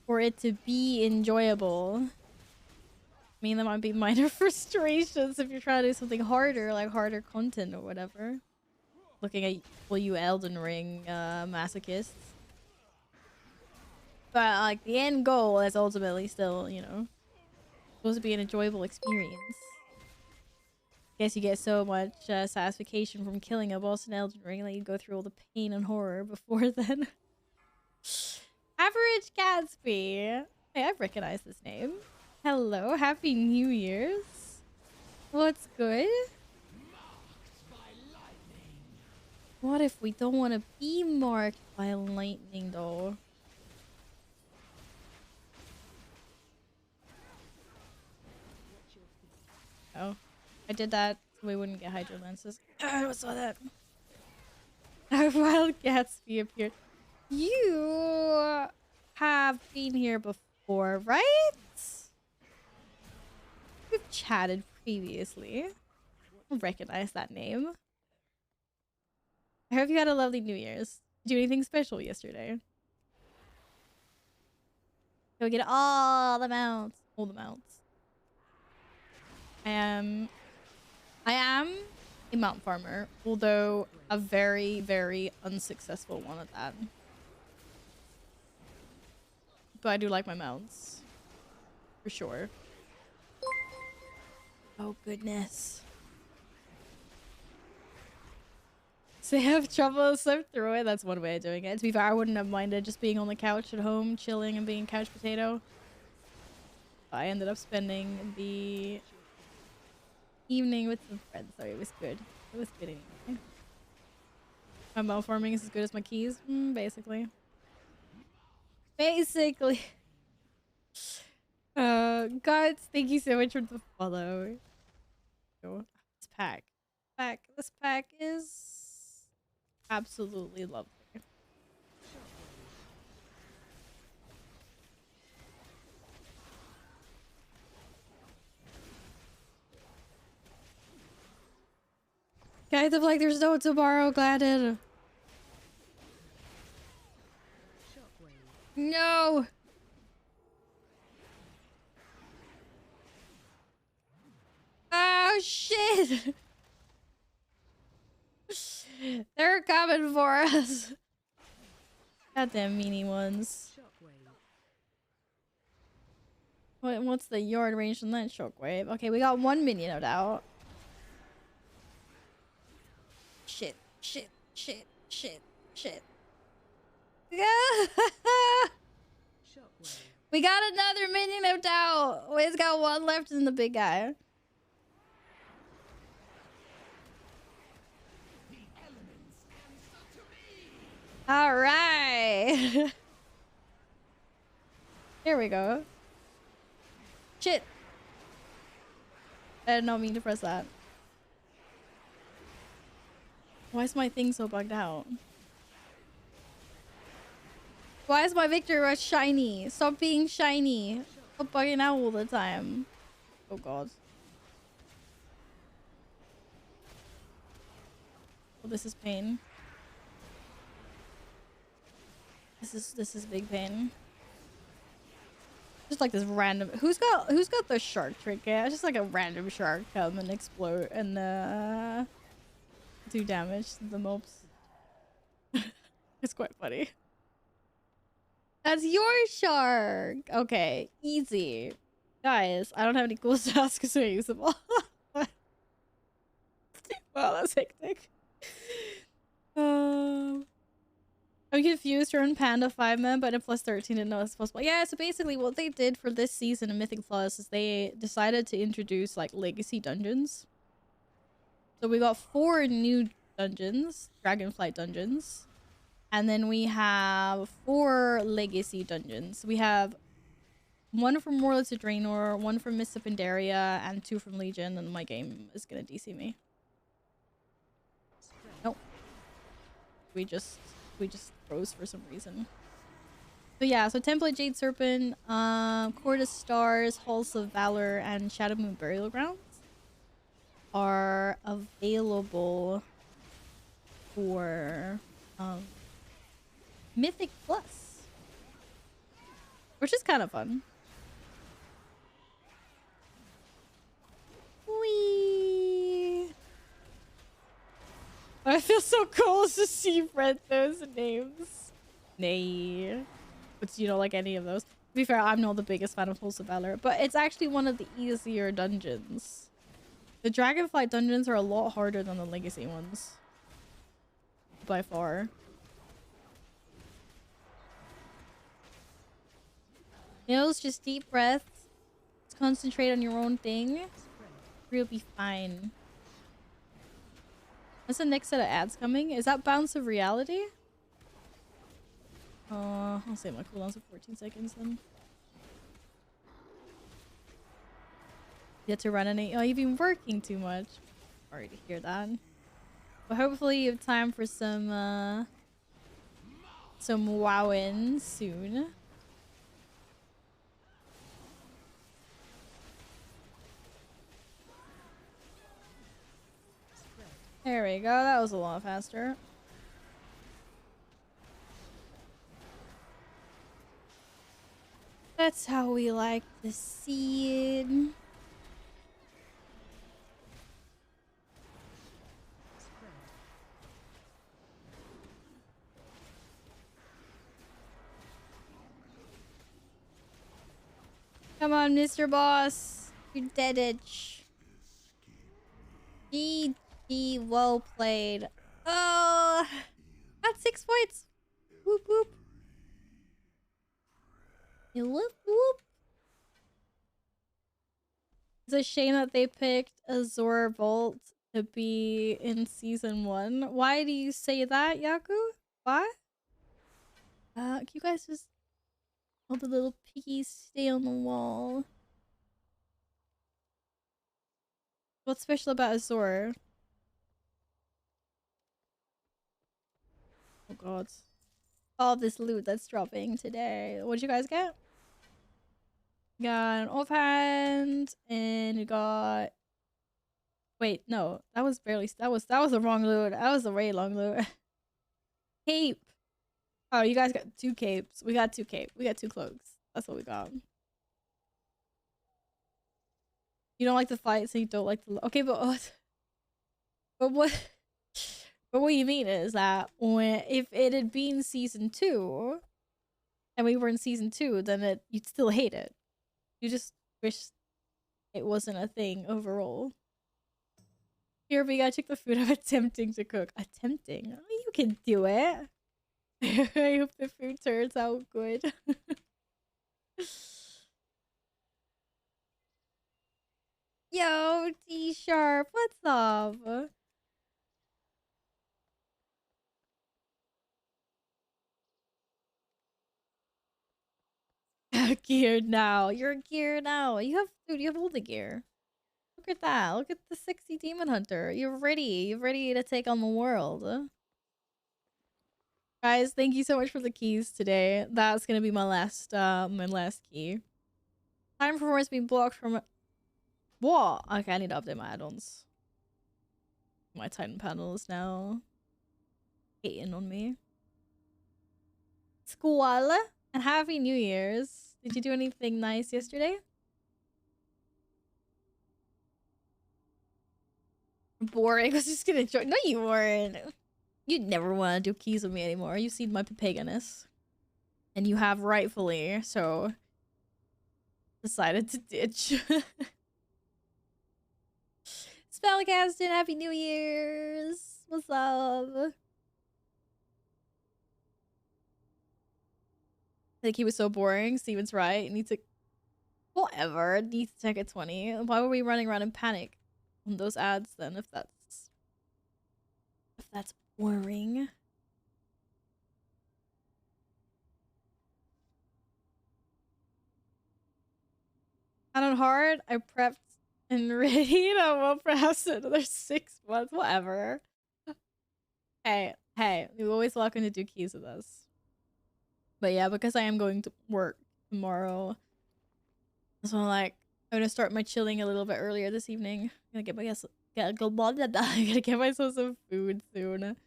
for it to be enjoyable. I mean, there might be minor frustrations if you're trying to do something harder, like harder content or whatever. Looking at you Elden Ring masochists. But like the end goal is ultimately still, you know, supposed to be an enjoyable experience. Guess you get so much satisfaction from killing a boss in Elden Ring that you go through all the pain and horror before then. Average Gatsby. Hey, I've recognized this name. Hello, Happy New Year's. What's good? What if we don't want to be marked by lightning, though? Oh, I did that so we wouldn't get hydro lenses. I saw that. Wild Gatsby appeared. You have been here before, right? We've chatted previously. I recognize that name. I hope you had a lovely New Year's. Did you do anything special yesterday? Go get all the mounts. All the mounts. I am a mount farmer, although a very, very unsuccessful one at that. But I do like my mounts. For sure. Oh, goodness. So you have trouble slip through it? That's one way of doing it. To be fair, I wouldn't have minded just being on the couch at home, chilling and being couch potato. I ended up spending the evening with some friends, so it was good. It was good anyway. My mount farming is as good as my keys? Basically. Basically. Gods, thank you so much for the follow. This pack. This pack is absolutely lovely. Guys of like there's no tomorrow, Gladden. No. Oh shit. They're coming for us. Goddamn meanie ones. What's the yard range on that shockwave? Okay, we got 1 minion no doubt. Shit. Yeah. We got another minion of doubt. We've got one left in the big guy. All right. Here we go. Shit. I did not mean to press that. Why is my thing so bugged out? Why is my Victory Rush shiny? Stop being shiny. Stop bugging out all the time. Oh god. Oh, this is pain. This is big pain. Just like this random. Who's got the shark trinket? It's just like a random shark come and explode and do damage to the mobs. It's quite funny. That's your shark. Okay, easy, guys. I don't have any cool stats because they're usable. Wow, that's hectic. I'm confused. You're in Panda 5 man, but in plus 13 didn't know it's possible. Yeah, so basically what they did for this season of Mythic Plus is they decided to introduce like legacy dungeons. So we got 4 new dungeons, Dragonflight dungeons. And then we have 4 legacy dungeons. We have 1 from Warlords of Draenor, 1 from Mists of Pandaria, and 2 from Legion, and my game is gonna DC me. Nope. We just froze for some reason. So yeah, so Template Jade Serpent, Court of Stars, Halls of Valor, and Shadow Moon Burial Grounds are available for Mythic Plus, which is kind of fun. Whee! I feel so cool to see read those names. Nay. But you don't like any of those. To be fair, I'm not the biggest fan of Halls of Valor, but it's actually one of the easier dungeons. The Dragonflight dungeons are a lot harder than the Legacy ones. By far. Nils, just deep breaths. Just concentrate on your own thing. You'll be fine. What's the next set of ads coming? Is that Bounce of Reality? I'll save my cooldowns for 14 seconds then. You have to run any. Oh, you've been working too much. Sorry to hear that. But hopefully you have time for some wowing soon. There we go. That was a lot faster. That's how we like to see it. Come on, Mr. Boss. You dead itch. GG, well played. Oh, got 6 points. Whoop whoop. You whoop whoop. It's a shame that they picked Azor Bolt to be in season 1. Why do you say that, Yaku? Why? Can you guys just... all the little piggies stay on the wall. What's special about Azor? Oh god. All this loot that's dropping today. What'd you guys get? Got an offhand, and we got... wait, no. That was barely... that was the wrong loot. That was the way long loot. Cape. Oh, you guys got 2 capes. We got 2 cape. We got 2 cloaks. That's what we got. You don't like the fight, so you don't like the... okay, but what... but what you mean is that if it had been season 2 and we were in season 2, then you'd still hate it. You just wish it wasn't a thing overall. Here we gotta check the food. I'm attempting to cook. Attempting? Oh, you can do it. I hope the food turns out good. Yo, T-Sharp, what's up? Geared now. You're geared now. You have all the gear. Look at that. Look at the sexy demon hunter. You're ready. You're ready to take on the world. Guys, thank you so much for the keys today. That's gonna be my last key. Time performance being blocked from... what? Okay, I need to update my add-ons. My Titan panel is now hating on me. It's school and happy New Year's. Did you do anything nice yesterday? Boring. I was just gonna join. No, you weren't. You'd never want to do keys with me anymore. You've seen my paganess. And you have rightfully, so decided to ditch. Spellcasting, happy New Year's. What's up? I think he was so boring. Steven's right. Need to whatever. Need to take a 20. Why were we running around in panic on those ads then if that's boring? Not hard. I prepped and ready. Well, perhaps another 6 months. Whatever. Hey, you're always welcome to do keys with us. But yeah, because I am going to work tomorrow, so I'm gonna start my chilling a little bit earlier this evening. I'm gonna get myself some food soon. And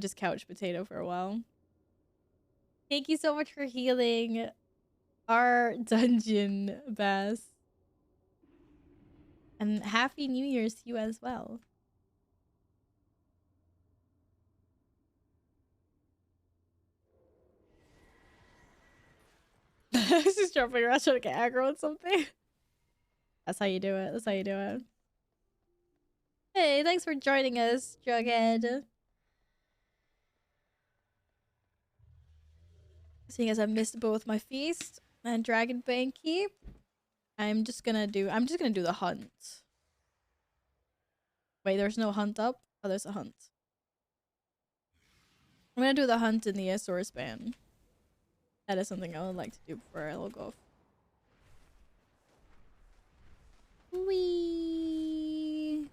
just couch potato for a while. Thank you so much for healing our dungeon, Bass. And happy New Year's to you as well. Just jumping around trying to get aggro on something. That's how you do it. That's how you do it. Hey, thanks for joining us, Jughead. Seeing as I missed both my feast and Dragon Bane Keep, I'm just gonna do the hunt. Wait, there's no hunt up? Oh, there's a hunt. I'm gonna do the hunt in the Azor span. That is something I would like to do before I log off. Wee.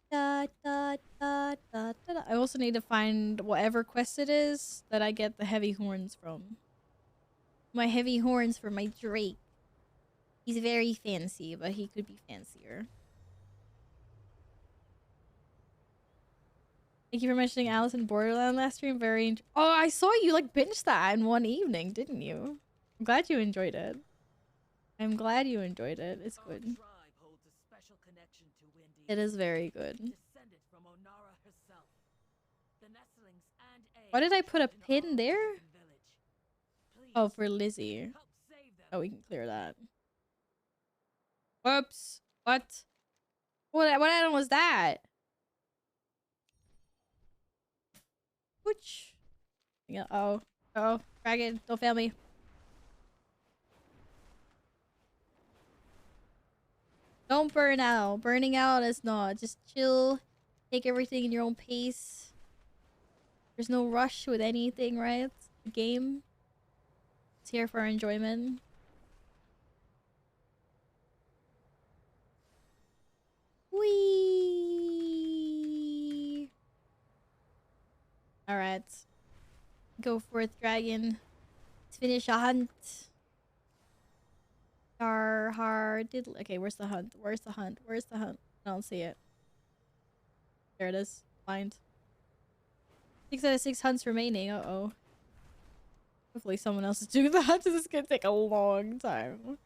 Da, da, da, da, da, da. I also need to find whatever quest it is that I get the heavy horns from. My heavy horns for my Drake. He's very fancy, but he could be fancier. Thank you for mentioning Alice in Borderland last stream. Oh, I saw you binge that in one evening, didn't you? I'm glad you enjoyed it. I'm glad you enjoyed it. It's good. It is very good. Why did I put a pin there? Oh, for Lizzie. Oh, we can clear that. Whoops. What? What item was that? Which? Yeah, oh. Oh, dragon, don't fail me. Don't burn out. Burning out is not. Just chill. Take everything in your own pace. There's no rush with anything, right? The game. It's here for enjoyment. Whee! Alright. Go forth, dragon. Let's finish a hunt. Okay, where's the hunt? Where's the hunt? Where's the hunt? I don't see it. There it is. Find. 6 out of 6 hunts remaining. Uh-oh. Hopefully someone else is doing the hunt. This is gonna take a long time.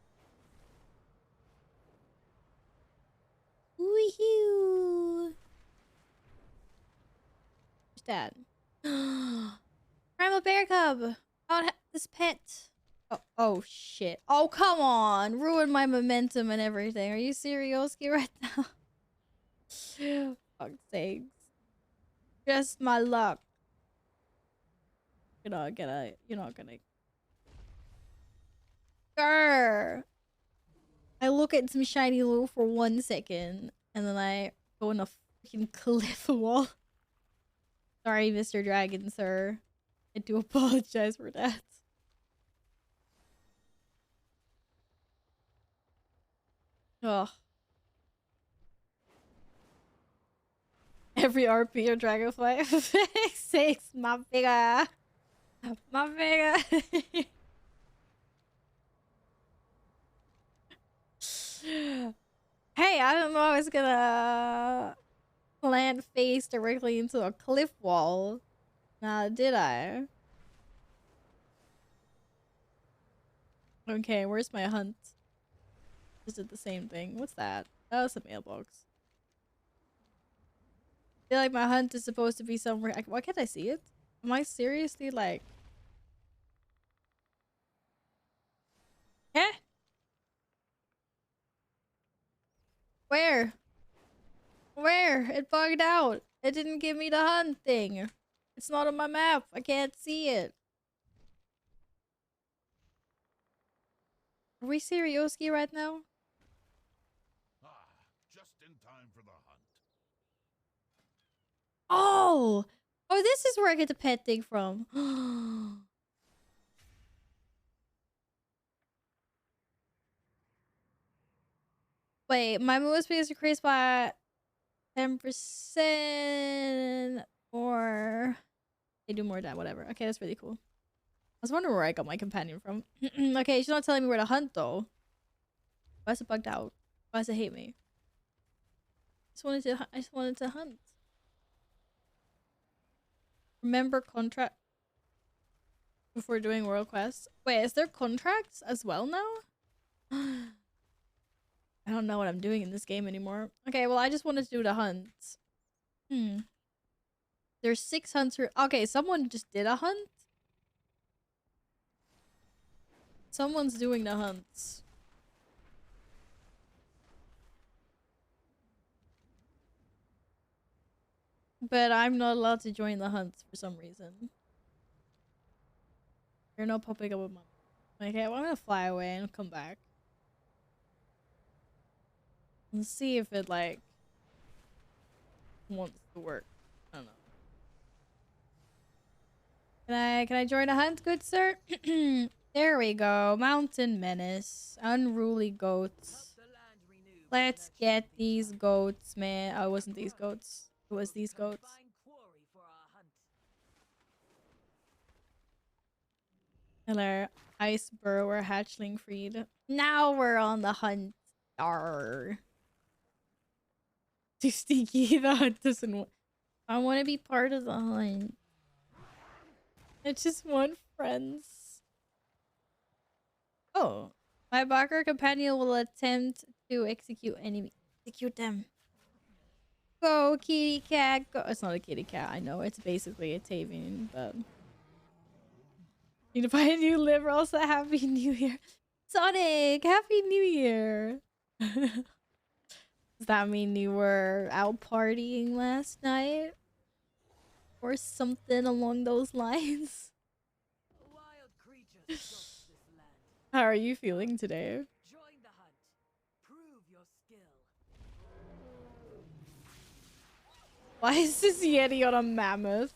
Woohoo! Who's that? Primal bear cub! Oh, this pet. Oh shit. Oh, come on. Ruin my momentum and everything. Are you serious right now? Fuck's sakes. Just my luck. You're not gonna. Grr! I look at some shiny loot for 1 second, and then I go in a freaking cliff wall. Sorry, Mr. Dragon, sir. I do apologize for that. Ugh. Every RP or Dragonfly. Sakes, my figure. My figure. Hey, I don't know I was gonna plant face directly into a cliff wall. Nah, did I? Okay, where's my hunt? Is it the same thing? What's that? That was a mailbox. I feel like my hunt is supposed to be somewhere. Why can't I see it? Am I seriously like... Eh? Where? Where? It bugged out. It didn't give me the hunt thing. It's not on my map. I can't see it. Are we seriously right now? Ah, just in time for the hunt. Oh! Oh, this is where I get the pet thing from. Wait, my movement speed is increased by 10% or they do more of that, whatever. Okay, that's really cool. I was wondering where I got my companion from. Okay, she's not telling me where to hunt though. Why is it bugged out? Why does it hate me? I just wanted to hunt. Remember contract before doing world quests. Wait, is there contracts as well now? I don't know what I'm doing in this game anymore. Okay, well I just wanted to do the hunt. There's 6 hunts. Okay, someone just did a hunt. Someone's doing the hunts. But I'm not allowed to join the hunts for some reason. You're not popping up with my... Okay, well, I'm gonna fly away and come back. And see if it, like, wants to work. I don't know. Can I join a hunt, good sir? There we go. Mountain Menace. Unruly goats. Let's get these goats, man. Oh, it wasn't these goats. It was these goats. Hello. Ice burrower hatchling freed. Now we're on the hunt. Arr. Too stinky. The hunt doesn't... I want to be part of the hunt. I just want friends. Oh, my Barker companion will attempt to execute them. Go, kitty cat, go. It's not a kitty cat, I know. It's basically a Tavian, but... You need to buy a new liver. Also, Happy New Year. Sonic, Happy New Year. Does that mean you were out partying last night? Or something along those lines? Wild creatures dot this land. How are you feeling today? Join the hunt. Prove your skill. Why is this Yeti on a mammoth?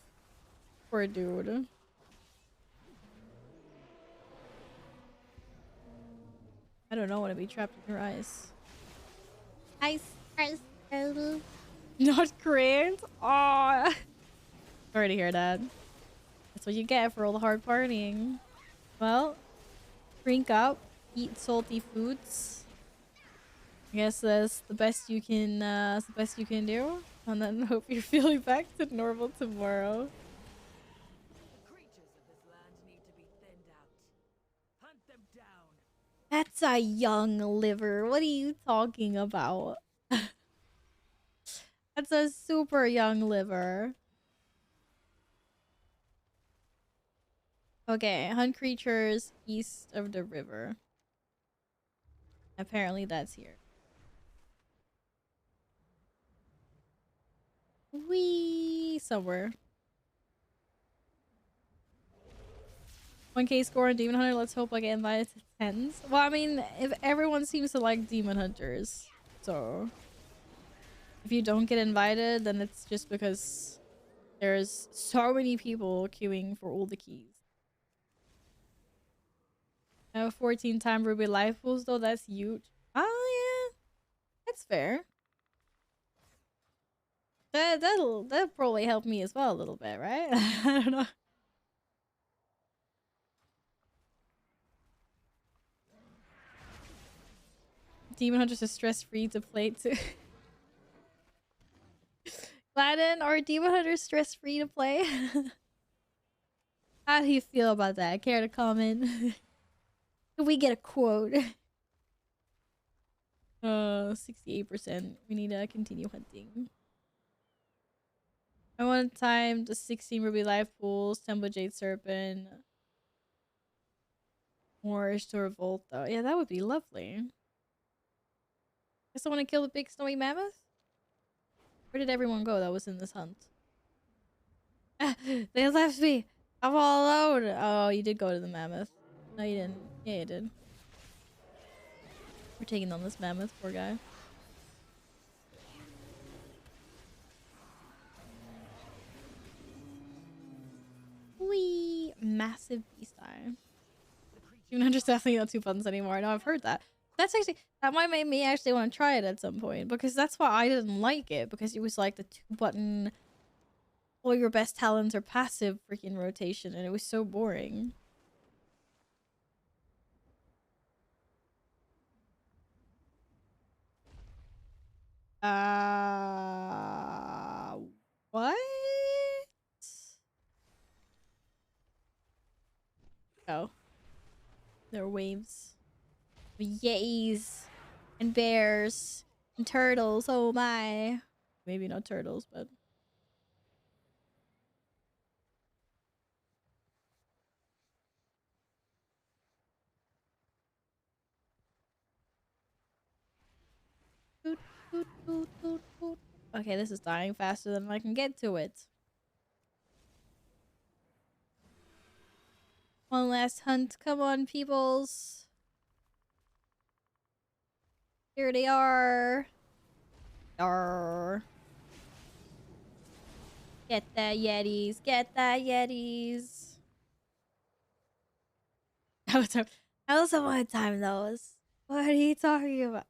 Poor dude. I don't know want to be trapped in your eyes. Not great. Aw. Sorry to hear that. That's what you get for all the hard partying. Well, drink up, eat salty foods. I guess that's the best you can. That's the best you can do, and then hope you're feeling back to normal tomorrow. The creatures of this land need to be thinned out. Hunt them down. That's a young liver. What are you talking about? That's a super young liver. Okay, hunt creatures east of the river. Apparently that's here. Wee somewhere. 1K score on Demon Hunter. Let's hope I get invited to 10s. Well, I mean, if everyone seems to like Demon Hunters, so if you don't get invited, then it's just because there's so many people queuing for all the keys. I have 14-time Ruby life pools though. That's huge. Oh yeah, that's fair. That'll probably help me as well a little bit, right? I don't know. Demon Hunters are stress-free to play too. Gladden, are Demon Hunters stress-free to play? How do you feel about that? Care to comment? Can we get a quote? 68%. We need to continue hunting. I want to time the 16 ruby life pools, Temple Jade Serpent, Moorish to Revolt though. Yeah, that would be lovely. Guess I want to kill the big snowy mammoth? Where did everyone go that was in this hunt? They left me! I'm all alone! Oh, you did go to the mammoth. No, you didn't. Yeah, you did. We're taking on this mammoth, poor guy. Whee! Massive beast eye. Human's definitely not 2 buttons anymore. No, I've heard that. That's actually, that might make me actually want to try it at some point, because that's why I didn't like it, because it was like the 2-button all your best talents are passive freaking rotation, and it was so boring. What? Oh. There are waves. Yays. And bears. And turtles. Oh my. Maybe not turtles, but... Okay, this is dying faster than I can get to it. One last hunt. Come on, peoples. Here they are. Arr. Get the Yetis. Get the Yetis. I also want to time those. What are you talking about?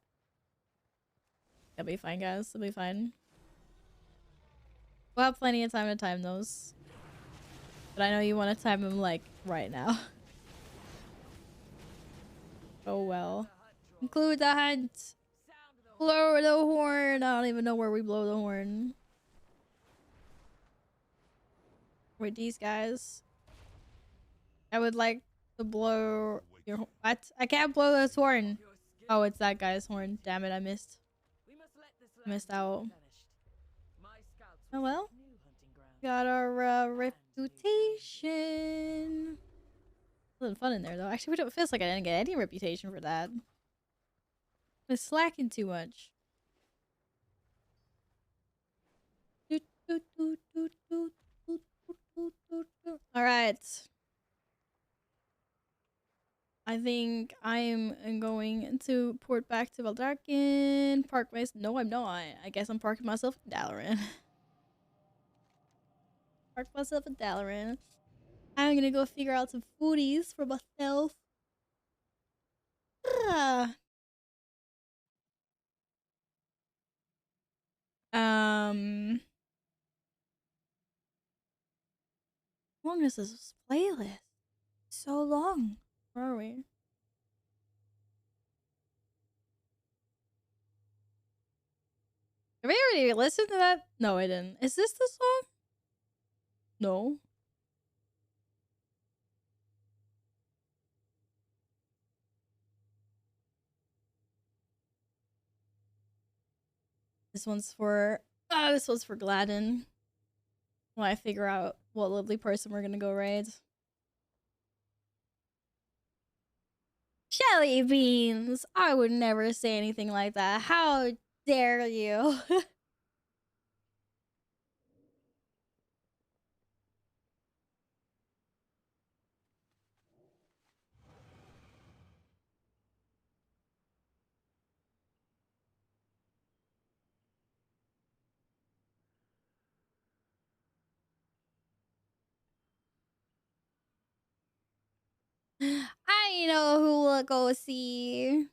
It'll be fine, guys. It'll be fine. We'll have plenty of time to time those. But I know you want to time them, like, right now. Oh well. Include the hunt! Blow the horn! I don't even know where we blow the horn. With these guys. I would like to blow your horn. What? I can't blow this horn! Oh, it's that guy's horn. Damn it, I missed. Missed out. Oh well. Got our reputation. Wasn't fun in there though. Actually, it feels like I didn't get any reputation for that. I was slacking too much. Alright. I think I'm going to port back to Valdarkin. Park my... No, I'm not. I guess I'm parking myself in Dalaran. Park myself in Dalaran. I'm gonna go figure out some foodies for myself. Ah. How long is this playlist? So long. Where are we? Have we already listened to that? No, I didn't. Is this the song? No. This one's for... this one's for Gladden. When I figure out what lovely person we're gonna go raid. Jelly beans! I would never say anything like that. How dare you? I know who will go see.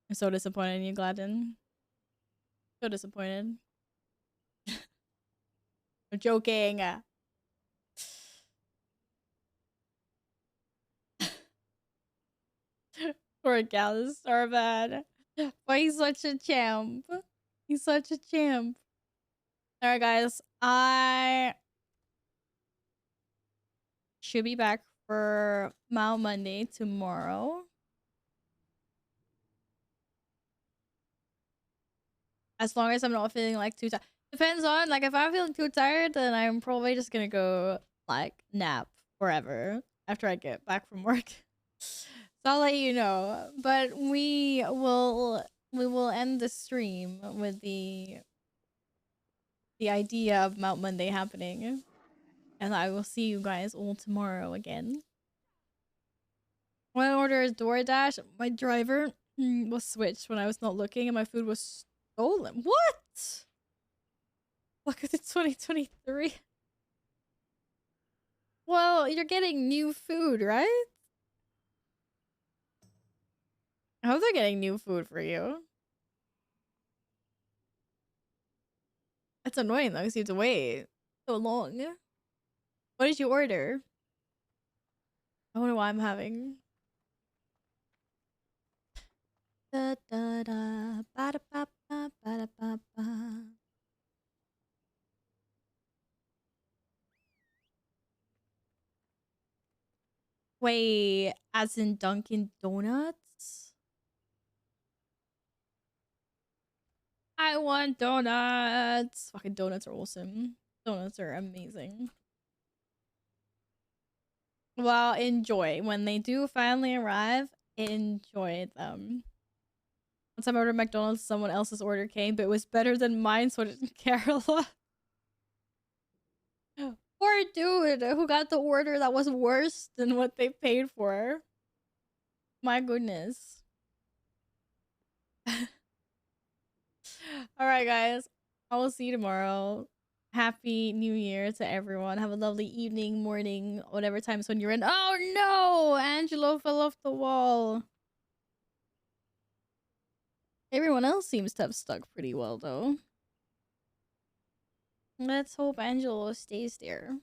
I'm so disappointed in you, Gladden. So disappointed. I'm joking. Poor gal is so bad. But he's such a champ. He's such a champ. Alright, guys. I should be back for Mount Monday tomorrow. As long as I'm not feeling like too tired. Depends on, like, if I'm feeling too tired, then I'm probably just gonna go, like, nap forever after I get back from work. So I'll let you know. But we will end the stream with the idea of Mount Monday happening. And I will see you guys all tomorrow again. When I ordered DoorDash, my driver was switched when I was not looking and my food was stolen. What? Look at it, 2023. Well, you're getting new food, right? I hope they're getting new food for you. That's annoying though, because you have to wait so long. What did you order? I wonder why I'm having. Da da da ba da ba ba ba da ba ba. Wait, as in Dunkin' Donuts? I want donuts. Fucking donuts are awesome. Donuts are amazing. Well, enjoy. When they do finally arrive, enjoy them. One time I ordered McDonald's, someone else's order came, but it was better than mine, so I didn't care a lot. Poor dude who got the order that was worse than what they paid for. My goodness. Alright, guys. I will see you tomorrow. Happy New Year to everyone. Have a lovely evening, morning, whatever time zone you're in. Oh no! Angelo fell off the wall. Everyone else seems to have stuck pretty well, though. Let's hope Angelo stays there.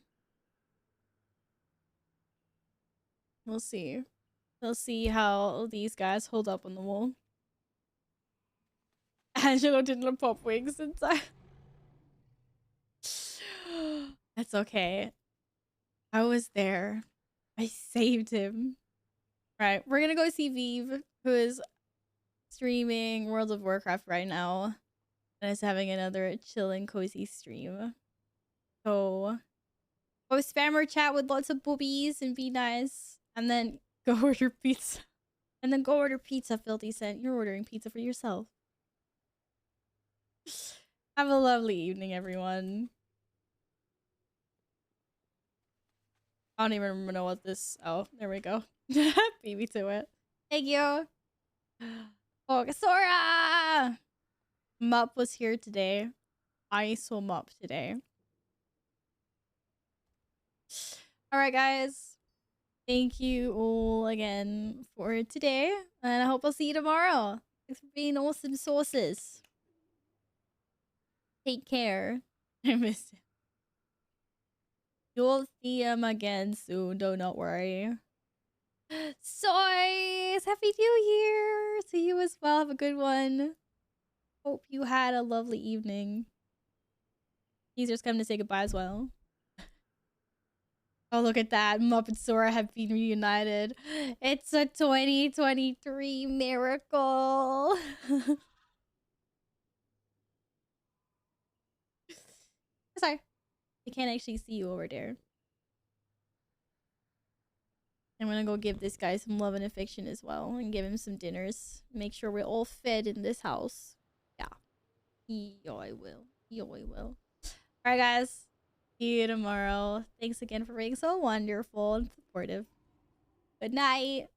We'll see. We'll see how these guys hold up on the wall. Angelo didn't pop wings inside. That's okay. I was there. I saved him. Right, we're gonna go see Vive, who is streaming World of Warcraft right now. And is having another chill and cozy stream. So go spam our chat with lots of boobies and be nice. And then go order pizza. And then go order pizza, Filthy Cent. You're ordering pizza for yourself. Have a lovely evening, everyone. I don't even know what this... Oh, there we go. Beat me to it. Thank you. Oh, Sora! Mup was here today. I saw Mup today. Alright, guys. Thank you all again for today. And I hope I'll see you tomorrow. Thanks for being awesome sauces. Take care. I missed it. You'll see him again soon. Do not worry. Soys! Happy New Year to you as well. Have a good one. Hope you had a lovely evening. He's just coming to say goodbye as well. Oh, look at that. Mupp and Sora have been reunited. It's a 2023 miracle. Sorry. I can't actually see you over there. I'm gonna go give this guy some love and affection as well. And give him some dinners. Make sure we're all fed in this house. Yeah. Yo, I will. Yo, I will. Alright, guys. See you tomorrow. Thanks again for being so wonderful and supportive. Good night.